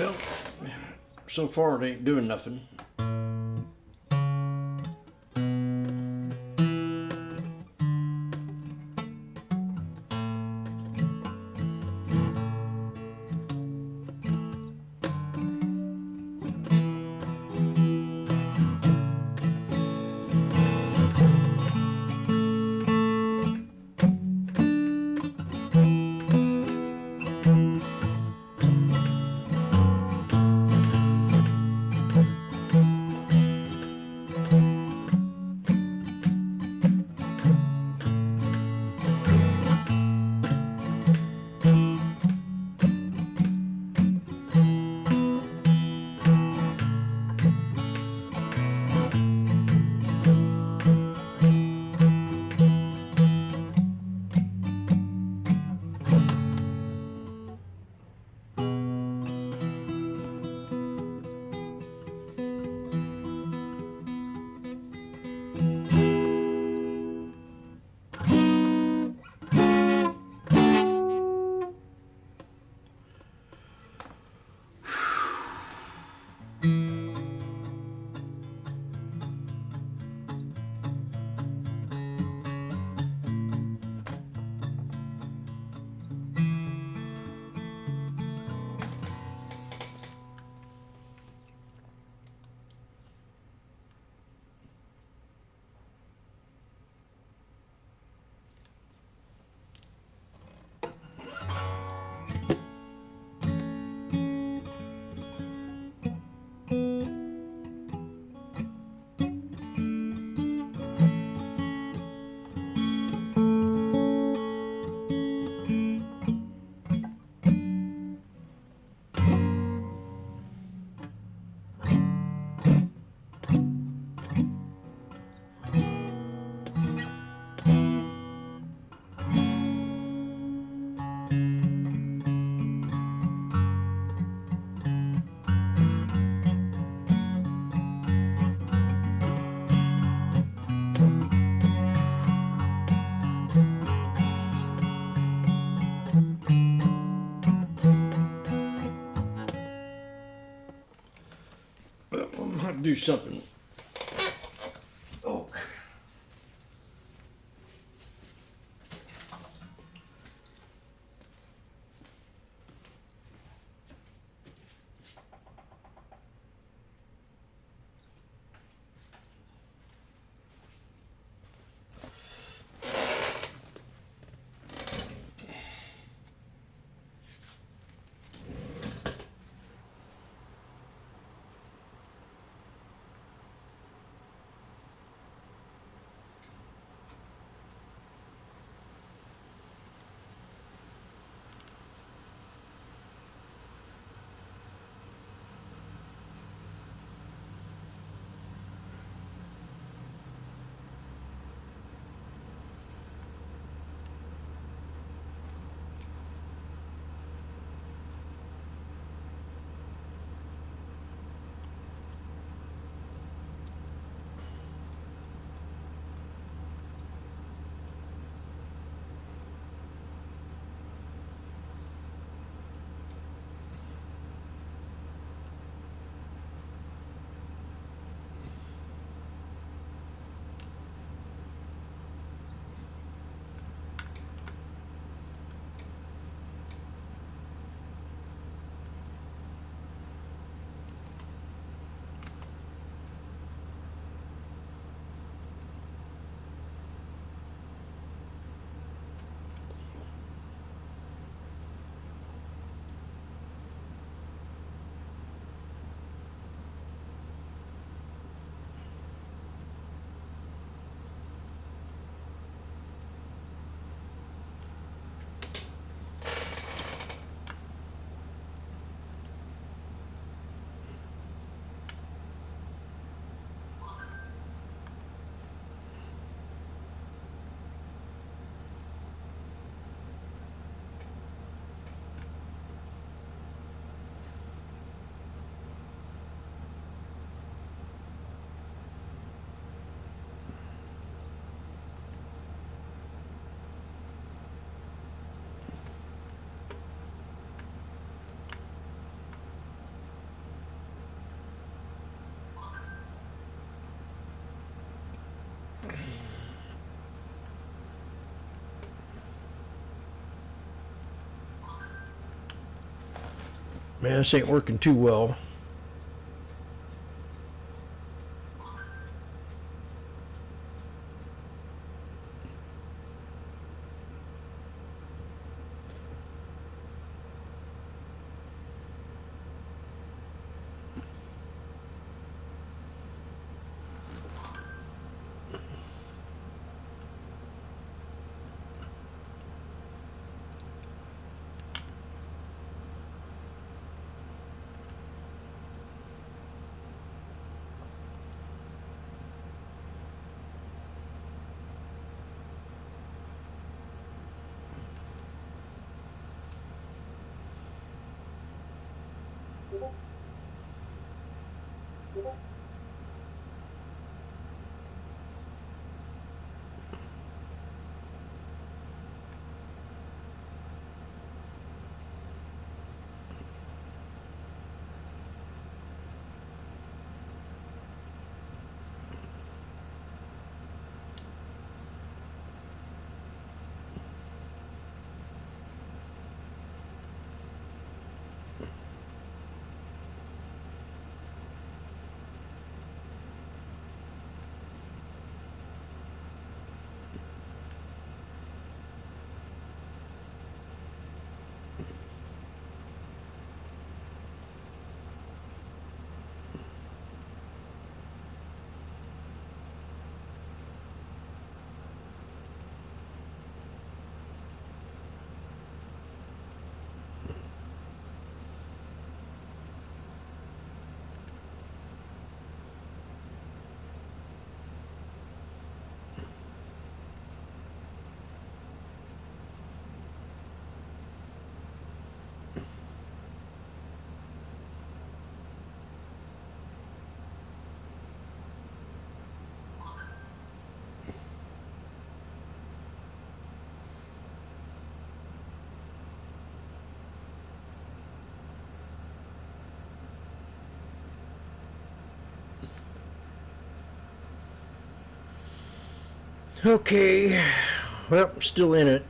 Well, so far it ain't doing nothing. I'm gonna do something. Oh. Man, this ain't working too well. Okay, well, I'm still in it.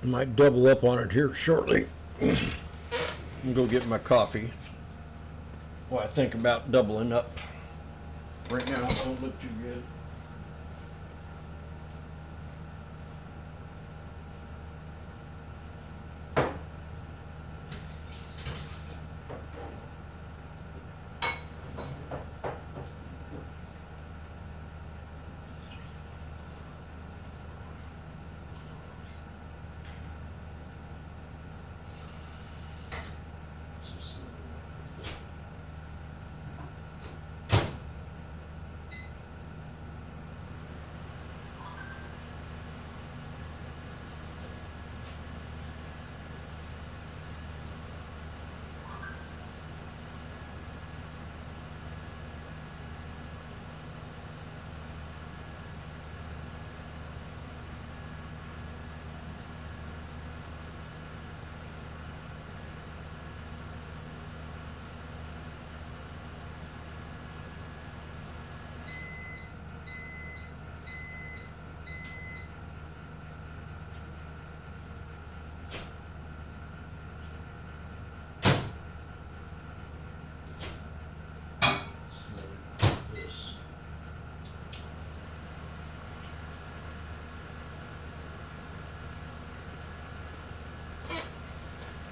Might double up on it here shortly. I'm go get my coffee. Well, I think about doubling up. Right now, it don't look too good.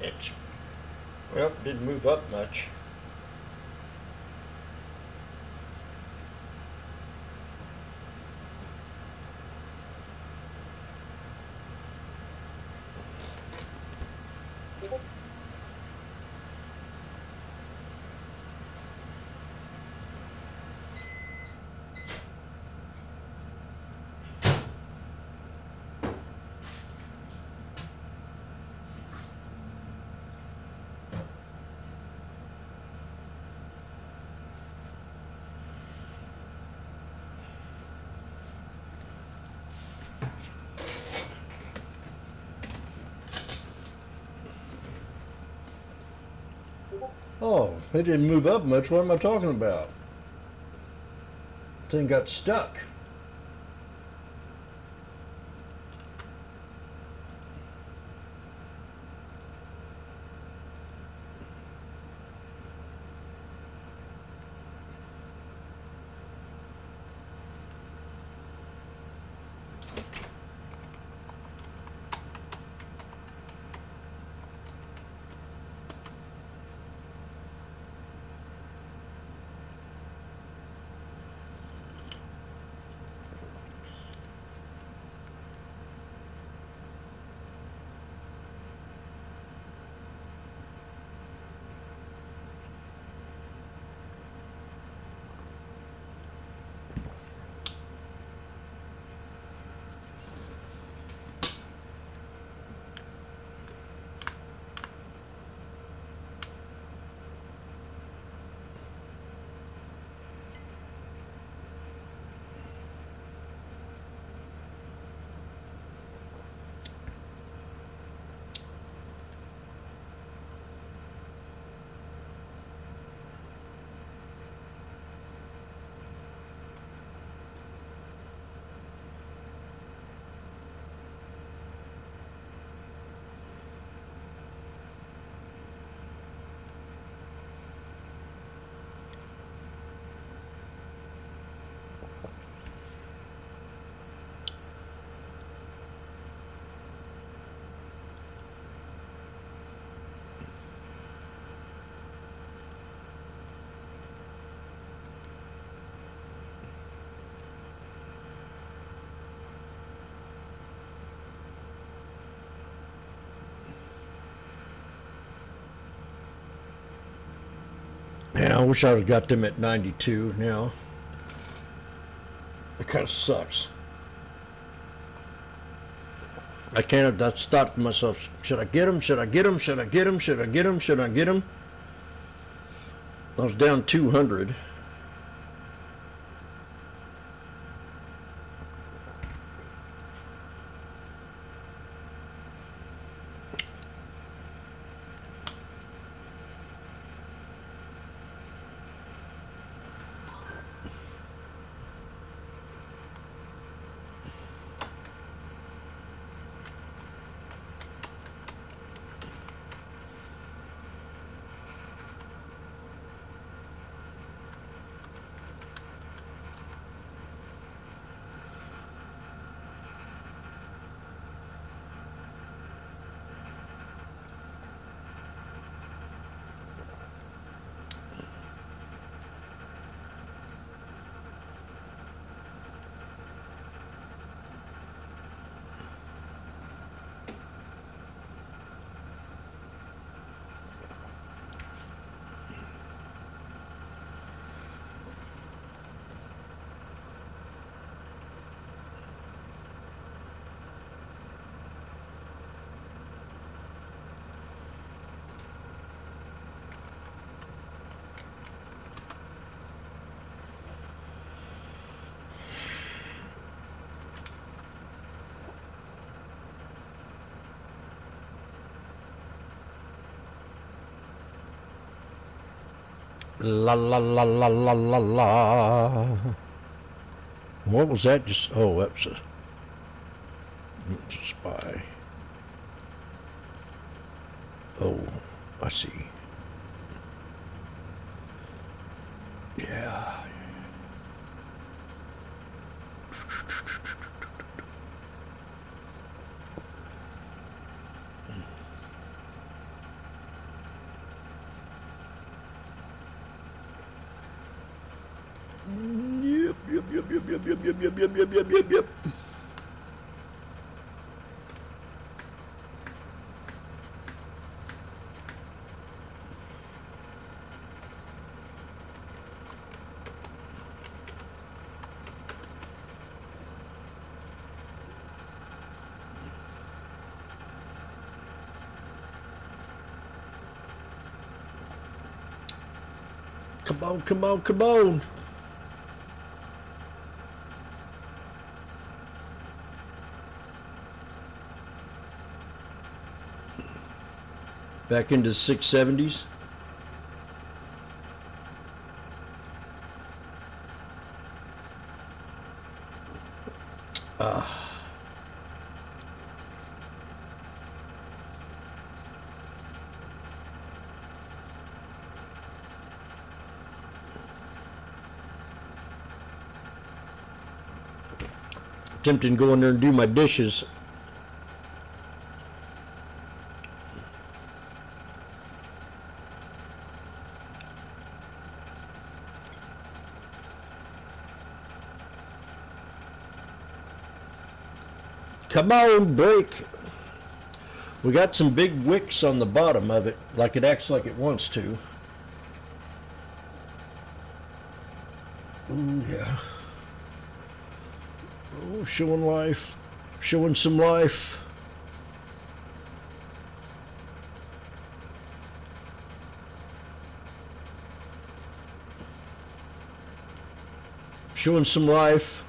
It's, well, didn't move up much. Oh, it didn't move up much. What am I talking about? Thing got stuck. Yeah, I wish I would have got them at 92 now. It kind of sucks. I can't have thought to myself, should I get them? Should I get them? Should I get them? Should I get them? Should I get them? I was down 200. La la la la la la la. What was that? Just that's a spy. Oh, I see. Yeah. Yep. Come on, come on, come on. Back into the 670s. attempting to go in there and do my dishes. Come on, break. We got some big wicks on the bottom of it, like it acts like it wants to. Oh, yeah. Oh, showing life. Showing some life. Showing some life.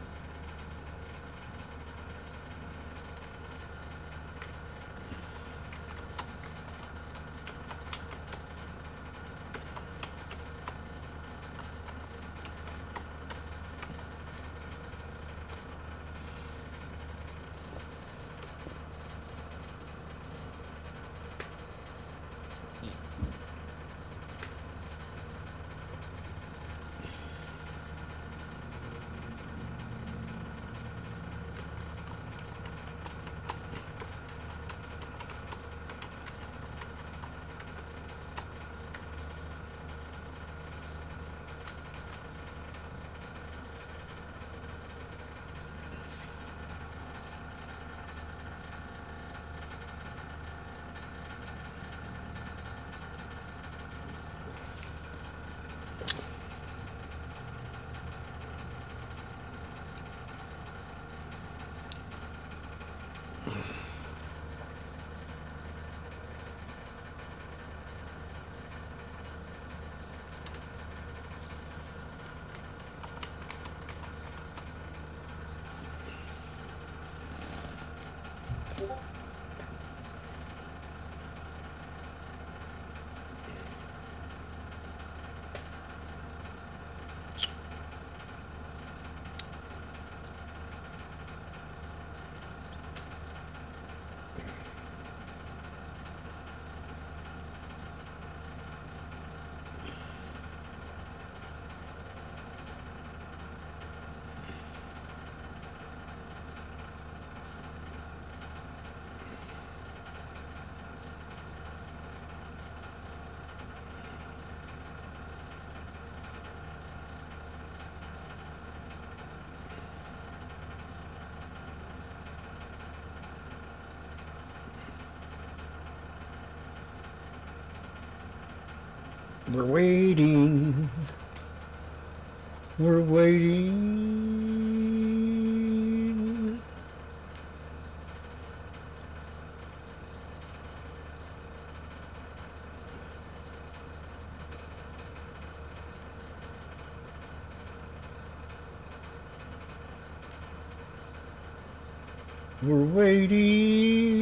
We're waiting. We're waiting. We're waiting.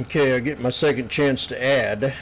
Okay, I get my second chance to add.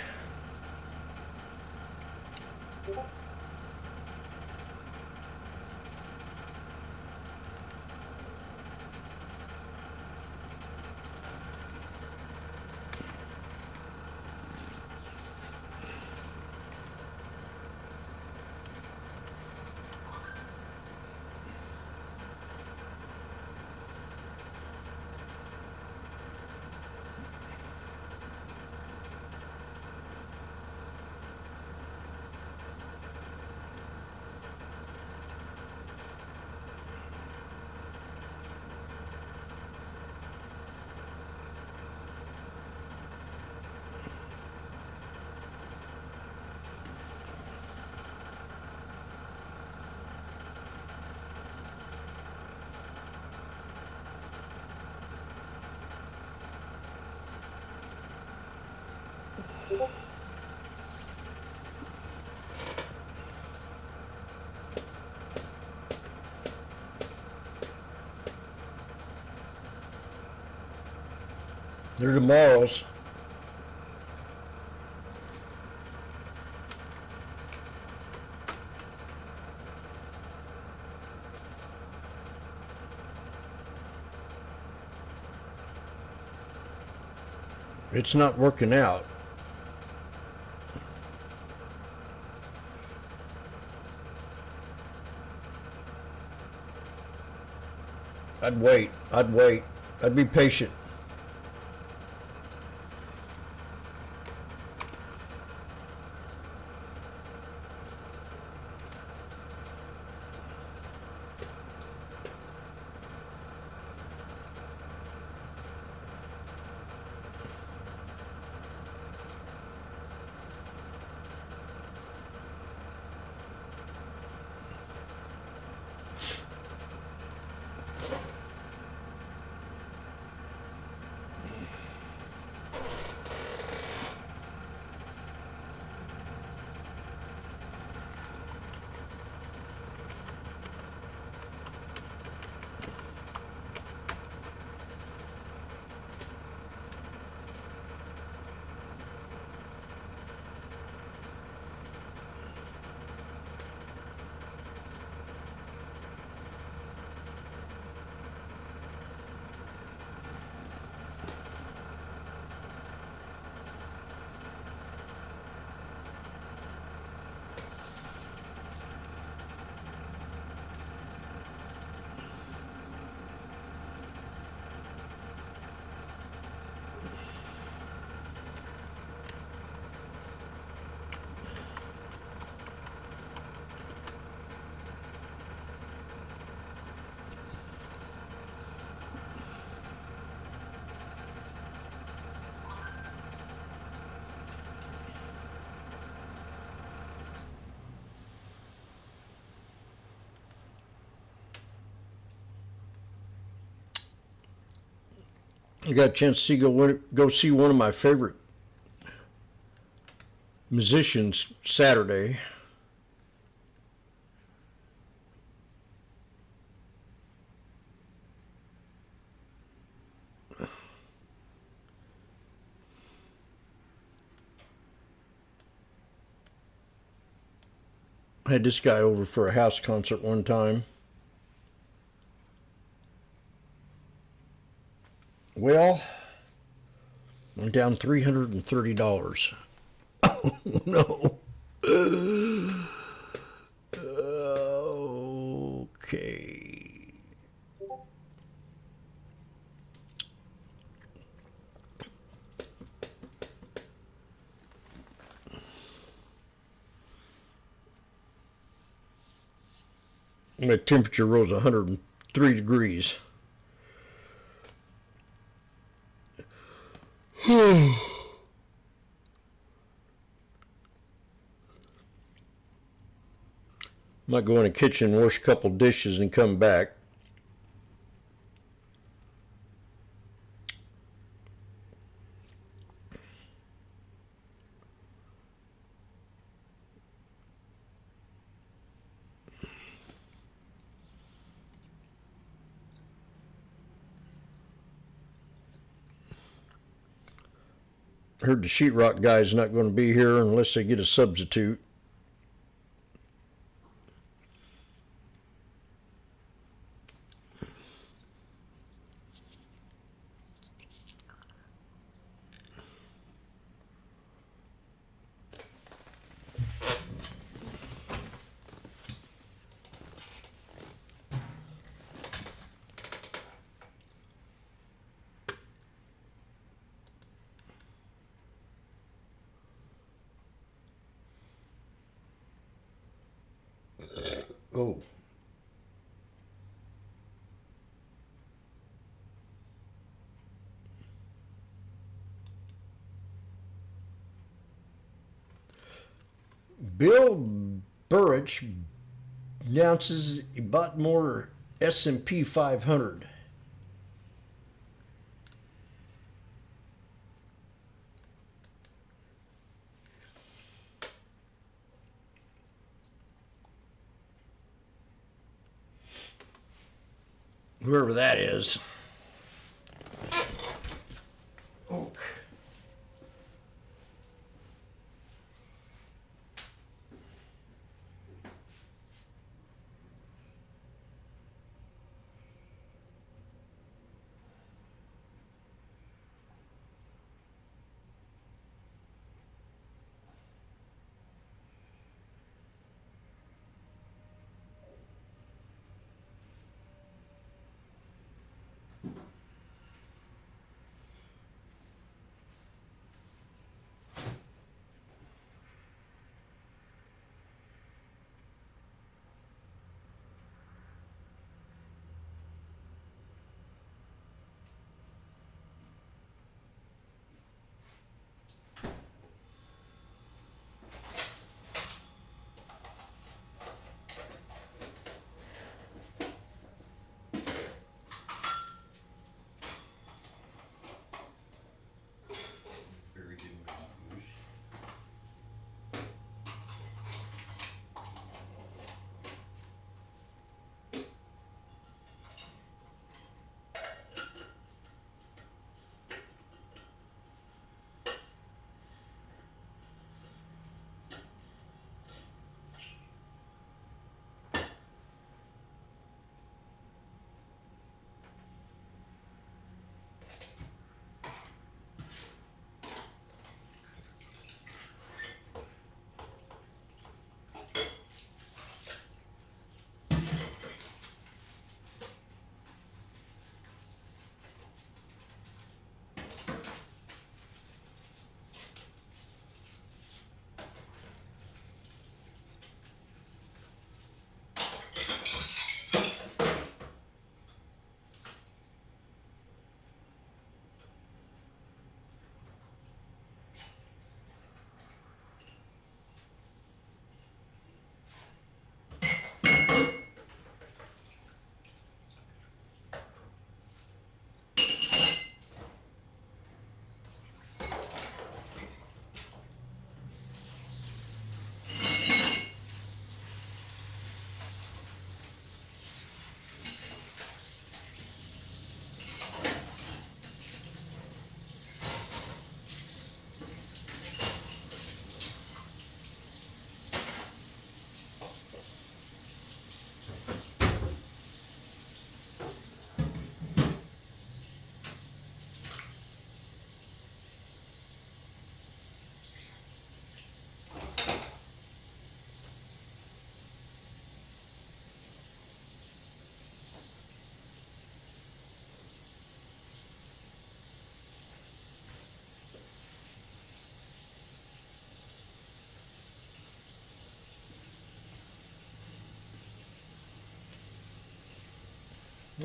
They're tomorrow's. It's not working out. I'd wait. I'd be patient. I got a chance to go see one of my favorite musicians Saturday. I had this guy over for a house concert one time. Well, I'm down $330. Oh, no. Okay. My temperature rose 103 degrees. Might go in the kitchen, wash a couple dishes, and come back. Heard the sheetrock guy's not going to be here unless they get a substitute. Oh. Bill Burrich announces he bought more S&P 500. Whoever that is. Oh.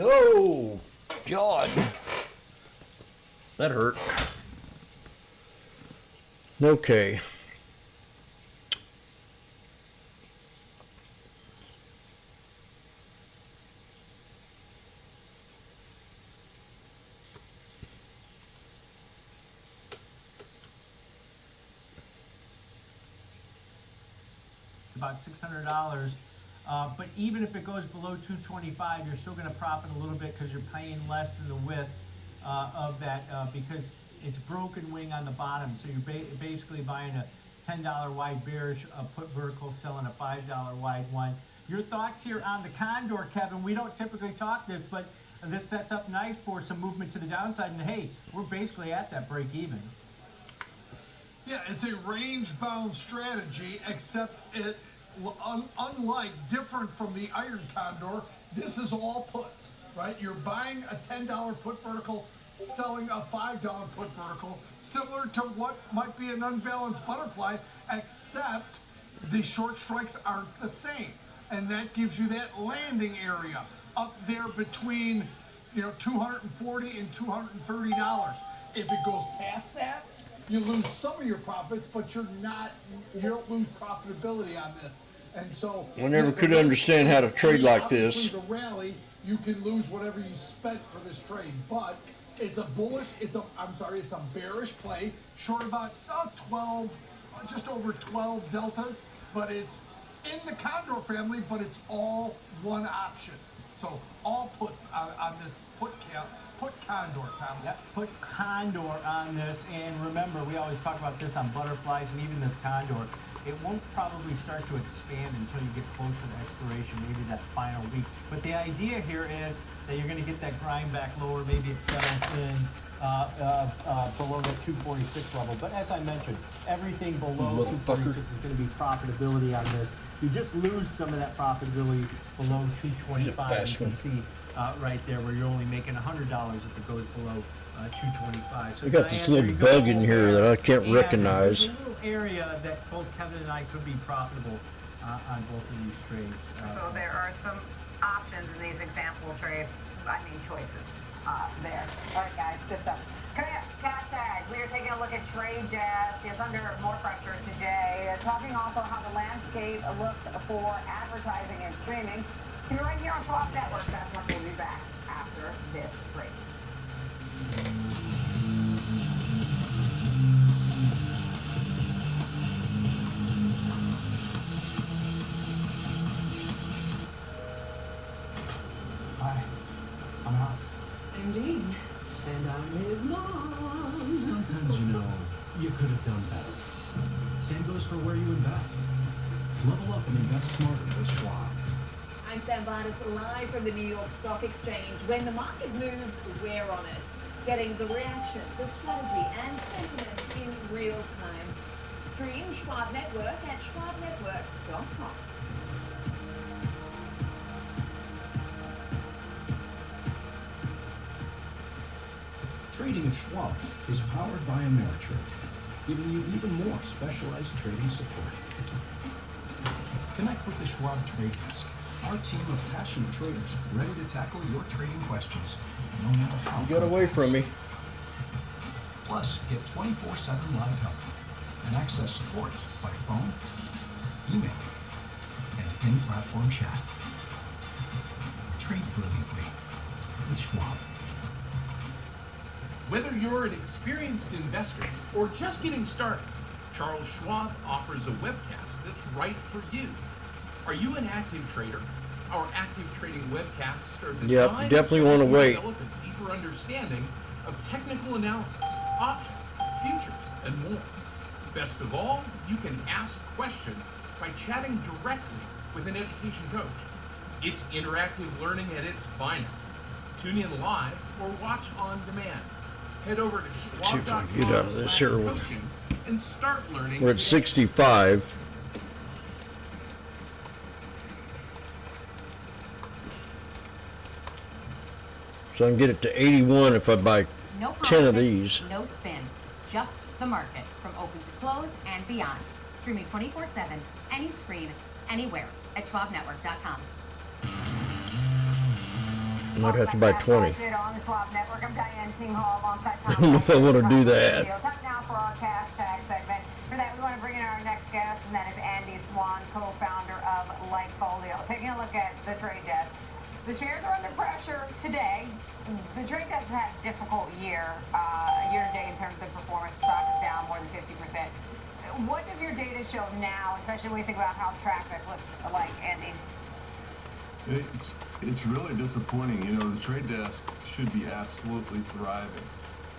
Oh, God. That hurt. Okay. About $600. But even if it goes below 225, you're still going to profit a little bit because you're paying less than the width of that because It's broken wing on the bottom, so you're basically buying a $10 wide bearish put vertical, selling a $5 wide one. Your thoughts here on the Condor, Kevin? We don't typically talk this, but this sets up nice for some movement to the downside. And hey, we're basically at that break even. Yeah, it's a range-bound strategy, except it, unlike, different from the Iron Condor, this is all puts, right? You're buying a $10 put vertical, selling a $5 put vertical, similar to what might be an unbalanced butterfly, except the short strikes aren't the same. And that gives you that landing area up there between, $240 and $230. If it goes past that, you lose some of your profits, but you don't lose profitability on this. And so I never could understand how to trade like this. Obviously, the rally, you can lose whatever you spent for this trade, but it's a bearish play, short about 12, just over 12 deltas, but it's in the Condor family, but it's all one option. So all puts on this put Condor, Tom. Yep, put Condor on this, and remember, we always talk about this on butterflies and even this Condor. It won't probably start to expand until you get closer to expiration, maybe that final week. But the idea here is that you're going to get that grind back lower. Maybe it settles in below that 246 level. But as I mentioned, everything below 246 is going to be profitability on this. You just lose some of that profitability below 225. You can see right there where you're only making $100 if it goes below 225. So I got this little bug in here that I can't recognize. There's a little area that both Kevin and I could be profitable on both of these trades. So there are some options in these example trades. Choices there. All right, guys, good stuff. Cash tags. We are taking a look at trade desk. It's under more pressure today. Talking also how the landscape looks for advertising and streaming. You're right here on Schwab Network. That's when we'll be back after this break. Hi, I'm Alex. Indeed. And I'm his mom. Sometimes, you could have done better. Same goes for where you invest. Level up and invest smarter with Schwab. I'm Sam Barnes, live from the New York Stock Exchange. When the market moves, we're on it. Getting the reaction, the strategy, and sentiment in real time. Stream Schwab Network at schwabnetwork.com. Trading at Schwab is powered by Ameritrade, giving you even more specialized trading support. Connect with the Schwab Trade Desk, our team of passionate traders ready to tackle your trading questions, no matter how. You got away from me. Plus, get 24/7 live help and access support by phone, email, and in-platform chat. Trade brilliantly with Schwab. Whether you're an experienced investor or just getting started, Charles Schwab offers a webcast that's right for you. Are you an active trader? Our active trading webcasts are designed definitely to want to help you wait. develop a deeper understanding of technical analysis, options, futures, and more. Best of all, you can ask questions by chatting directly with an education coach. It's interactive learning at its finest. Tune in live or watch on demand. Head over to See if I can get out of this here. schwab.com/coaching and start learning. We're at 65. So I can get it to 81 if I buy No 10 of politics, these. no spin, just the market from open to close and beyond. Streaming 24/7, any screen, anywhere at schwabnetwork.com. I might have to buy 20. On the Schwab Network, I'm Diane Kinghall alongside I don't know if I want to do that. Time now for our cash tag segment. For that, we want to bring in our next guest, and that is Andy Swan, co-founder of Lightfolio. Taking a look at the trade desk. The shares are under pressure today. The trade desk has had a difficult year to date in terms of performance. The stock is down more than 50%. What does your data show now, especially when you think about how traffic looks like, Andy? It's really disappointing. The trade desk should be absolutely thriving.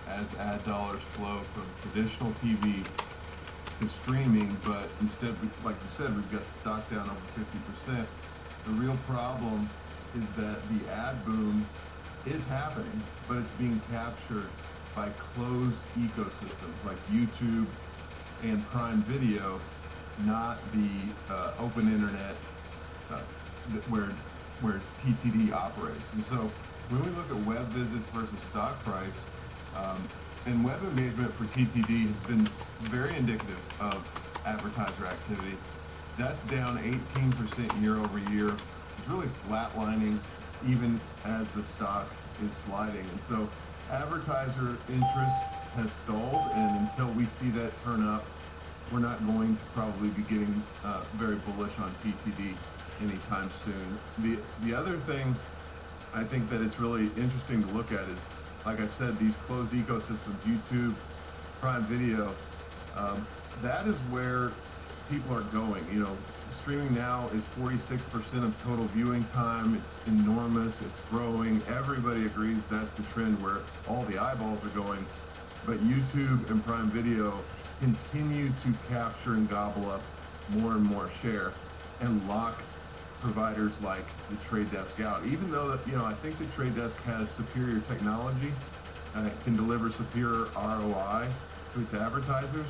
as ad dollars flow from traditional TV to streaming, but instead, like you said, we've got stock down over 50%. The real problem is that the ad boom is happening, but it's being captured by closed ecosystems like YouTube and Prime Video, not the open internet where TTD operates. And so when we look at web visits versus stock price, and web engagement for TTD has been very indicative of advertiser activity. That's down 18% year over year. It's really flatlining even as the stock is sliding. And so advertiser interest has stalled, and until we see that turn up, we're not going to probably be getting very bullish on TTD anytime soon. The other thing I think that it's really interesting to look at is, like I said, these closed ecosystems, YouTube, Prime Video, that is where people are going. You know, streaming now is 46% of total viewing time. It's enormous, it's growing. Everybody agrees that's the trend where all the eyeballs are going. But YouTube and Prime Video continue to capture and gobble up more and more share and lock providers like the Trade Desk out. Even though that, you know, I think the Trade Desk has superior technology and it can deliver superior ROI to its advertisers,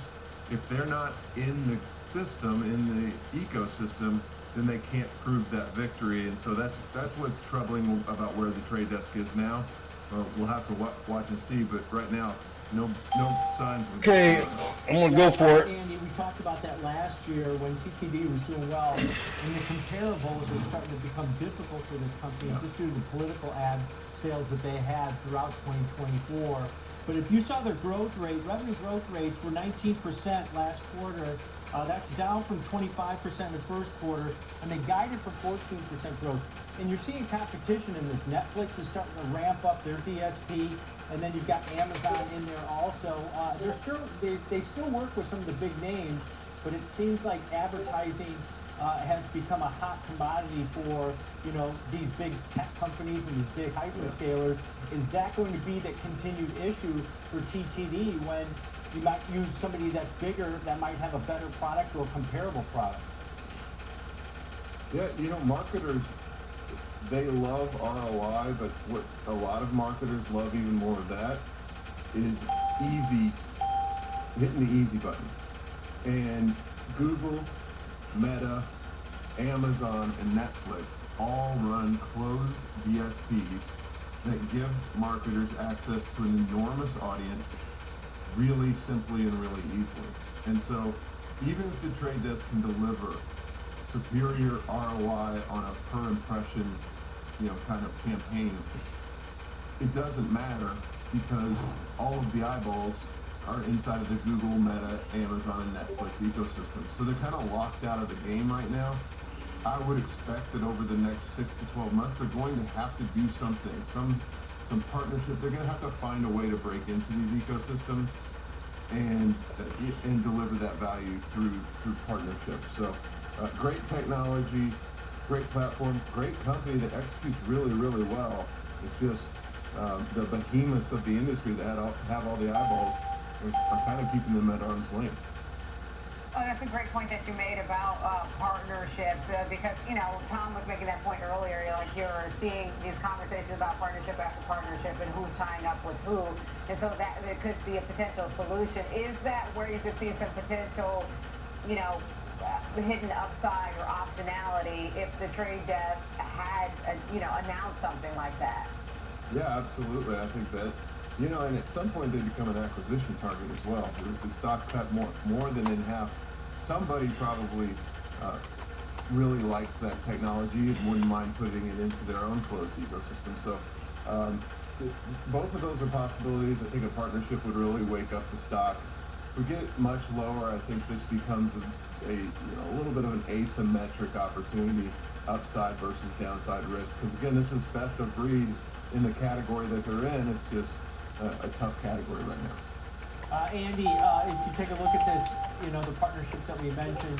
if they're not in the system, in the ecosystem, then they can't prove that victory. And so that's what's troubling about where the Trade Desk is now. We'll have to watch and see, but right now, no signs of Okay, I'm gonna go for it. Andy, we talked about that last year when TTD was doing well, and the comparables are starting to become difficult for this company just due to the political ad sales that they had throughout 2024. But if you saw their growth rate, revenue growth rates were 19% last quarter. That's down from 25% in the first quarter, and they guided for 14% growth. And you're seeing competition in this. Netflix is starting to ramp up their DSP, and then you've got Amazon in there also. They still work with some of the big names, but it seems like advertising has become a hot commodity for, you know, these big tech companies and these big hyperscalers. Is that going to be the continued issue for TTD when you might use somebody that's bigger that might have a better product or a comparable product? Yeah, you know, marketers, they love ROI, but what a lot of marketers love even more of that is easy, hitting the easy button. And Google, Meta, Amazon, and Netflix all run closed DSPs that give marketers access to an enormous audience really simply and really easily. And so even if the Trade Desk can deliver superior ROI on a per impression, you know, kind of campaign, it doesn't matter because all of the eyeballs are inside of the Google, Meta, Amazon, and Netflix ecosystem. So they're kind of locked out of the game right now. I would expect that over the next 6 to 12 months, they're going to have to do something, some partnership. They're going to have to find a way to break into these ecosystems and deliver that value through partnerships. So great technology, great platform, great company that executes really, really well. It's just the behemoths of the industry that have all the eyeballs are kind of keeping them at arm's length. Oh, that's a great point that you made about partnerships, because, you know, Tom was making that point earlier, like you're seeing these conversations about partnership after partnership and who's tying up with who, and so that there could be a potential solution. Is that where you could see some potential, you know, hidden upside or optionality if the Trade Desk had, you know, announced something like that? Yeah, absolutely. I think that, you know, and at some point they become an acquisition target as well. The stock cut more than in half. Somebody probably really likes that technology and wouldn't mind putting it into their own closed ecosystem. So both of those are possibilities. I think a partnership would really wake up the stock. If we get it much lower, I think this becomes a little bit of an asymmetric opportunity, upside versus downside risk. Because again, this is best of breed in the category that they're in. It's just a tough category right now. Andy, if you take a look at this, you know, the partnerships that we mentioned,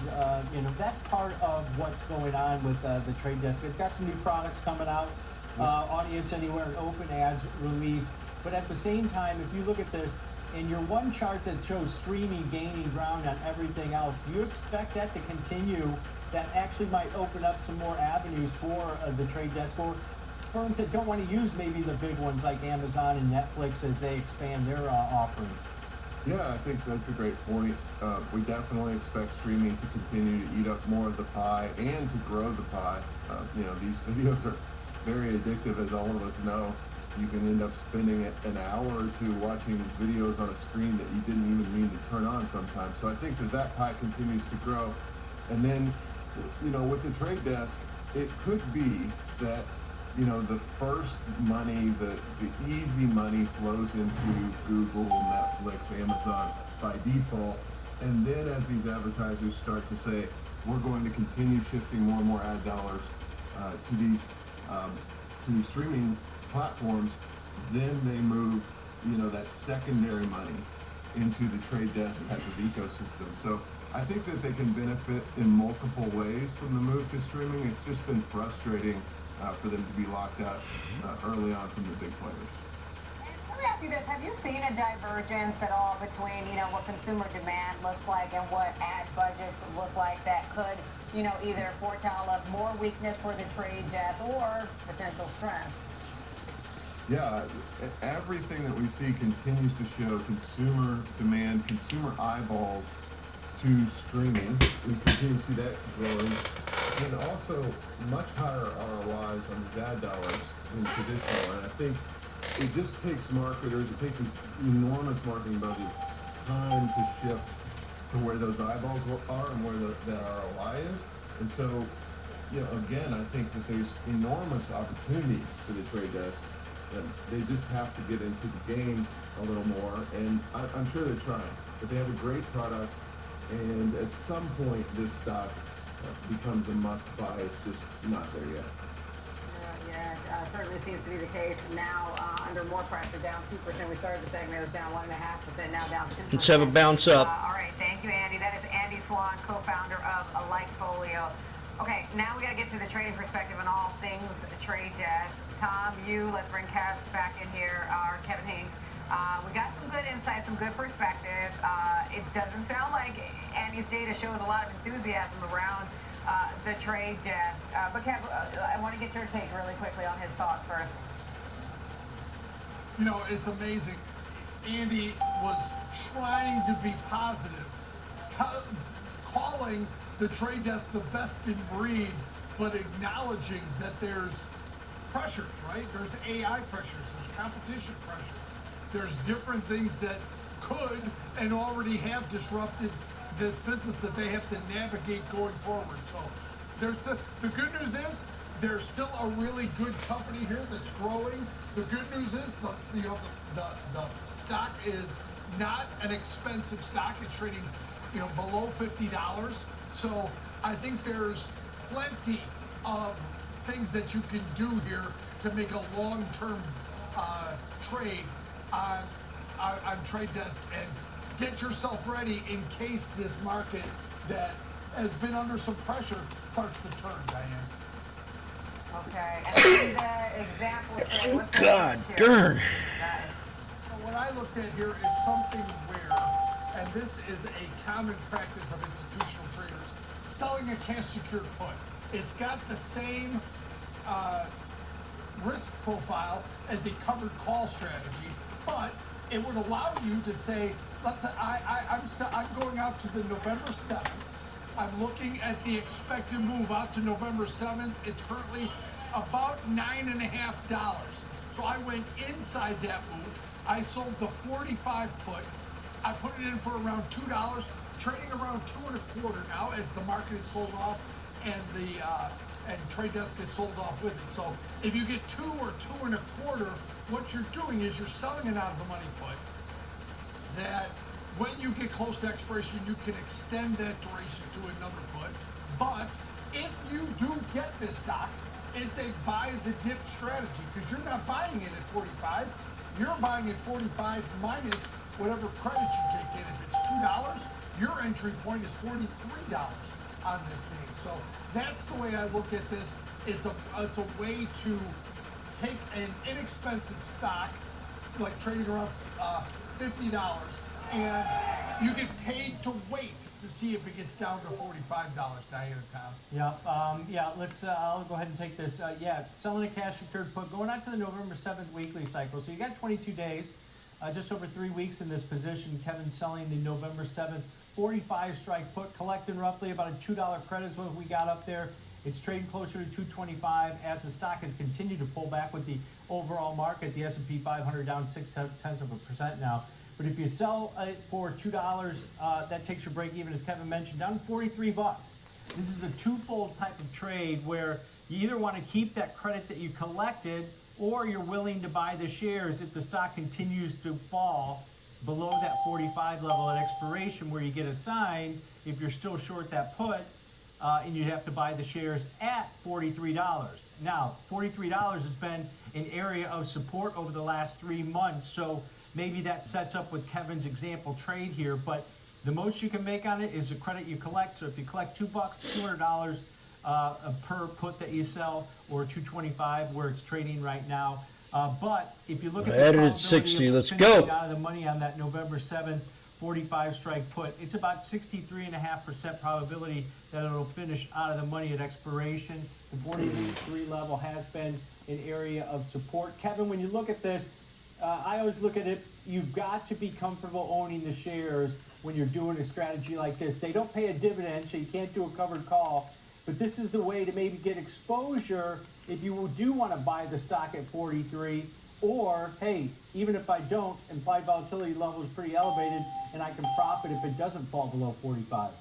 you know, that's part of what's going on with the Trade Desk. They've got some new products coming out, Audience Anywhere and Open Ads release. But at the same time, if you look at this, in your one chart that shows streaming gaining ground on everything else, do you expect that to continue? That actually might open up some more avenues for the trade desk, or firms that don't want to use maybe the big ones like Amazon and Netflix as they expand their offerings. Yeah, I think that's a great point. We definitely expect streaming to continue to eat up more of the pie and to grow the pie. These videos are very addictive, as all of us know. You can end up spending an hour or two watching videos on a screen that you didn't even mean to turn on sometimes. So I think that pie continues to grow. And then, with the trade desk, it could be that, the first money, the easy money flows into Google, Netflix, Amazon by default. And then as these advertisers start to say, we're going to continue shifting more and more ad dollars to these streaming platforms, then they move, that secondary money into the trade desk type of ecosystem. So I think that they can benefit in multiple ways from the move to streaming. It's just been frustrating for them to be locked out early on from the big players. Let me ask you this. Have you seen a divergence at all between, what consumer demand looks like and what ad budgets look like that could, either foretell of more weakness for the trade desk or potential strength? Yeah, everything that we see continues to show consumer demand, consumer eyeballs to streaming. We continue to see that growing. And also much higher ROIs on these ad dollars than traditional. And I think it just takes marketers, it takes these enormous marketing budgets time to shift to where those eyeballs are and where that ROI is. And so, again, I think that there's enormous opportunity for the trade desk. They just have to get into the game a little more, and I'm sure they're trying. But they have a great product, and at some point this stock becomes a must-buy. It's just not there yet. It certainly seems to be the case now. Under more pressure, down 2%. We started the segment, it was down 1.5%, now down 2%. Let's have a bounce up. All right, thank you, Andy. That is Andy Swan, co-founder of Likefolio. Okay, now we got to get to the trading perspective on all things trade desk. Tom, let's bring Kev back in here, or Kevin Haynes. We got some good insight, some good perspective. It doesn't sound like Andy's data shows a lot of enthusiasm around the trade desk. But Kev, I want to get your take really quickly on his thoughts first. It's amazing. Andy was trying to be positive, calling the trade desk the best in breed, but acknowledging that there's pressures, right? There's AI pressures, there's competition pressure. There's different things that could and already have disrupted this business that they have to navigate going forward. So there's the good news is there's still a really good company here that's growing. The good news is the stock is not an expensive stock. It's trading below $50. So I think there's plenty of things that you can do here to make a long-term trade on trade desk and get yourself ready in case this market that has been under some pressure starts to turn, Diane. Okay, and the example trade, what's God darn. So what I looked at here is something where, and this is a common practice of institutional traders, selling a cash secured put. It's got the same risk profile as a covered call strategy, but it would allow you to say, let's say I'm going out to the November 7th. I'm looking at the expected move out to November 7th. It's currently about $9.50. So I went inside that move. I sold the 45 put. I put it in for around $2, trading around 2.25 now as the market is sold off and the and trade desk is sold off with it. So if you get 2 or 2.25, what you're doing is you're selling it out of the money put. That when you get close to expiration, you can extend that duration to another put. But if you do get this stock, it's a buy the dip strategy because you're not buying it at 45. You're buying at 45 minus whatever credit you take in. If it's $2, your entry point is $43 on this thing. So that's the way I look at this. It's a way to take an inexpensive stock like trading around $50, and you get paid to wait to see if it gets down to $45, Diane and Tom. Yeah, let's, I'll go ahead and take this. Selling a cash secured put, going on to the November 7th weekly cycle. So you got 22 days, just over 3 weeks in this position. Kevin selling the November 7th 45 strike put, collecting roughly about a $2 credit is what we got up there. It's trading closer to 225 as the stock has continued to pull back with the overall market. The S&P 500 down 0.6% now. But if you sell it for $2, that takes your break even, as Kevin mentioned, down to 43 bucks. This is a twofold type of trade where you either want to keep that credit that you collected, or you're willing to buy the shares if the stock continues to fall below that 45 level at expiration, where you get a sign if you're still short that put, and you'd have to buy the shares at $43. Now, $43 has been an area of support over the last 3 months, so maybe that sets up with Kevin's example trade here, but the most you can make on it is the credit you collect. So if you collect $2, $200 per put that you sell, or $225 where it's trading right now. But if you look at the added 60, let's go. Out of the money on that November 7th 45 strike put, it's about 63.5% probability that it'll finish out of the money at expiration. The 43 level has been an area of support. Kevin, when you look at this, I always look at it, you've got to be comfortable owning the shares when you're doing a strategy like this. They don't pay a dividend, so you can't do a covered call, but this is the way to maybe get exposure if you do want to buy the stock at 43, or, hey, even if I don't, implied volatility level is pretty elevated, and I can profit if it doesn't fall below 45.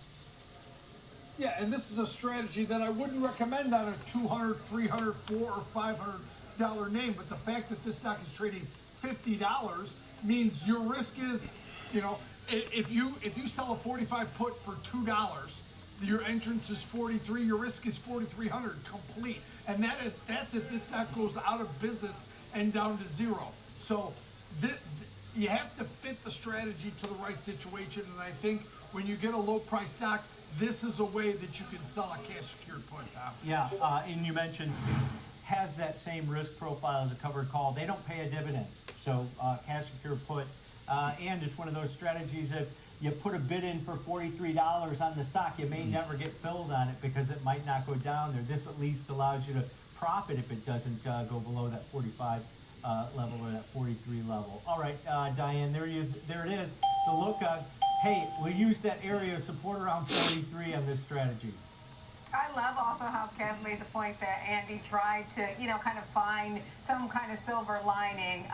Yeah, and this is a strategy that I wouldn't recommend on a $200, $300, $400, or $500 name, but the fact that this stock is trading $50 means your risk is, you know, if you sell a 45 put for $2, your entrance is 43, your risk is 4,300 complete, and that's if this stock goes out of business and down to zero. So you have to fit the strategy to the right situation, and I think when you get a low price stock, this is a way that you can sell a cash secured put, Tom. Yeah, and you mentioned has that same risk profile as a covered call. They don't pay a dividend, so cash secured put, and it's one of those strategies that you put a bid in for $43 on the stock, you may never get filled on it because it might not go down there. This at least allows you to profit if it doesn't go below that 45 level or that 43 level. All right, Diane, there it is. The look of, hey, we use that area of support around 43 on this strategy. I love also how Kev made the point that Andy tried to, you know, kind of find some kind of silver lining.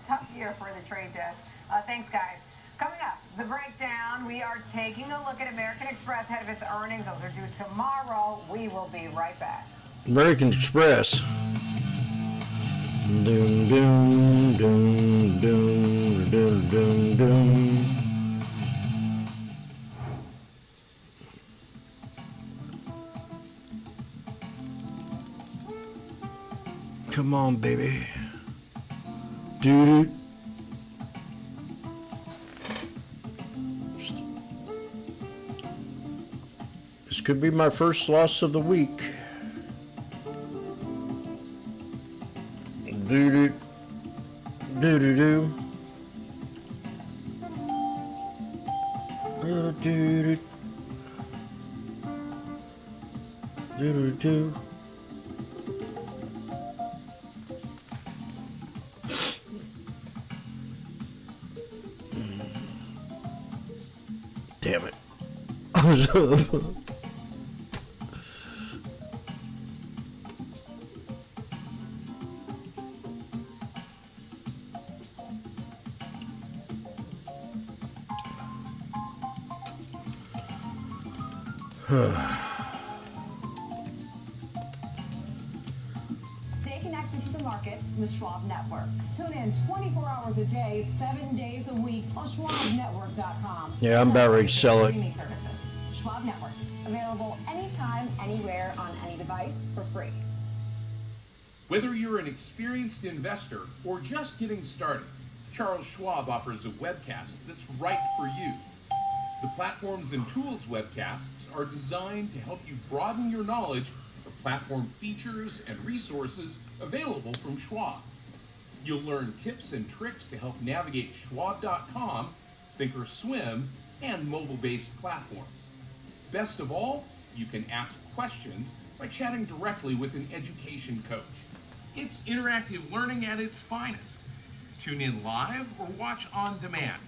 Tough year for the trade desk. Thanks, guys. Coming up, the breakdown, we are taking a look at American Express ahead of its earnings. Those are due tomorrow. We will be right back. American Express. Doom, doom, doom, doom, doom, doom, doom. Come on, baby. Dude. This could be my first loss of the week. Do-do. Do-do-do. Do-do-do. Do-do-do. Damn it. Stay connected to the markets with Schwab Network. Tune in 24 hours a day, 7 days a week on SchwabNetwork.com. Yeah, I'm about ready to sell it. Streaming services. Schwab Network. Available anytime, anywhere, on any device for free. Whether you're an experienced investor or just getting started, Charles Schwab offers a webcast that's right for you. The Platforms and Tools webcasts are designed to help you broaden your knowledge of platform features and resources available from Schwab. You'll learn tips and tricks to help navigate Schwab.com, Thinkorswim, and mobile-based platforms. Best of all, you can ask questions by chatting directly with an education coach. It's interactive learning at its finest. Tune in live or watch on demand.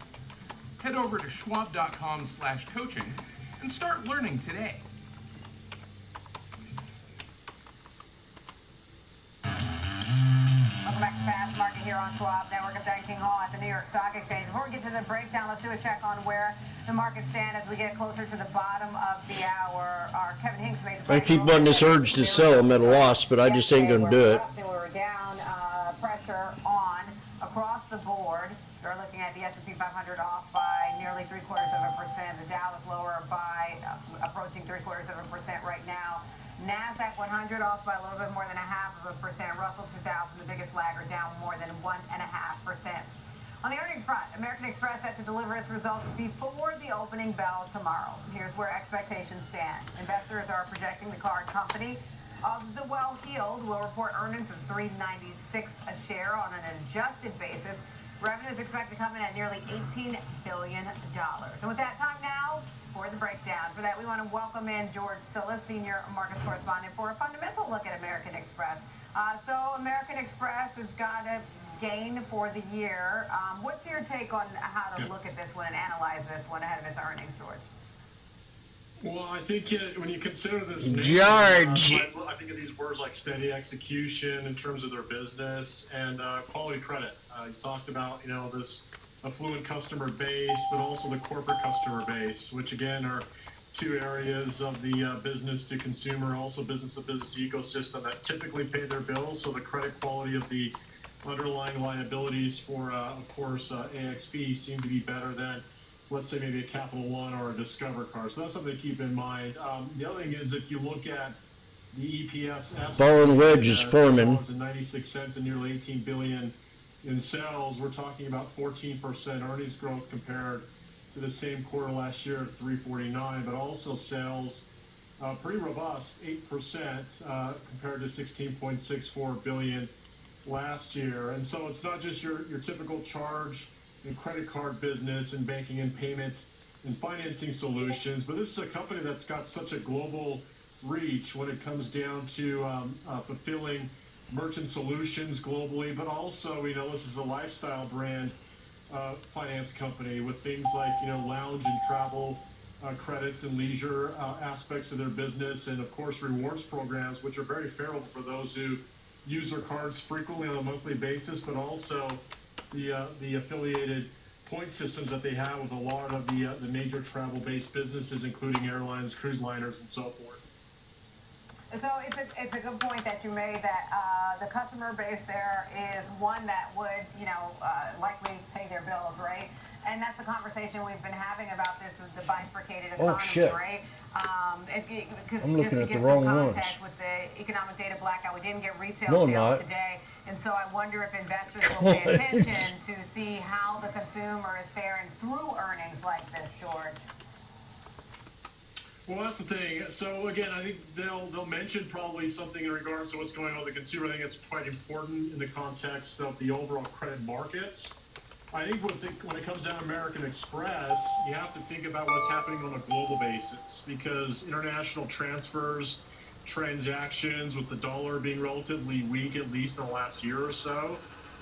Head over to schwab.com/coaching and start learning today. Welcome back to Fast Market here on Schwab Network of Banking Hall at the New York Stock Exchange. Before we get to the breakdown, let's do a check on where the markets stand as we get closer to the bottom of the hour. Our Kevin Hinks made the I keep wanting this urge to sell them at a loss, but I just ain't going to do it. We were down, pressure on across the board. We're looking at the S&P 500 off by nearly 0.75%. The Dow is lower by approaching 0.75% right now. NASDAQ 100 off by a little bit more than 0.5%. Russell 2000, the biggest laggard, down more than 1.5%. On the earnings front, American Express set to deliver its results before the opening bell tomorrow. Here's where expectations stand. Investors are projecting the card company of the well-heeled will report earnings of $3.96 a share on an adjusted basis. Revenue is expected to come in at nearly $18 billion. And with that, time now for the breakdown. For that, we want to welcome in George Sillis, Senior Markets Correspondent, for a fundamental look at American Express. So American Express has got a gain for the year. What's your take on how to look at this one and analyze this one ahead of its earnings, George? Well, I think when you consider this name, George. I think of these words like steady execution in terms of their business and quality credit. You talked about, this affluent customer base, but also the corporate customer base, which again are two areas of the business to consumer, also business to business ecosystem that typically pay their bills. So the credit quality of the underlying liabilities for, of course, AXP seem to be better than, let's say, maybe a Capital One or a Discover card. So that's something to keep in mind. The other thing is if you look at the EPS estimate, Borrowing wedge is forming. $0.96 and nearly $18 billion in sales, we're talking about 14% earnings growth compared to the same quarter last year at $349, but also sales pretty robust, 8% compared to $16.64 billion last year. And so it's not just your typical charge and credit card business and banking and payment and financing solutions, but this is a company that's got such a global reach when it comes down to fulfilling merchant solutions globally, but also, this is a lifestyle brand finance company with things like, lounge and travel credits and leisure aspects of their business, and of course rewards programs, which are very favorable for those who use their cards frequently on a monthly basis, but also the affiliated point systems that they have with a lot of the major travel-based businesses, including airlines, cruise liners, and so forth. So it's a good point that you made that the customer base there is one that would, likely pay their bills, right? And that's the conversation we've been having about this with the bifurcated economy, right? I'm looking at the wrong ones. With the economic data blackout, we didn't get retail sales today. And so I wonder if investors will pay attention to see how the consumer is faring through earnings like this, George. Well, that's the thing. So again, I think they'll mention probably something in regards to what's going on with the consumer. I think it's quite important in the context of the overall credit markets. I think when it comes down to American Express, you have to think about what's happening on a global basis, because international transfers, transactions with the dollar being relatively weak, at least in the last year or so,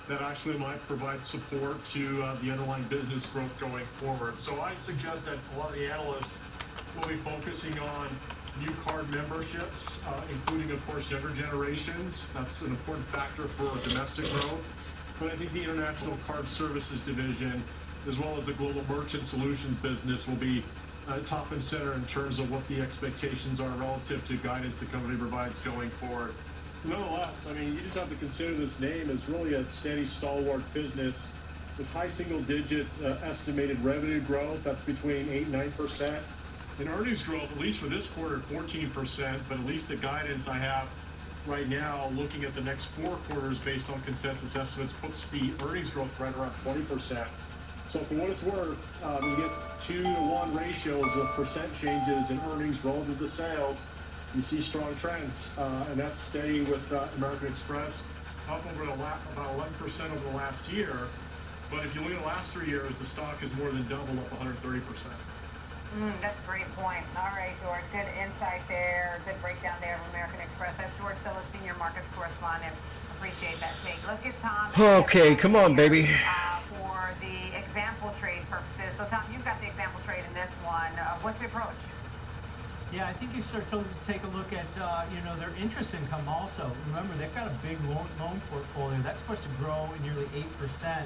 that actually might provide support to the underlying business growth going forward. So I suggest that a lot of the analysts will be focusing on new card memberships, including, of course, younger generations. That's an important factor for domestic growth. But I think the International Card Services Division, as well as the Global Merchant Solutions business, will be top and center in terms of what the expectations are relative to guidance the company provides going forward. Nonetheless, you just have to consider this name as really a steady, stalwart business with high single-digit estimated revenue growth. That's between 8 and 9%. And earnings growth, at least for this quarter, 14%, but at least the guidance I have right now, looking at the next 4 quarters based on consensus estimates, puts the earnings growth right around 20%. So for what it's worth, you get 2-to-1 ratios of percent changes in earnings relative to sales. You see strong trends, and that's steady with American Express. up over about 11% over the last year. But if you look at the last 3 years, the stock has more than doubled, up 130%. That's a great point. All right, George. Good insight there. Good breakdown there of American Express. That's George Sillis, Senior Markets Correspondent. Appreciate that take. Let's get Tom. Okay, come on, baby. For the example trade purposes. So, Tom, you've got the example trade in this one. What's the approach? Yeah, I think you start to take a look at, their interest income also. Remember, they've got a big loan portfolio. That's supposed to grow nearly 8%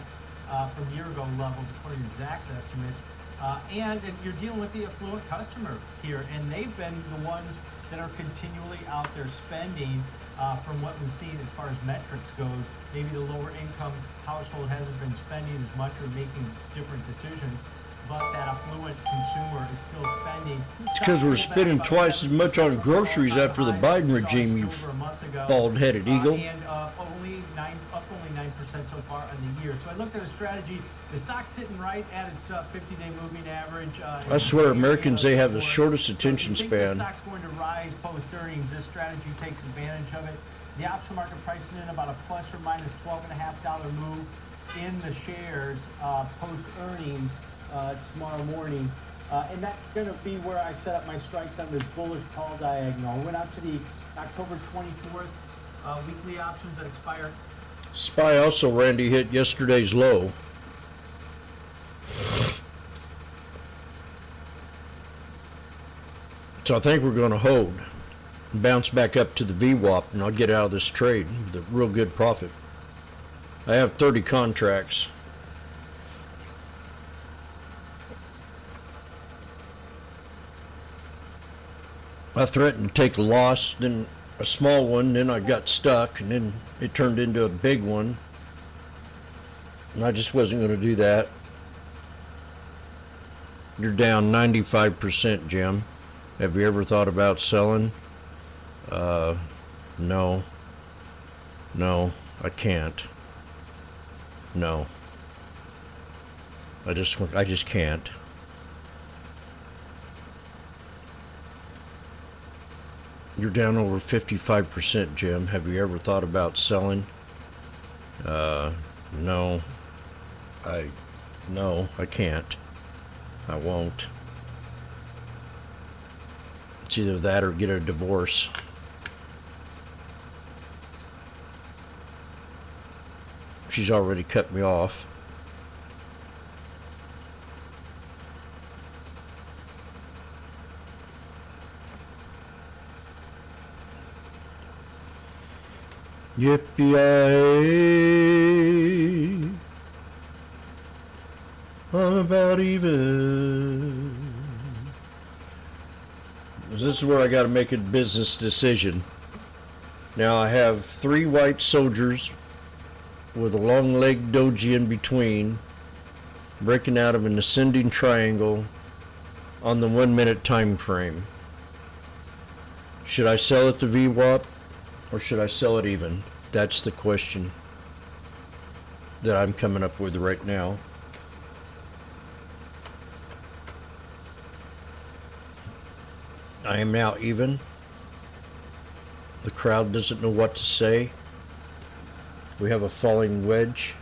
from year-ago levels, according to Zach's estimates. And you're dealing with the affluent customer here, and they've been the ones that are continually out there spending from what we've seen as far as metrics goes. Maybe the lower income household hasn't been spending as much or making different decisions, but that affluent consumer is still spending. It's because we're spending twice as much on groceries after the Biden regime, you bald-headed eagle. And up only 9% so far on the year. So I looked at a strategy. The stock's sitting right at its 50-day moving average. I swear, Americans, they have the shortest attention The span. stock's going to rise post-earnings. This strategy takes advantage of it. The option market pricing in about a plus or minus $12.50 move in the shares post-earnings tomorrow morning. And that's going to be where I set up my strikes on this bullish call diagonal. I went out to the October 24th weekly options that expire. SPY also, Randy, hit yesterday's low. So I think we're going to hold, bounce back up to the VWAP, and I'll get out of this trade with a real good profit. I have 30 contracts. I threatened to take a loss, then a small one, then I got stuck, and then it turned into a big one. And I just wasn't going to do that. You're down 95%, Jim. Have you ever thought about selling? No. No, I can't. No. I just can't. You're down over 55%, Jim. Have you ever thought about selling? No. No, I can't. I won't. It's either that or get a divorce. She's already cut me off. Yippee-yi-yi, I'm about even. This is where I got to make a business decision. Now I have 3 white soldiers with a long-legged doji in between, breaking out of an ascending triangle on the 1-minute time frame. Should I sell it to VWAP or should I sell it even? That's the question that I'm coming up with right now. I am now even. The crowd doesn't know what to say. We have a falling wedge.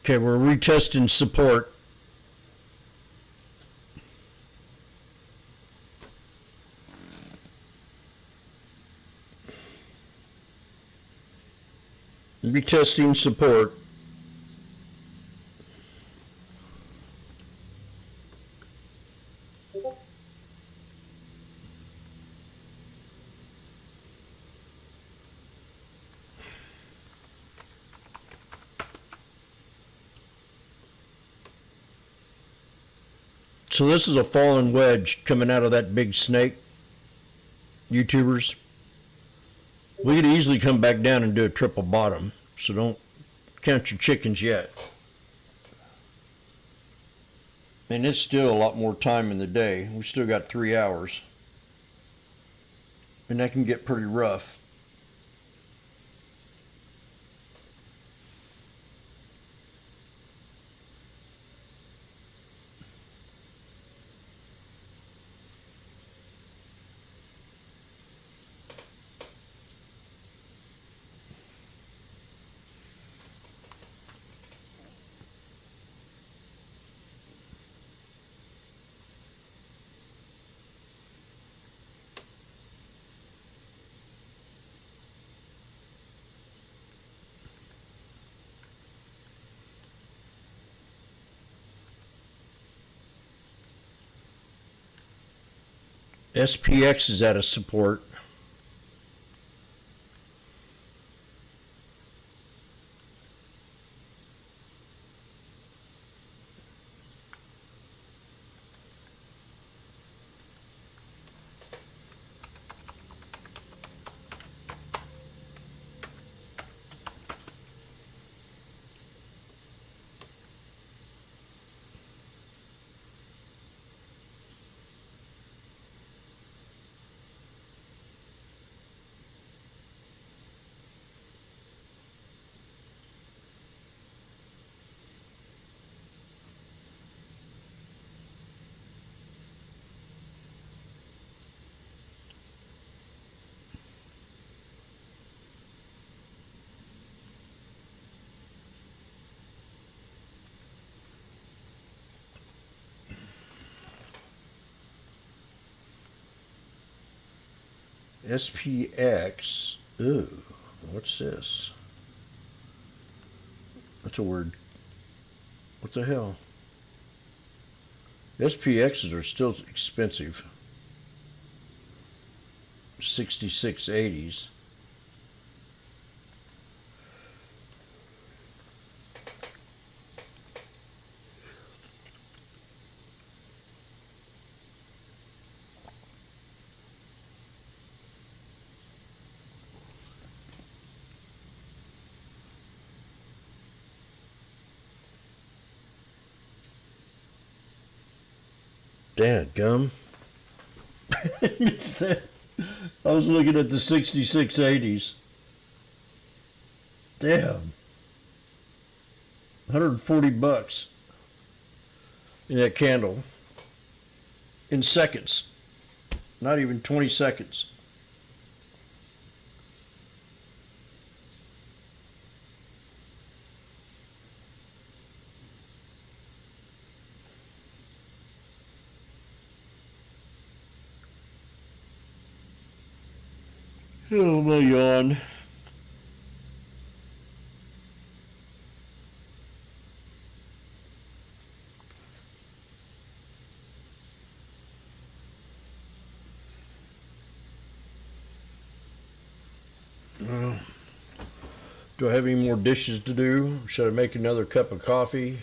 Okay, we're retesting support. Retesting support. so this is a fallen wedge coming out of that big snake, YouTubers. We could easily come back down and do a triple bottom, so don't count your chickens yet. And it's still a lot more time in the day. We still got 3 hours. And that can get pretty rough. SPX is at a support. SPX, ooh, what's this? That's a word. What the hell? SPXs are still expensive. 6680s. Dadgum. I was looking at the 6680s. Damn. 140 bucks in that candle. In seconds. Not even 20 seconds. Oh my God. Well, do I have any more dishes to do? Should I make another cup of coffee?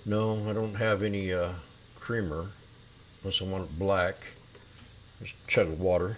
No, I don't have any creamer, unless I want it black. Just a chug of water.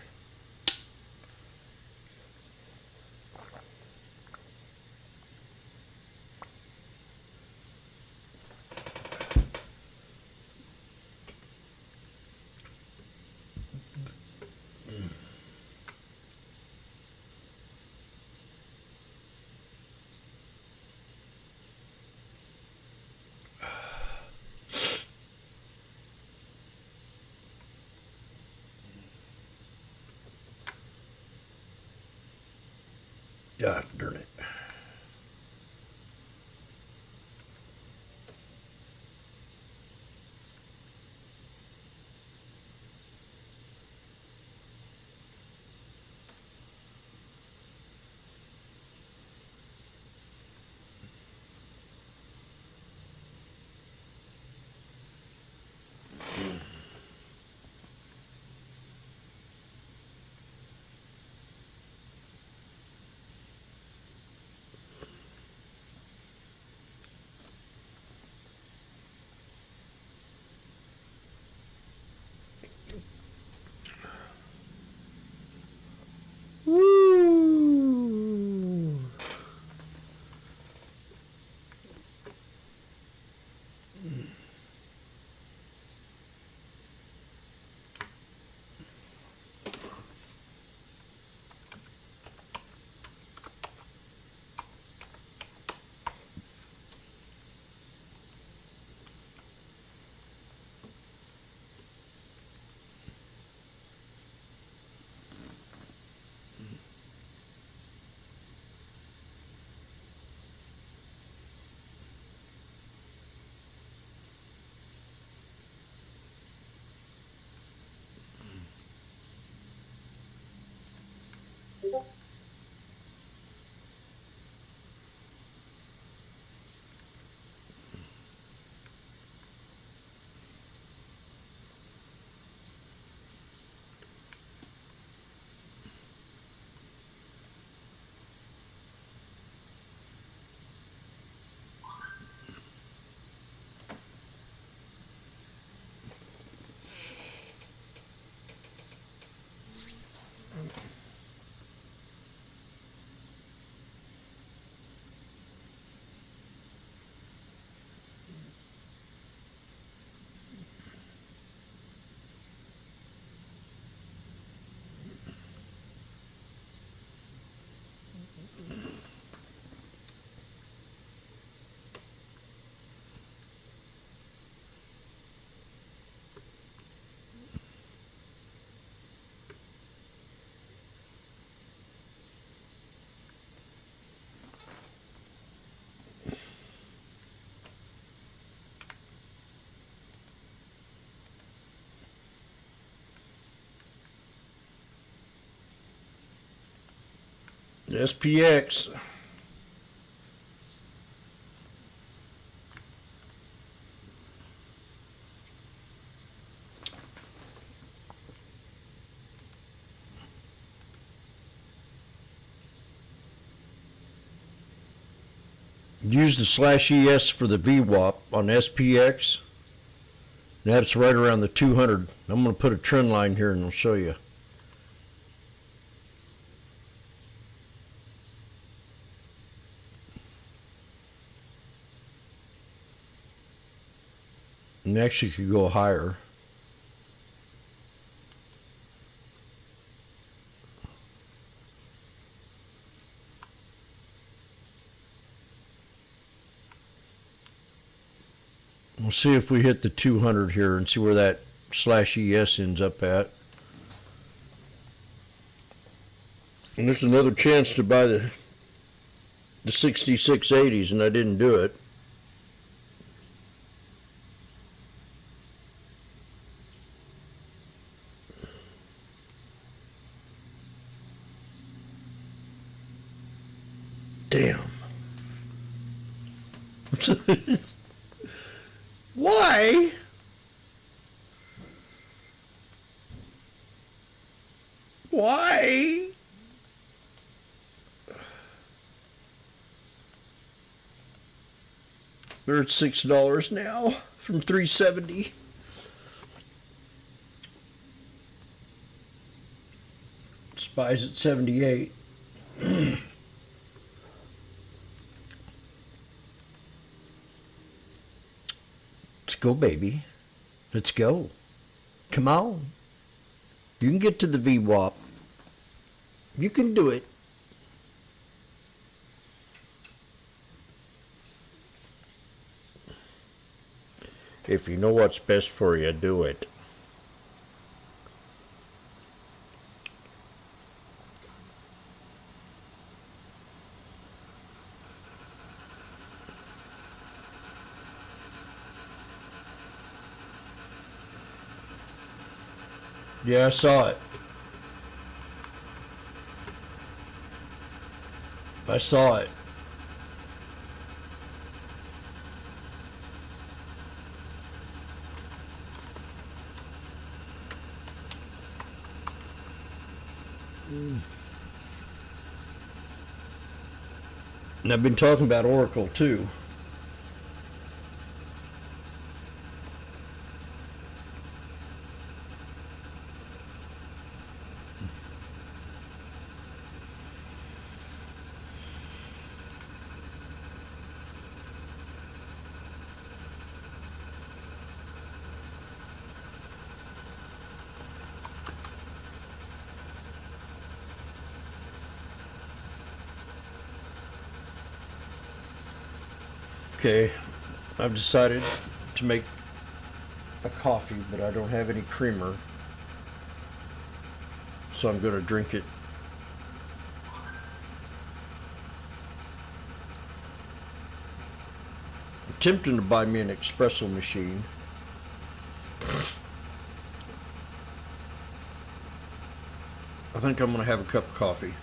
God darn it. SPX. Use the /ES for the VWAP on SPX. That's right around the 200. I'm going to put a trend line here and I'll show you. And actually could go higher. We'll see if we hit the 200 here and see where that /ES ends up at. And there's another chance to buy the 6680s, and I didn't do it. Damn. Why? Why? They're at $6 now from $3.70. SPY's at 78. Let's go, baby. Let's go. Come on. You can get to the VWAP. You can do it. If you know what's best for you, do it. Yeah, I saw it. I saw it. And I've been talking about Oracle too. Okay, I've decided to make a coffee, but I don't have any creamer, so I'm going to drink it. I'm tempting to buy me an espresso machine. I think I'm going to have a cup of coffee.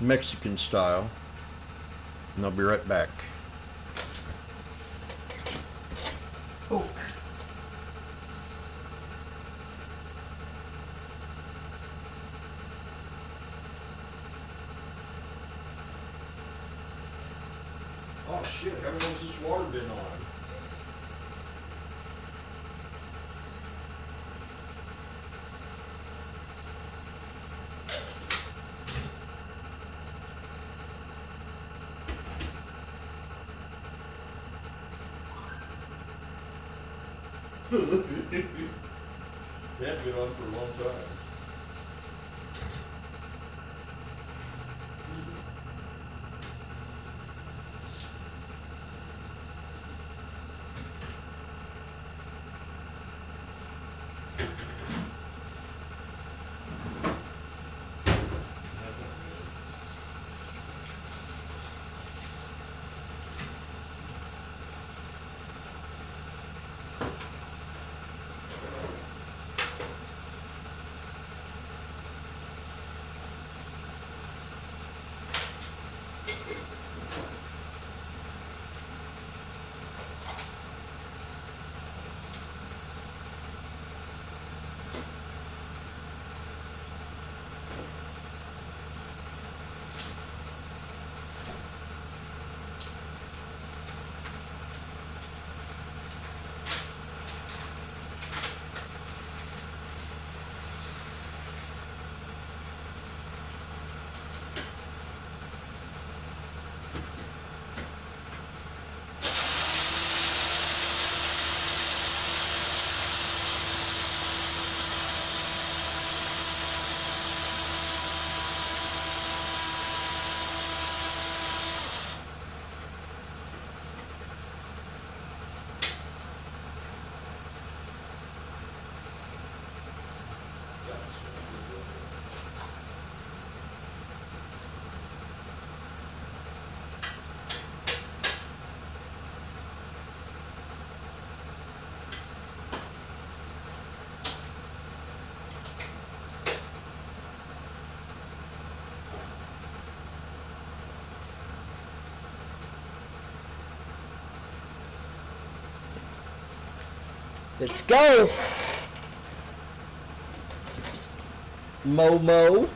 Mexican style. And I'll be right back. Oak. Oh shit, how long's this water been on? That's been on for a long time. Let's go. Momo.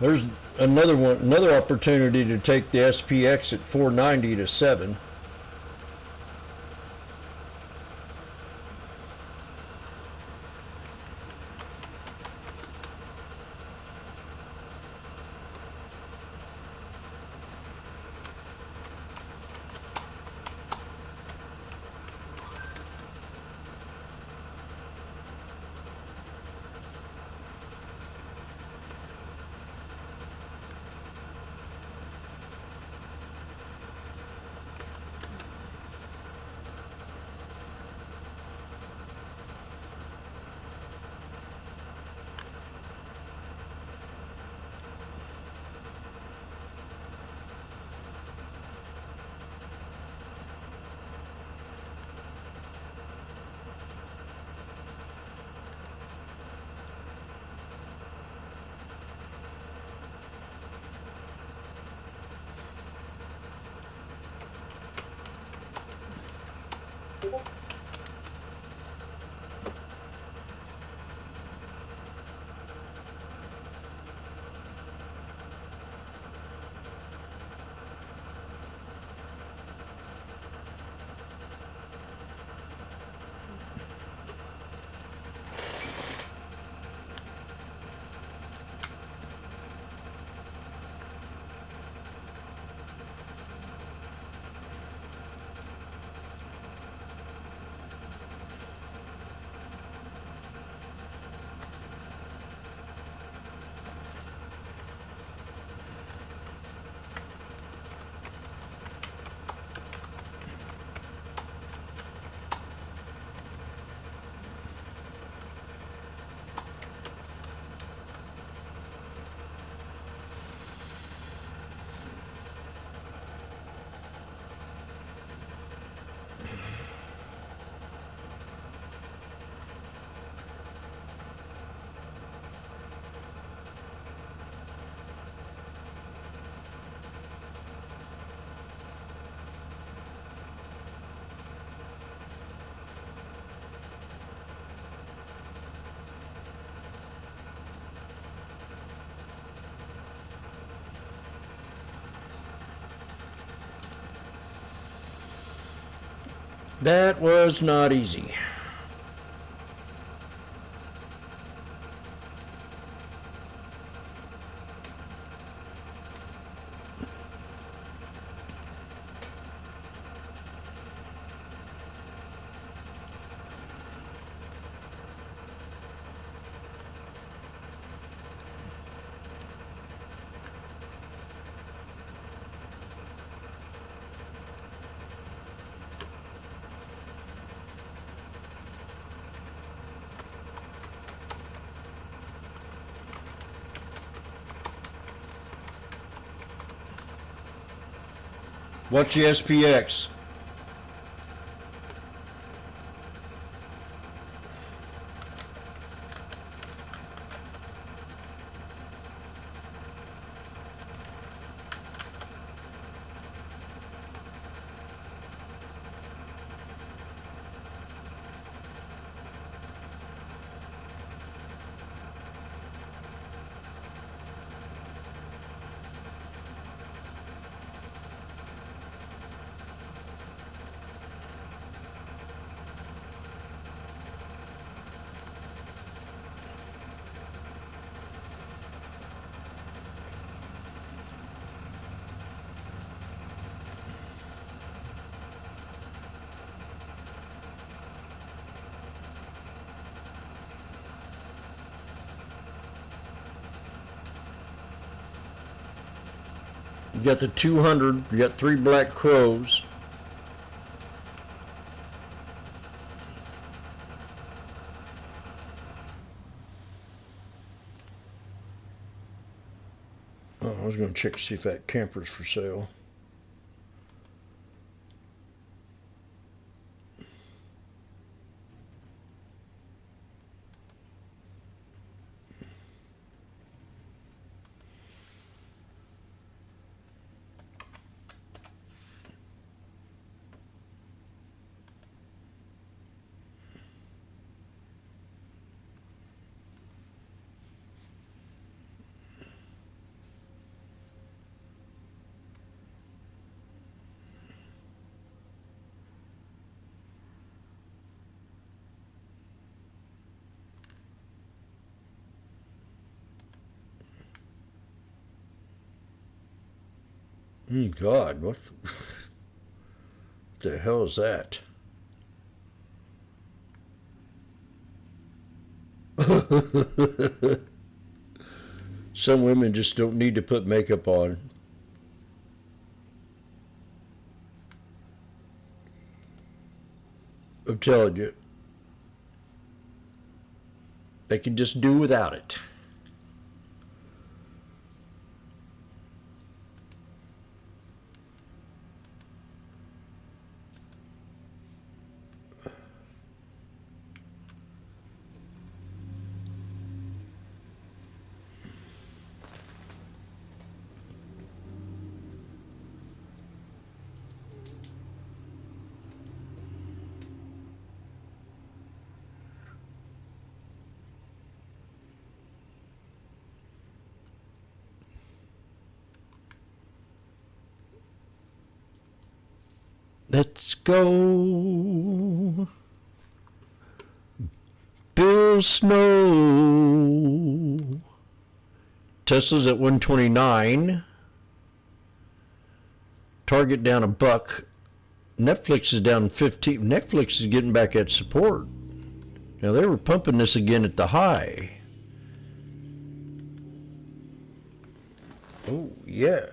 There's another opportunity to take the SPX at 490 to 7. That was not easy. What's the SPX? You got the 200, you got 3 black crows. Oh, I was going to check to see if that camper's for sale. God, what the hell is that? Some women just don't need to put makeup on. I'm telling you. They can just do without it. Let's go. Bill Snow. Tesla's at 129. Target down $1. Netflix is down 15. Netflix is getting back at support. Now they were pumping this again at the high. Oh yeah.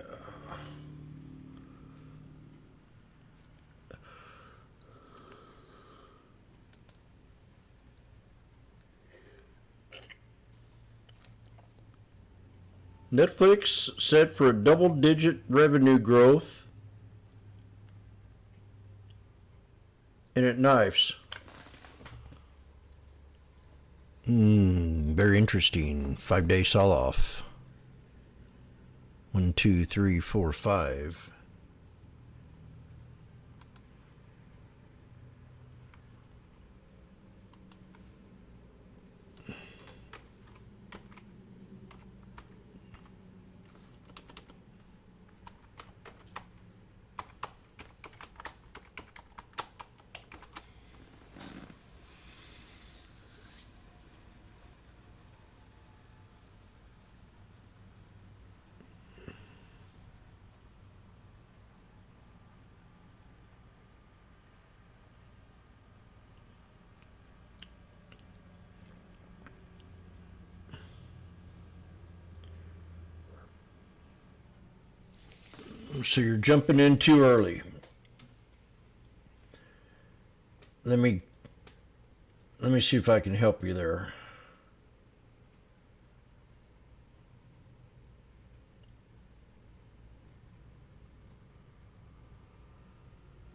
Netflix set for a double-digit revenue growth, and it knifes. Very interesting. 5-day sell-off. 1, 2, 3, 4, 5. So you're jumping in too early. Let me see if I can help you there.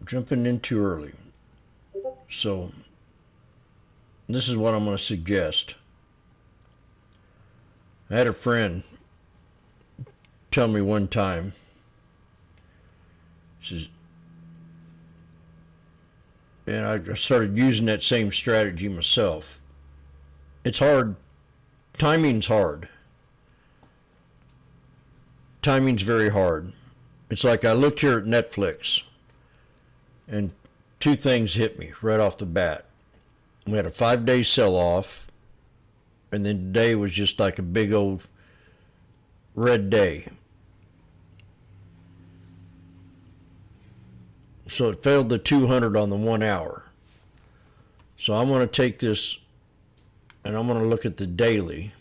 Jumping in too early. So this is what I'm going to suggest. I had a friend tell me one time, he says, and I started using that same strategy myself. It's hard. Timing's hard. Timing's very hard. It's like I looked here at Netflix, and two things hit me right off the bat. We had a 5-day sell-off, and then today was just like a big old red day. So it failed the 200 on the 1 hour. So I'm going to take this and I'm going to look at the daily.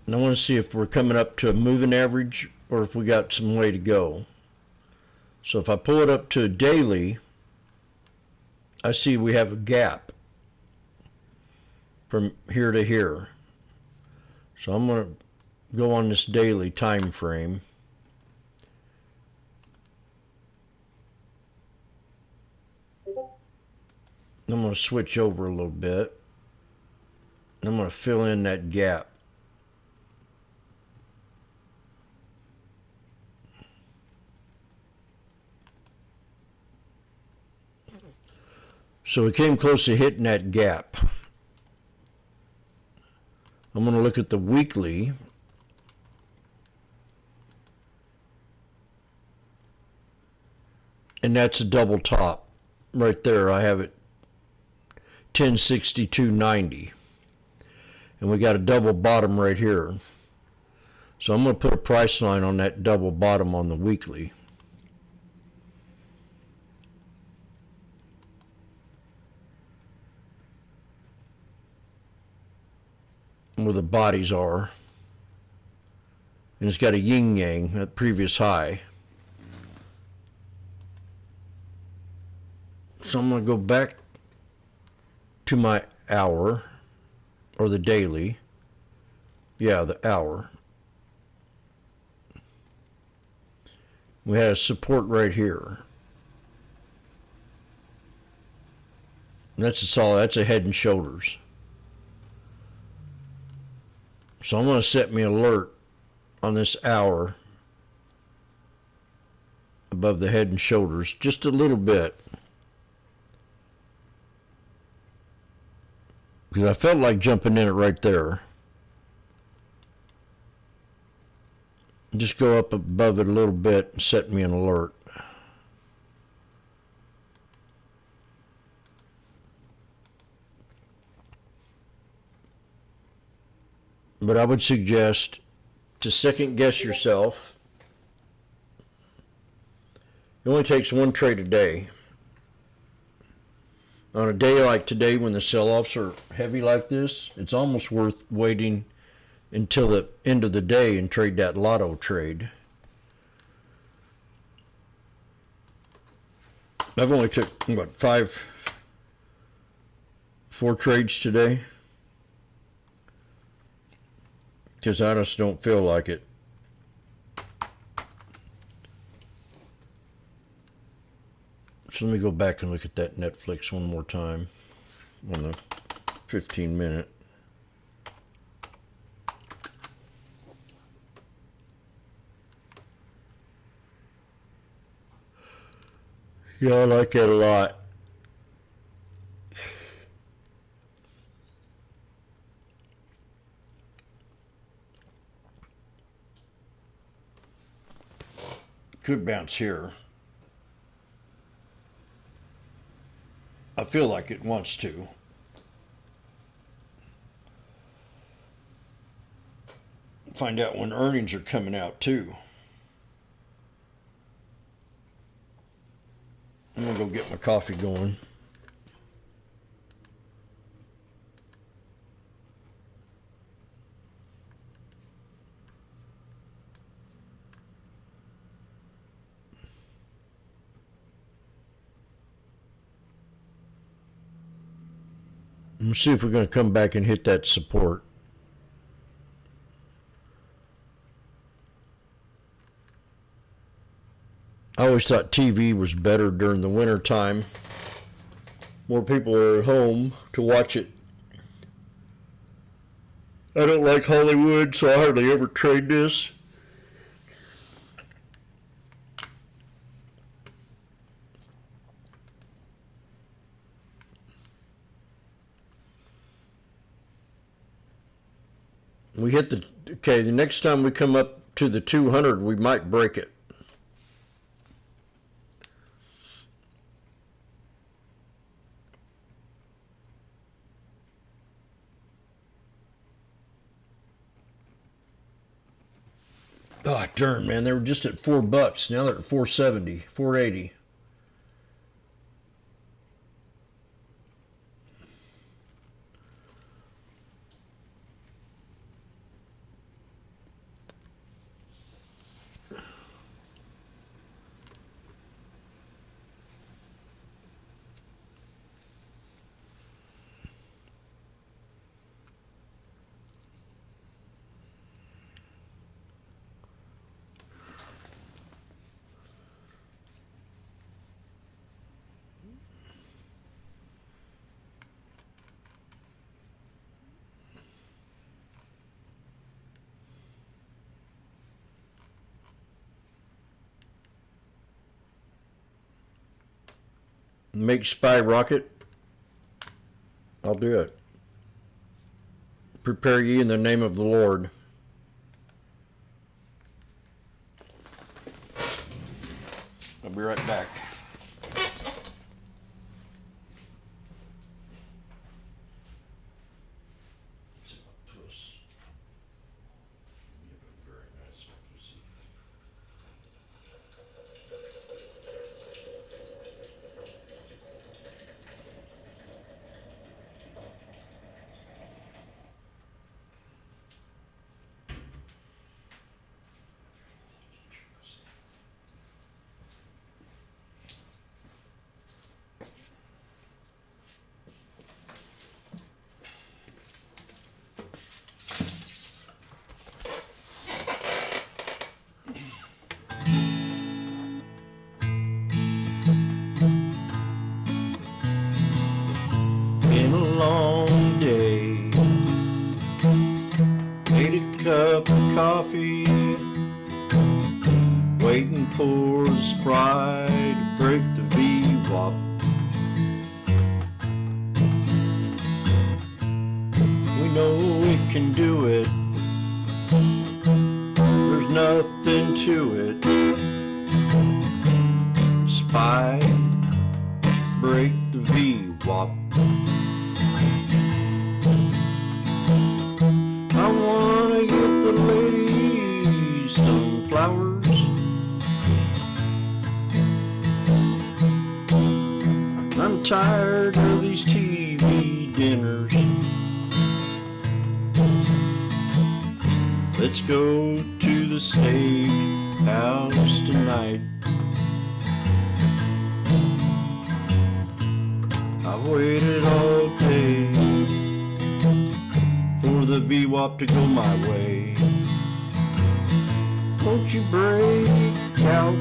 And I want to see if we're coming up to a moving average or if we got some way to go. So if I pull it up to a daily, I see we have a gap from here to here. So I'm going to go on this daily time frame. I'm going to switch over a little bit. I'm going to fill in that gap. So we came close to hitting that gap. I'm going to look at the weekly. And that's a double top right there. I have it 1062.90. And we got a double bottom right here. So I'm going to put a price line on that double bottom on the weekly. Where the bodies are. And it's got a yin yang, that previous high. So I'm going to go back to my hour, or the daily. Yeah, the hour. We had a support right here. And that's a solid, that's a head and shoulders. So I'm going to set me alert on this hour above the head and shoulders, just a little bit. Because I felt like jumping in it right there. Just go up above it a little bit and set me an alert. But I would suggest to second guess yourself. It only takes one trade a day. On a day like today when the sell-offs are heavy like this, it's almost worth waiting until the end of the day and trade that lotto trade. I've only took, what, 4 trades today? Because I just don't feel like it. So let me go back and look at that Netflix one more time on the 15-minute. Yeah, I like that a lot. Could bounce here. I feel like it wants to. Find out when earnings are coming out too. I'm gonna go get my coffee going. Let's see if we're going to come back and hit that support. I always thought TV was better during the winter time. More people are at home to watch it. I don't like Hollywood, so I hardly ever trade this. We hit the, okay, the next time we come up to the 200, we might break it. Oh, darn, man, they were just at $4. Now they're at 470, 480. Make spy rocket. I'll do it. Prepare ye in the name of the Lord. I'll be right back. Been a long day. Made a cup of coffee. Waiting for the Sprite to break the VWAP. We know it can do it. There's nothing to it. Spy, break the VWAP. I wanna get the ladies some flowers. I'm tired of these TV dinners. Let's go to the steakhouse tonight. I've waited all day for the VWAP to go my way. Won't you break out?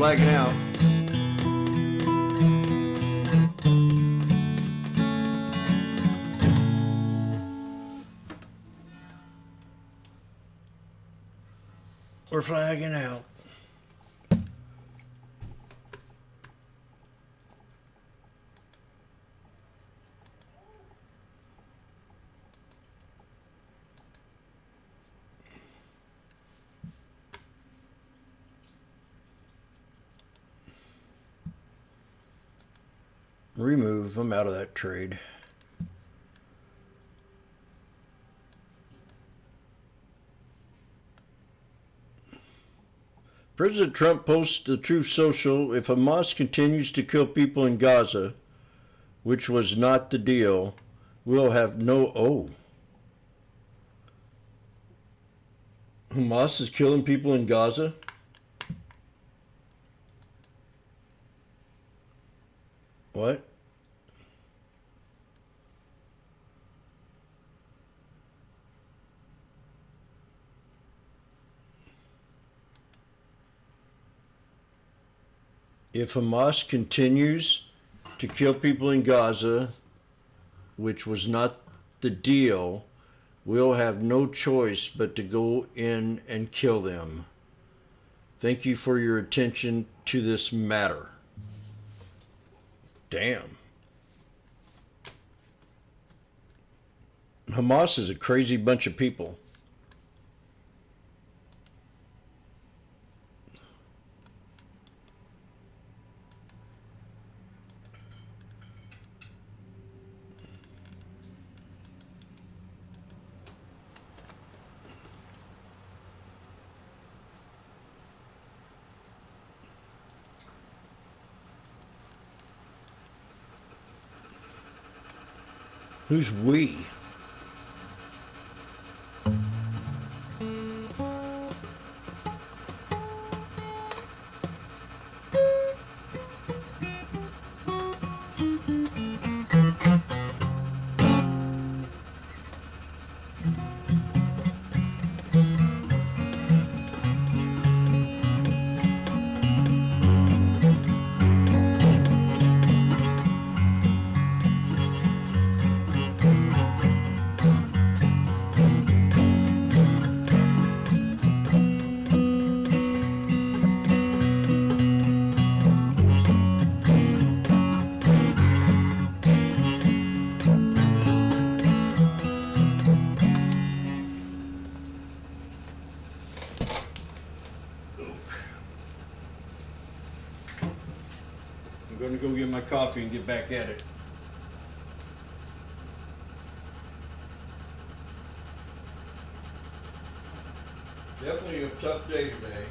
flagging out. We're flagging out. Remove. I'm out of that trade. President Trump posts to Truth Social, if Hamas continues to kill people in Gaza, which was not the deal, we'll have no... Hamas is killing people in Gaza? What? If Hamas continues to kill people in Gaza, which was not the deal, we'll have no choice but to go in and kill them. Thank you for your attention to this matter. Damn. Hamas is a crazy bunch of people. Who's we? I'm going to go get my coffee and get back at it. Definitely a tough day today.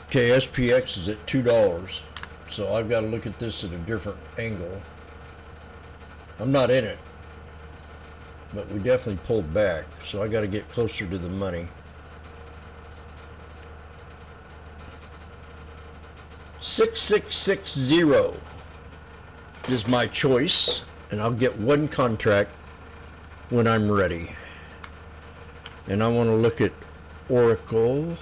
Okay, SPX is at $2, so I've got to look at this at a different angle. I'm not in it, but we definitely pulled back, so I got to get closer to the money. 6660 is my choice, and I'll get one contract when I'm ready. And I want to look at Oracle.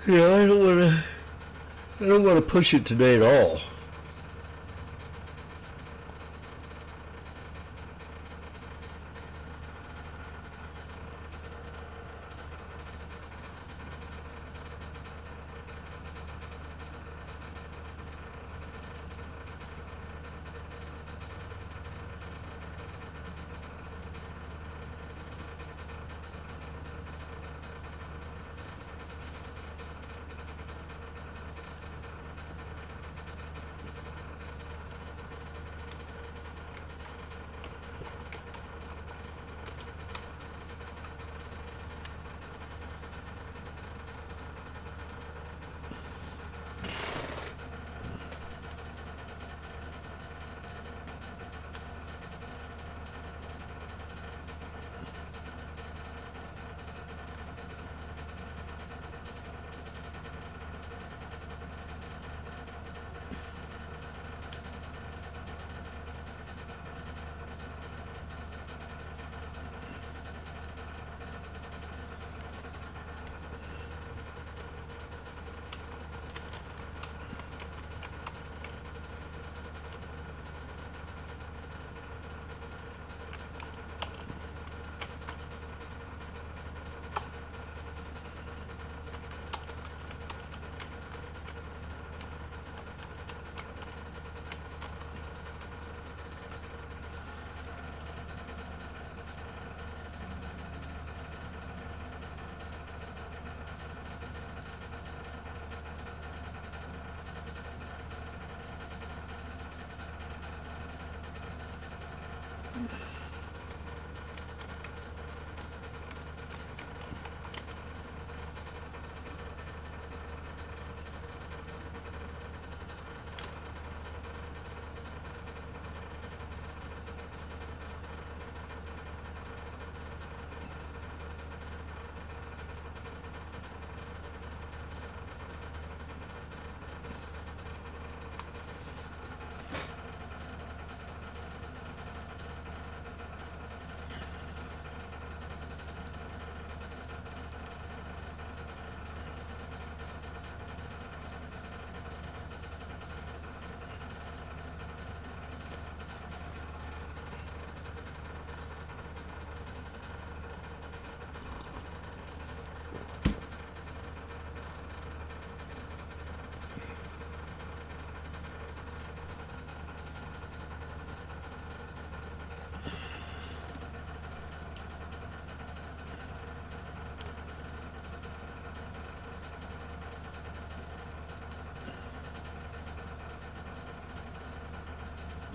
Yeah, I don't want to push it today at all.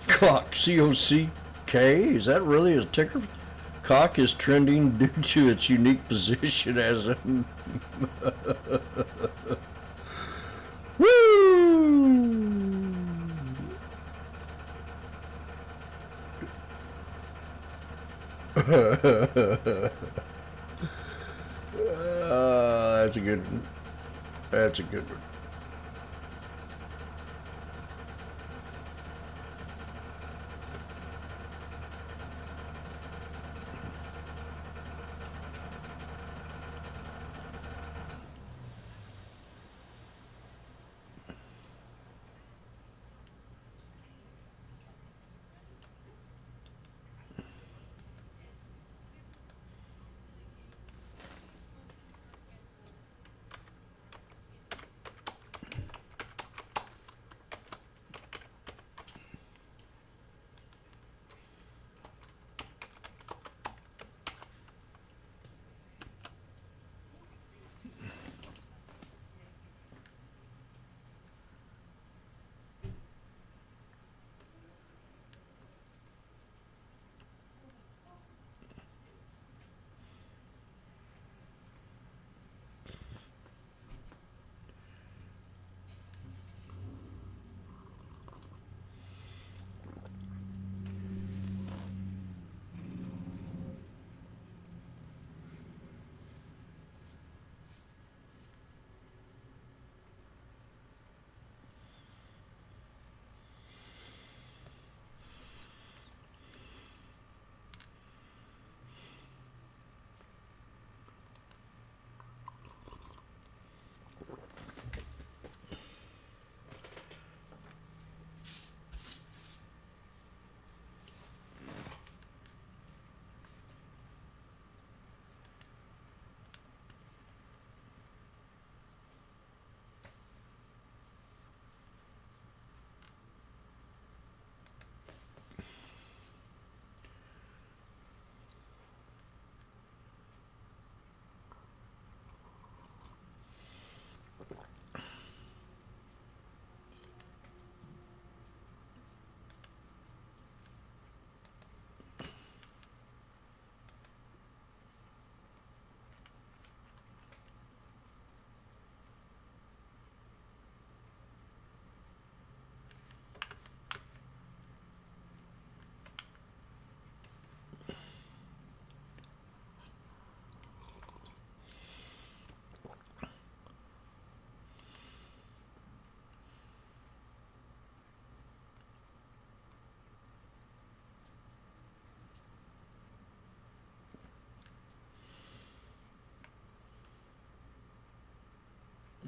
Cock, C-O-C-K, is that really a ticker? Cock is trending due to its unique position as a... Woo! That's a good one. That's a good one.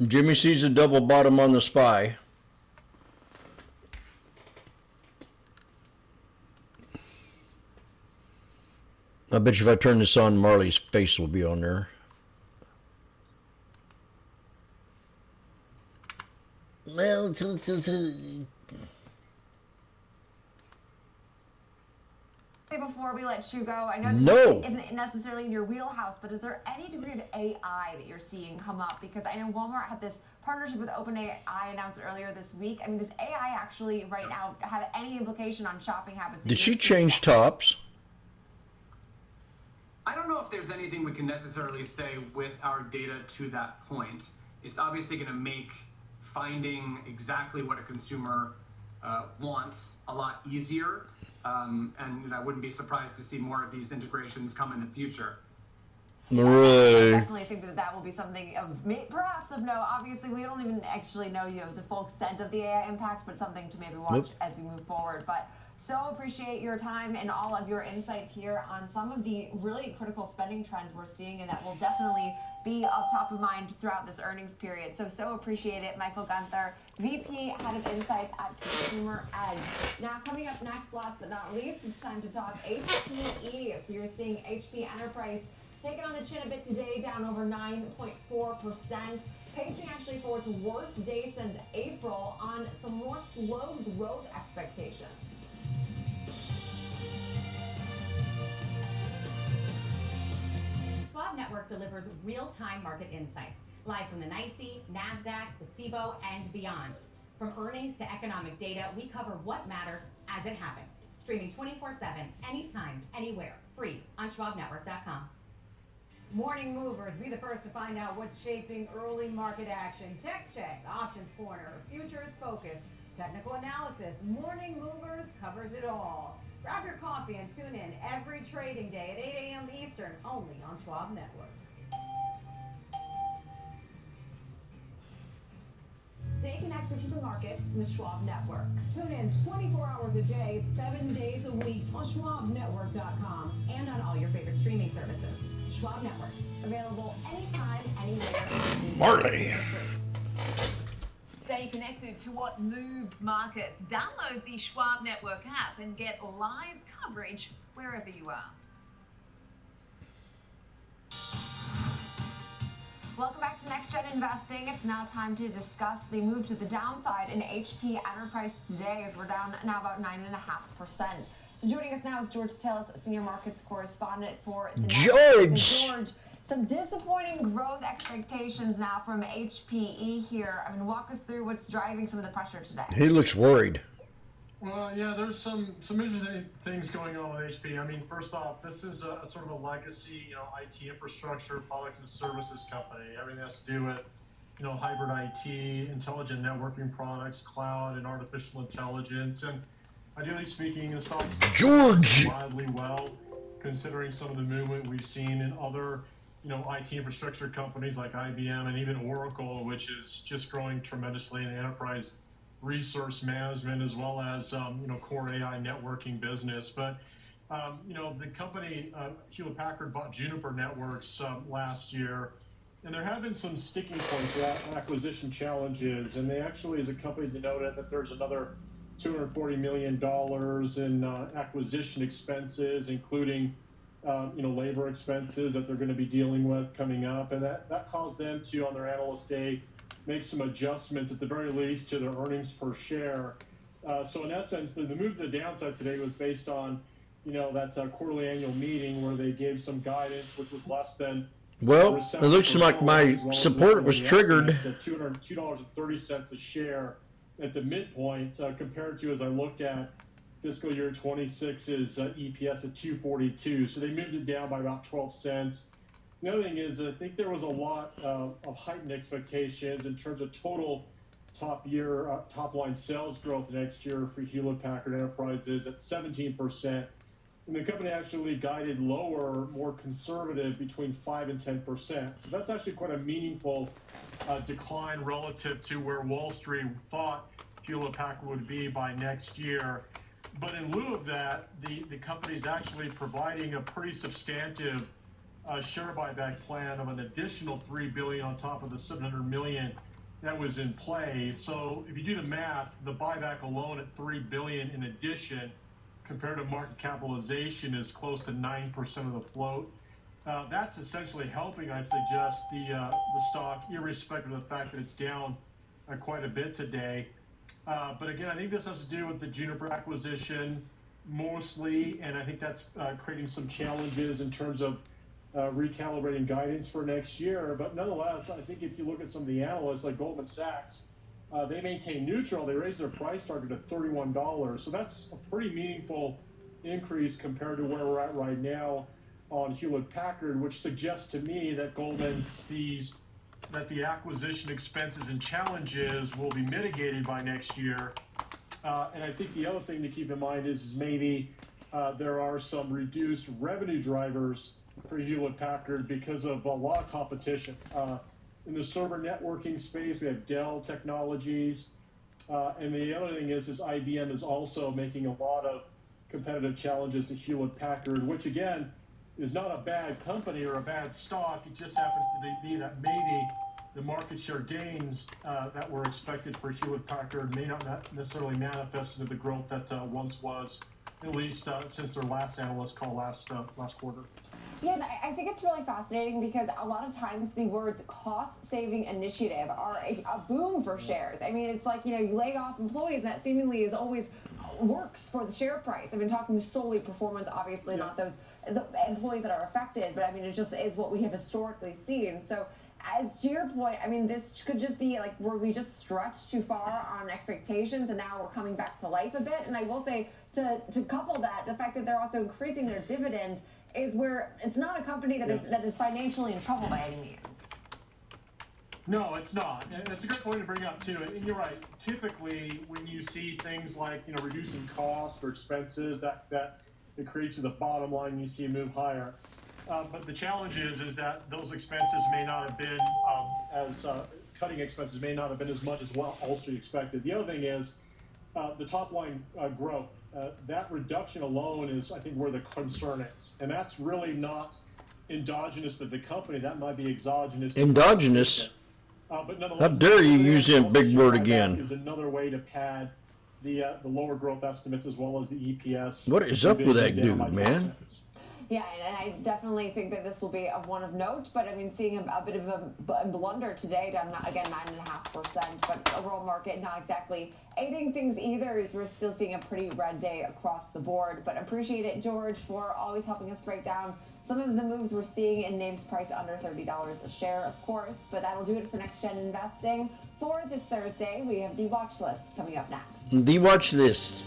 Jimmy sees a double bottom on the SPY. I bet you if I turn this on, Marley's face will be on there. Well, before we let you go, I know this isn't necessarily in your wheelhouse, but is there any degree of AI that you're seeing come up? Because I know Walmart had this partnership with OpenAI announced earlier this week. I mean, does AI actually right now have any implication on shopping habits? Did she change tops? I don't know if there's anything we can necessarily say with our data to that point. It's obviously going to make finding exactly what a consumer wants a lot easier. And I wouldn't be surprised to see more of these integrations come in the future. Really? I definitely think that that will be something of perhaps of note. Obviously, we don't even actually know the full extent of the AI impact, but something to maybe watch as we move forward. But so appreciate your time and all of your insight here on some of the really critical spending trends we're seeing, and that will definitely be up top of mind throughout this earnings period. So appreciate it. Michael Gunther, VP, Head of Insights at Consumer Edge. Now, coming up next, last but not least, it's time to talk HPE. As we are seeing HP Enterprise taking on the chin a bit today, down over 9.4%. Pacing actually for its worst day since April on some more slow growth expectations. Schwab Network delivers real-time market insights, live from the NYSE, NASDAQ, the SIBO, and beyond. From earnings to economic data, we cover what matters as it happens. Streaming 24/7, anytime, anywhere, free on schwabnetwork.com. Morning movers, be the first to find out what's shaping early market action. Tech Check, Options Corner, Futures Focus, Technical Analysis. Morning movers covers it all. Grab your coffee and tune in every trading day at 8 a.m. Eastern, only on Schwab Network. Stay connected to the markets with Schwab Network. Tune in 24 hours a day, 7 days a week on schwabnetwork.com and on all your favorite streaming services. Schwab Network. Available anytime, anywhere. Marley. Stay connected to what moves markets. Download the Schwab Network app and get live coverage wherever you are. Welcome back to Next Gen Investing. It's now time to discuss the move to the downside in HP Enterprise today, as we're down now about 9.5%. So joining us now is George Tillis, Senior Markets Correspondent for the George, some disappointing growth expectations now from HPE here. I mean, walk us through what's driving some of the pressure today. He looks worried. Well, yeah, there's some interesting things going on with HP. I mean, first off, this is a sort of a legacy, IT infrastructure, products and services company. Everything has to do with, hybrid IT, intelligent networking products, cloud, and artificial intelligence. And ideally speaking, the stock's George wildly well, considering some of the movement we've seen in other, IT infrastructure companies like IBM and even Oracle, which is just growing tremendously in the enterprise resource management, as well as core AI networking business. But the company Hewlett-Packard bought Juniper Networks last year, and there have been some sticking points, acquisition challenges, and they actually, as a company, denoted that there's another $240 million in acquisition expenses, including labor expenses that they're going to be dealing with coming up, and that caused them to, on their analyst day, make some adjustments at the very least to their earnings per share. So in essence, the move to the downside today was based on, that quarterly annual meeting where they gave some guidance, which was less than. Well, it looks like my support was triggered. $202.30 a share at the midpoint, compared to, as I looked at fiscal year 26's EPS at $2.42. So they moved it down by about 12 cents. The other thing is, I think there was a lot of heightened expectations in terms of total top line sales growth next year for Hewlett-Packard Enterprises at 17%. And the company actually guided lower, more conservative, between 5 and 10%. So that's actually quite a meaningful decline relative to where Wall Street thought Hewlett-Packard would be by next year. But in lieu of that, the company's actually providing a pretty substantive share buyback plan of an additional $3 billion on top of the $700 million that was in play. So if you do the math, the buyback alone at $3 billion in addition, compared to market capitalization, is close to 9% of the float. That's essentially helping, I suggest, the stock, irrespective of the fact that it's down quite a bit today. But again, I think this has to do with the Juniper acquisition mostly, and I think that's creating some challenges in terms of recalibrating guidance for next year. But nonetheless, I think if you look at some of the analysts like Goldman Sachs, they maintain neutral. They raised their price target to $31. So that's a pretty meaningful increase compared to where we're at right now on Hewlett-Packard, which suggests to me that Goldman sees that the acquisition expenses and challenges will be mitigated by next year. And I think the other thing to keep in mind is maybe there are some reduced revenue drivers for Hewlett-Packard because of a lot of competition. In the server networking space, we have Dell Technologies. And the other thing is IBM is also making a lot of competitive challenges to Hewlett-Packard, which again, is not a bad company or a bad stock. It just happens to be that maybe the market share gains that were expected for Hewlett-Packard may not necessarily manifest into the growth that once was, at least since their last analyst call last quarter. Yeah, and I think it's really fascinating because a lot of times the words cost-saving initiative are a boom for shares. I mean, it's like, you lay off employees, and that seemingly is always works for the share price. I've been talking solely performance, obviously, not the employees that are affected, but I mean, it just is what we have historically seen. So, as to your point, I mean, this could just be like where we just stretched too far on expectations, and now we're coming back to life a bit. And I will say, to couple that, the fact that they're also increasing their dividend is where it's not a company that is financially in trouble by any means. No, it's not. And it's a good point to bring up, too. And you're right. Typically, when you see things like, reducing costs or expenses, that it creates to the bottom line, you see a move higher. But the challenge is that those expenses may not have been cutting expenses may not have been as much as Wall Street expected. The other thing is the top line growth. That reduction alone is, I think, where the concern is. And that's really not endogenous to the company. That might be exogenous. Endogenous? But How dare you use that big word again? Is another way to pad the lower growth estimates as well as the EPS. What is up with that dude, man? Yeah, and I definitely think that this will be one of note, but I mean, seeing a bit of a blunder today, down again 9.5%, but overall market not exactly aiding things either, as we're still seeing a pretty red day across the board. But appreciate it, George, for always helping us break down some of the moves we're seeing in names priced under $30 a share, of course. But that'll do it for Next Gen Investing. For this Thursday, we have the watch list coming up next. The watch list.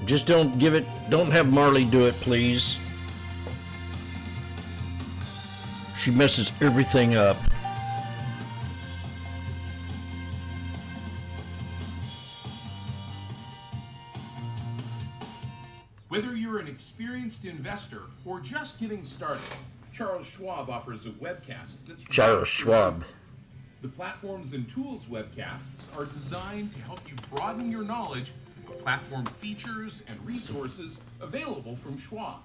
Just don't have Marley do it, please. She messes everything up. Whether you're an experienced investor or just getting started, Charles Schwab offers a webcast that's Charles Schwab. The Platforms and Tools webcasts are designed to help you broaden your knowledge of platform features and resources available from Schwab.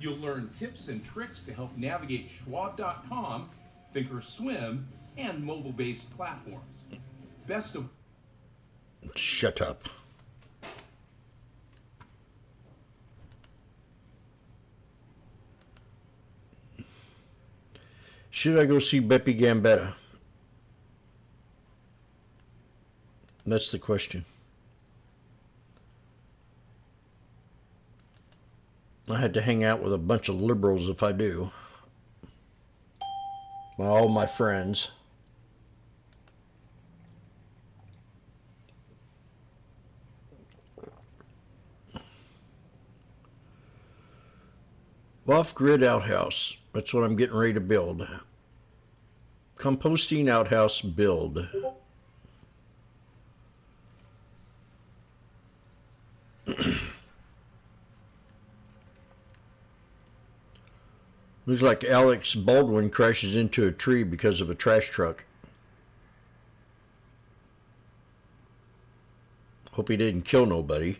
You'll learn tips and tricks to help navigate Schwab.com, Thinkorswim, and mobile-based platforms. Best of... Shut up. Should I go see Beppe Gambetta? That's the question. I had to hang out with a bunch of liberals if I do. Well, all my friends. Off-grid outhouse. That's what I'm getting ready to build. Composting outhouse build. Looks like Alex Baldwin crashes into a tree because of a trash truck. Hope he didn't kill nobody.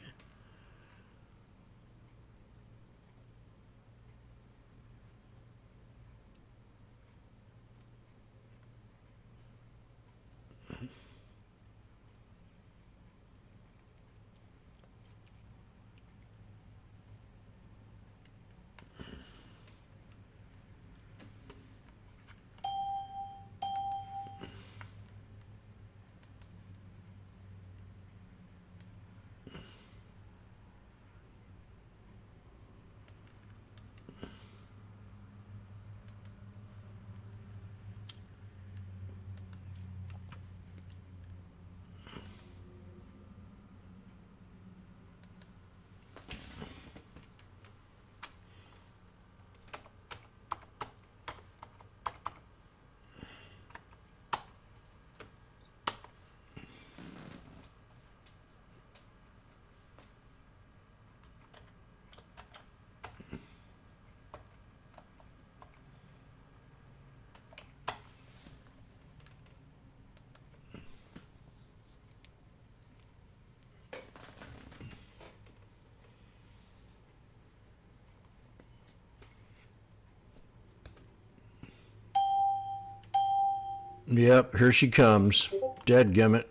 Yep, here she comes. Dadgummit.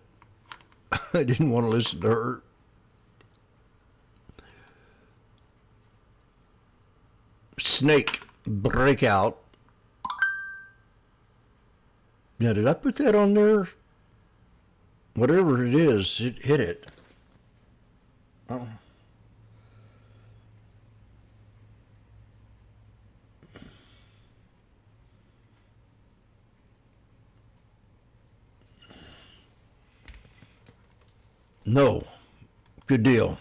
I didn't want to listen to her. Snake breakout. Now, did I put that on there? Whatever it is, it hit it. Oh. No. Good deal.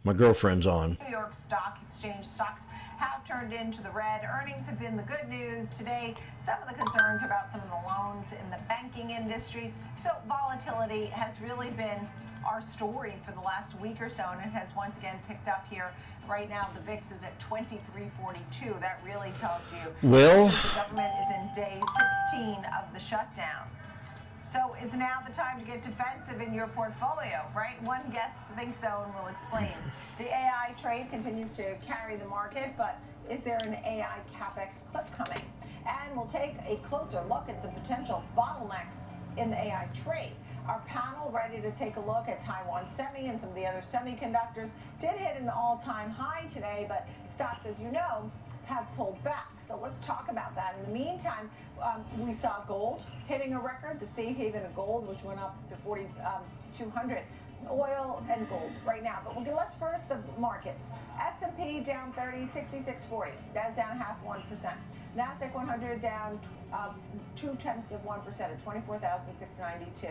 My girlfriend's on. New York Stock Exchange stocks have turned into the red. Earnings have been the good news today. Some of the concerns about some of the loans in the banking industry. So volatility has really been our story for the last week or so, and it has once again ticked up here. Right now, the VIX is at 2342. That really tells you Well, the government is in day 16 of the shutdown. So is now the time to get defensive in your portfolio, right? One guest thinks so, and we'll explain. The AI trade continues to carry the market, but is there an AI CapEx clip coming? And we'll take a closer look at some potential bottlenecks in the AI trade. Our panel ready to take a look at Taiwan Semi and some of the other semiconductors. Did hit an all-time high today, but stocks, as you know, have pulled back. So let's talk about that. In the meantime, we saw gold hitting a record, the safe haven of gold, which went up to 4,200. Oil and gold right now. But let's first the markets. S&P down 30, 66.40. That is down 0.5%. NASDAQ 100 down 0.2% at 24,692.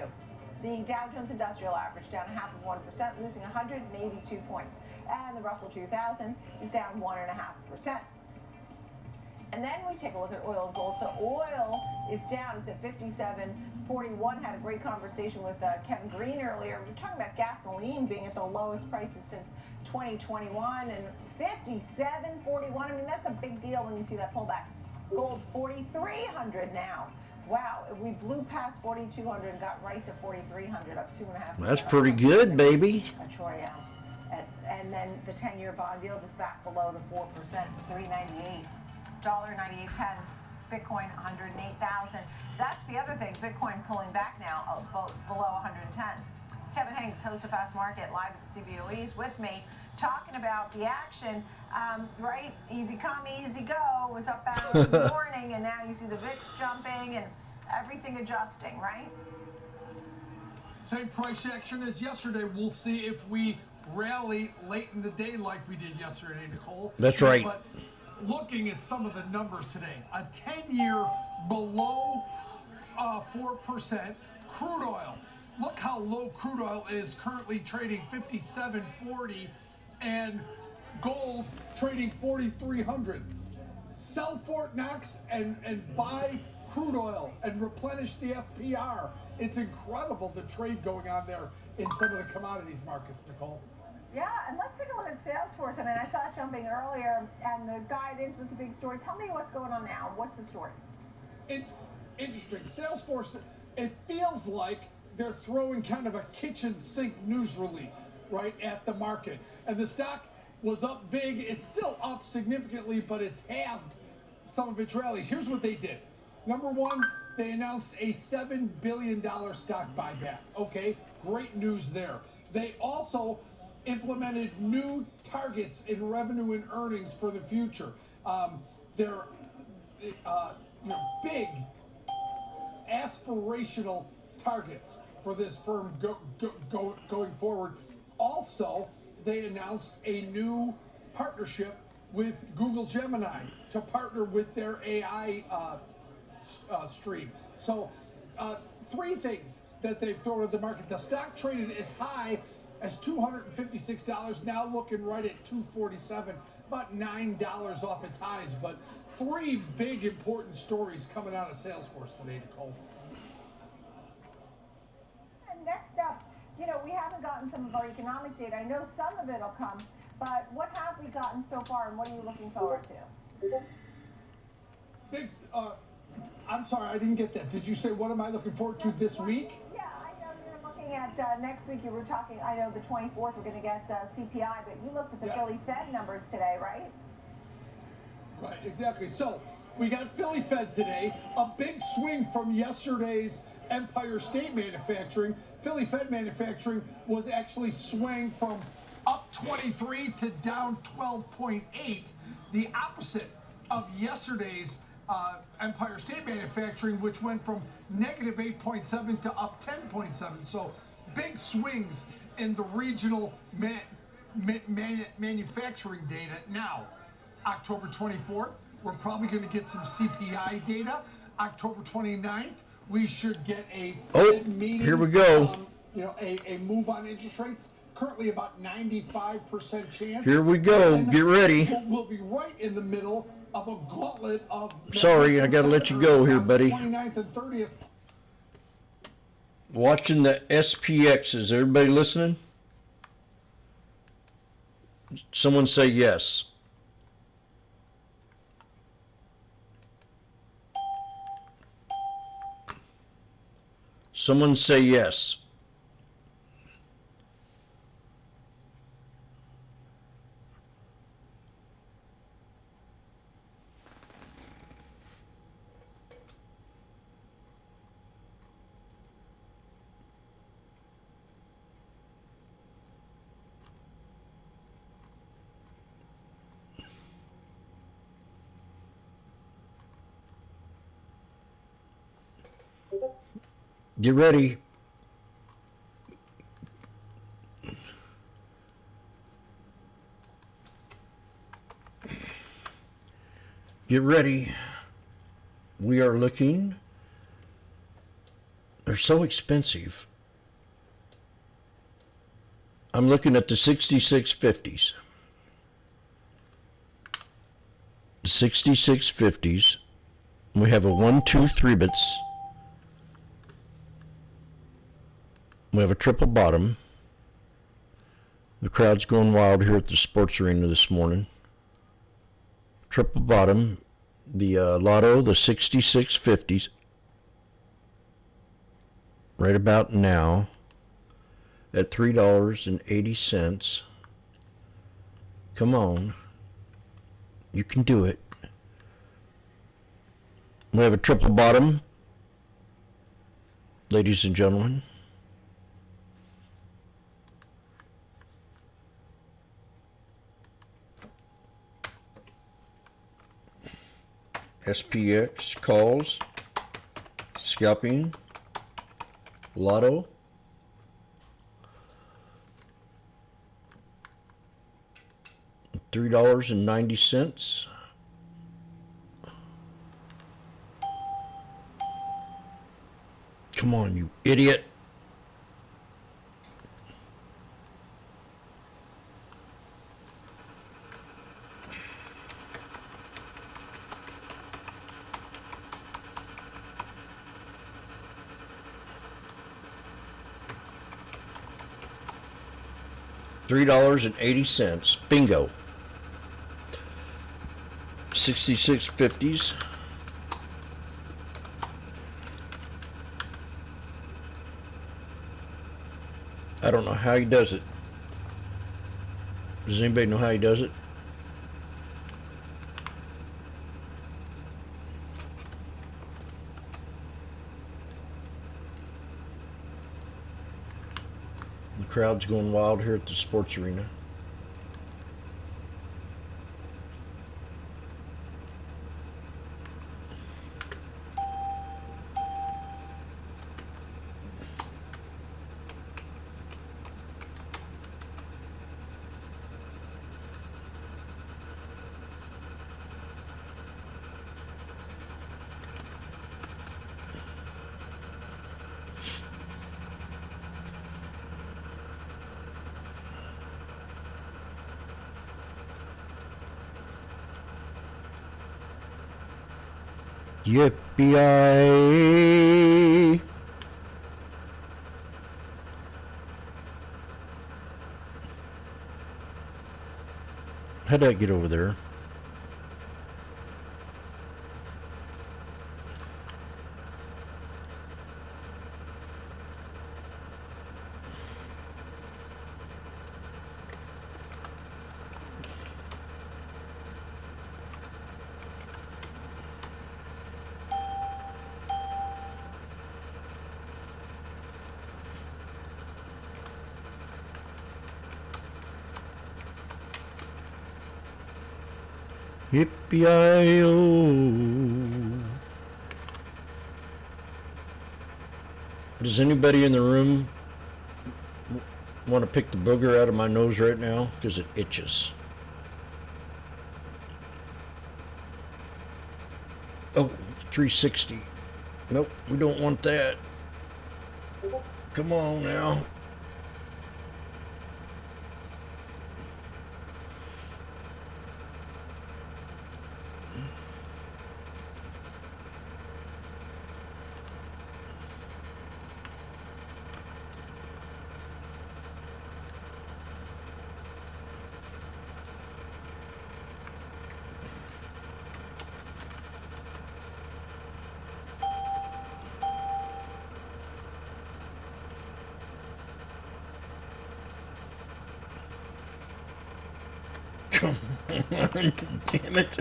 The Dow Jones Industrial Average down 0.5%, losing 182 points. And the Russell 2000 is down 1.5%. And then we take a look at oil and gold. So oil is down. It's at 57.41. Had a great conversation with Kevin Green earlier. We're talking about gasoline being at the lowest prices since 2021 and 57.41. I mean, that's a big deal when you see that pullback. Gold 4,300 now. Wow, we blew past 4,200 and got right to 4,300, up 2.5%. That's pretty good, baby. A troy ounce. And then the 10-year bond yield is back below the 4%, 398. $1.9810, Bitcoin 108,000. That's the other thing. Bitcoin pulling back now, below 110. Kevin Hanks, host of Fast Market, live at the CBOE, is with me, talking about the action. Right, easy come, easy go. Was up in the morning, and now you see the VIX jumping and everything adjusting. Right. Same price action as yesterday. We'll see if we rally late in the day like we did yesterday, Nicole. That's right. But looking at some of the numbers today, a 10-year below 4%. Crude oil, look how low crude oil is, currently trading 57.40, and gold trading 4,300. Sell Fort Knox and buy crude oil and replenish the SPR. It's incredible the trade going on there in some of the commodities markets, Nicole. Yeah, and let's take a look at Salesforce. I mean, I saw it jumping earlier, and the guidance was a big story. Tell me what's going on now. What's the story? Interesting. Salesforce, it feels like they're throwing kind of a kitchen sink news release, right, at the market. And the stock was up big. It's still up significantly, but it's halved some of its rallies. Here's what they did. Number one, they announced a $7 billion stock buyback. Okay, great news there. They also implemented new targets in revenue and earnings for the future. They're big, aspirational targets for this firm going forward. Also, they announced a new partnership with Google Gemini to partner with their AI stream. So, three things that they've thrown at the market. The stock traded as high as $256, now looking right at $247, about $9 off its highs. But three big important stories coming out of Salesforce today, Nicole. And next up, we haven't gotten some of our economic data. I know some of it will come, but what have we gotten so far, and what are you looking forward to? Big, I'm sorry, I didn't get that. Did you say what am I looking forward to this week? Yeah, I know you're looking at next week. You were talking, I know the 24th we're going to get CPI, but you looked at the Philly Fed numbers today, right? Right, exactly. So We got Philly Fed today, a big swing from yesterday's Empire State Manufacturing. Philly Fed Manufacturing was actually swing from up 23 to down 12.8, the opposite of yesterday's Empire State Manufacturing, which went from negative 8.7 to up 10.7. So big swings in the regional manufacturing data. Now, October 24th, we're probably going to get some CPI data. October 29th, we should get a Fed meeting. Here we go. A move on interest rates. Currently about 95% chance. Here we go. Get ready. We'll be right in the middle of a gauntlet of... Sorry, I got to let you go here, buddy. 29th and 30th. Watching the SPXs. Everybody listening? Someone say yes. Someone say yes. Get ready. Get ready. We are looking. They're so expensive. I'm looking at the 6650s. 6650s. We have a 1, 2, 3 bits. We have a triple bottom. The crowd's going wild here at the sports arena this morning. Triple bottom. The lotto, the 6650s. Right about now at $3.80. Come on. You can do it. We have a triple bottom. Ladies and gentlemen. SPX calls, scalping, lotto, $3.90. Come on, you idiot. $3.80. Bingo. 6650s. I don't know how he does it. Does anybody know how he does it? The crowd's going wild here at the sports arena. Yippee! How'd I get over there? Yippee-i-oh. Does anybody in the room want to pick the booger out of my nose right now? Because it itches. Oh, 360. Nope, we don't want that. Come on now. Come on, damn it.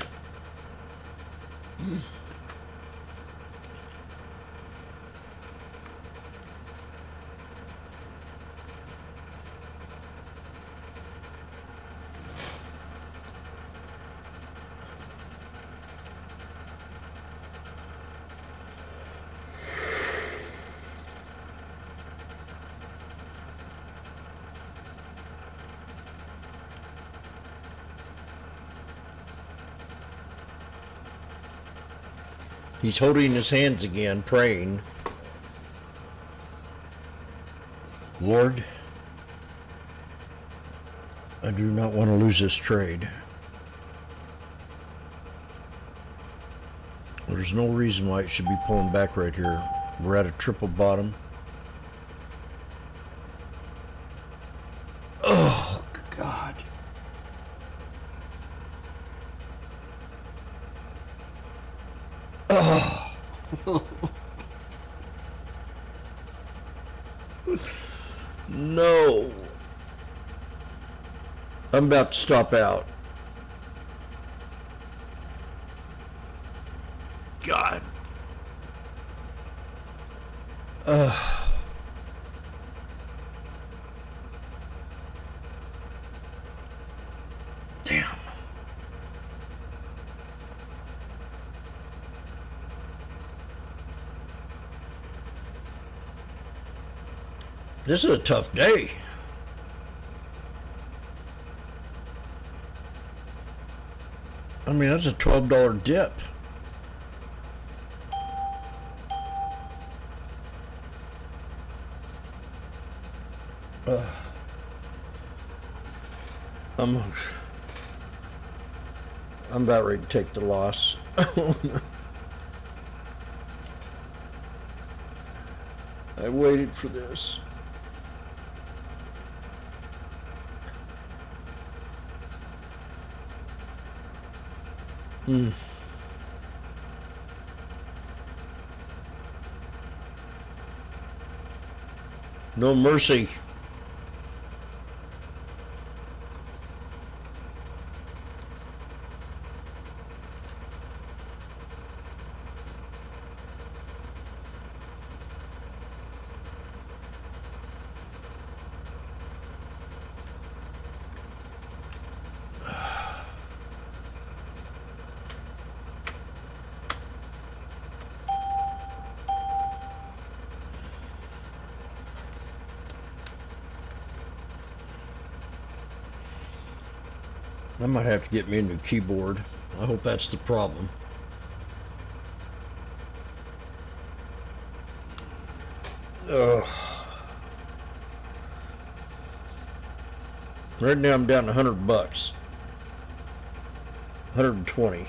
He's holding his hands again, praying. Lord, I do not want to lose this trade. There's no reason why it should be pulling back right here. We're at a triple bottom. Oh, God. Oh. No. I'm about to stop out. God. Damn. This is a tough day. I mean, that's a $12 dip. I'm about ready to take the loss. I waited for this. No mercy. I might have to get me a new keyboard. I hope that's the problem. Ugh. Right now I'm down to $100. 120.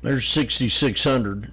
There's 6,600.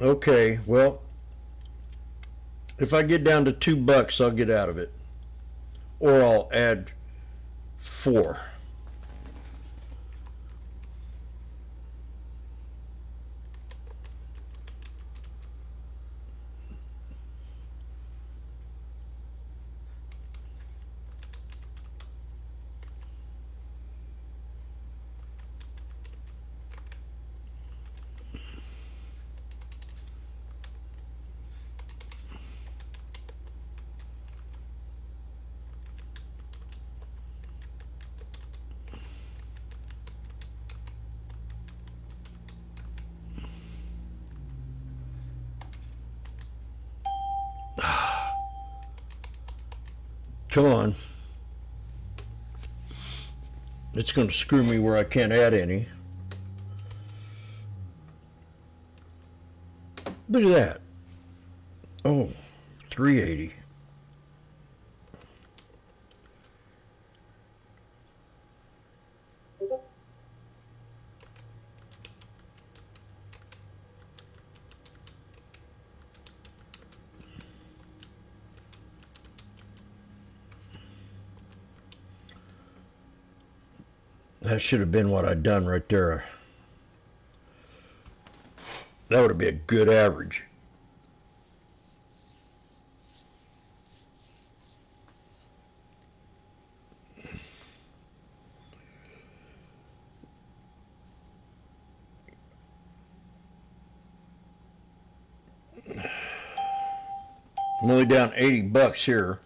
Okay, well, if I get down to $2, I'll get out of it, or I'll add 4. Come on. It's going to screw me where I can't add any. Look at that. Oh, 380. That should have been what I'd done right there. That would have been a good average. I'm only down $80 here.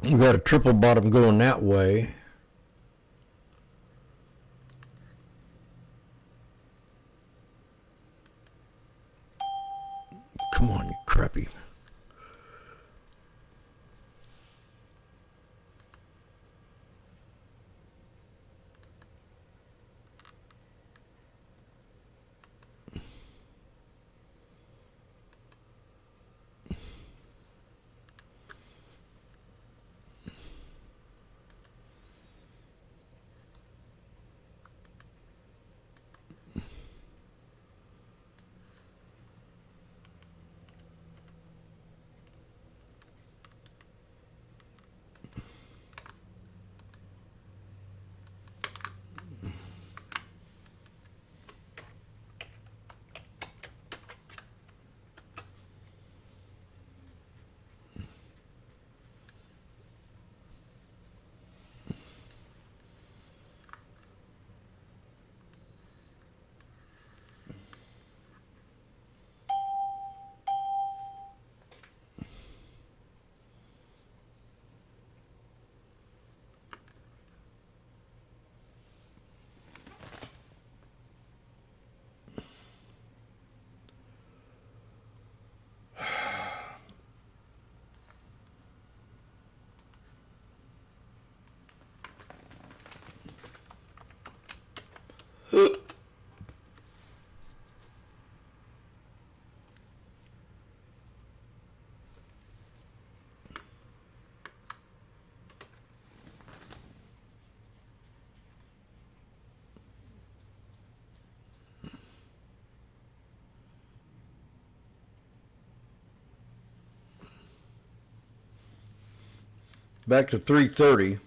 We got a triple bottom going that way. Come on, you crappy. Back to 330.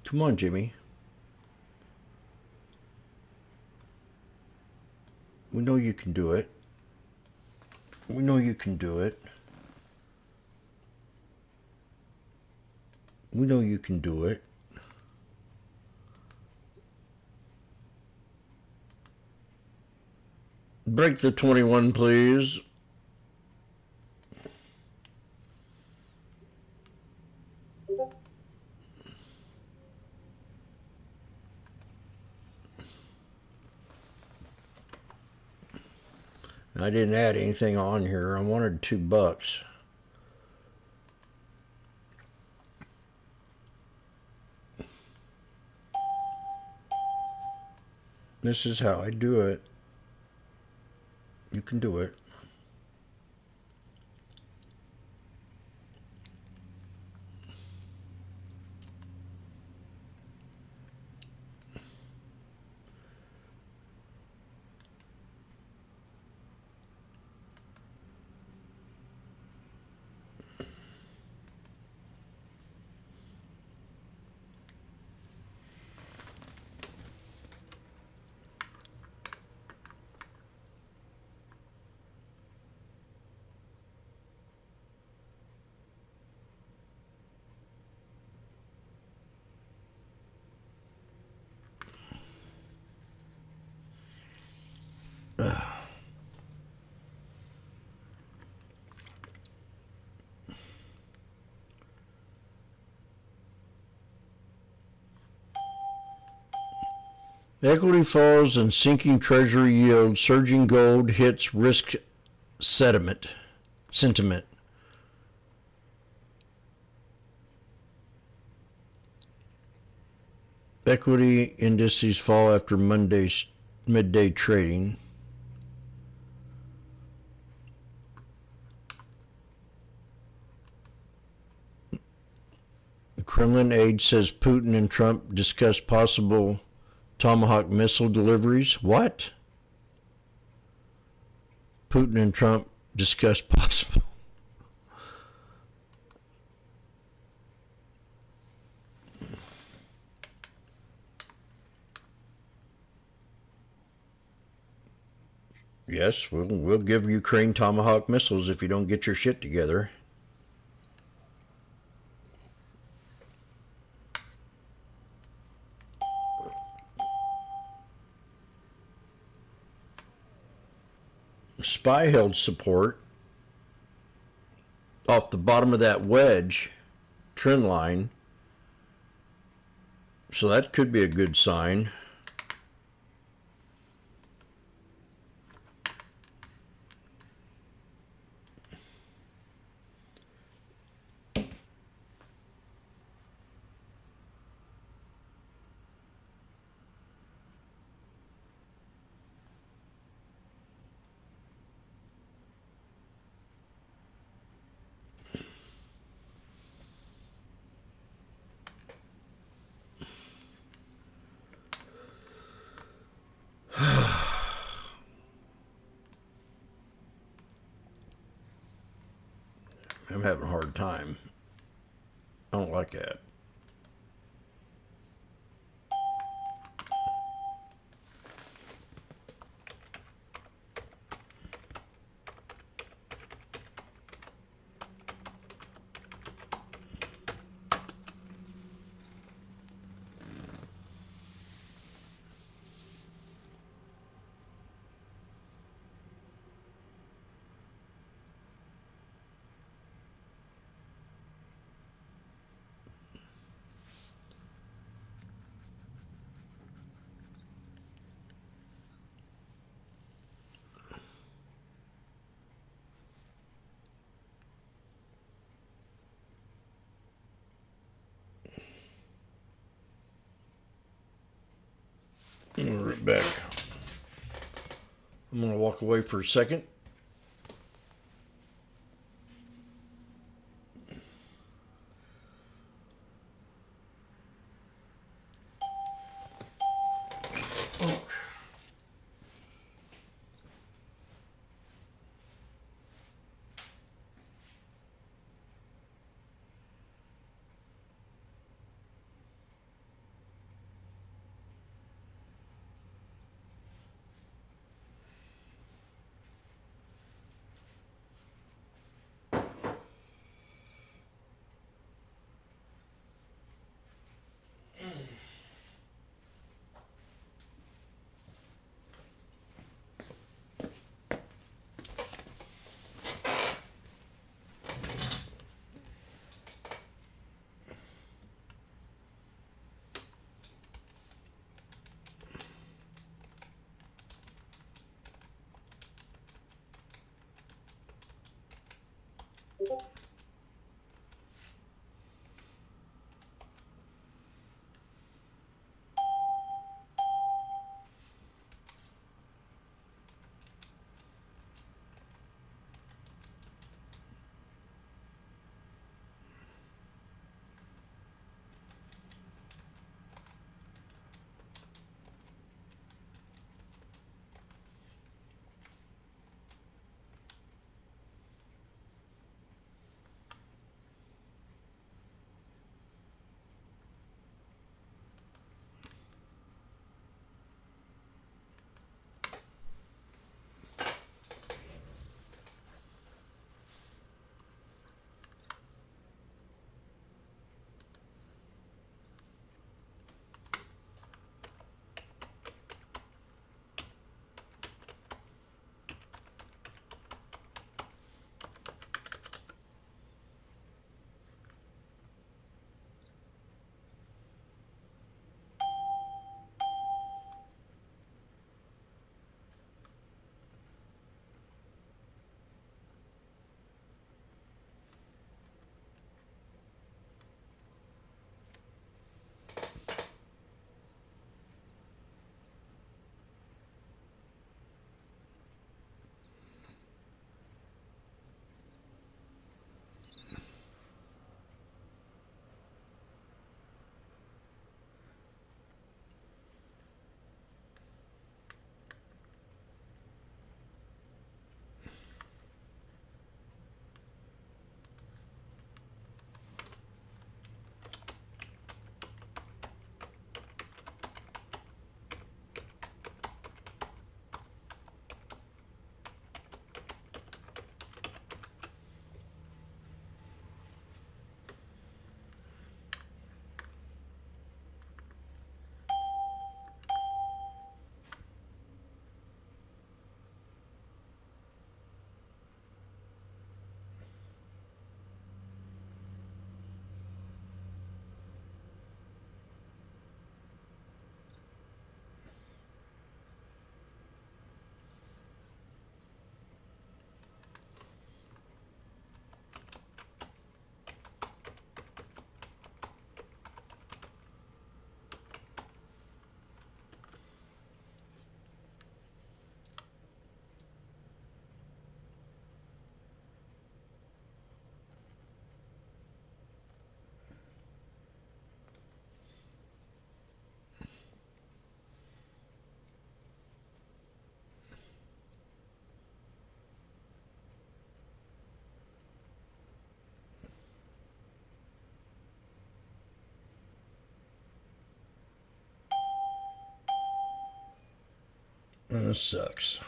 Come on, Jimmy. We know you can do it. We know you can do it. We know you can do it. Break the 21, please. I didn't add anything on here. I wanted $2. This is how I do it. You can do it. Equity falls and sinking treasury yield, surging gold hits risk sentiment. Equity indices fall after Monday's midday trading. The Kremlin aide says Putin and Trump discuss possible Tomahawk missile deliveries. What? Putin and Trump discuss possible. Yes, we'll give Ukraine Tomahawk missiles if you don't get your shit together. SPY held support off the bottom of that wedge trend line, so that could be a good sign. I'm having a hard time. I don't like that. Right back. I'm going to walk away for a second. This sucks.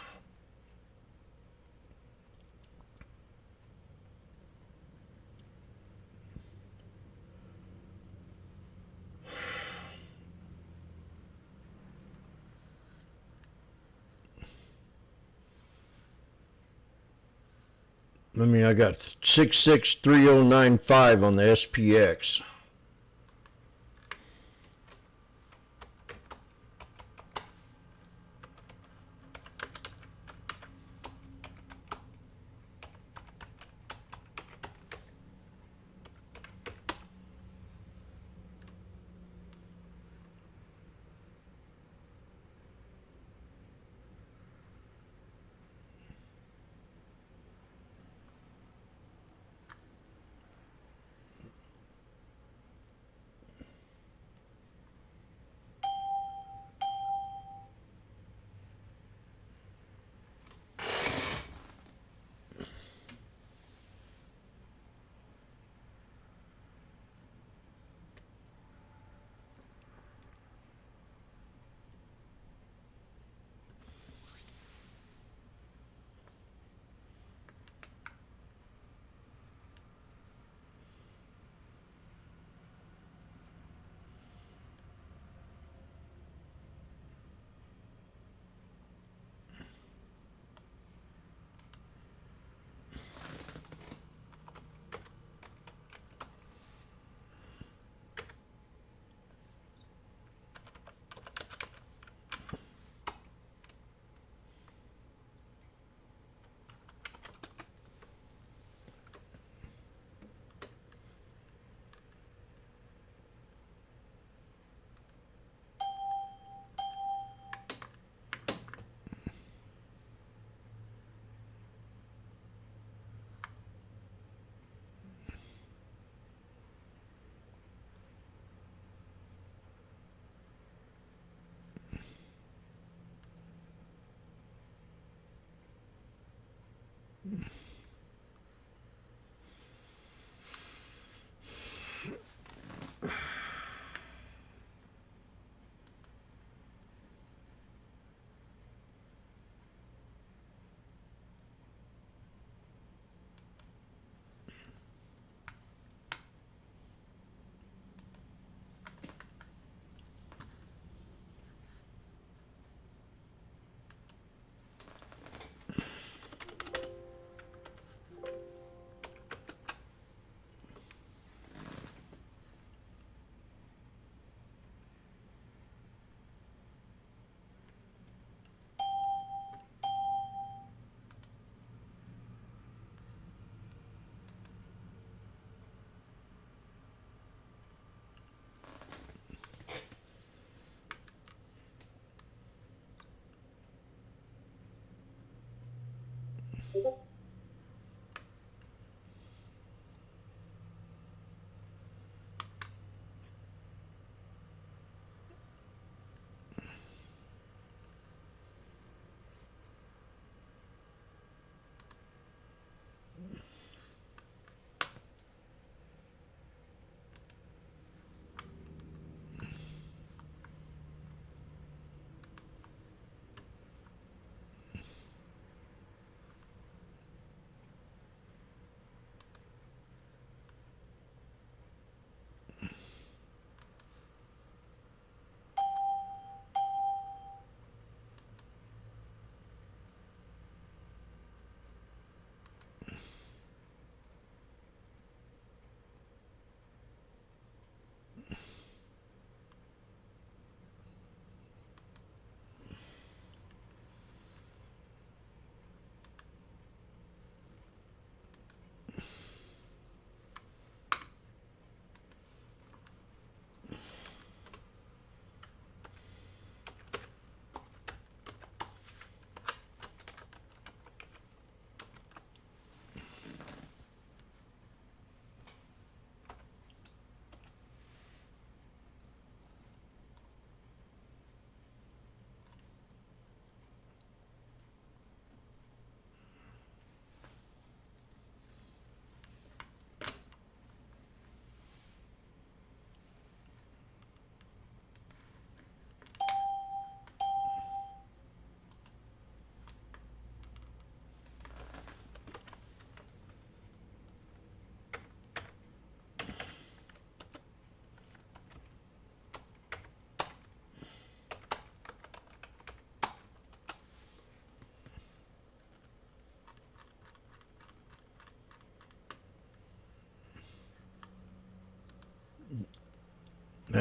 I got 663095 on the SPX.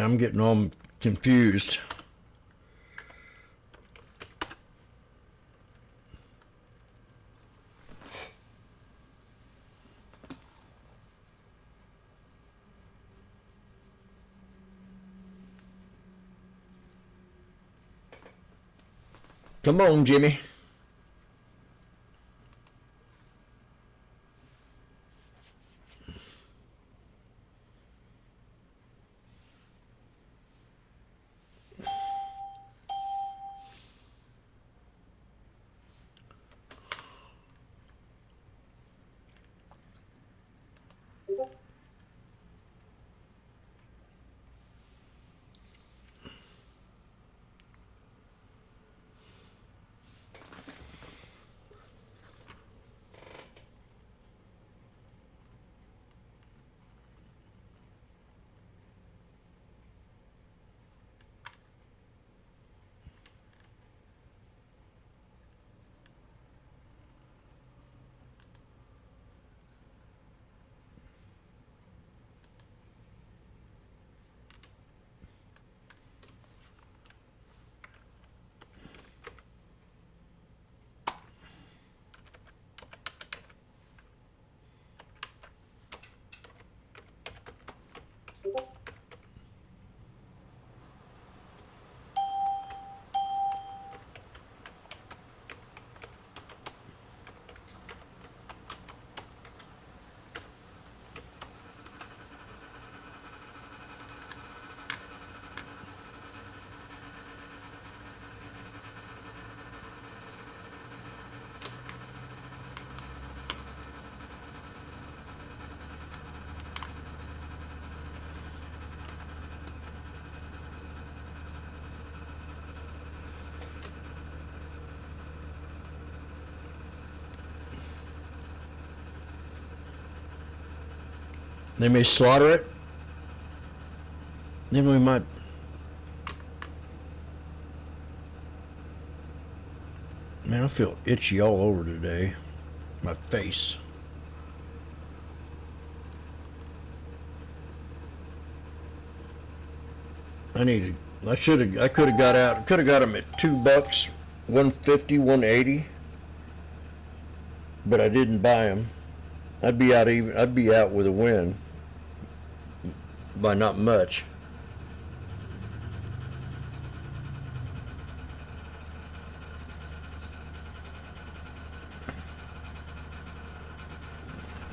I'm getting all confused. Come on, Jimmy. They may slaughter it. Then we might. Man, I feel itchy all over today. My face. I could have got them at $2, 150, 180. But I didn't buy them. I'd be out with a win by not much.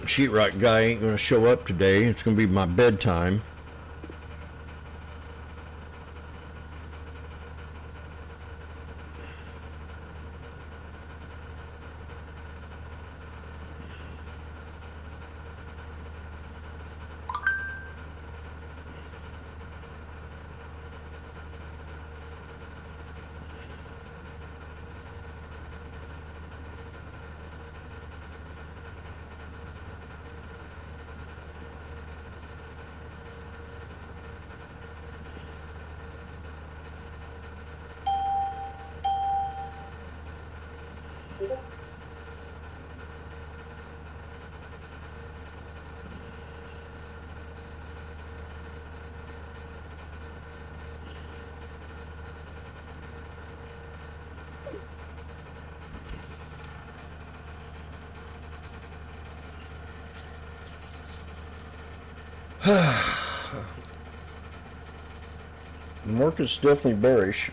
Sheetrock guy ain't gonna show up today. It's gonna be my bedtime. The market's definitely bearish.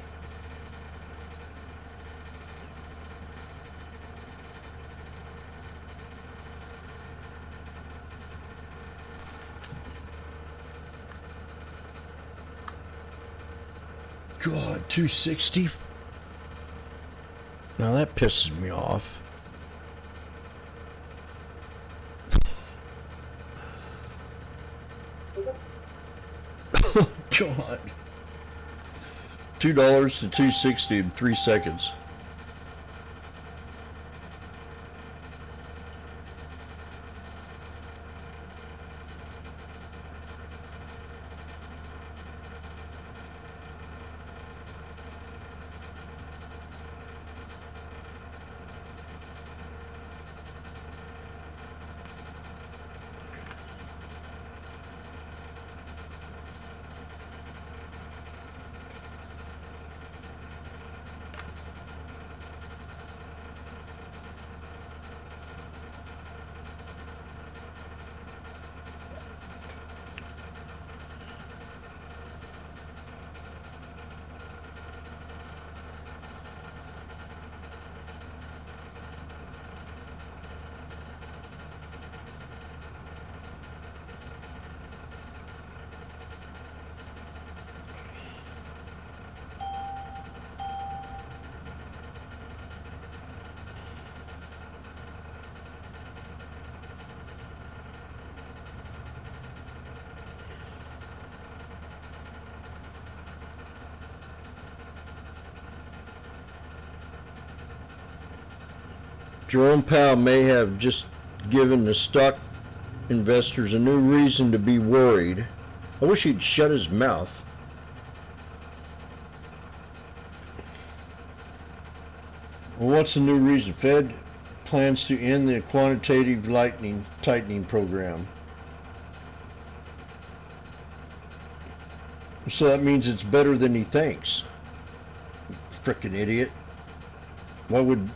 God, 260. Now that pisses me off. God. $2 to 260 in 3 seconds. Jerome Powell may have just given the stock investors a new reason to be worried. I wish he'd shut his mouth. Well, what's the new reason? Fed plans to end the quantitative tightening program. So that means it's better than he thinks. Frickin' idiot. Why would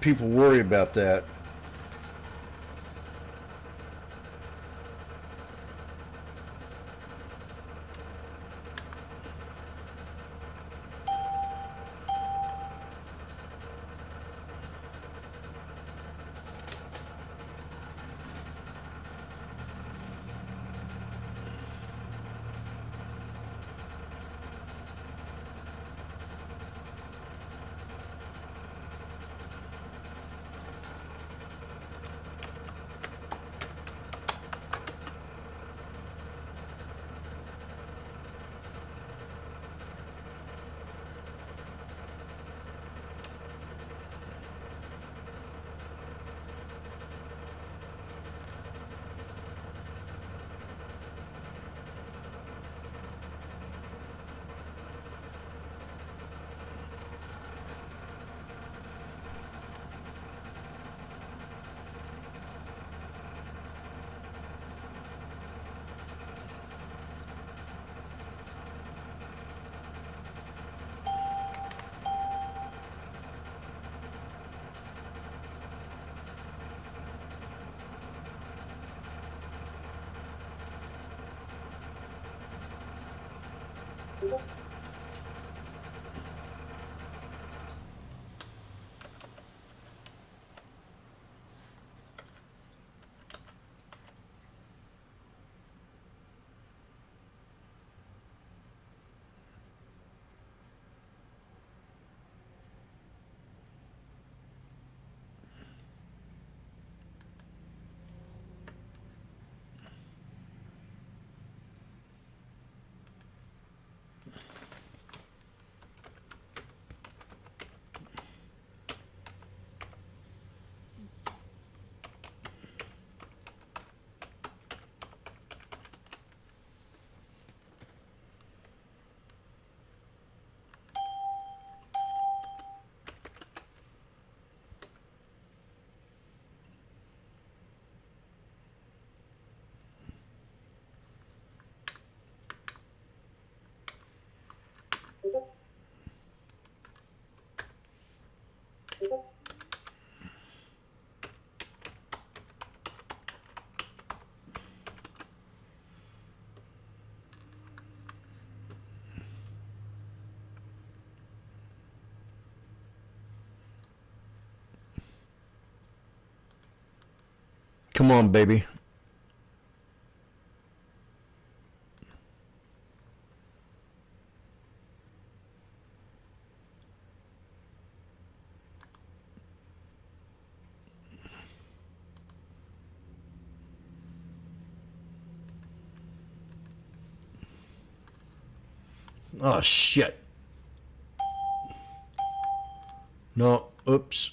people worry about that? Come on, baby. Oh, shit. No, oops.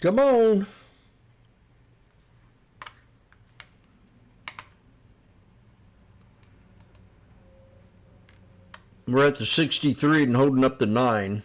Come on. We're at the 63 and holding up the 9.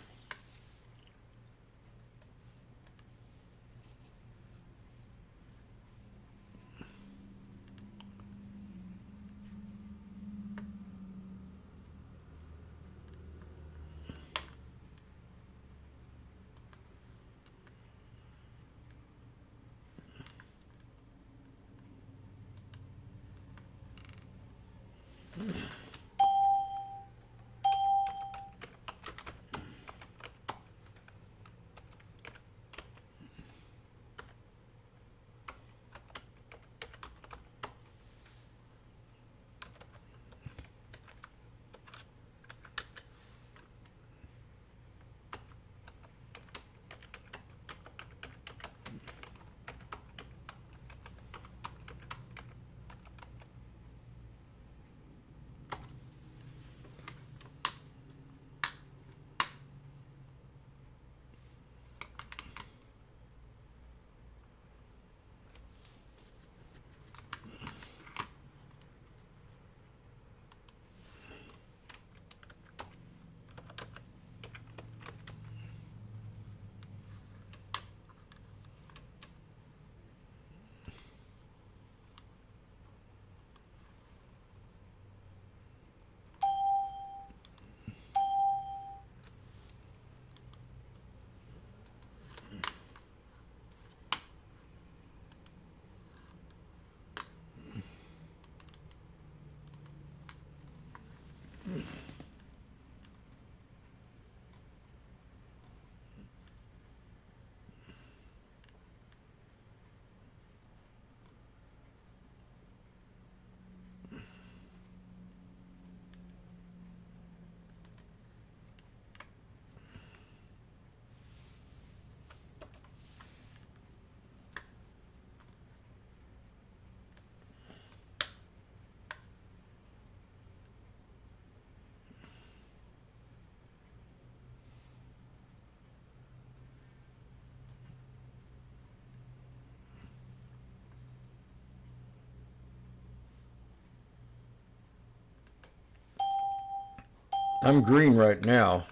I'm green right now.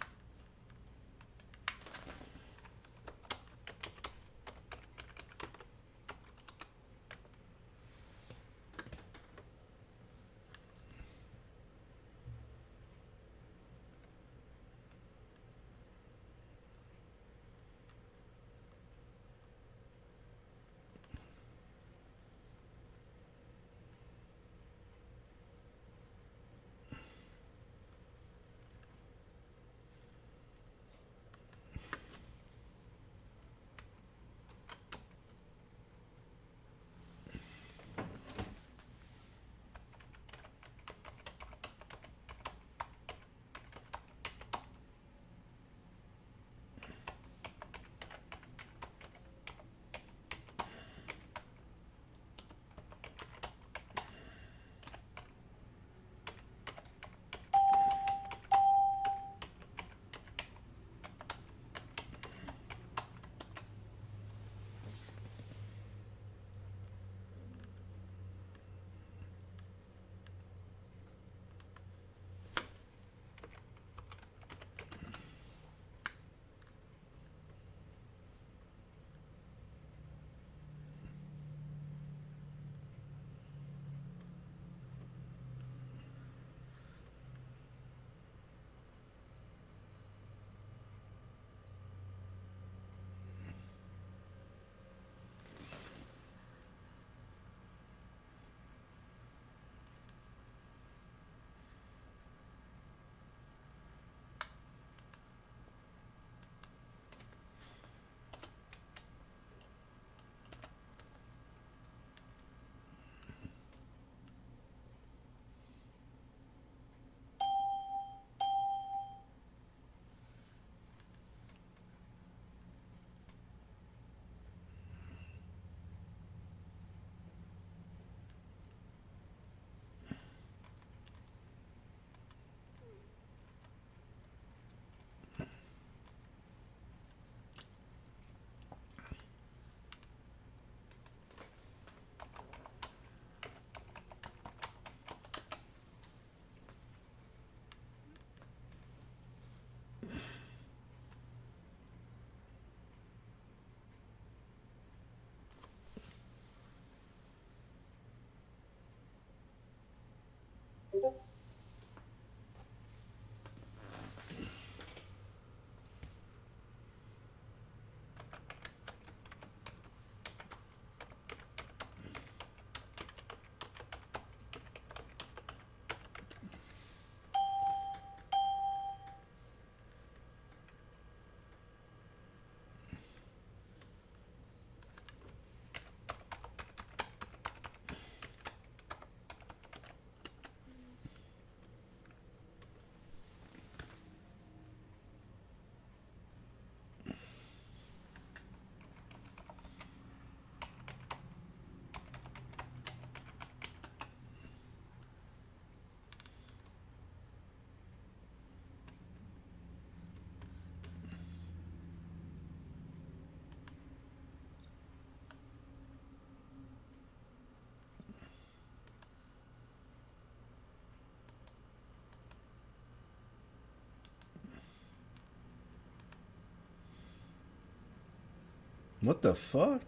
What the fuck?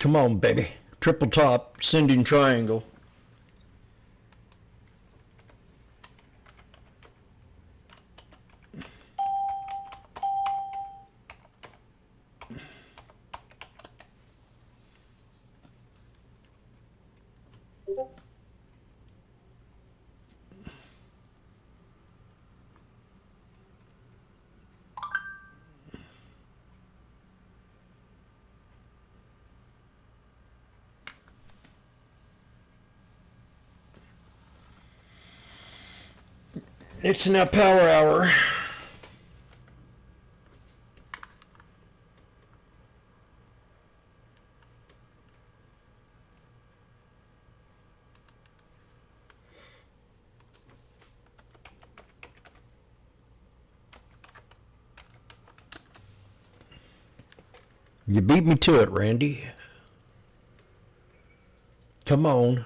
Come on, baby. Triple top, sending triangle. It's now power hour. You beat me to it, Randy. Come on.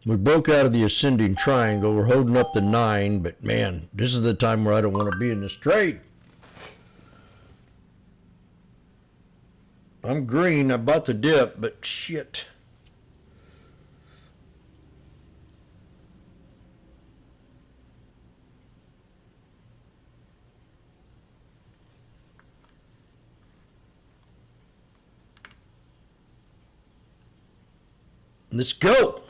We broke out of the ascending triangle. We're holding up the 9, but man, this is the time where I don't want to be in this trade. I'm green. I bought the dip, but shit. Let's go.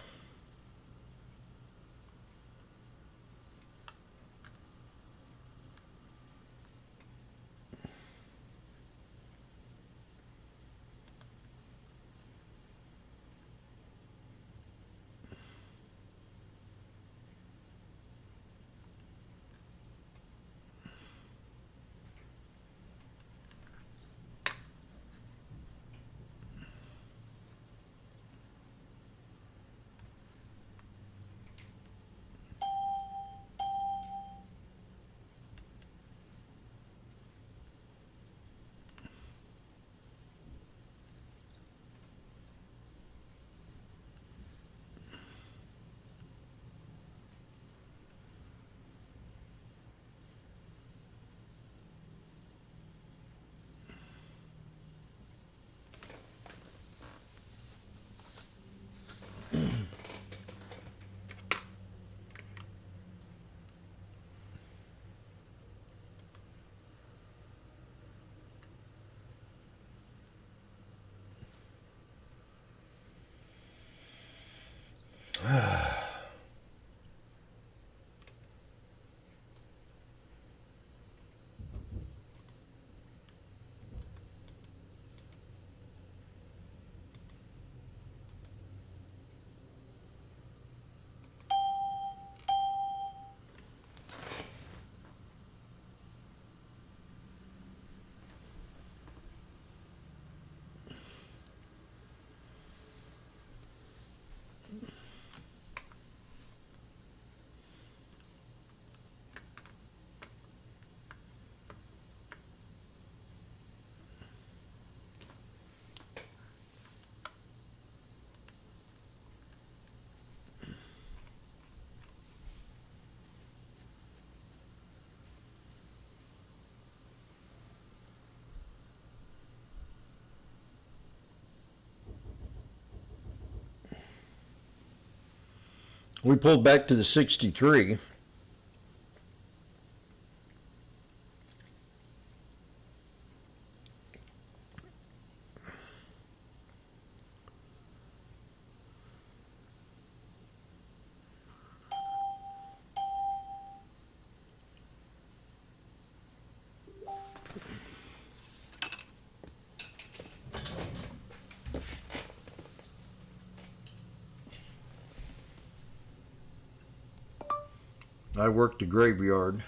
We pulled back to the 63. I worked the graveyard.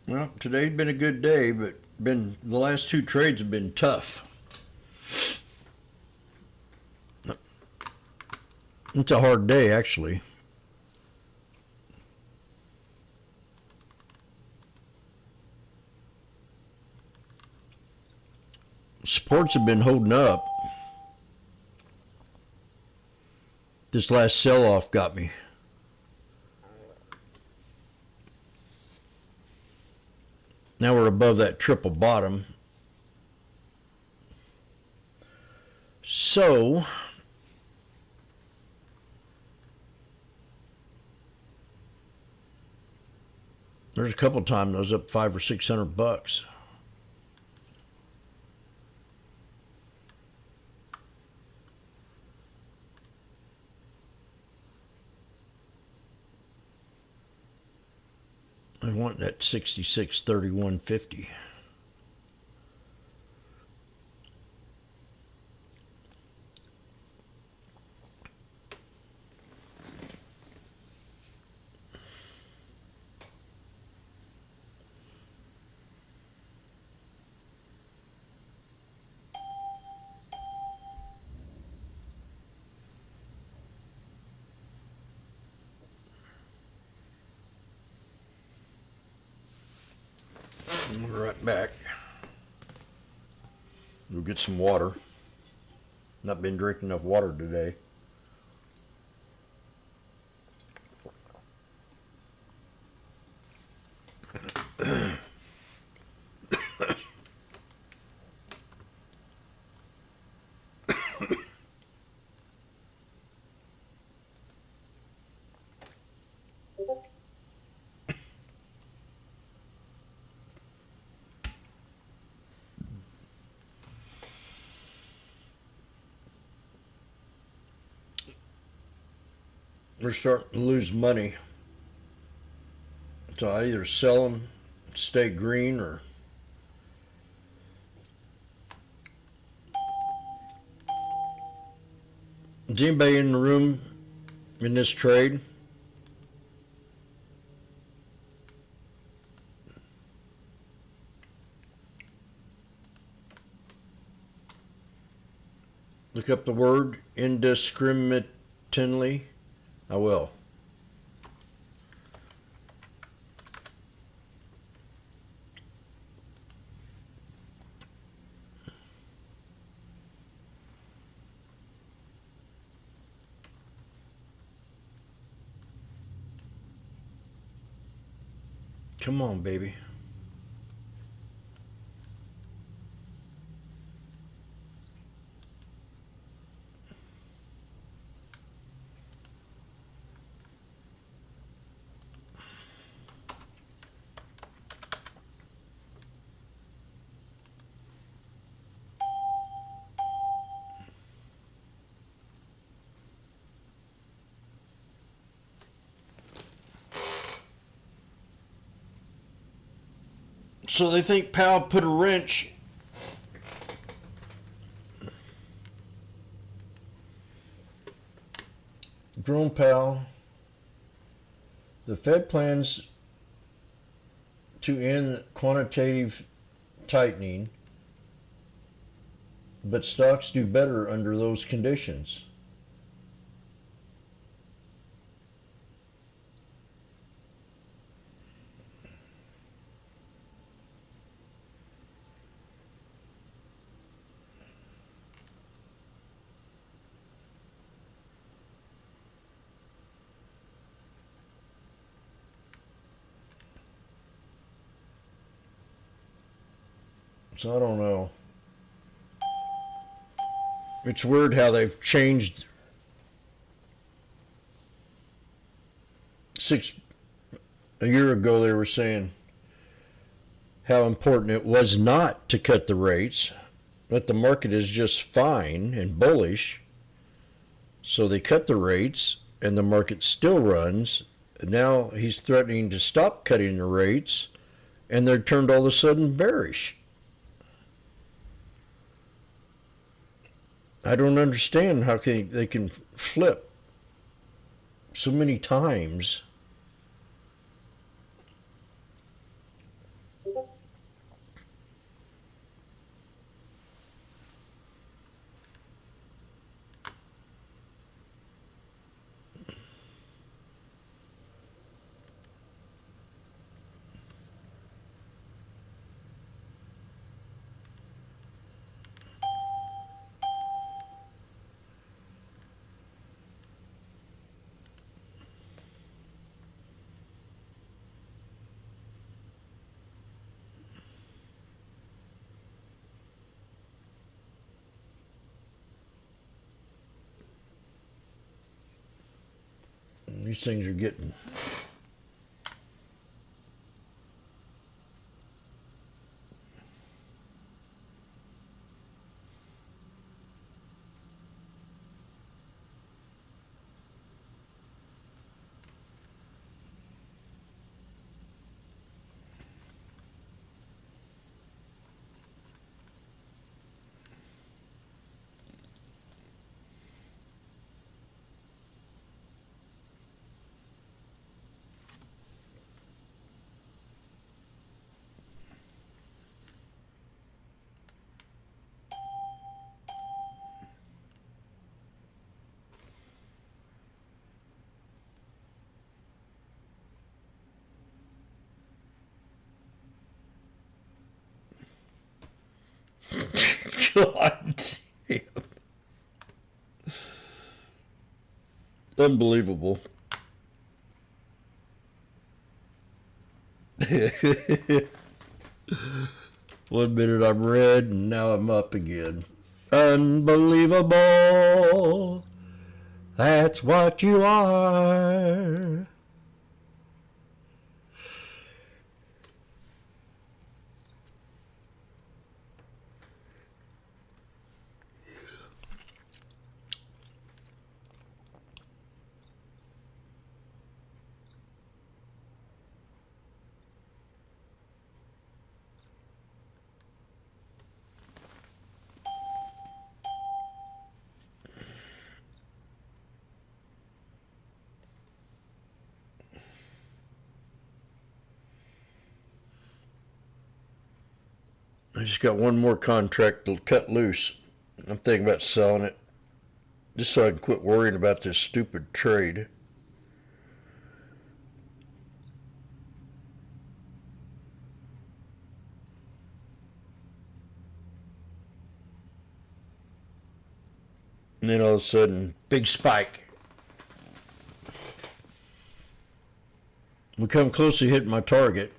Well, today's been a good day, but the last two trades have been tough. It's a hard day, actually. Supports have been holding up. This last sell-off got me. Now we're above that triple bottom. So, there's a couple times I was up $500 or $600. I want that 66.31.50. I'm gonna be right back. Go get some water. Not been drinking enough water today. We're starting to lose money. So I either sell them, stay green, or is anybody in the room in this trade? Look up the word indiscriminately. I will. Come on, baby. So they think Powell put a wrench Jerome Powell, the Fed plans to end quantitative tightening, but stocks do better under those conditions. So I don't know. It's weird how they've changed. A year ago they were saying how important it was not to cut the rates. that the market is just fine and bullish. So they cut the rates and the market still runs. Now he's threatening to stop cutting the rates and they're turned all of a sudden bearish. I don't understand how they can flip so many times. These things are getting God damn. Unbelievable. One minute I'm red and now I'm up again. Unbelievable. That's what you are. I just got one more contract to cut loose. I'm thinking about selling it just so I can quit worrying about this stupid trade. And then all of a sudden, big spike. We come close to hitting my target,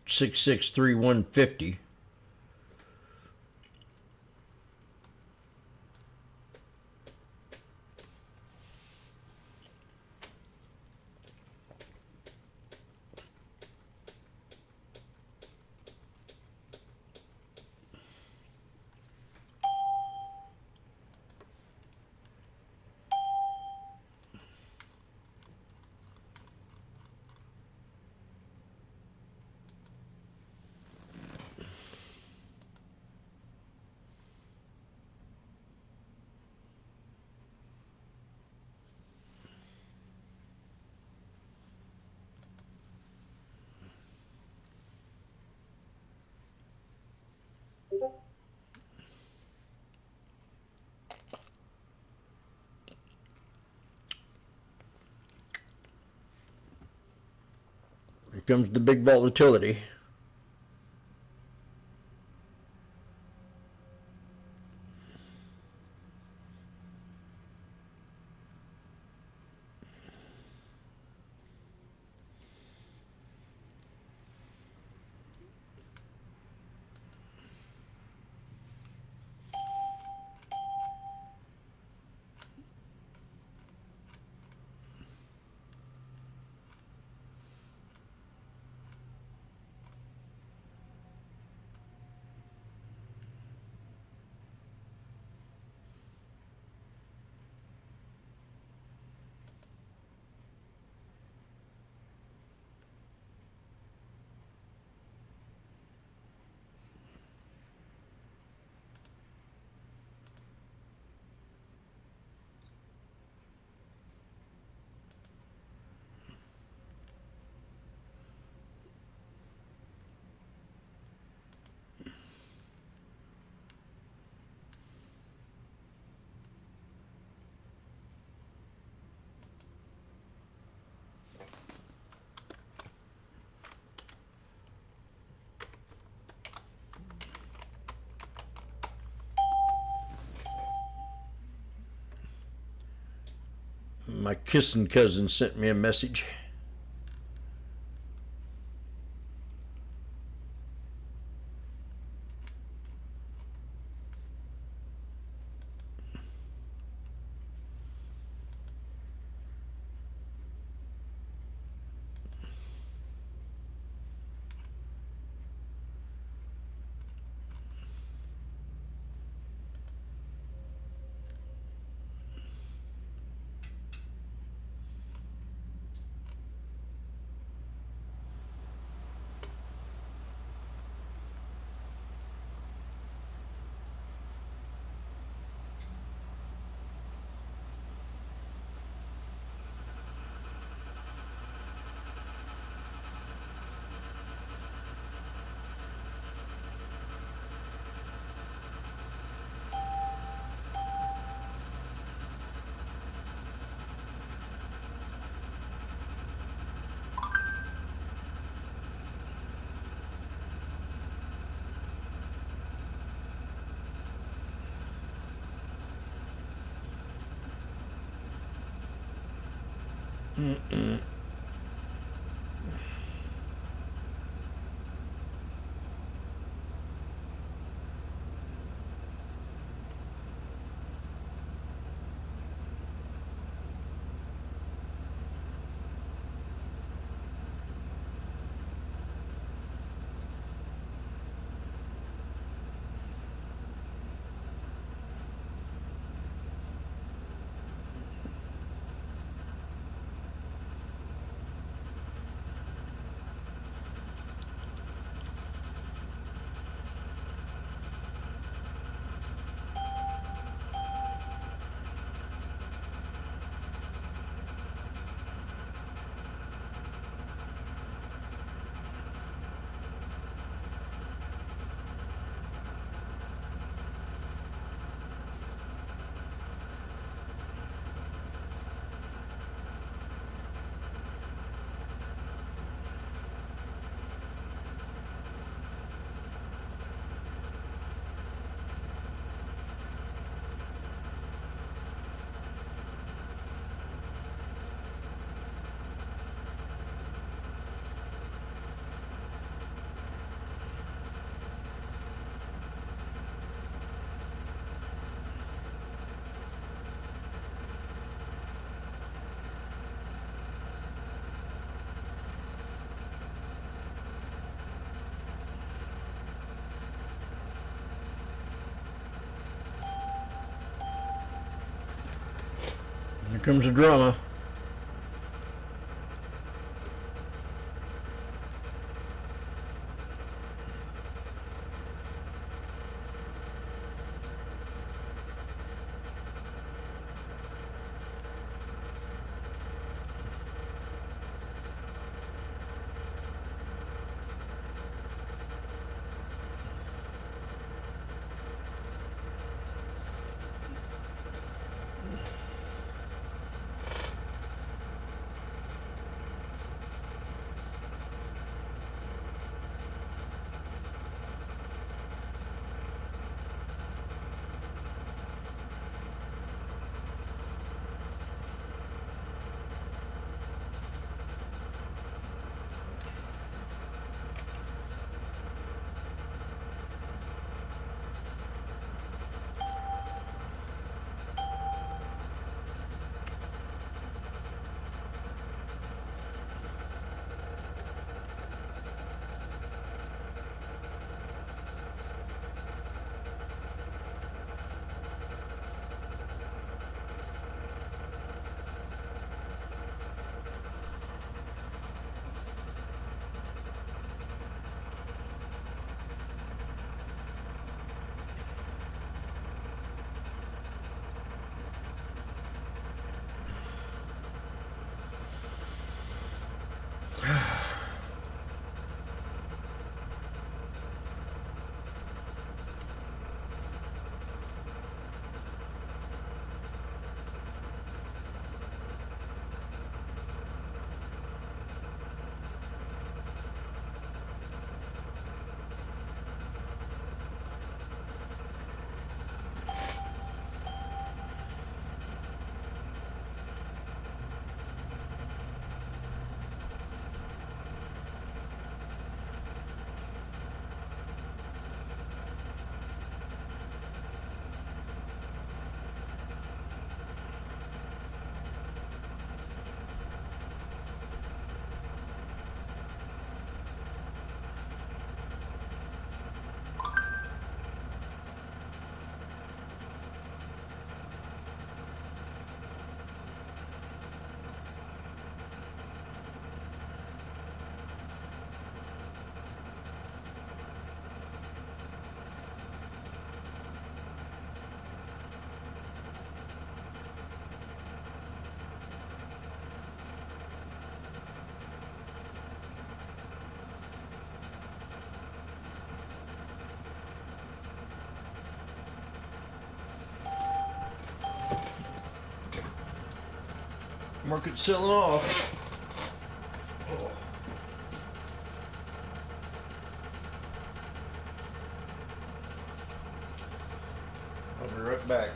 663,150. Here comes the big volatility. My kissing cousin sent me a message. Here comes the drama. Market's selling off. I'll be right back.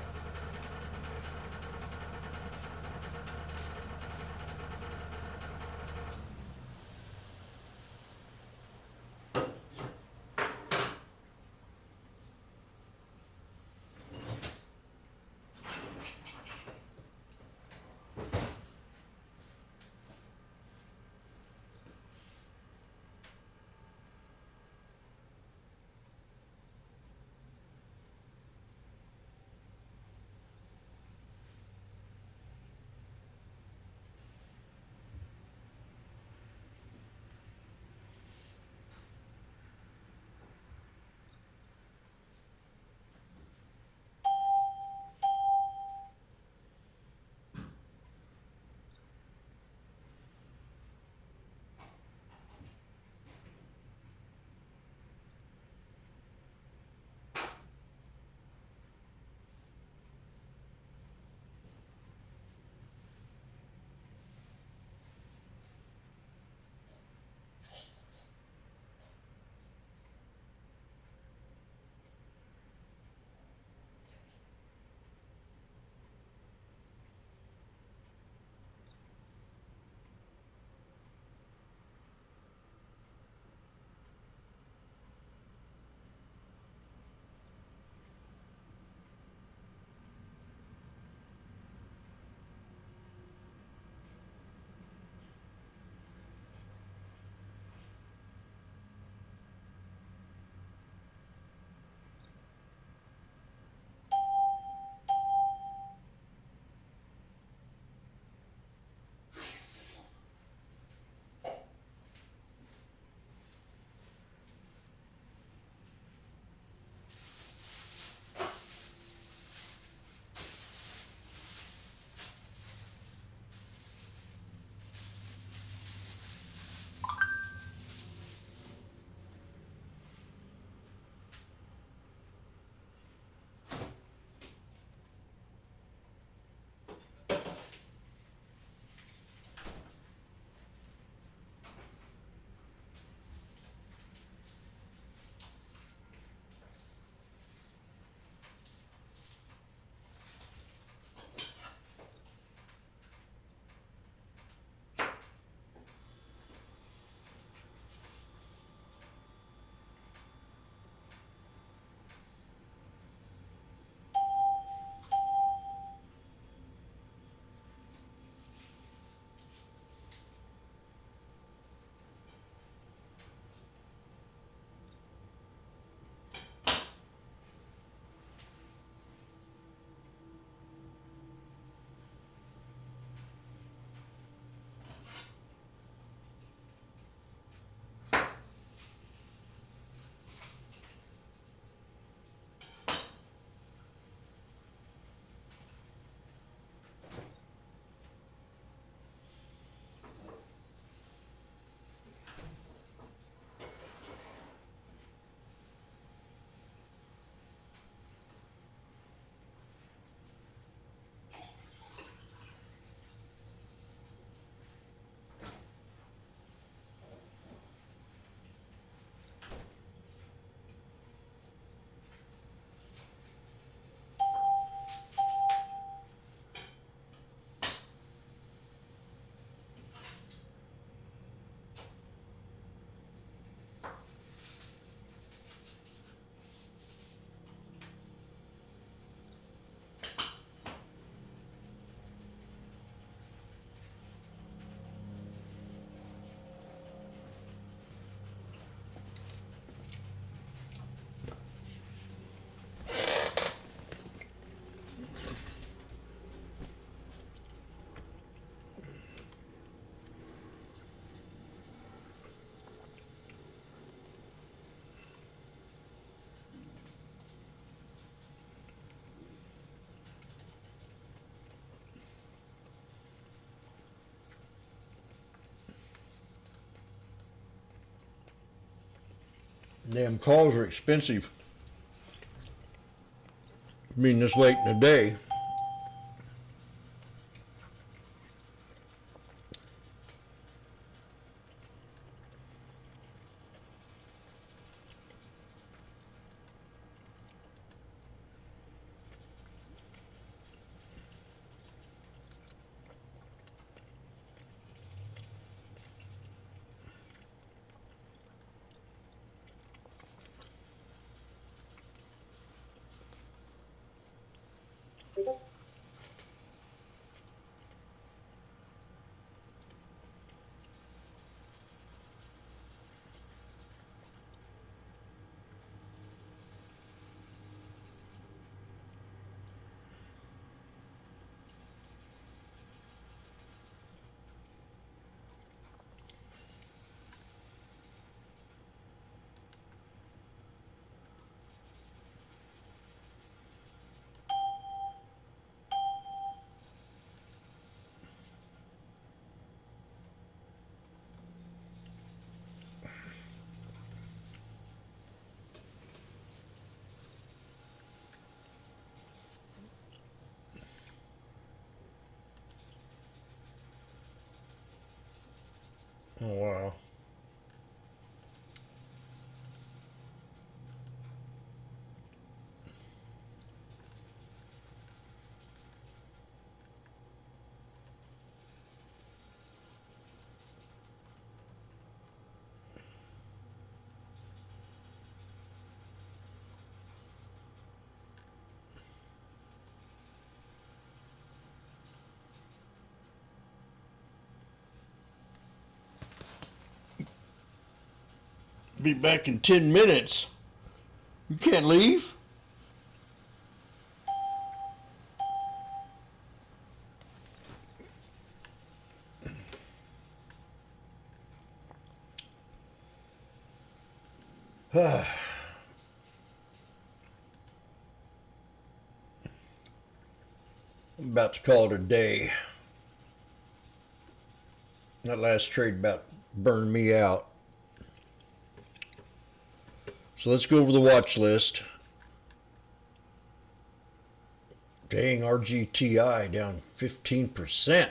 Damn calls are expensive. Being this late in the day. Oh, wow. Be back in 10 minutes. You can't leave? I'm about to call it a day. That last trade about burned me out. So let's go over the watch list. Dang, RGTI down 15%.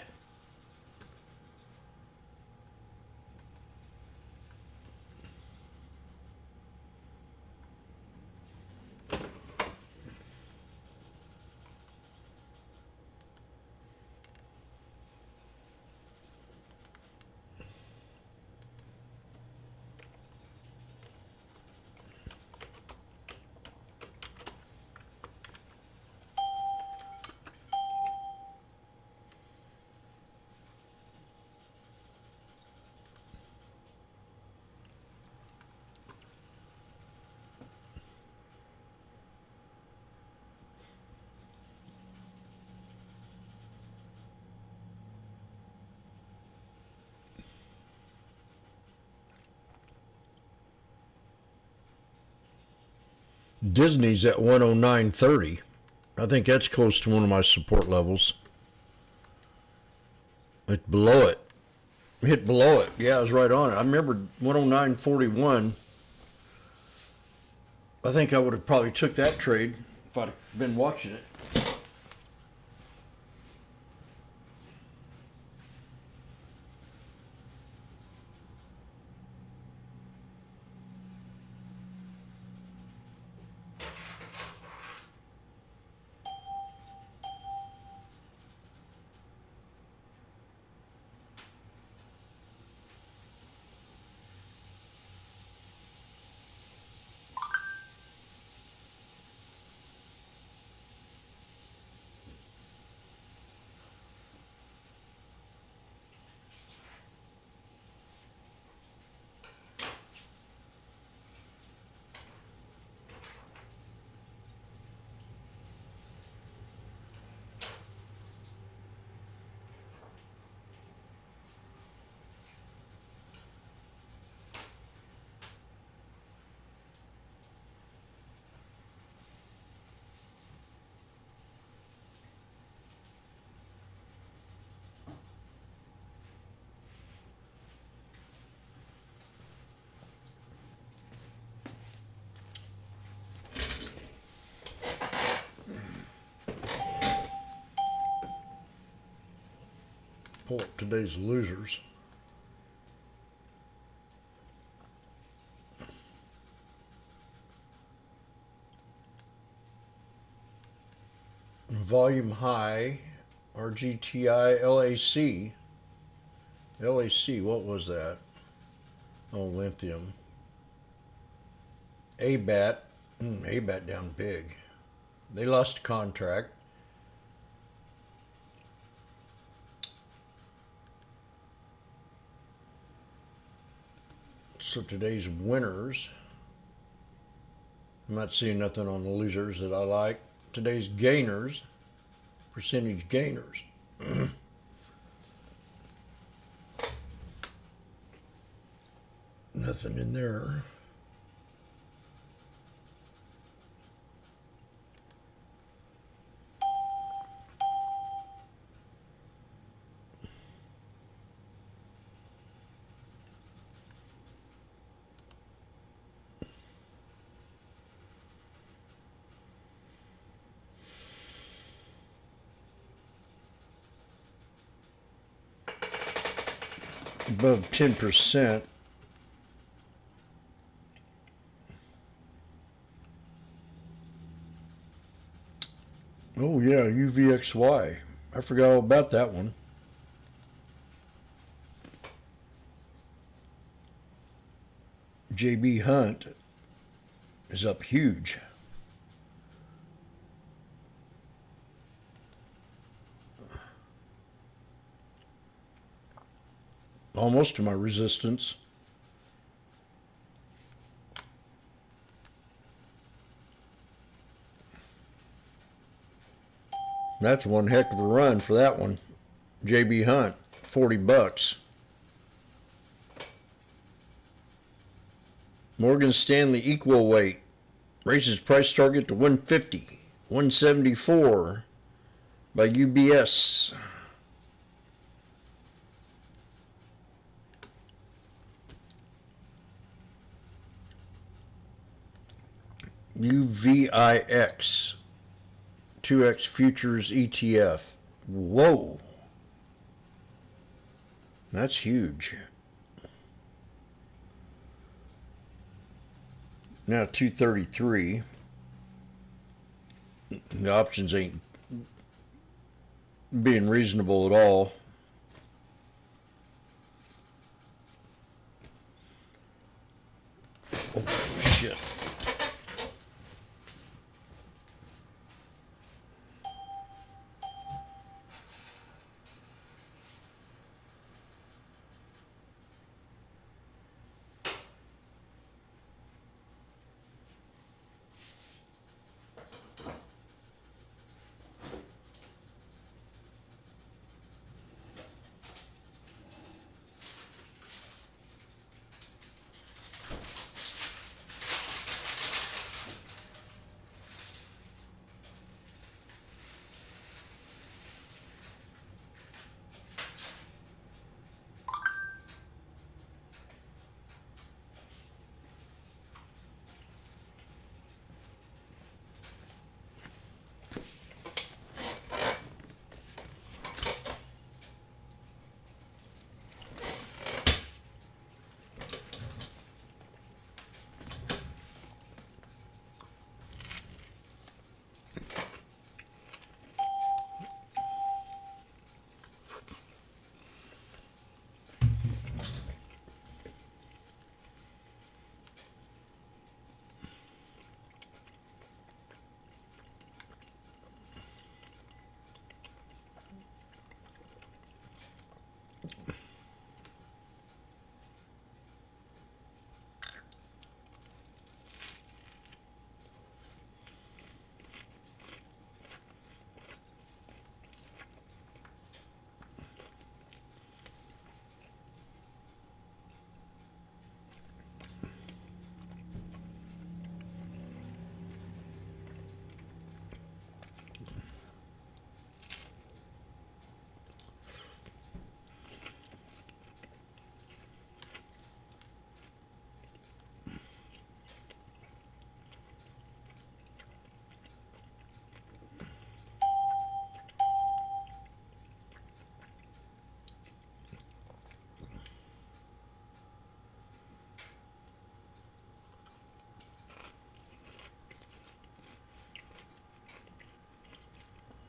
Disney's at 109.30. I think that's close to one of my support levels. It's below it. Hit below it. Yeah, I was right on it. I remember 109.41. I think I would have probably took that trade if I'd been watching it. Pull up today's losers. Volume high, RGTI, LAC. LAC, what was that? Oh, lithium. ABAT. ABAT down big. They lost a contract. So today's winners. I'm not seeing nothing on the losers that I like. Today's gainers, percentage gainers. Nothing in there. above 10%. Oh yeah, UVXY. I forgot all about that one. JB Hunt is up huge. Almost to my resistance. That's one heck of a run for that one. JB Hunt, 40 bucks. Morgan Stanley equal weight raises price target to 150, 174 by UBS. UVIX 2X Futures ETF. Whoa. That's huge. Now 233. The options ain't being reasonable at all. Oh, shit.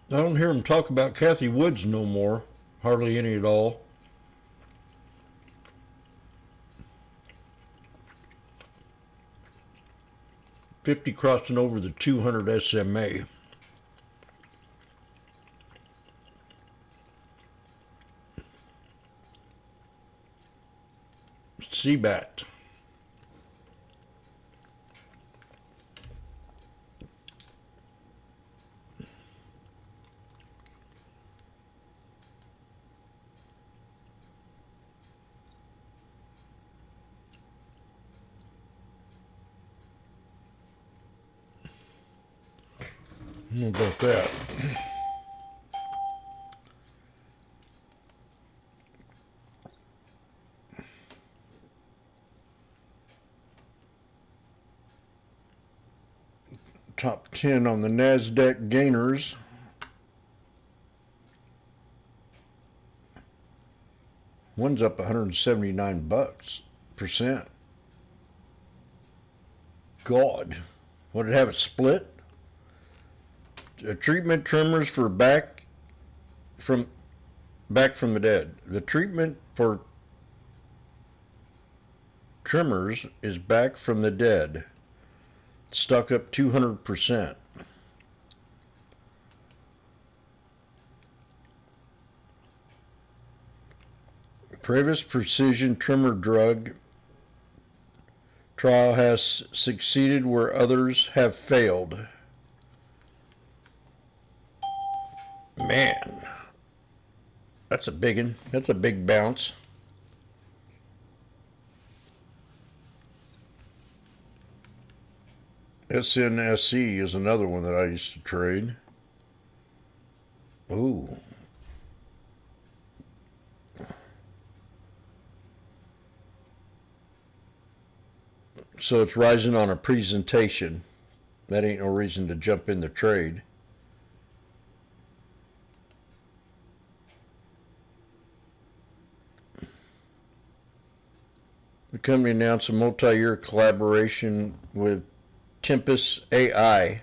I don't hear him talk about Kathy Woods no more. Hardly any at all. $50 crossing over the 200 SMA. CBAT. I don't know about that. Top 10 on the NASDAQ gainers. One's up 179 bucks percent. God, what did it have it split? Treatment trimmers for back from the dead. The treatment for trimmers is back from the dead. Stuck up 200%. Previous precision trimmer drug trial has succeeded where others have failed. Man, that's a big one. That's a big bounce. SNSE is another one that I used to trade. Ooh. So it's rising on a presentation. That ain't no reason to jump in the trade. The company announced a multi-year collaboration with Tempest AI,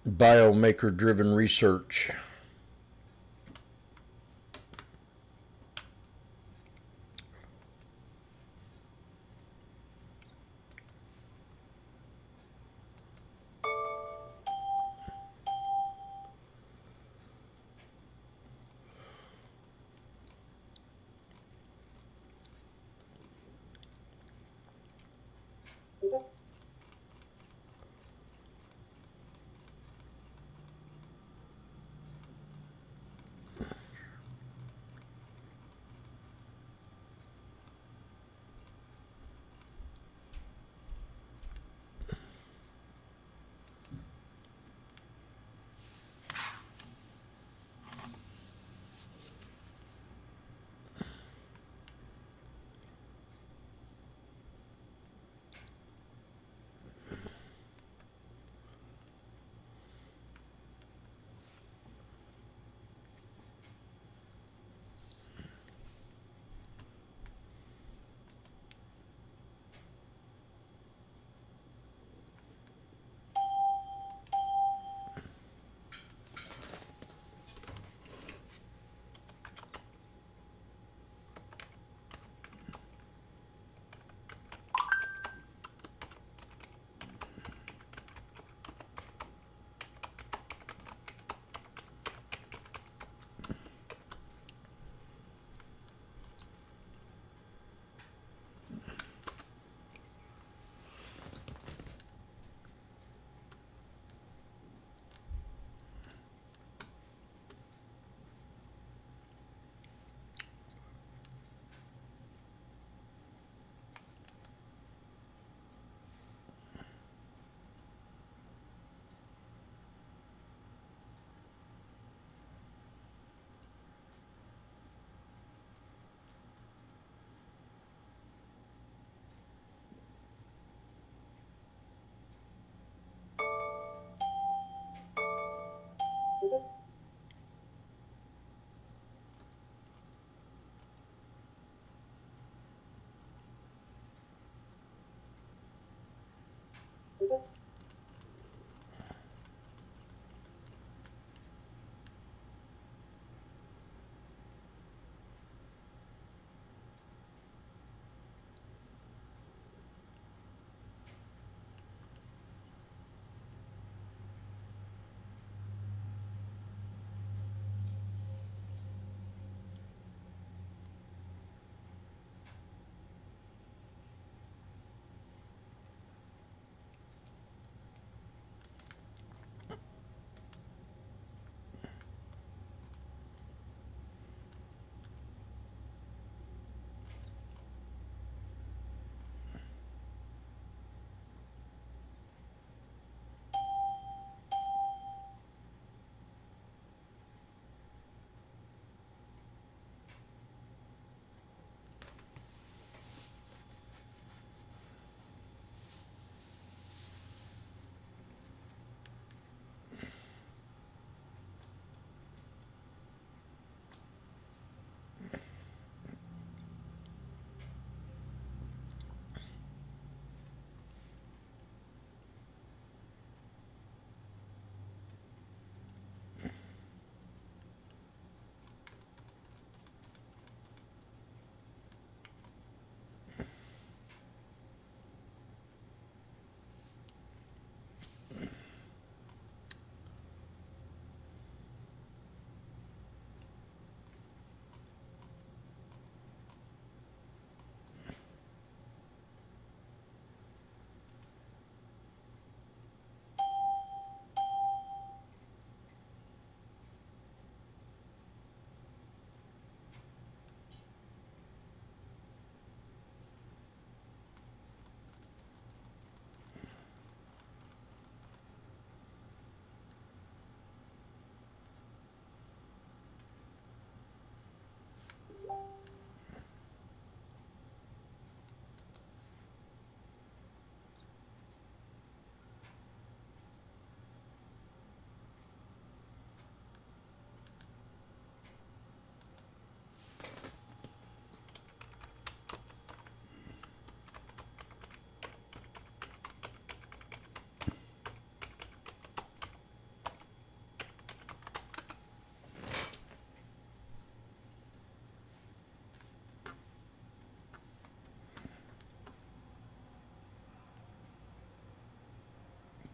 biomaker-driven research.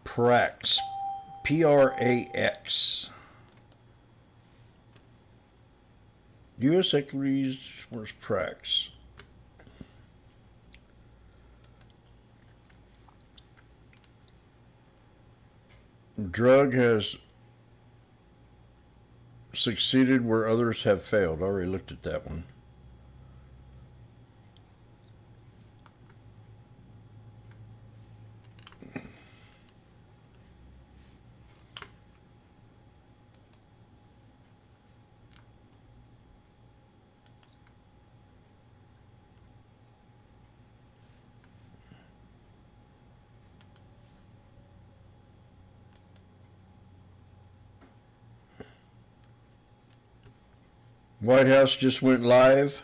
Prax. Prax. U.S. equities, where's Prax? Drug has succeeded where others have failed. I already looked at that one. White House just went live.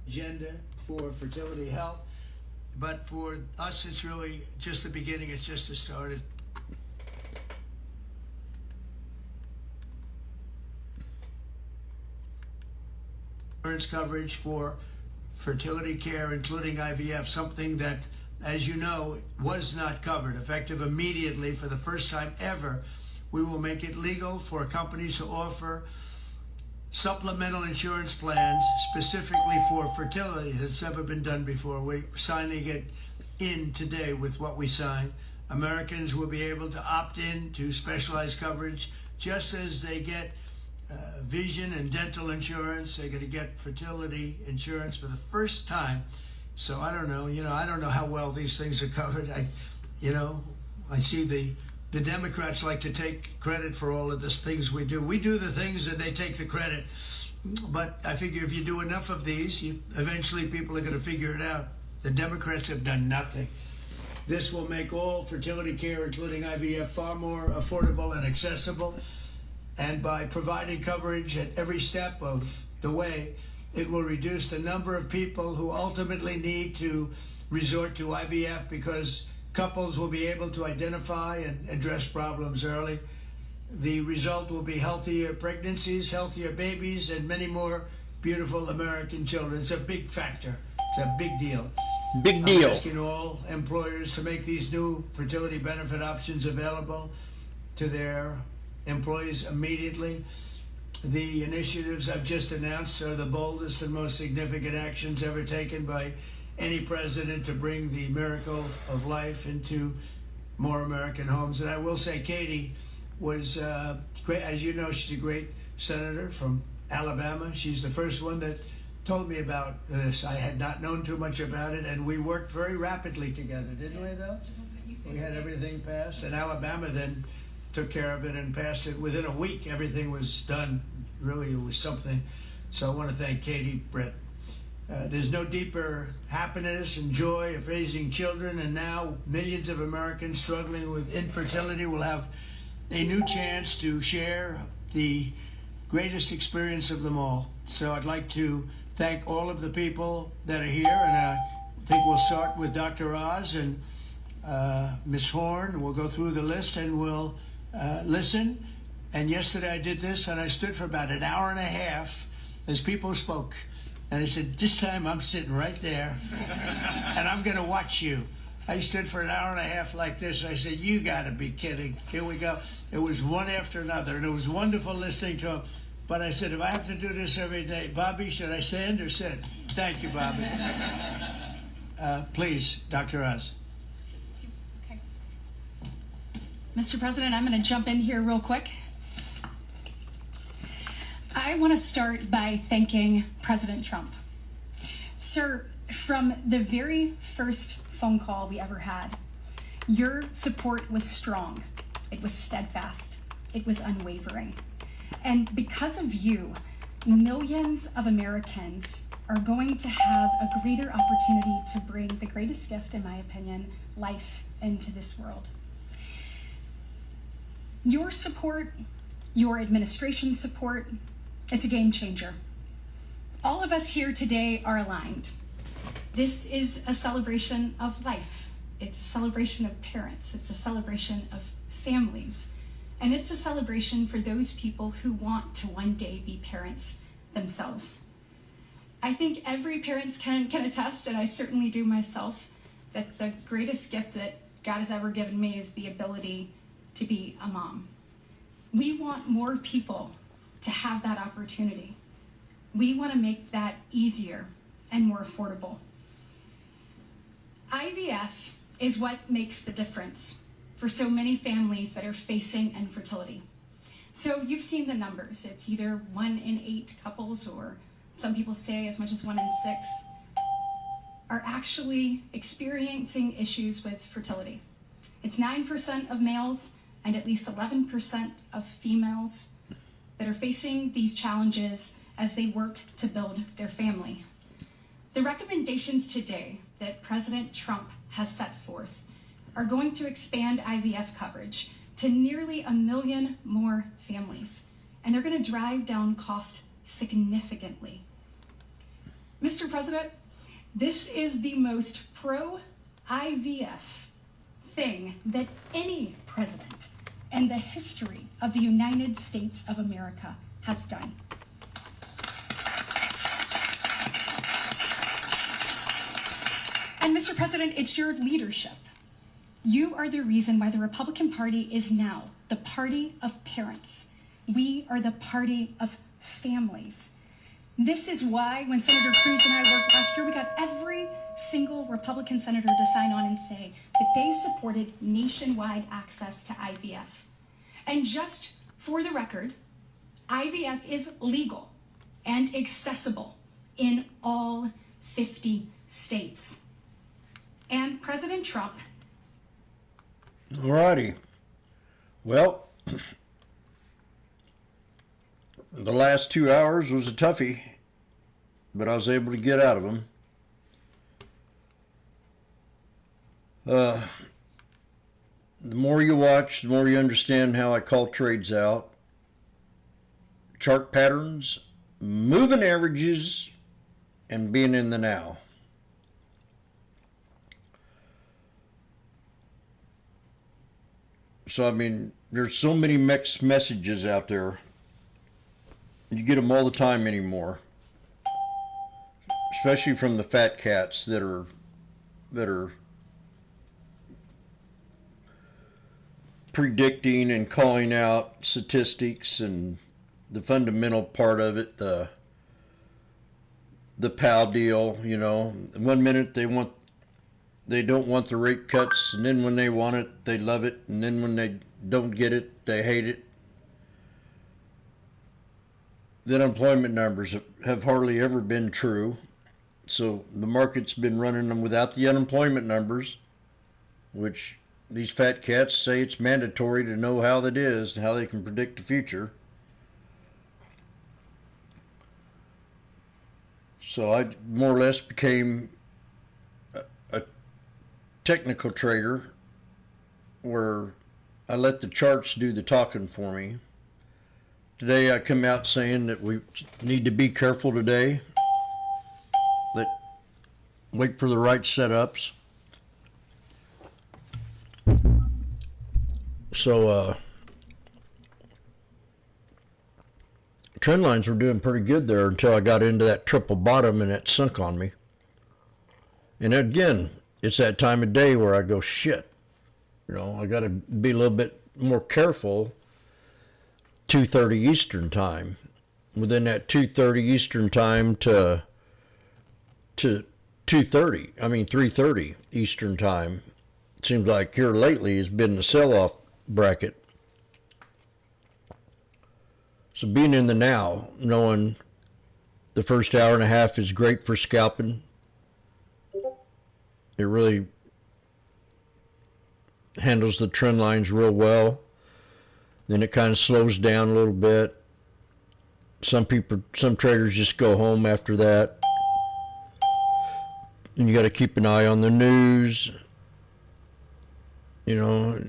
Agenda for fertility health, but for us it's really just the beginning. It's just the start. Insurance coverage for fertility care, including IVF, something that, as you know, was not covered. Effective immediately, for the first time ever, we will make it legal for companies to offer supplemental insurance plans specifically for fertility. It's never been done before. We're signing it in today with what we signed. Americans will be able to opt in to specialized coverage just as they get vision and dental insurance. They're going to get fertility insurance for the first time. So I don't know, I don't know how well these things are covered. I see the Democrats like to take credit for all of the things we do. We do the things and they take the credit. But I figure if you do enough of these, eventually people are going to figure it out. The Democrats have done nothing. This will make all fertility care, including IVF, far more affordable and accessible. And by providing coverage at every step of the way, it will reduce the number of people who ultimately need to resort to IVF, because couples will be able to identify and address problems early. The result will be healthier pregnancies, healthier babies, and many more beautiful American children. It's a big factor. It's a big deal. Big deal. I'm asking all employers to make these new fertility benefit options available to their employees immediately. The initiatives I've just announced are the boldest and most significant actions ever taken by any president to bring the miracle of life into more American homes. And I will say Katie was great. As you know, she's a great senator from Alabama. She's the first one that told me about this. I had not known too much about it, and we worked very rapidly together, didn't we, though? We had everything passed, and Alabama then took care of it and passed it. Within a week, everything was done. Really, it was something. So I want to thank Katie, Brett. There's no deeper happiness and joy of raising children, and now millions of Americans struggling with infertility will have a new chance to share the greatest experience of them all. So I'd like to thank all of the people that are here, and I think we'll start with Dr. Oz and Ms. Horn. We'll go through the list and we'll listen. And yesterday I did this, and I stood for about an hour and a half as people spoke. And I said, this time I'm sitting right there, and I'm going to watch you. I stood for an hour and a half like this. I said, you got to be kidding. Here we go. It was one after another, and it was wonderful listening to them. But I said, if I have to do this every day, Bobby, should I stand or sit? Thank you, Bobby. Please, Dr. Oz. Okay. Mr. President, I'm going to jump in here real quick. I want to start by thanking President Trump. Sir, From the very first phone call we ever had, your support was strong, it was steadfast, it was unwavering. And because of you, millions of Americans are going to have a greater opportunity to bring the greatest gift, in my opinion, life into this world. Your support, your administration's support, it's a game changer. All of us here today are aligned. This is a celebration of life. It's a celebration of parents. It's a celebration of families. And it's a celebration for those people who want to one day be parents themselves. I think every parent can attest, and I certainly do myself, that the greatest gift that God has ever given me is the ability to be a mom. We want more people to have that opportunity. We want to make that easier and more affordable. IVF is what makes the difference for so many families that are facing infertility. So you've seen the numbers. It's either 1 in 8 couples, or some people say as much as 1 in 6, are actually experiencing issues with fertility. It's 9% of males and at least 11% of females that are facing these challenges as they work to build their family. The recommendations today that President Trump has set forth are going to expand IVF coverage to nearly 1 million more families, and they're going to drive down cost significantly. Mr. President, this is the most pro-IVF thing that any president in the history of the United States of America has done. And Mr. President, it's your leadership. You are the reason why the Republican Party is now the party of parents. We are the party of families. This is why when Senator Cruz and I worked last year, we got every single Republican senator to sign on and say that they supported nationwide access to IVF. And just for the record, IVF is legal and accessible in all 50 states. And President Trump. Alrighty. Well, the last 2 hours was a toughie, but I was able to get out of them. The more you watch, the more you understand how I call trades out. Chart patterns, moving averages, and being in the now. So, I mean, there's so many mixed messages out there. You get them all the time anymore. Especially from the fat cats that are predicting and calling out statistics and the fundamental part of it, the POW deal, you know. 1 minute they don't want the rate cuts, and then when they want it, they love it, and then when they don't get it, they hate it. The unemployment numbers have hardly ever been true, so the market's been running them without the unemployment numbers, which these fat cats say it's mandatory to know how that is and how they can predict the future. So I more or less became a technical trader where I let the charts do the talking for me. Today I come out saying that we need to be careful today, that wait for the right setups. So trend lines were doing pretty good there until I got into that triple bottom and it sunk on me. And again, it's that time of day where I go, shit, you know, I got to be a little bit more careful. 2:30 Eastern time. Within that 2:30 Eastern time to 3:30 Eastern time, it seems like here lately has been the sell-off bracket. So being in the now, knowing the first hour and a half is great for scalping, It really handles the trend lines real well. Then it kind of slows down a little bit. Some traders just go home after that. And you got to keep an eye on the news. You know,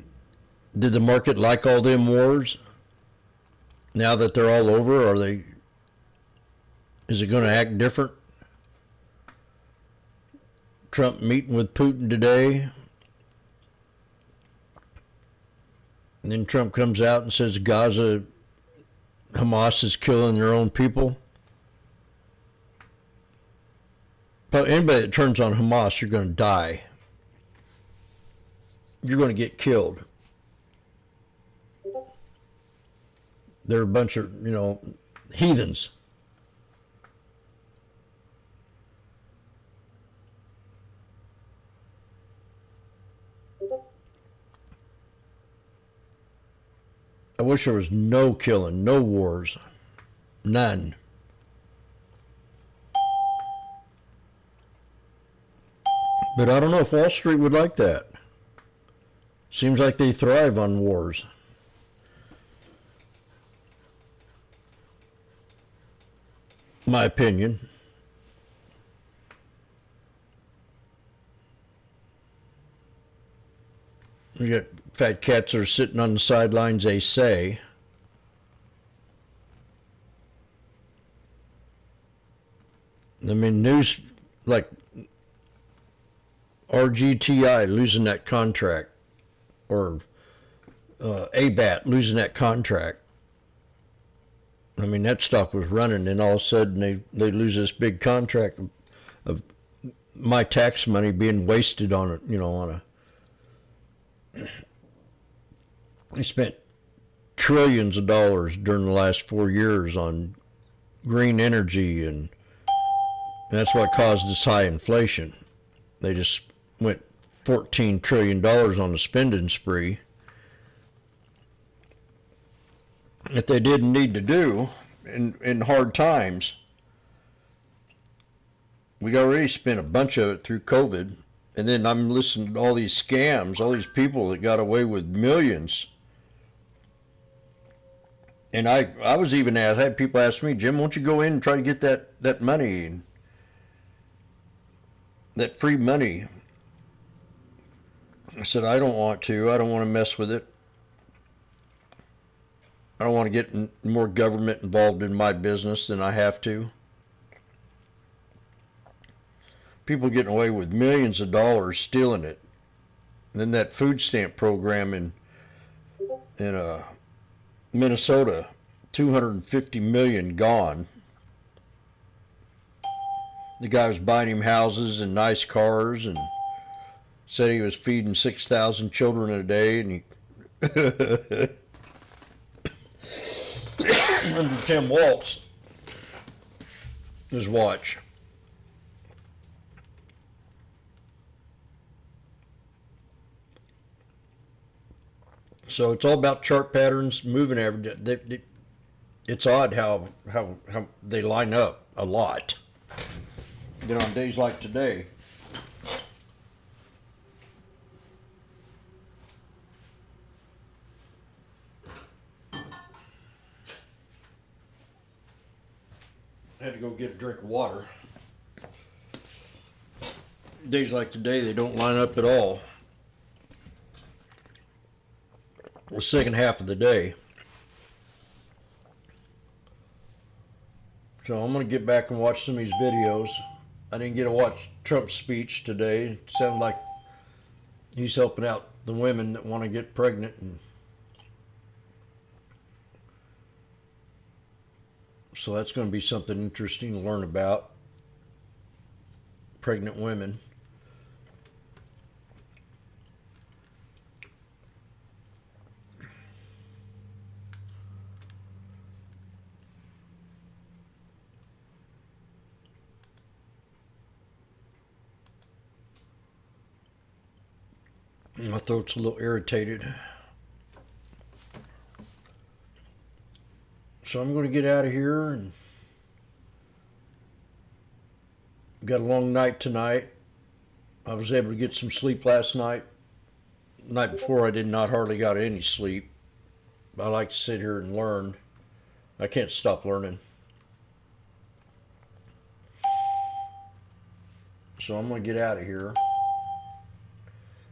did the market like all them wars? Now that they're all over, is it going to act different? Trump meeting with Putin today. And then Trump comes out and says Hamas is killing their own people. But anybody that turns on Hamas, you're going to die. You're going to get killed. They're a bunch of, heathens. I wish there was no killing, no wars, none. But I don't know if Wall Street would like that. Seems like they thrive on wars. My opinion. We got fat cats that are sitting on the sidelines, they say. I mean, news like RGTI losing that contract, or ABAT losing that contract. I mean, that stock was running, and all of a sudden they lose this big contract of my tax money being wasted on it, they spent trillions of dollars during the last 4 years on green energy, and that's what caused this high inflation. They just went $14 trillion on the spending spree that they didn't need to do in hard times. We already spent a bunch of it through COVID, and then I'm listening to all these scams, all these people that got away with millions. And I was even asked, I had people ask me, Jim, won't you go in and try to get that money, that free money? I said, I don't want to. I don't want to mess with it. I don't want to get more government involved in my business than I have to. People getting away with millions of dollars stealing it. And then that food stamp program in Minnesota, 250 million gone. The guy was buying him houses and nice cars and said he was feeding 6,000 children a day, and he under Tim Waltz, his watch. So it's all about chart patterns, moving average. It's odd how they line up a lot. On days like today. I had to go get a drink of water. Days like today, they don't line up at all. The second half of the day. So I'm going to get back and watch some of these videos. I didn't get to watch Trump's speech today. It sounded like he's helping out the women that want to get pregnant. And so that's going to be something interesting to learn about. Pregnant women. My throat's a little irritated. So I'm going to get out of here, and got a long night tonight. I was able to get some sleep last night. The night before I did not hardly got any sleep. I like to sit here and learn. I can't stop learning. So I'm going to get out of here.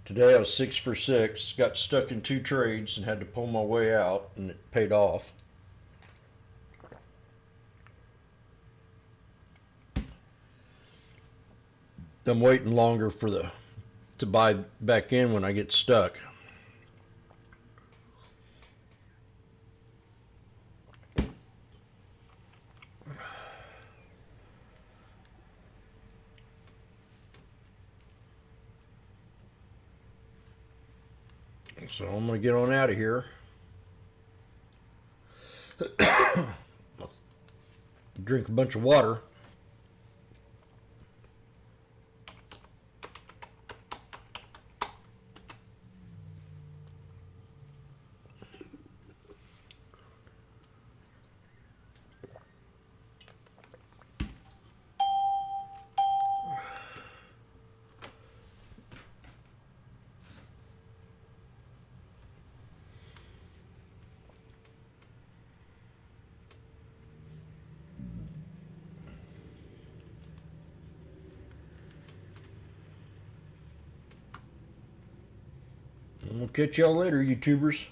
Today I was 6 for 6, got stuck in 2 trades and had to pull my way out, and it paid off. I'm waiting longer for to buy back in when I get stuck. So I'm going to get on out of here. Drink a bunch of water. We'll catch y'all later, YouTubers.